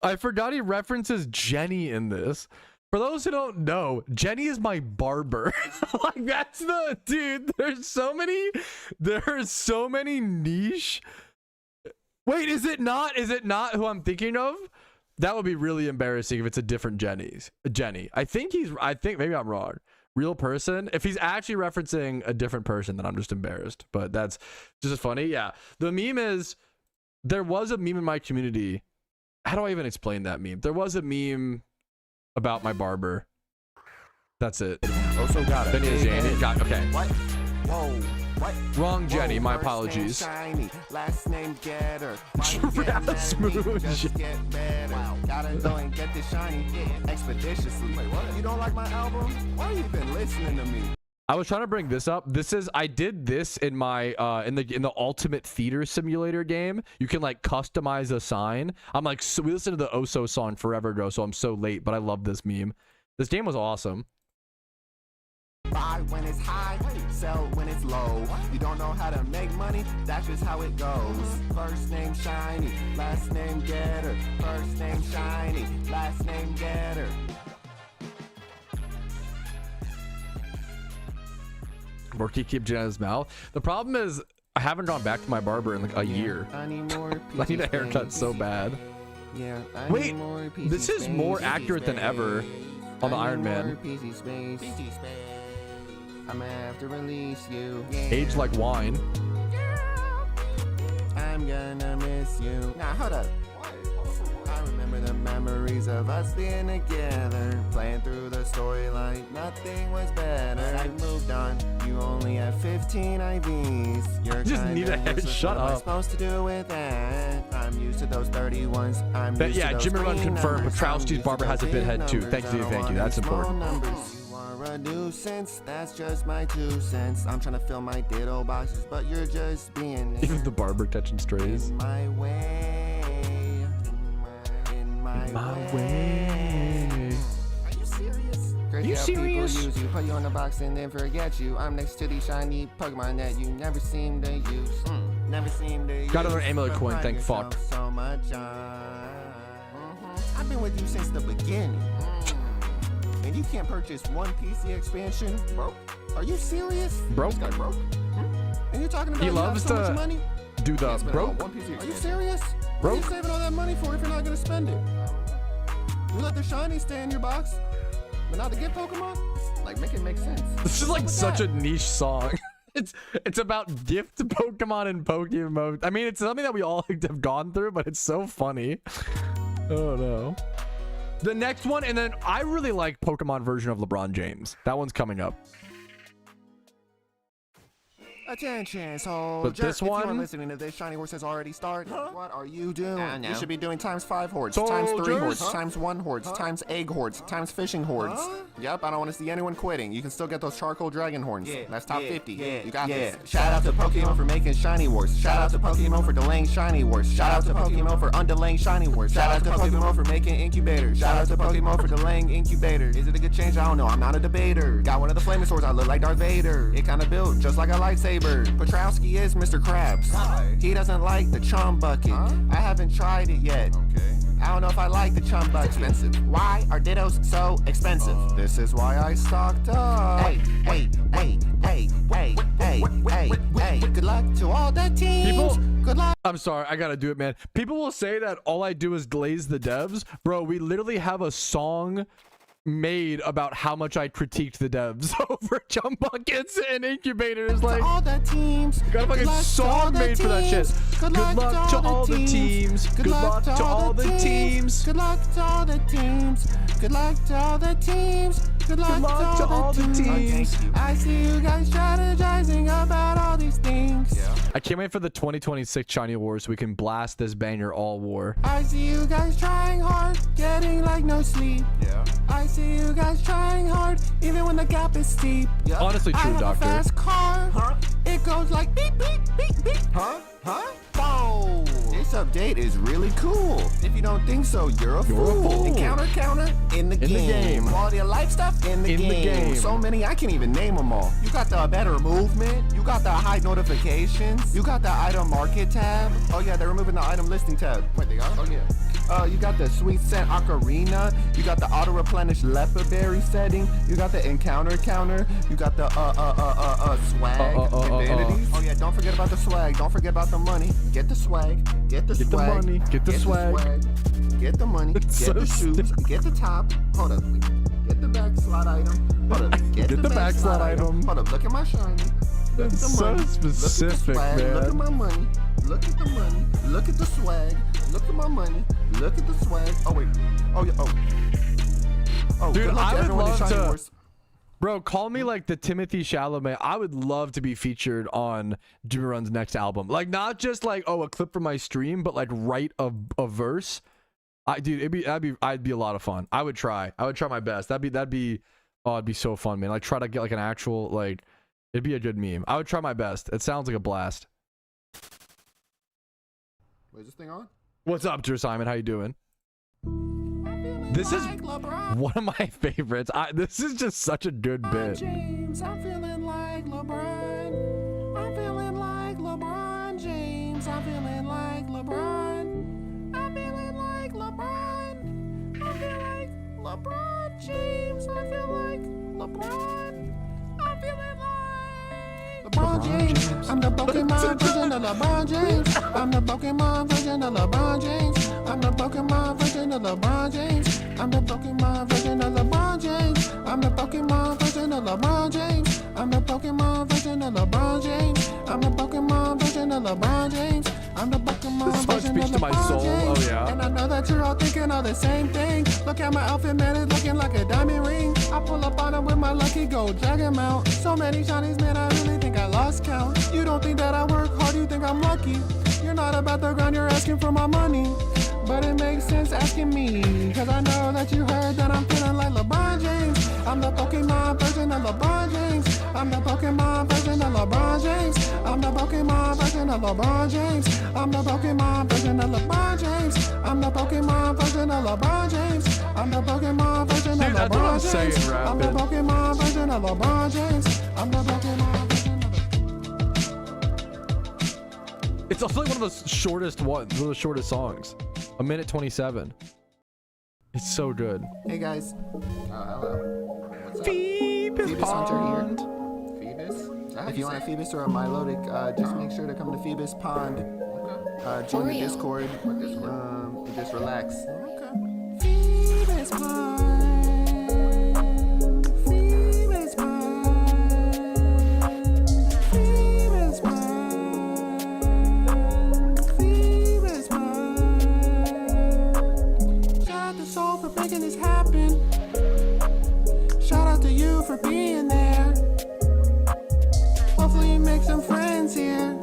B: I forgot he references Jenny in this. For those who don't know, Jenny is my barber. Like that's the dude. There's so many niche. Wait, is it not? Is it not who I'm thinking of? That would be really embarrassing if it's a different Jenny. I think maybe I'm wrong. Real person. If he's actually referencing a different person, then I'm just embarrassed. But that's just as funny. Yeah. The meme is there was a meme in my community. How do I even explain that meme? There was a meme about my barber. That's it.
G: Also got a big head.
B: Okay.
G: What? Whoa. What?
B: Wrong Jenny. My apologies.
G: Shiny, last name Getter.
B: Smooth.
G: Just get better. Wow. Gotta go and get this shiny expeditiously. Wait, what? You don't like my album? Why you been listening to me?
B: I was trying to bring this up. I did this in my in the Ultimate Theater Simulator game. You can like customize a sign. I'm like, so we listened to the Oso song forever ago, so I'm so late, but I love this meme. This game was awesome.
G: Buy when it's high, sell when it's low. You don't know how to make money, that's just how it goes. First name Shiny, last name Getter. First name Shiny, last name Getter.
B: Morky keep in his mouth. The problem is I haven't gone back to my barber in like a year.
G: I
B: need a haircut so bad.
G: Yeah,
B: wait, this is more accurate than ever on the Iron Man.
G: I'm gonna have to release you.
B: Age like wine.
G: I'm gonna miss you. Now hold up. I remember the memories of us being together, playing through the story like nothing was better. I moved on. You only have 15 IVs. You're
B: just need a hair. Shut up.
G: What am I supposed to do with that? I'm used to those 31s.
B: Yeah, Jimmy Run confirmed. Patrouski's barber has a big head too. Thank you. That's important.
G: A nuisance, that's just my 2 cents. I'm trying to fill my ditto boxes, but you're just being
B: even the barber catching strays.
G: In my way. In my way. Are you serious? Are you serious? People use you, put you on the box and then forget you. I'm next to these shiny Pokemon that you never seem to use. Never seem to use.
B: Got another amulet coin, thank fuck.
G: So much I've been with you since the beginning. And you can't purchase one PC expansion, bro? Are you serious?
B: Broke?
G: This guy broke? And you're talking about
B: he loves
G: so much
B: to
G: money?
B: do the broke.
G: Are you serious? Broke? What are you saving all that money for if you're not gonna spend it? You let the shiny stay in your box, but not the gift Pokemon? Like, make it make sense.
B: This is like
G: What's
B: such
G: that?
B: a niche song. It's about gift Pokemon and Pokemon. I mean, it's something that we all have gone through, but it's so funny. Oh no. The next one, and then I really like Pokemon version of LeBron James. That one's coming up.
G: Attention, soldier.
B: But this
G: if you are
B: one-
G: listening to this, Shiny Horse has already started. What are you doing?
I: no.
G: You should be doing ×5 hordes, ×3
B: Soldiers?
G: hordes, ×1 hordes, ×egg hordes, ×fishing hordes. Yep, I don't want to see anyone quitting. You can still get those charcoal dragon horns. That's top 50. You got this. Shout out to Pokemon for making Shiny Wars. Shout out to Pokemon for delaying Shiny Wars. Shout out to Pokemon for undelaying Shiny Wars. Shout out to Pokemon for making incubators. Shout out to Pokemon for delaying incubators. Is it a good change? I don't know. I'm not a debater. Got one of the flaming swords. I look like Darth Vader. It kind of built just like a lightsaber. Patrouski is Mr. Krabs. He doesn't like the chum bucket. I haven't tried it yet. I don't know if I like the chum bucket. Expensive. Why are Dittos so expensive? This is why I stocked up. Hey. Good luck to all the teams. Good luck.
B: I'm sorry, I gotta do it, man. People will say that all I do is glaze the devs. Bro, we literally have a song made about how much I critiqued the devs over jump buckets and incubators. Like,
G: all the teams.
B: got a fucking song made for that shit. Good luck to all the teams. Good luck to all the teams.
G: Good luck to all the teams. Good luck to all the teams. Good luck to all the teams. I see you guys strategizing about all these things.
B: I can't wait for the 2026 Shiny Wars so we can blast this banger all war.
G: I see you guys trying hard, getting like no sleep. I see you guys trying hard, even when the gap is steep.
B: Honestly true,
G: I have
B: Doctor.
G: a fast car. It goes like beep, beep, beep, beep. Whoa. This update is really cool. If you don't think so, you're a fool. Encounter counter in the game. Quality of life stuff in the game. So many, I can't even name them all. You got the better movement. You got the high notifications. You got the item market tab. Oh yeah, they're removing the item listing tab. Wait, they got it? Oh yeah. You got the sweet scent ocarina. You got the auto replenish leopard berry setting. You got the encounter counter. You got the swag vanities. Oh yeah, don't forget about the swag. Don't forget about the money. Get the swag. Get the swag.
B: the money. Get the swag.
G: Get the money. Get
B: so
G: the shoes. Get the top. Hold up. Get the back slot item. Hold up. Get the back slot item. Hold up. Look at my shiny. Look at the
B: So
G: money.
B: specific,
G: Look at the swag.
B: man.
G: Look at my money. Look at the money. Look at the swag. Look at my money. Look at the swag. Oh wait. Oh yeah. Oh.
B: Dude,
G: good luck
B: I
G: to
B: would
G: everyone in
B: love
G: Shiny
B: to-
G: Wars.
B: Bro, call me like the Timothy Chalamet. I would love to be featured on Jimmy Run's next album. Like, not just like, oh, a clip from my stream, but like write a verse. Dude, I'd be a lot of fun. I would try my best. That'd be oh, it'd be so fun, man. Like, try to get like an actual, like, it'd be a good meme. I would try my best. It sounds like a blast.
G: Wait, is this thing on?
B: What's up, Drew Simon? How you doing? This is one of my favorites. This is just such a good bit.
G: James, I'm feeling like LeBron. I'm feeling like LeBron James. I'm feeling like LeBron. I'm feeling like LeBron. I feel like LeBron James. I feel like LeBron. I'm feeling like LeBron James. I'm the Pokemon version of LeBron James. I'm the Pokemon version of LeBron James. I'm the Pokemon version of LeBron James. I'm the Pokemon version of LeBron James. I'm the Pokemon version of LeBron James. I'm the Pokemon version of LeBron James. I'm the Pokemon version of LeBron James. I'm the Pokemon
B: This song
G: version
B: speaks
G: of
B: to my
G: LeBron
B: soul.
G: James.
B: Oh, yeah.
G: And I know that you're all thinking all the same thing. Look at my outfit, man, it's looking like a diamond ring. I pull up on him with my lucky gold dragon mount. So many shinies, man, I really think I lost count. You don't think that I work hard, you think I'm lucky. You're not about the grind, you're asking for my money. But it makes sense asking me, cause I know that you heard that I'm feeling like LeBron James. I'm the Pokemon version of LeBron James. I'm the Pokemon version of LeBron James. I'm the Pokemon version of LeBron James. I'm the Pokemon version of LeBron James. I'm the Pokemon version of LeBron James. I'm the Pokemon version of
B: Dude, that's what I'm
G: LeBron
B: saying,
G: James. I'm the
B: rapid.
G: Pokemon version of LeBron James. I'm the Pokemon version of
B: It's also like one of the shortest ones, one of the shortest songs. 1:27 minutes. It's so good.
G: Hey guys. Oh, hello. What's up?
B: Phoebus
G: Hunter
B: Pond.
G: here. Phoebus? If you want a Phoebus or a Milotic, just make sure to come to Phoebus Pond. Join the Discord. Just relax. Phoebus Phoebus Pine, Phoebus Pine, Phoebus Pine, Phoebus Pine. Shout out to Soul for making this happen. Shout out to you for being there. Hopefully you make some friends here.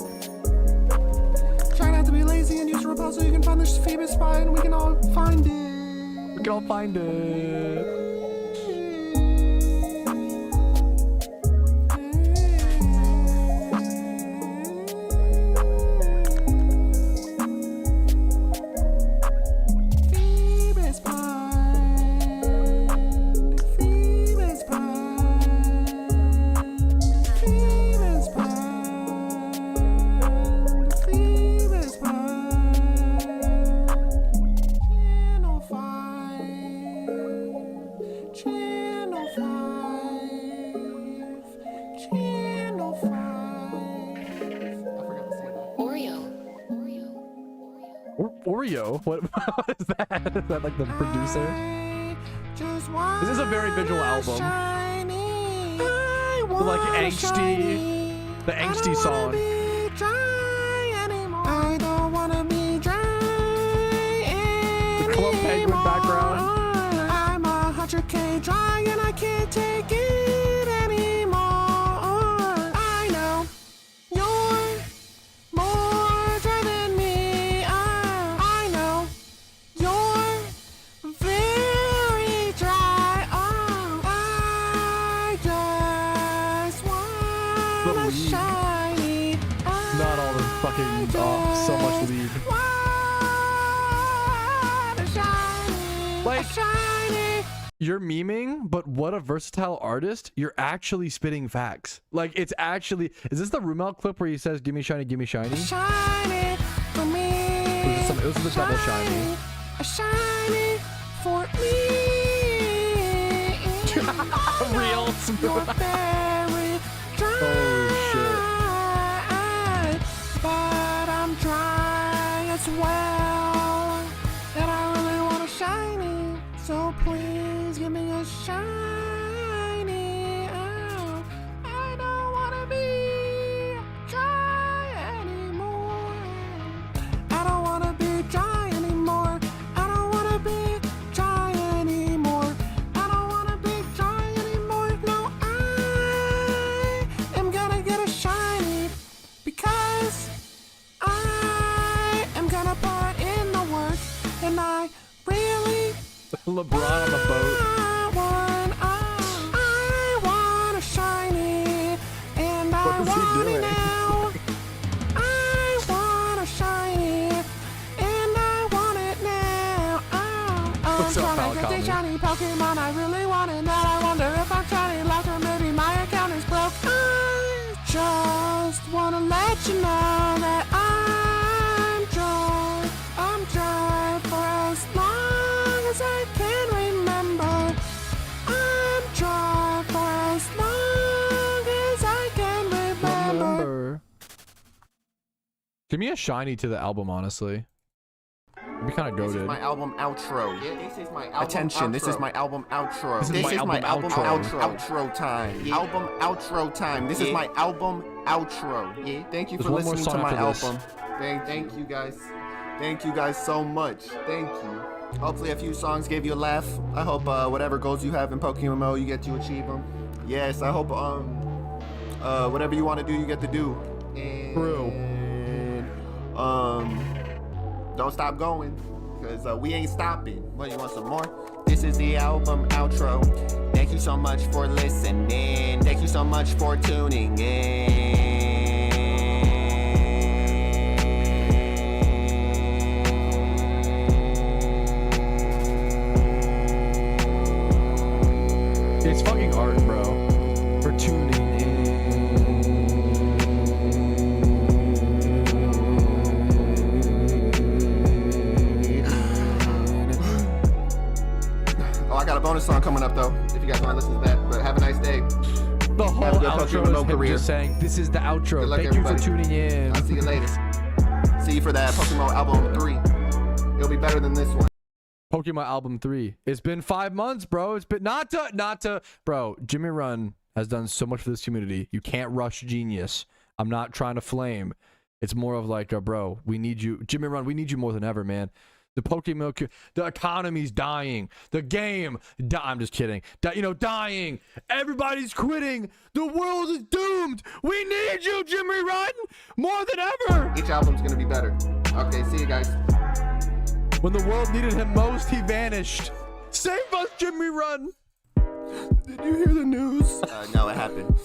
G: Try not to be lazy and use your repel so you can find this Phoebus spot and we can all find it.
B: We can all find it.
G: Phoebus Pine, Phoebus Pine, Phoebus Pine, Phoebus Pine. Channel 5, Channel 5, Channel 5. I forgot to say that.
B: Oreo? What is that? Is that like the producer? This is a very visual album. Like angsty, the angsty song.
G: I don't wanna be dry.
B: The Club Penguin background.
G: I'm 100K dry and I can't take it anymore. I know you're more dry than me. I know you're very dry. I just
B: The
G: want a
B: lead.
G: shiny.
B: Not all the fucking so much lead. Like, you're memeing, but what a versatile artist. You're actually spitting facts. Like, it's actually, is this the Rumel clip where he says, give me shiny, give me shiny?
G: Shiny for me.
B: This is the double shiny.
G: A shiny for me.
B: Real smooth.
G: You're very dry.
B: Holy shit.
G: But I'm dry as well. And I really want a shiny. So please give me a shiny. Oh, I don't want to be dry anymore. I don't want to be dry anymore. I don't want to be dry anymore. I don't want to be dry anymore. No, I am gonna get a shiny because I am gonna put in the work and I really
B: LeBron on the boat.
G: I want a shiny and I
B: What is he
G: want
B: doing?
G: it now. I want a shiny and I want it now. I'm
B: What's up,
G: trying to get
B: Falcon?
G: a shiny Pokemon. I really want it now. I wonder if I'm shiny locked or maybe my account is broke. I just wanna let you know that I'm dry for as long as I can remember. I'm dry for as long as I can remember.
B: Give me a shiny to the album, honestly. It'd be kind of
G: This is
B: goated.
G: my album outro. This is my album
I: Attention,
G: outro.
I: this is my album outro.
B: This is my album outro.
I: Outro time. Album outro time. This is my album outro. Thank you
B: There's
I: for
B: one more
I: listening to
B: song
I: my
B: after this.
I: album. Thank you guys. Thank you guys so much. Thank you. Hopefully a few songs gave you a laugh. I hope whatever goals you have in PokeMMO, you get to achieve them. Yes, I hope whatever you want to do, you get to do. And
B: True.
I: don't stop going, because we ain't stopping. What, you want some more? This is the album outro. Thank you so much for listening. Thank you so much for tuning in.
B: It's fucking art, bro. For tuning in.
I: Oh, I got a bonus song coming up though, if you guys want to listen to that. But have a nice day.
B: The whole
I: Have a good
B: outro
I: PokeMMO
B: is him
I: career.
B: just saying, this is the outro.
I: Good luck,
B: Thank you for
I: everybody.
B: tuning in.
I: I'll see you later. See you for that PokeMMO album 3. It'll be better than this one.
B: Pokemon Album 3. It's been 5 months, bro. It's been not to bro. Jimmy Run has done so much for this community. You can't rush genius. I'm not trying to flame. It's more of like, bro, we need you, Jimmy Run. We need you more than ever, man. The Pokemon, the economy's dying. The game, I'm just kidding. Dying. Everybody's quitting. The world is doomed. We need you, Jimmy Run, more than ever.
I: Each album's gonna be better. Okay, see you guys.
B: When the world needed him most, he vanished. Save us, Jimmy Run.
I: Did you hear the news? No, what happened?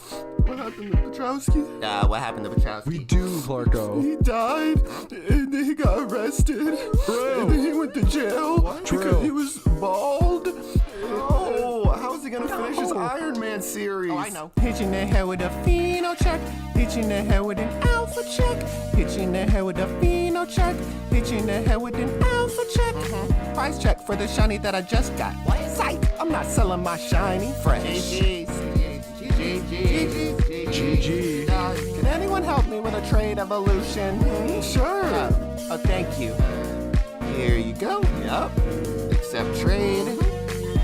I: What happened to Patrouski? What happened to Patrouski?
B: We do, Clarko.
I: He died, and then he got arrested.
B: True.
I: And then he went to jail because he was bald. Oh, how's he gonna finish his Iron Man series? Oh, I know. Hitching the head with a pheno check. Hitching the head with an alpha check. Hitching the head with a pheno check. Hitching the head with an alpha check. Price check for the shiny that I just got. Psych, I'm not selling my shiny fresh. GG. Can anyone help me with a trade evolution? Sure. Oh, thank you. Here you go. Yep. Accept trade.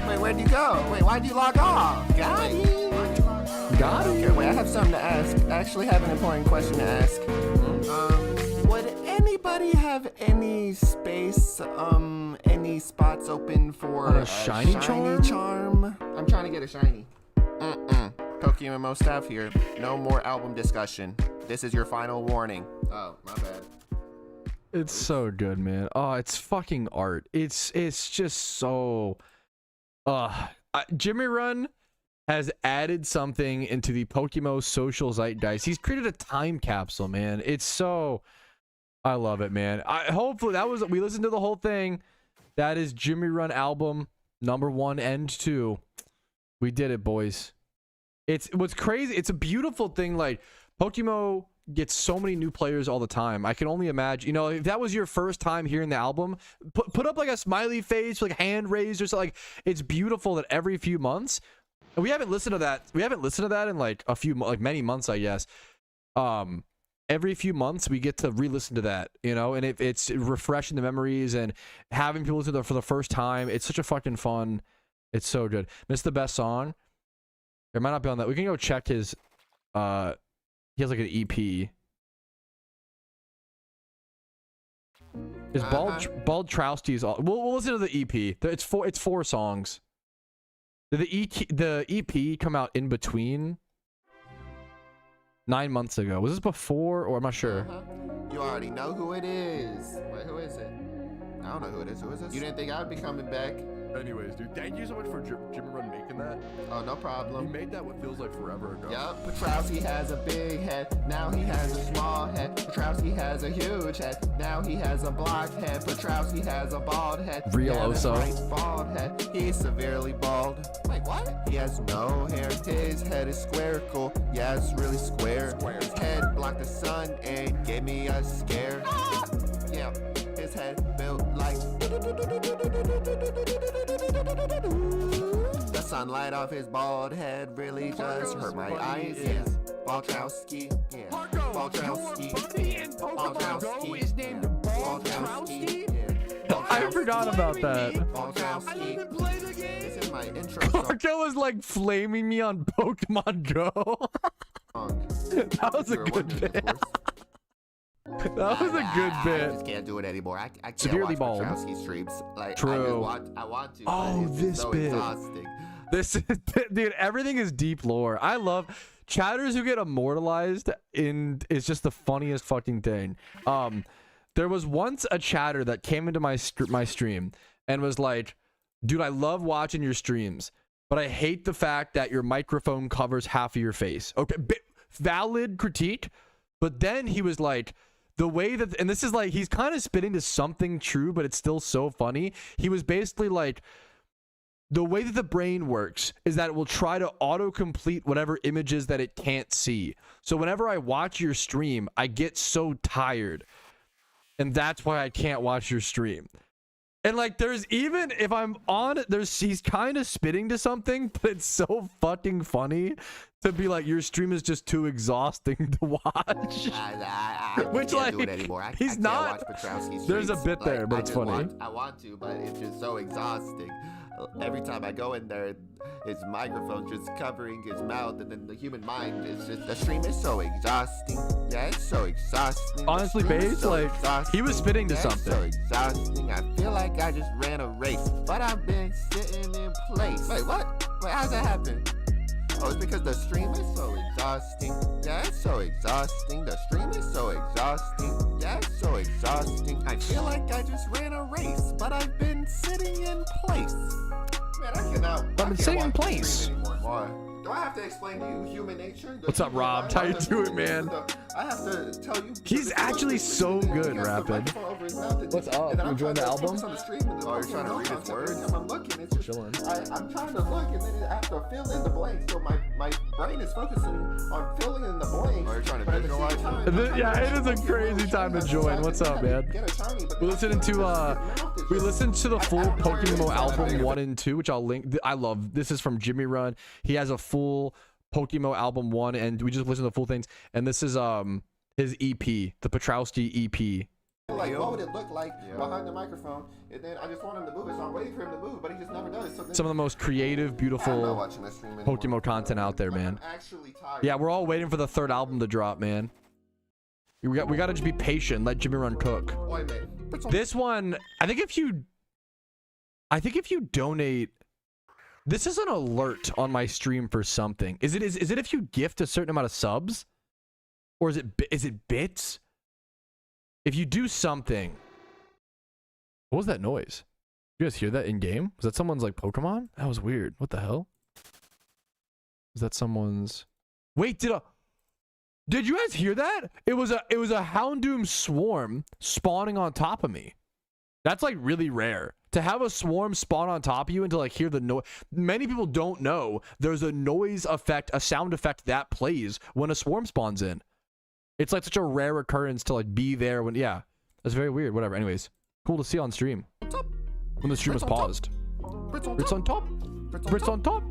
I: Wait, where'd you go? Wait, why'd you log off? Got it. Okay, wait, I have something to ask. I actually have an important question to ask. Would anybody have any space, any spots open for
B: a shiny
I: charm? I'm trying to get a shiny. PokeMMO staff here. No more album discussion. This is your final warning. Oh, my bad.
B: It's so good, man. Oh, it's fucking art. It's just so. Jimmy Run has added something into the PokeMMO social zeitgeist. He's created a time capsule, man. It's so. I love it, man. Hopefully we listened to the whole thing. That is Jimmy Run album #1 and 2. We did it, boys. It's what's crazy. It's a beautiful thing. Like PokeMMO gets so many new players all the time. I can only imagine, if that was your first time hearing the album, put up like a smiley face, like hand raised or something. Like, it's beautiful that every few months, and we haven't listened to that. We haven't listened to that in like many months, I guess. Every few months we get to re-listen to that, and it's refreshing the memories and having people listen to it for the first time. It's such a fucking fun. It's so good. Missed the best song. It might not be on that. We can go check his. He has like an EP. His Bald Trousty is all. We'll listen to the EP. It's 4 songs. Did the EP come out in between? 9 months ago. Was this before, or I'm not sure.
I: You already know who it is. Wait, who is it? I don't know who it is. Who is this? You didn't think I would be coming back?
B: Anyways, dude, thank you so much for Jimmy Run making that.
I: Oh, no problem.
B: He made that what feels like forever ago.
I: Yup, Patrouski has a big head, now he has a small head. Patrouski has a huge head, now he has a blocked head. Patrouski has a bald head.
B: Real Oso.
I: Right bald head. He's severely bald. Wait, what? He has no hair. His head is squarical. Yeah, it's really square. His head blocked the sun and gave me a scare. Yeah, his head built like the sunlight off his bald head really just hurt my eyes. Yeah, Patrouski. Yeah, Patrouski.
H: PokeMMO is named Patrouski.
B: I forgot about that.
I: This is my intro.
B: Clarko was like flaming me on Pokemon Go. That was a good bit. That was a good bit.
I: I just can't do it anymore. I can't
B: Severely
I: watch
B: bald.
I: Patrouski streams. Like,
B: True.
I: I want to.
B: Oh,
I: but it's
B: this
I: so
B: bit.
I: Exhausting.
B: This is, dude, everything is deep lore. I love chatters who get immortalized in. It's just the funniest fucking thing. There was once a chatter that came into my stream and was like, dude, I love watching your streams, but I hate the fact that your microphone covers half of your face. Okay, valid critique. But then he was like, the way that, and this is like, he's kind of spitting to something true, but it's still so funny. He was basically like, the way that the brain works is that it will try to autocomplete whatever images that it can't see. So whenever I watch your stream, I get so tired. And that's why I can't watch your stream. And like, there's even if I'm on, he's kind of spitting to something, but it's so fucking funny to be like, your stream is just too exhausting to watch.
I: I
B: Which,
I: can't
B: like,
I: do it anymore. I
B: he's
I: can't
B: not.
I: watch Patrouski
B: There's a
I: streams.
B: bit there,
I: Like,
B: but it's funny.
I: I want to, but it's just so exhausting. Every time I go in there, his microphone just covering his mouth, and then the human mind is just, the stream is so exhausting. Yeah, it's so exhausting.
B: Honestly, Baze,
I: so
B: like, he was spitting to
I: yeah,
B: something.
I: It's so exhausting. I feel like I just ran a race, but I've been sitting in place. Wait, what? Wait, how's that happen? Oh, it's because the stream is so exhausting. Yeah, it's so exhausting. The stream is so exhausting. Yeah, it's so exhausting. I feel like I just ran a race, but I've been sitting in place. Man, I cannot.
B: I've been sitting in place.
I: Why? Do I have to explain to you human nature?
B: What's up, Rob? How you doing, man?
I: I have to tell you.
B: He's actually so good, Rapid.
I: What's
B: up? You enjoying the album?
I: Oh, you're trying to read his words? I'm looking. It's just,
B: Chilling.
I: I'm trying to look, and then I have to fill in the blanks. So my brain is focusing on filling in the blanks. Oh, you're trying to visualize?
B: Yeah, it is a crazy time to join. What's up, man? We listened to the full PokeMMO album 1 and 2, which I'll link. I love. This is from Jimmy Run. He has a full PokeMMO album 1, and we just listened to the full things. And this is his EP, the Patrouski EP.
I: Like, what would it look like behind the microphone? And then I just want him to move it, so I'm waiting for him to move, but he just never does. So
B: Some of the most creative, beautiful PokeMMO content out there, man.
I: I'm actually tired.
B: Yeah, we're all waiting for the 3rd album to drop, man. We got to just be patient. Let Jimmy Run cook. This one, I think if you donate, this is an alert on my stream for something. Is it if you gift a certain amount of subs, or is it bits? If you do something, what was that noise? You guys hear that in game? Was that someone's like Pokemon? That was weird. What the hell? Was that someone's? Wait, did you guys hear that? It was a Houndoom swarm spawning on top of me. That's like really rare to have a swarm spawn on top of you and to like hear the noise. Many people don't know there's a noise effect, a sound effect that plays when a swarm spawns in. It's like such a rare occurrence to like be there when, yeah, that's very weird. Whatever. Anyways, cool to see on stream when the stream was paused. Brits on top. Brits on top.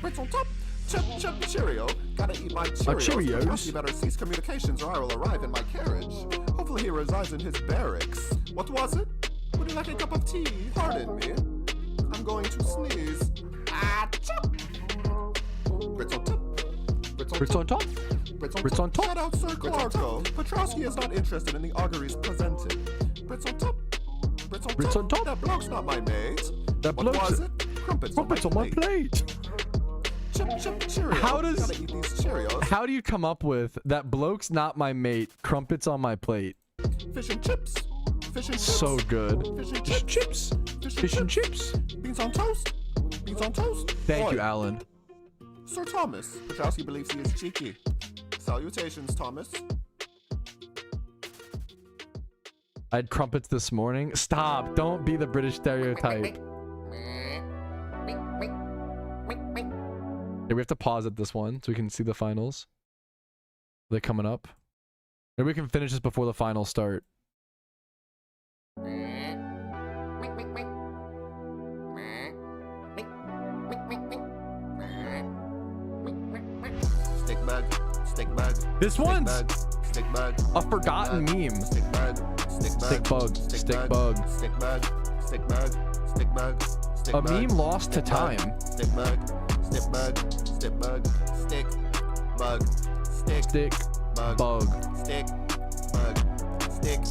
I: Brits on top. Chip, Cheerio. Gotta eat my Cheerios.
B: Cheerios.
I: You better cease communications or I will arrive in my carriage. Hopefully he resides in his barracks. What was it? Would you like a cup of tea? Pardon me. I'm going to sneeze. Ah, chip. Brits on top.
B: Brits on top. Brits on top.
I: Shout out Sir Clarko. Patrouski is not interested in the auguries presented. Brits on top.
B: Brits on top.
I: That bloke's not my mate.
B: That
I: What
B: bloke's
I: was it? Crumpets
B: on my plate.
I: Chip, Cheerio.
B: How does-
I: Gotta eat these Cheerios.
B: How do you come up with that bloke's not my mate, crumpets on my plate?
I: Fish and chips. Fish and chips.
B: So good.
I: Fish and
B: Just
I: chips.
B: chips. Fish and chips.
I: Beans on toast. Beans on toast.
B: Thank you,
I: Oi.
B: Alan.
I: Sir Thomas. Patrouski believes he is cheeky. Salutations, Thomas.
B: I had crumpets this morning. Stop. Don't be the British stereotype. Okay, we have to pause at this one so we can see the finals. They're coming up. Maybe we can finish this before the finals start.
I: Stick bug. Stick bug.
B: This
I: Stick
B: one's
I: bug. Stick bug.
B: a forgotten meme.
I: Stick bug. Stick bug.
B: Stick bug. Stick bug.
I: Stick bug. Stick bug. Stick bug. Stick
B: A
I: bug.
B: meme lost to
I: Stick bug.
B: time.
I: Stick bug. Stick bug. Stick bug. Stick bug. Stick
B: Stick
I: bug.
B: bug.
I: Stick bug. Stick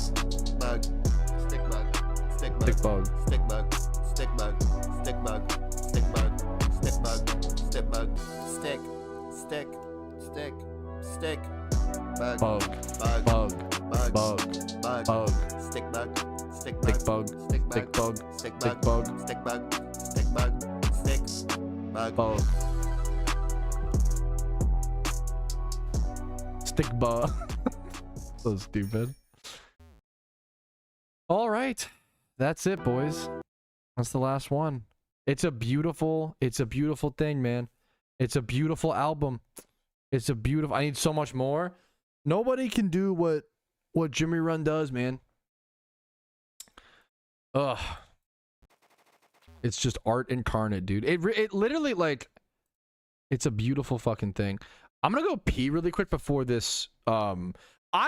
I: bug. Stick bug. Stick bug.
B: Stick bug.
I: Stick bug. Stick bug. Stick bug. Stick bug. Stick bug. Stick bug. Stick. Stick. Stick. Stick. Bug.
B: Bug.
I: Bug.
B: Bug.
I: Bug.
B: Bug.
I: Bug.
B: Bug.
I: Stick bug. Stick
B: Stick
I: bug.
B: bug.
I: Stick
B: Stick
I: bug.
B: bug.
I: Stick
B: Stick
I: bug.
B: bug.
I: Stick bug. Stick bug. Stick bug.
B: Bug. Stick bug. So stupid. All right. That's it, boys. That's the last one. It's a beautiful thing, man. It's a beautiful album. It's a beautiful, I need so much more. Nobody can do what Jimmy Run does, man. Ugh. It's just art incarnate, dude. It literally, like, it's a beautiful fucking thing. I'm gonna go pee really quick before this. I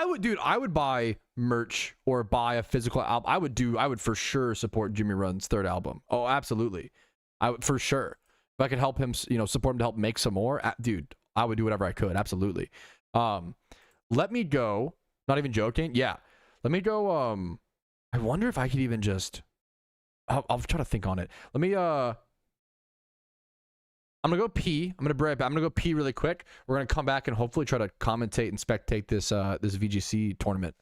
B: would buy merch or buy a physical album. I would for sure support Jimmy Run's third album. Oh, absolutely. I would for sure. If I could help him, you know, support him to help make some more, dude, I would do whatever I could. Absolutely. Let me go. Not even joking. Yeah. Let me go. I wonder if I could even just, I'll try to think on it. Let me, I'm gonna go pee. I'm gonna go pee really quick. We're gonna come back and hopefully try to commentate and spectate this this VGC tournament.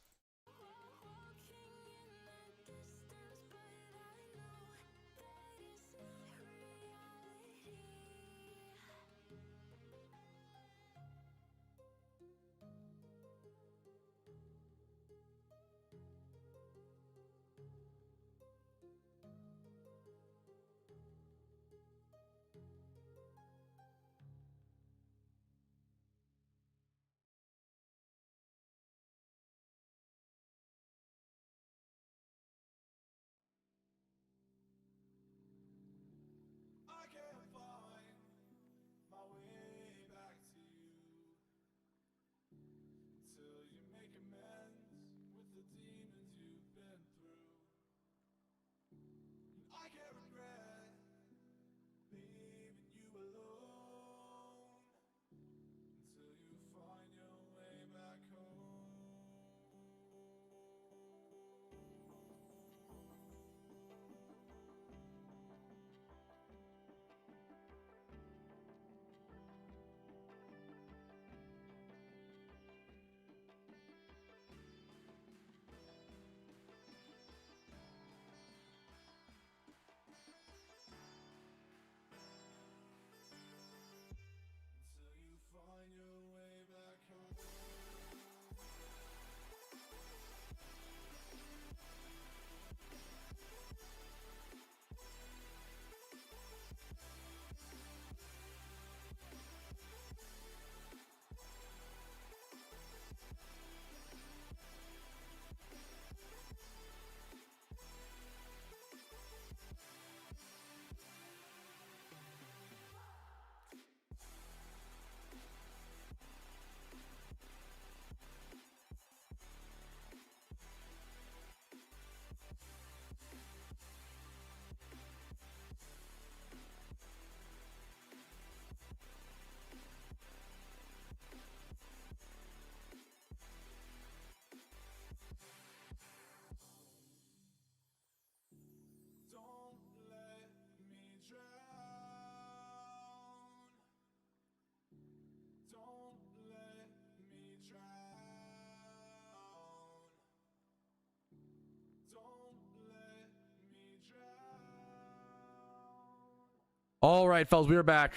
B: All right, fellas, we are back.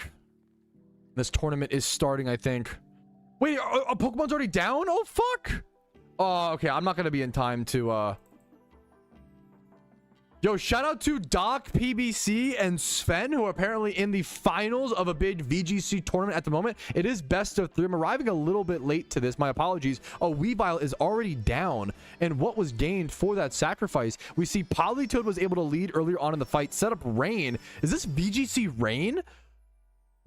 B: This tournament is starting, I think. Wait, Pokemon's already down? Oh, fuck. Oh, okay. I'm not going to be in time to, Yo, shout out to Doc, PBC, and Sven, who are apparently in the finals of a big VGC tournament at the moment. It is best of 3. I'm arriving a little bit late to this. My apologies. Oh, Weavile is already down. And what was gained for that sacrifice? We see Politoed was able to lead earlier on in the fight. Set up Rain. Is this VGC Rain?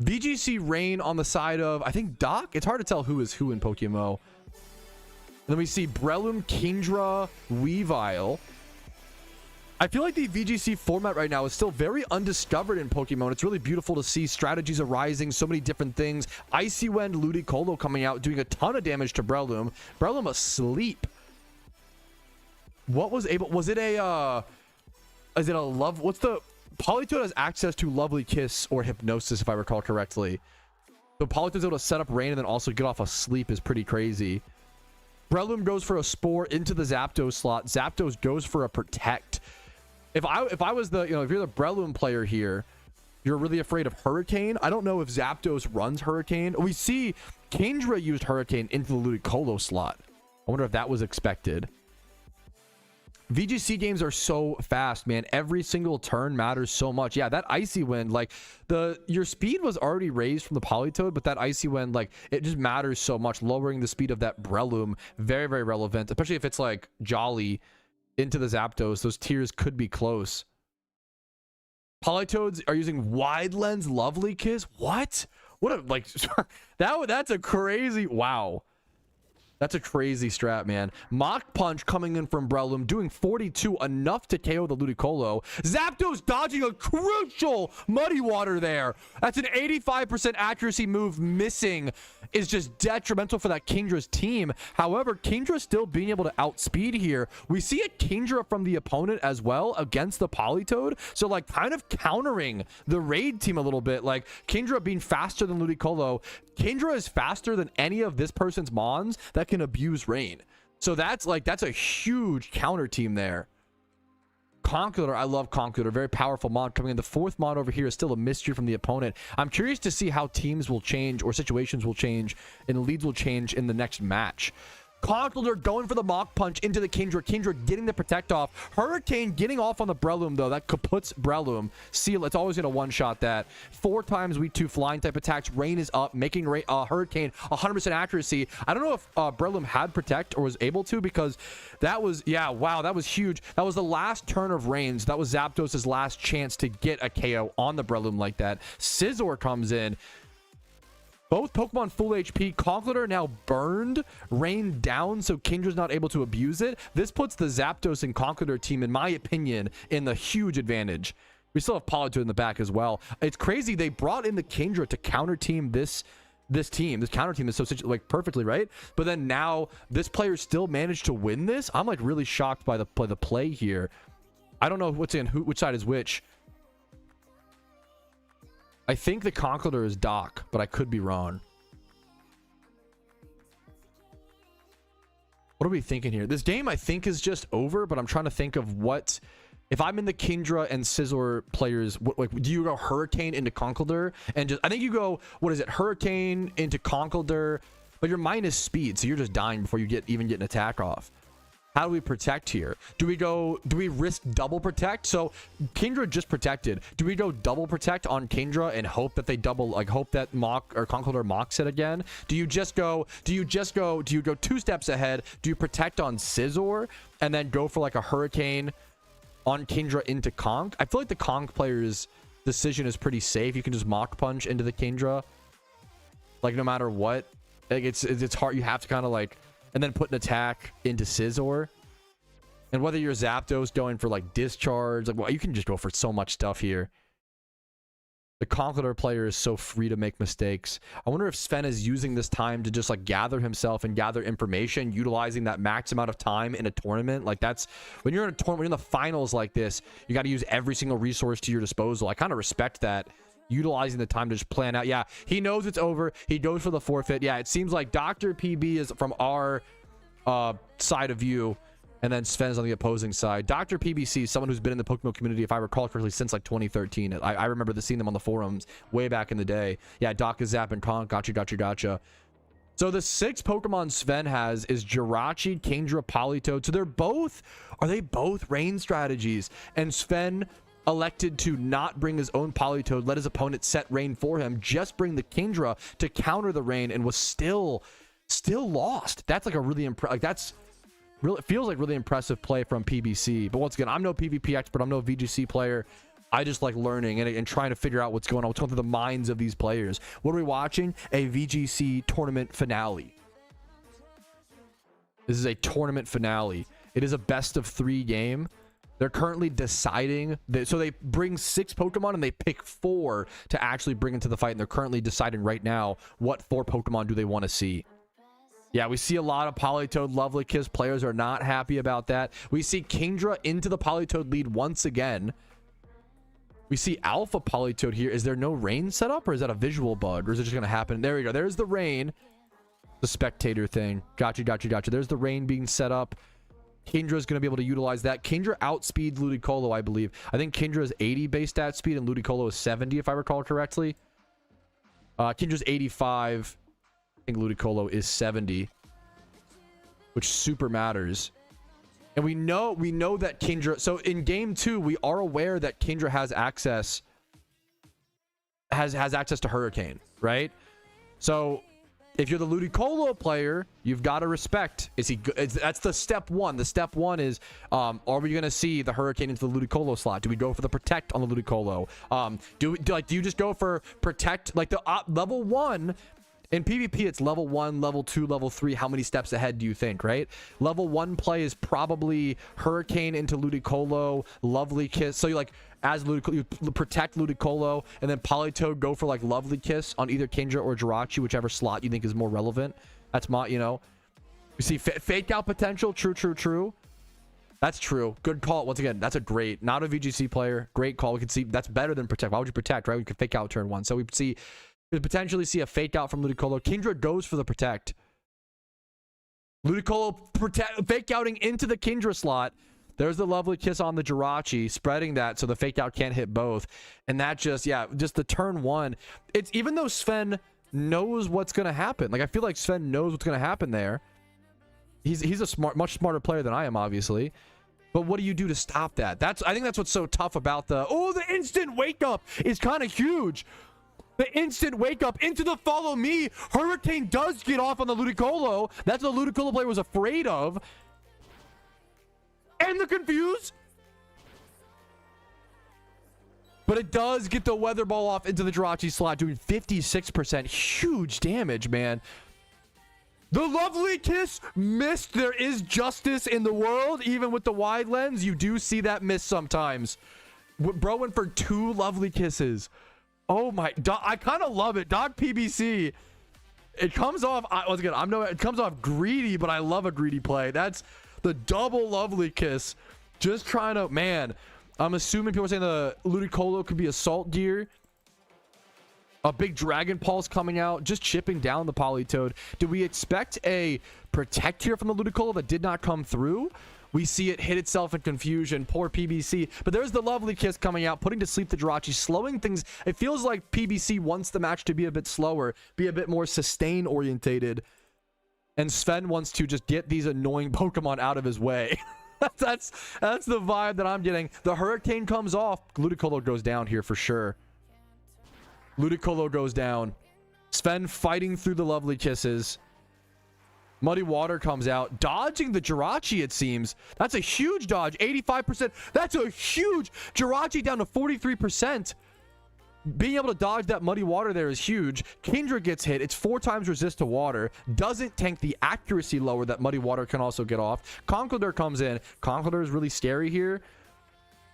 B: VGC Rain on the side of, I think, Doc? It's hard to tell who is who in PokeMMO. And then we see Breloom, Kingdra, Weavile. I feel like the VGC format right now is still very undiscovered in Pokemon. It's really beautiful to see strategies arising, so many different things. Icy Wind, Ludicolo coming out, doing a ton of damage to Breloom. Breloom asleep. What was able... Was it a... is it a love... What's the... Politoed has access to Lovely Kiss or Hypnosis, if I recall correctly. So Politoed's able to set up Rain and then also get off a sleep is pretty crazy. Breloom goes for a Spore into the Zapdos slot. Zapdos goes for a Protect. If I was the, you know, if you're the Breloom player here, you're really afraid of Hurricane. I don't know if Zapdos runs Hurricane. We see Kingdra used Hurricane into the Ludicolo slot. I wonder if that was expected. VGC games are so fast, man. Every single turn matters so much. Yeah, that Icy Wind, like, your speed was already raised from the Politoed, but that Icy Wind, like, it just matters so much. Lowering the speed of that Breloom, very, very relevant, especially if it's like Jolly into the Zapdos, those tiers could be close. Politoads are using wide lens lovely kiss. What a like that's a crazy wow. That's a crazy strat, man. Mach Punch coming in from Breloom, doing 42, enough to KO the Ludicolo. Zapdos dodging a crucial Muddy Water there. That's an 85% accuracy move missing. Is just detrimental for that Kingdra's team. However, Kingdra still being able to outspeed here. We see a Kingdra from the opponent as well against the Politoad. So, like, kind of countering the raid team a little bit. Like, Kingdra being faster than Ludicolo. Kingdra is faster than any of this person's Mons that can abuse rain. So that's a huge counter team there. Conkeldurr, I love Conkeldurr, very powerful mod coming in. The fourth mod over here is still a mystery from the opponent. I'm curious to see how teams will change or situations will change and leads will change in the next match. Conkeldurr going for the Mach Punch into the Kingdra. Kingdra getting the Protect off. Hurricane getting off on the Breloom, though. That kaputs Breloom. Seal, it's always going to one-shot that. 4 times weak 2 flying type attacks. Rain is up, making Hurricane 100% accuracy. I don't know if Breloom had Protect or was able to, because that was, yeah, wow, that was huge. That was the last turn of Rains. That was Zapdos' last chance to get a KO on the Breloom like that. Scizor comes in. Both Pokemon full HP. Conkeldurr now burned, rained down, so Kingdra's not able to abuse it. This puts the Zapdos and Conkeldurr team, in my opinion, in the huge advantage. We still have Politoed in the back as well. It's crazy. They brought in the Kingdra to counter team this team. This counter team is so like perfectly, right? But then now this player still managed to win this. I'm like really shocked by the play here. I don't know what's in which side is which. I think the Conkeldurr is Doc, but I could be wrong. What are we thinking here? This game, I think, is just over, but I'm trying to think of what... If I'm in the Kingdra and Scizor players, like, do you go Hurricane into Conkeldurr? And just... I think you go, what is it? Hurricane into Conkeldurr, but you're minus speed, so you're just dying before you even get an attack off. How do we protect here? Do we risk double protect? So Kingdra just protected. Do we go double protect on Kingdra and hope that they hope that Conkeldurr mocks it again? Do you go 2 steps ahead? Do you protect on Scizor and then go for like a Hurricane on Kingdra into Conk? I feel like the Conk player's decision is pretty safe. You can just Mach Punch into the Kingdra. Like no matter what. Like it's hard. You have to kind of like, and then put an attack into Scizor. And whether you're Zapdos going for like discharge, like, well, you can just go for so much stuff here. The Conkeldurr player is so free to make mistakes. I wonder if Sven is using this time to just like gather himself and gather information, utilizing that max amount of time in a tournament. Like that's when you're in a tournament, when you're in the finals like this, you got to use every single resource to your disposal. I kind of respect that. Utilizing the time to just plan out. Yeah, he knows it's over. He goes for the forfeit. Yeah, it seems like Dr. PB is from our side of view, and then Sven's on the opposing side. Dr. PBC, someone who's been in the PokeMMO community, if I recall correctly, since like 2013. I remember seeing them on the forums way back in the day. Yeah, Doc is Zap and Conk. Gotcha. So the 6 Pokemon Sven has is Jirachi, Kingdra, Politoed. So are they both rain strategies? And Sven elected to not bring his own Politoed, let his opponent set rain for him, just bring the Kingdra to counter the rain, and was still lost. That's like a really it feels like really impressive play from PBC. But once again, I'm no PvP expert, I'm no VGC player. I just like learning and trying to figure out what's going through the minds of these players. What are we watching? A VGC tournament finale. This is a tournament finale. It is a best of 3 game. They're currently deciding so they bring 6 Pokemon and they pick 4 to actually bring into the fight, and they're currently deciding right now what 4 Pokemon do they want to see. Yeah, we see a lot of Politoed Lovely Kiss. Players are not happy about that. We see Kingdra into the Politoed lead once again. We see Alpha Politoed here. Is there no rain set up, or is that a visual bug, or is it just going to happen? There we go. There's the rain. The spectator thing. Gotcha. There's the rain being set up. Kingdra is going to be able to utilize that. Kingdra outspeeds Ludicolo, I believe. I think Kingdra is 80 base stat speed and Ludicolo is 70, if I recall correctly. Kindra's 85. I think Ludicolo is 70, which super matters. And we know that Kingdra... So in game 2, we are aware that Kingdra has access... Has access to Hurricane, right? So If you're the Ludicolo player, you've got to respect. Is he good? That's the step one. The step one is, are we going to see the Hurricane into the Ludicolo slot? Do we go for the Protect on the Ludicolo? Do you just go for Protect? Like the level 1 in PvP, it's level 1, level 2, level 3. How many steps ahead do you think, right? Level 1 play is probably Hurricane into Ludicolo, Lovely Kiss. So you like, as Ludicolo, you protect Ludicolo, and then Politoed go for like Lovely Kiss on either Kingdra or Jirachi, whichever slot you think is more relevant. That's my, you know. You see fake out potential. True. That's true. Good call. Once again, that's a great, not a VGC player. Great call. We can see that's better than Protect. Why would you Protect, right? We could fake out turn 1. So we could potentially see a fake out from Ludicolo. Kingdra goes for the Protect. Ludicolo fake outing into the Kingdra slot. There's the Lovely Kiss on the Jirachi, spreading that so the fake out can't hit both. And that just the turn 1. It's even though Sven knows what's going to happen. Like, I feel like Sven knows what's going to happen there. He's a much smarter player than I am, obviously. But what do you do to stop that? I think that's what's so tough about the instant wake up is kind of huge. The instant wake up into the follow me. Hurricane does get off on the Ludicolo. That's what the Ludicolo player was afraid of. And the confuse. But it does get the weather ball off into the Jirachi slot, doing 56%. Huge damage, man. The Lovely Kiss missed. There is justice in the world. Even with the wide lens, you do see that miss sometimes. Bro went for 2 Lovely Kisses. Oh my, I kind of love it. Dog PBC. It comes off, once again, it comes off greedy, but I love a greedy play. That's the double Lovely Kiss. Just trying to, man, I'm assuming people are saying the Ludicolo could be Assault Gear. A big Dragon Pulse coming out, just chipping down the Politoed. Do we expect a Protect here from the Ludicolo that did not come through? We see it hit itself in confusion. Poor PBC. But there's the Lovely Kiss coming out, putting to sleep the Jirachi, slowing things. It feels like PBC wants the match to be a bit slower, be a bit more sustain orientated. And Sven wants to just get these annoying Pokemon out of his way. That's the vibe that I'm getting. The Hurricane comes off. Ludicolo goes down here for sure. Ludicolo goes down. Sven fighting through the Lovely Kisses. Muddy Water comes out, dodging the Jirachi, it seems. That's a huge dodge, 85%. That's a huge Jirachi down to 43%. Being able to dodge that Muddy Water there is huge. Kingdra gets hit. It's 4 times resist to water. Doesn't tank the accuracy lower that Muddy Water can also get off. Conkeldurr comes in. Conkeldurr is really scary here.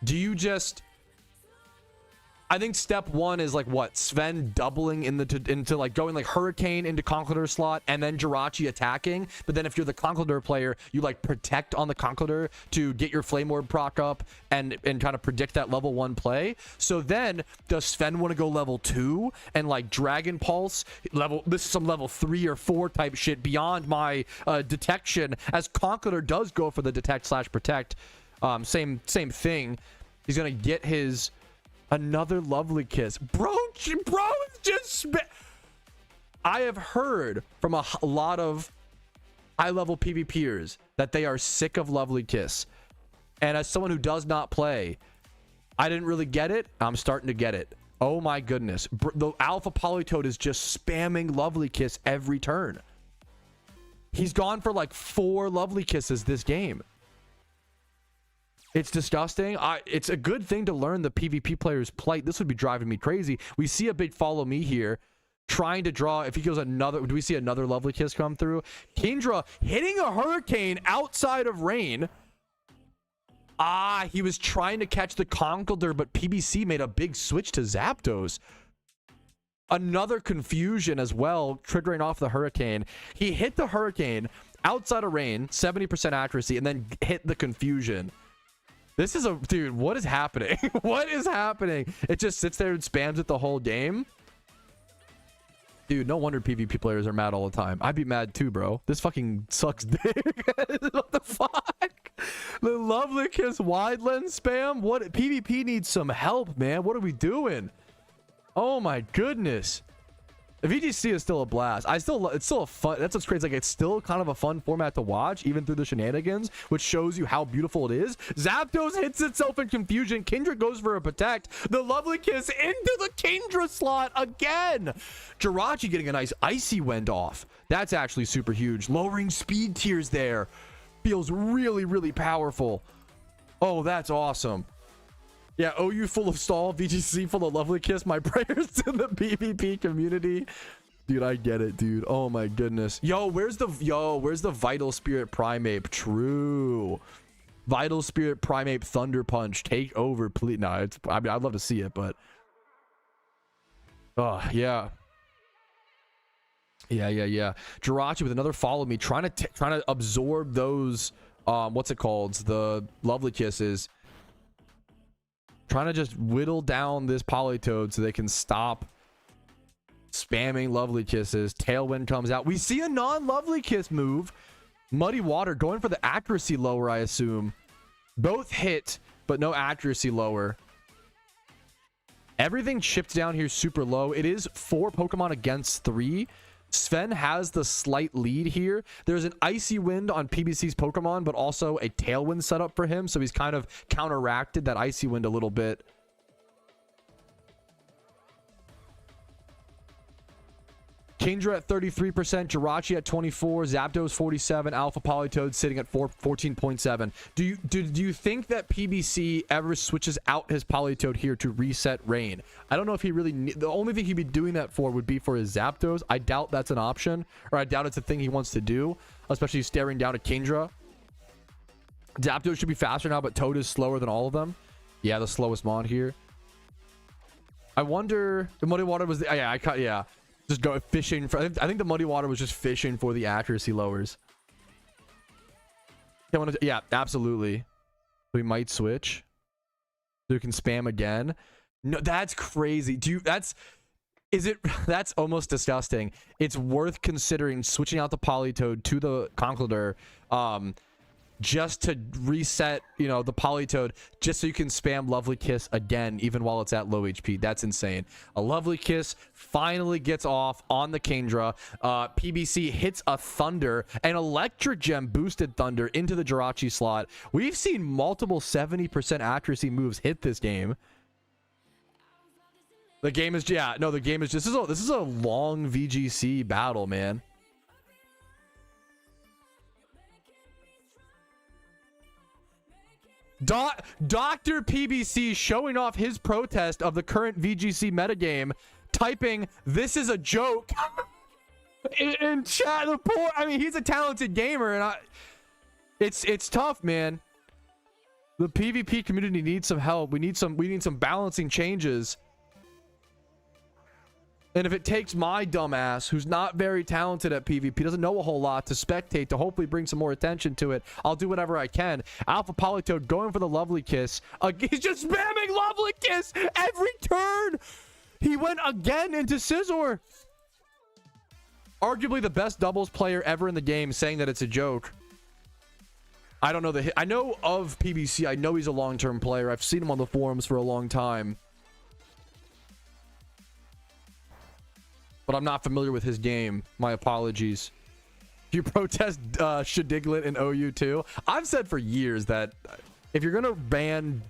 B: Do you just... I think step 1 is like what? Sven doubling into like going like Hurricane into Conkeldurr slot and then Jirachi attacking. But then if you're the Conkeldurr player, you like Protect on the Conkeldurr to get your Flame Orb proc up and kind of predict that level 1 play. So then does Sven want to go level 2 and like Dragon Pulse this is some level 3 or 4 type shit beyond my detection, as Conkeldurr does go for the Detect/Protect. Same thing. He's gonna get his another Lovely Kiss. Bro is just I have heard from a lot of high-level PvPers that they are sick of Lovely Kiss. And as someone who does not play, I didn't really get it. I'm starting to get it. Oh my goodness. The Alpha Politoed is just spamming Lovely Kiss every turn. He's gone for like 4 Lovely Kisses this game. It's disgusting. It's a good thing to learn the PvP player's plight. This would be driving me crazy. We see a big follow me here, trying to draw. If he goes another, do we see another Lovely Kiss come through? Kingdra hitting a Hurricane outside of rain. He was trying to catch the Conkeldurr, but PBC made a big switch to Zapdos. Another confusion as well, triggering off the Hurricane. He hit the Hurricane outside of rain, 70% accuracy, and then hit the confusion. This is dude, what is happening? What is happening? It just sits there and spams it the whole game. Dude, no wonder PvP players are mad all the time. I'd be mad too, bro. This fucking sucks dick. What the fuck? The Lovely Kiss wide lens spam? What? PvP needs some help, man. What are we doing? Oh my goodness. VGC is still a blast. It's still a fun. That's what's crazy. Like, it's still kind of a fun format to watch, even through the shenanigans, which shows you how beautiful it is. Zapdos hits itself in confusion. Kindra goes for a protect. The Lovely Kiss into the Kindra slot again. Jirachi getting a nice Icy Wind off. That's actually super huge. Lowering speed tiers there. Feels really, really powerful. Oh, that's awesome. Yeah, OU full of stall, VGC full of Lovely Kiss. My prayers to the PvP community. Dude, I get it, dude. Oh my goodness. Where's the Vital Spirit Primeape? True. Vital Spirit Primeape Thunder Punch. Take over, please. No, I mean, I'd love to see it, but yeah. Yeah. Jirachi with another follow me, trying to absorb those what's it called? The Lovely Kisses. Trying to just whittle down this Politoed so they can stop spamming Lovely Kisses. Tailwind comes out. We see a non-Lovely Kiss move. Muddy Water going for the accuracy lower, I assume. Both hit, but no accuracy lower. Everything chipped down here super low. It is 4 Pokemon against 3. Sven has the slight lead here. There's an Icy Wind on PBC's Pokemon, but also a Tailwind setup for him, so he's kind of counteracted that Icy Wind a little bit. Kindra at 33%, Jirachi at 24%, Zapdos 47%, Alpha Politoed sitting at 14.7%. Do you think that PBC ever switches out his Politoed here to reset Rain? I don't know if he really the only thing he'd be doing that for would be for his Zapdos. I doubt that's an option, or I doubt it's a thing he wants to do, especially staring down at Kindra. Zapdos should be faster now, but Toad is slower than all of them. Yeah, the slowest mon here. I wonder the Muddy Water was the just go fishing for. I think the Muddy Water was just fishing for the accuracy lowers. Yeah, absolutely. We might switch. So we can spam again. No, that's crazy. That's almost disgusting. It's worth considering switching out the Politoed to the Conkeldurr, just to reset, the Politoed, just so you can spam Lovely Kiss again, even while it's at low HP. That's insane. A Lovely Kiss finally gets off on the Kindra. PBC hits a Thunder, an Electric Gem boosted Thunder into the Jirachi slot. We've seen multiple 70% accuracy moves hit this game. The game is, this is a long VGC battle, man. Dr. PBC showing off his protest of the current VGC metagame, typing, "This is a joke," in chat. The poor, he's a talented gamer, and it's tough, man. The PvP community needs some help. We need some balancing changes. And if it takes my dumbass, who's not very talented at PvP, doesn't know a whole lot, to spectate, to hopefully bring some more attention to it, I'll do whatever I can. Alpha Politoed going for the Lovely Kiss. He's just spamming Lovely Kiss every turn. He went again into Scizor. Arguably the best doubles player ever in the game, saying that it's a joke. I don't know I know of PBC. I know he's a long-term player. I've seen him on the forums for a long time. But I'm not familiar with his game. My apologies. You protest Shadiglet and OU too? I've said for years that if you're going to ban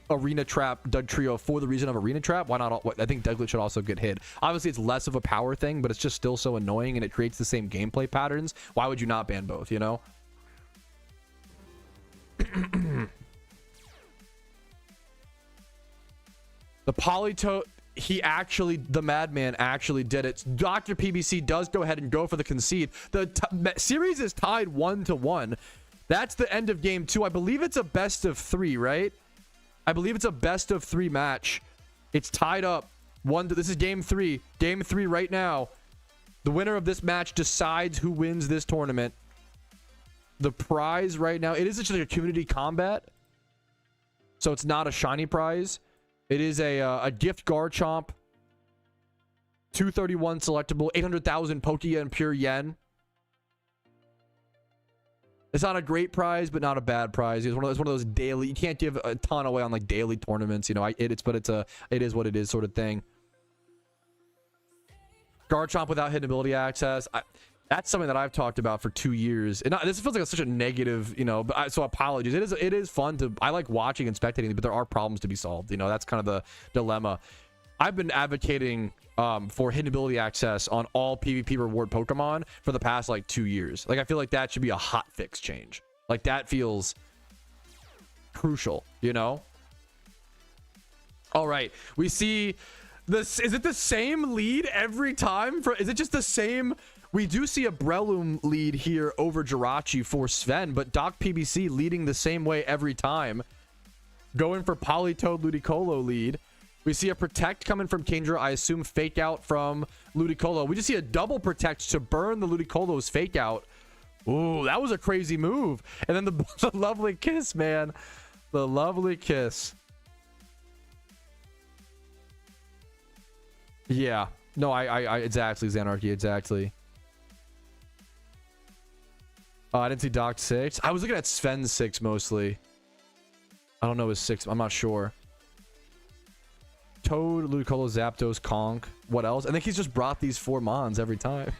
B: Arena Trap Dugtrio for the reason of Arena Trap, why not? I think Diglett should also get hit. Obviously, it's less of a power thing, but it's just still so annoying and it creates the same gameplay patterns. Why would you not ban both, The Politoed... the madman actually did it. Dr. PBC does go ahead and go for the concede. The series is tied 1-1. That's the end of game 2. I believe it's a best of 3, right? I believe it's a best of 3 match. It's tied up. This is game 3. Game 3 right now. The winner of this match decides who wins this tournament. The prize right now, it is just like a community combat, so it's not a shiny prize. It is a gift Garchomp, 231 selectable, 800,000 Pokeyen pure yen. It's not a great prize, but not a bad prize. It's one of those daily. You can't give a ton away on like daily tournaments, but it is what it is sort of thing. Garchomp without hidden ability access. That's something that I've talked about for 2 years. And this feels like such a negative, you know, but so apologies. It is fun to, I like watching and spectating, but there are problems to be solved. You know, that's kind of the dilemma. I've been advocating for hidden ability access on all PvP reward Pokemon for the past like 2 years. Like, I feel like that should be a hot fix change. Like, that feels crucial, you know? All right, we see this. Is it the same lead every time? Is it just the same? We do see a Breloom lead here over Jirachi for Sven, but Doc PBC leading the same way every time. Going for Politoed Ludicolo lead. We see a Protect coming from Kingdra. I assume Fake Out from Ludicolo. We just see a double Protect to burn the Ludicolo's Fake Out. Ooh, that was a crazy move. And then the lovely kiss, man. The lovely kiss. Yeah. No, I exactly, Xanarchy, exactly. I didn't see Doc 6. I was looking at Sven's 6 mostly. I don't know his 6. I'm not sure. Toad, Ludicolo, Zapdos, Conk. What else? I think he's just brought these 4 Mons every time.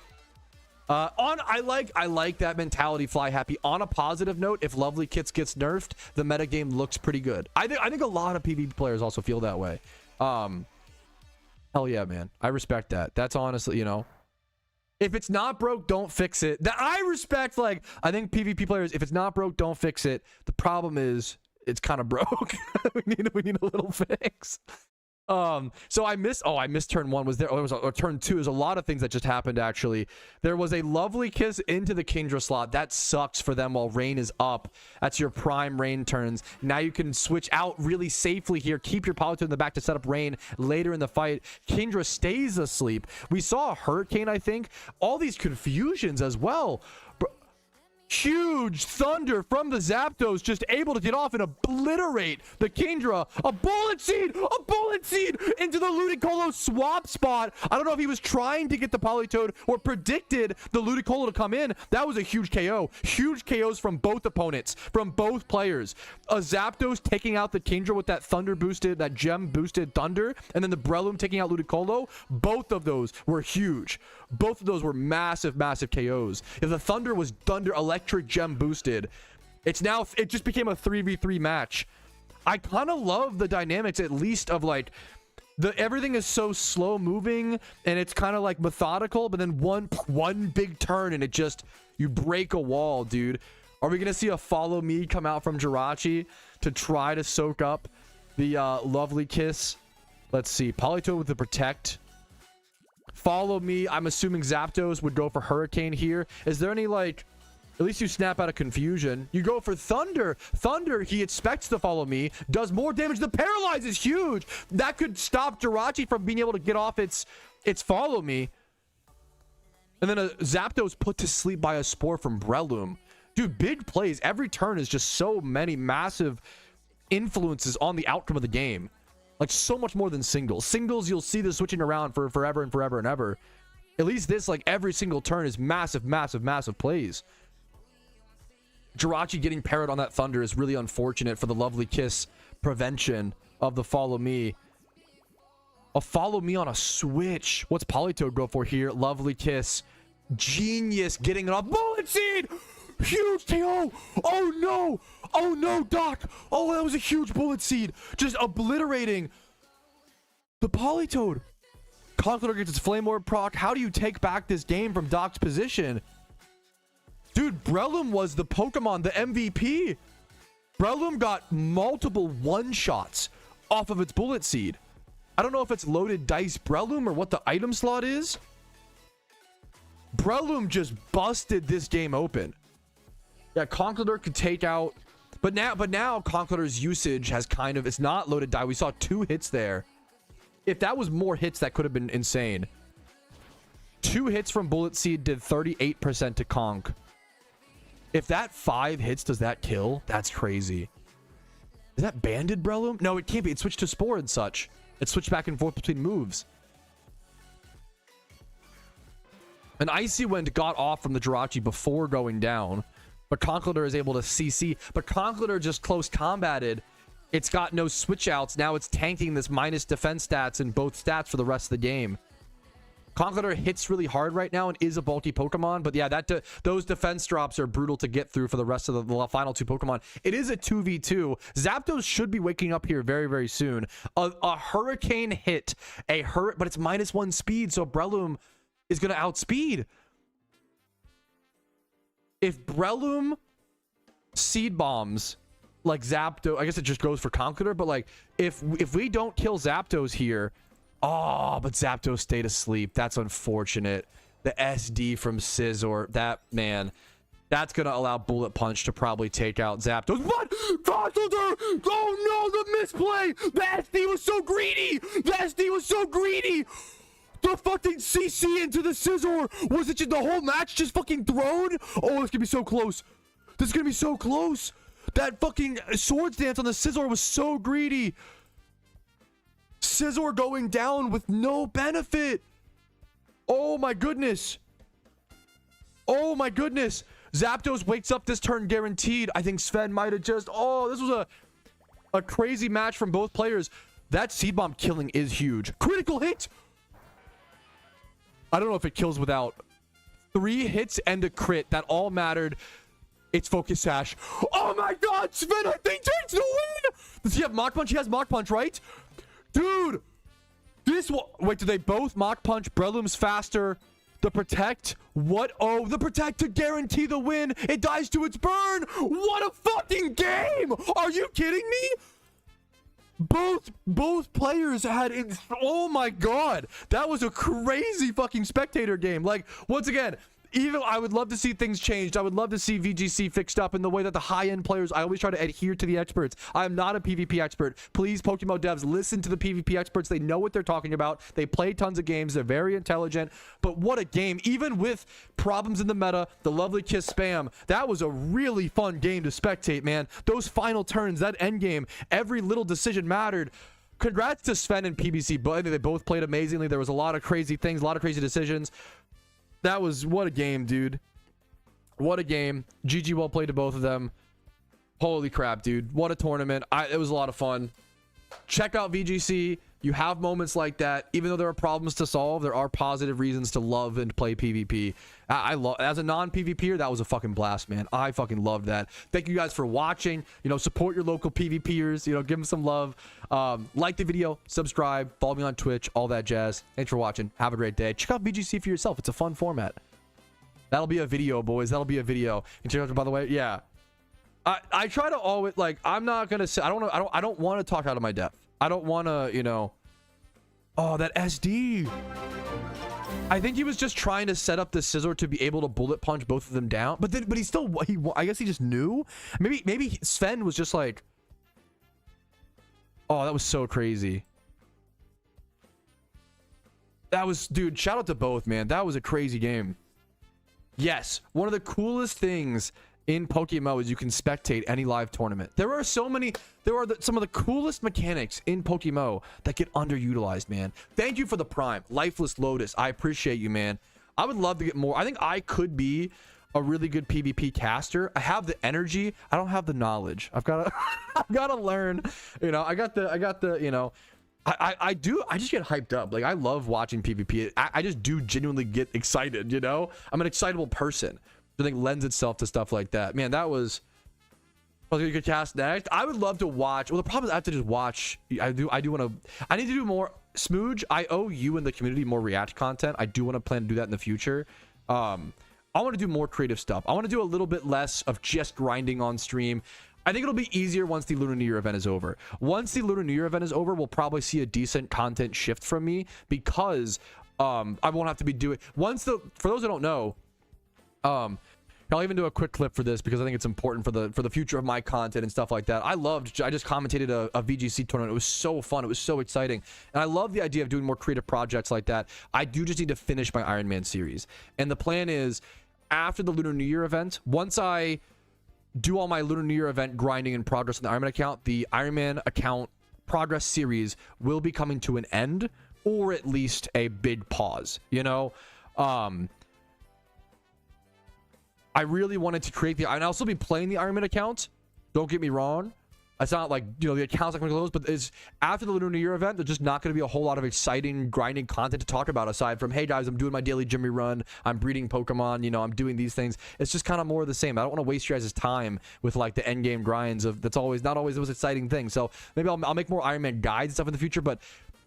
B: I like that mentality, Fly Happy. On a positive note, if Lovely Kits gets nerfed, the metagame looks pretty good. I think a lot of PvP players also feel that way. Hell yeah, man. I respect that. That's honestly, you know, if it's not broke, don't fix it. That I respect. Like, I think PvP players, if it's not broke, don't fix it. The problem is it's kind of broke. we need a little fix. So I missed turn 1. Was there? Oh, it was turn 2. There's a lot of things that just happened, actually. There was a Lovely Kiss into the Kingdra slot. That sucks for them while Rain is up. That's your prime Rain turns. Now you can switch out really safely here. Keep your Politoed in the back to set up Rain later in the fight. Kingdra stays asleep. We saw a Hurricane, I think. All these confusions as well. Huge Thunder from the Zapdos, just able to get off and obliterate the Kingdra. A bullet seed into the Ludicolo swap spot. I don't know if he was trying to get the Politoed or predicted the Ludicolo to come in. That was a huge KO. Huge KOs from both opponents, from both players. A Zapdos taking out the Kingdra with that Thunder boosted, that gem boosted Thunder, and then the Breloom taking out Ludicolo. Both of those were huge. Both of those were massive KOs. If the Thunder was Thunder Electric Gem boosted, it just became a 3v3 match. I kind of love the dynamics, at least, of like everything is so slow moving and it's kind of like methodical, but then one big turn and you break a wall, dude. Are we gonna see a Follow Me come out from Jirachi to try to soak up the Lovely Kiss? Let's see. Politoed with the Protect. Follow Me. I'm assuming Zapdos would go for Hurricane here. Is there any, like, at least you snap out of confusion. You go for Thunder. Thunder, he expects to Follow Me. Does more damage. The Paralyze is huge. That could stop Jirachi from being able to get off its Follow Me. And then a Zapdos put to sleep by a Spore from Breloom. Dude, big plays. Every turn is just so many massive influences on the outcome of the game. Like, so much more than singles. Singles, you'll see this switching around for forever and forever and ever. At least this, like, every single turn is massive plays. Jirachi getting parried on that Thunder is really unfortunate for the Lovely Kiss prevention of the Follow Me. A Follow Me on a switch. What's Politoed go for here? Lovely Kiss. Genius getting it off. Bullet Seed! Huge KO! Oh no! Oh no, Doc! Oh, that was a huge Bullet Seed! Just obliterating the Politoed. Conkeldurr gets its Flame Orb proc. How do you take back this game from Doc's position? Dude, Breloom was the Pokemon, the MVP. Breloom got multiple one-shots off of its Bullet Seed. I don't know if it's loaded dice Breloom or what the item slot is. Breloom just busted this game open. Yeah, Conkeldurr could take out, but now Conkeldurr's usage has kind of, it's not loaded die. We saw 2 hits there. If that was more hits, that could have been insane. 2 hits from Bullet Seed did 38% to Conk. If that 5 hits, does that kill? That's crazy. Is that banded Breloom? No, it can't be. It switched to Spore and such. It switched back and forth between moves. An Icy Wind got off from the Jirachi before going down. But Conkeldurr is able to CC. But Conkeldurr just close combated. It's got no switch outs. Now it's tanking this minus defense stats in both stats for the rest of the game. Conkeldurr hits really hard right now and is a bulky Pokemon, but yeah, those defense drops are brutal to get through for the rest of the final 2 Pokemon. It is a 2v2. Zapdos should be waking up here very, very soon. A Hurricane hit, but it's -1 speed, so Breloom is going to outspeed. If Breloom seed bombs like Zapdos, I guess it just goes for Conkeldurr, but like if we don't kill Zapdos here, oh, but Zapdos stayed asleep. That's unfortunate. The SD from Scizor, that's gonna allow Bullet Punch to probably take out Zapdos. What? Conkeldurr! Oh no, the misplay! The SD was so greedy! The SD was so greedy! The fucking CC into the Scizor! Was it just the whole match just fucking thrown? Oh, it's gonna be so close. This is gonna be so close. That fucking Swords Dance on the Scizor was so greedy. Scizor going down with no benefit. Oh my goodness. Oh my goodness. Zapdos wakes up this turn guaranteed. I think Sven might have just... Oh, this was a crazy match from both players. That Seed Bomb killing is huge. Critical hit. I don't know if it kills without 3 hits and a crit. That all mattered. It's Focus Sash. Oh my god, Sven, I think takes the win. Does he have Mach Punch? He has Mach Punch, right? Dude, this one. Wait, do they both Mach Punch? Breloom's faster. The Protect. What? Oh, the Protect to guarantee the win. It dies to its burn. What a fucking game. Are you kidding me? Both players had oh my god, that was a crazy fucking spectator game. Like, once again, even I would love to see things changed. I would love to see VGC fixed up in the way that the high-end players, I always try to adhere to the experts. I am not a PvP expert. Please, Pokemon devs, listen to the PvP experts. They know what they're talking about. They play tons of games. They're very intelligent. But what a game. Even with problems in the meta, the lovely Kiss spam, that was a really fun game to spectate, man. Those final turns, that end game, every little decision mattered. Congrats to Sven and PBC. But they both played amazingly. There was a lot of crazy things, a lot of crazy decisions. That was, what a game, dude. What a game. GG, well played to both of them. Holy crap, dude. What a tournament. It was a lot of fun. Check out VGC. You have moments like that. Even though there are problems to solve, there are positive reasons to love and play PvP. I love, as a non-PvPer, that was a fucking blast, man. I fucking loved that. Thank you guys for watching. You know, support your local PvPers. You know, give them some love. Like the video, subscribe, follow me on Twitch, all that jazz. Thanks for watching. Have a great day. Check out VGC for yourself. It's a fun format. That'll be a video, boys. That'll be a video. And check out, by the way, yeah. I try to always, like, I'm not gonna say, I don't want to talk out of my depth. I don't want to, you know. Oh, that SD. I think he was just trying to set up the Scizor to be able to bullet punch both of them down. But he still, I guess he just knew. Maybe Sven was just like, oh, that was so crazy. That was, dude, shout out to both, man. That was a crazy game. Yes, one of the coolest things in PokeMMO is you can spectate any live tournament. There are so many, some of the coolest mechanics in PokeMMO that get underutilized, man. Thank you for the Prime. Lifeless Lotus, I appreciate you, man. I would love to get more. I think I could be a really good PvP caster. I have the energy. I don't have the knowledge. I've got to, I've got to learn, you know, I got the, you know, I just get hyped up. Like, I love watching PvP. I just do genuinely get excited, you know? I'm an excitable person. I think lends itself to stuff like that. Man, that was you could cast next. I would love to watch. Well, the problem is I have to just watch. I need to do more. Smooge, I owe you and the community more React content. I do want to plan to do that in the future. I want to do more creative stuff. I want to do a little bit less of just grinding on stream. I think it'll be easier once the Lunar New Year event is over. Once the Lunar New Year event is over, we'll probably see a decent content shift from me because I won't have to be doing for those who don't know, I'll even do a quick clip for this because I think it's important for the future of my content and stuff like that. I just commentated a VGC tournament. It was so fun. It was so exciting. And I love the idea of doing more creative projects like that. I do just need to finish my Iron Man series. And the plan is after the Lunar New Year event, once I do all my Lunar New Year event grinding and progress on the Iron Man account, the Iron Man account progress series will be coming to an end or at least a big pause, you know? I really wanted to create I'd also be playing the Iron Man account. Don't get me wrong. It's not like, you know, the account's not going to close, but it's after the Lunar New Year event, there's just not going to be a whole lot of exciting, grinding content to talk about aside from, hey guys, I'm doing my daily Jimmy run, I'm breeding Pokemon, you know, I'm doing these things. It's just kind of more of the same. I don't want to waste your guys' time with like the end game grinds of that's always not always the most exciting thing. So maybe I'll make more Iron Man guides and stuff in the future, but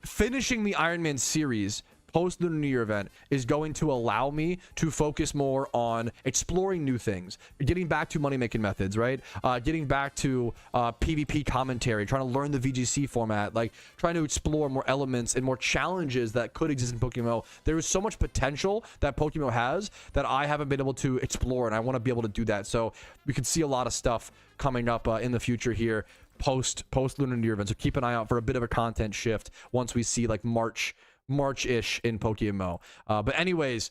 B: finishing the Iron Man series post Lunar New Year event is going to allow me to focus more on exploring new things, getting back to money making methods, right? Getting back to PvP commentary, trying to learn the VGC format, like trying to explore more elements and more challenges that could exist in PokeMMO. There is so much potential that PokeMMO has that I haven't been able to explore, and I want to be able to do that. So we can see a lot of stuff coming up in the future here post Lunar New Year event. So keep an eye out for a bit of a content shift once we see like March-ish in PokeMMO. But anyways,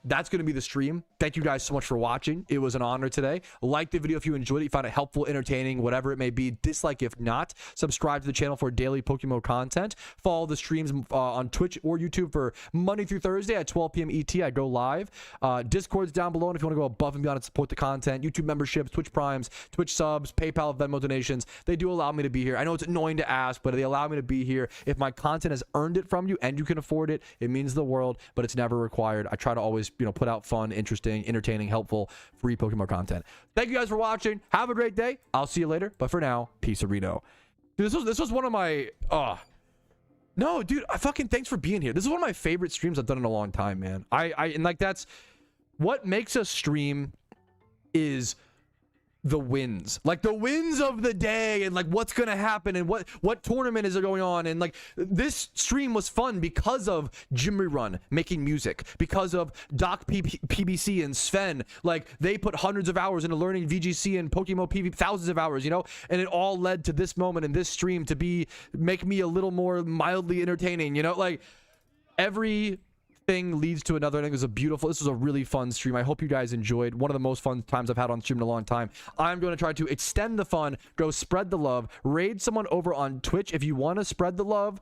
B: that's going to be the stream. Thank you guys so much for watching. It was an honor today. Like the video if you enjoyed it, you found it helpful, entertaining, whatever it may be. Dislike if not. Subscribe to the channel for daily PokeMMO content. Follow the streams on Twitch or YouTube for Monday through Thursday at 12 p.m. ET. I go live. Discord's down below, and if you want to go above and beyond and support the content, YouTube memberships, Twitch Primes, Twitch subs, PayPal, Venmo donations, they do allow me to be here. I know it's annoying to ask, but they allow me to be here. If my content has earned it from you and you can afford it, it means the world, but it's never required. I try to always, you know, put out fun, interesting, entertaining, helpful, free PokeMMO content. Thank you guys for watching. Have a great day. I'll see you later. But for now, peace, Reno. Dude, this was one of my no, dude, thanks for being here. This is one of my favorite streams I've done in a long time, man. And like that's what makes a stream is the wins, like the wins of the day, and like what's gonna happen and what tournament is going on. And like this stream was fun because of Jimmy Run making music, because of Doc PBC and Sven, like they put hundreds of hours into learning VGC and PokeMMO PvP, thousands of hours, you know, and it all led to this moment in this stream to make me a little more mildly entertaining, you know, like every thing leads to another. I think this was a really fun stream. I hope you guys enjoyed. One of the most fun times I've had on stream in a long time. I'm going to try to extend the fun, go spread the love, raid someone over on Twitch. If you want to spread the love,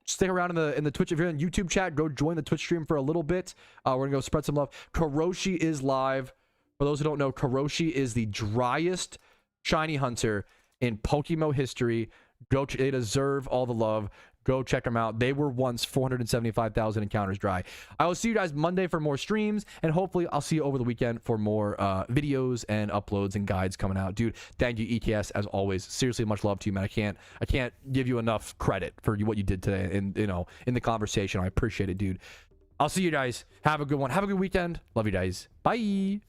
B: stick around in the Twitch. If you're in YouTube chat, go join the Twitch stream for a little bit. We're gonna go spread some love. Karoshi is live. For those who don't know, Karoshi is the driest shiny hunter in PokeMMO history. They deserve all the love. Go check them out. They were once 475,000 encounters dry. I will see you guys Monday for more streams, and hopefully I'll see you over the weekend for more videos and uploads and guides coming out. Dude, thank you, ETS, as always. Seriously, much love to you, man. I can't give you enough credit for what you did today and, you know, in the conversation. I appreciate it, dude. I'll see you guys. Have a good one. Have a good weekend. Love you guys. Bye.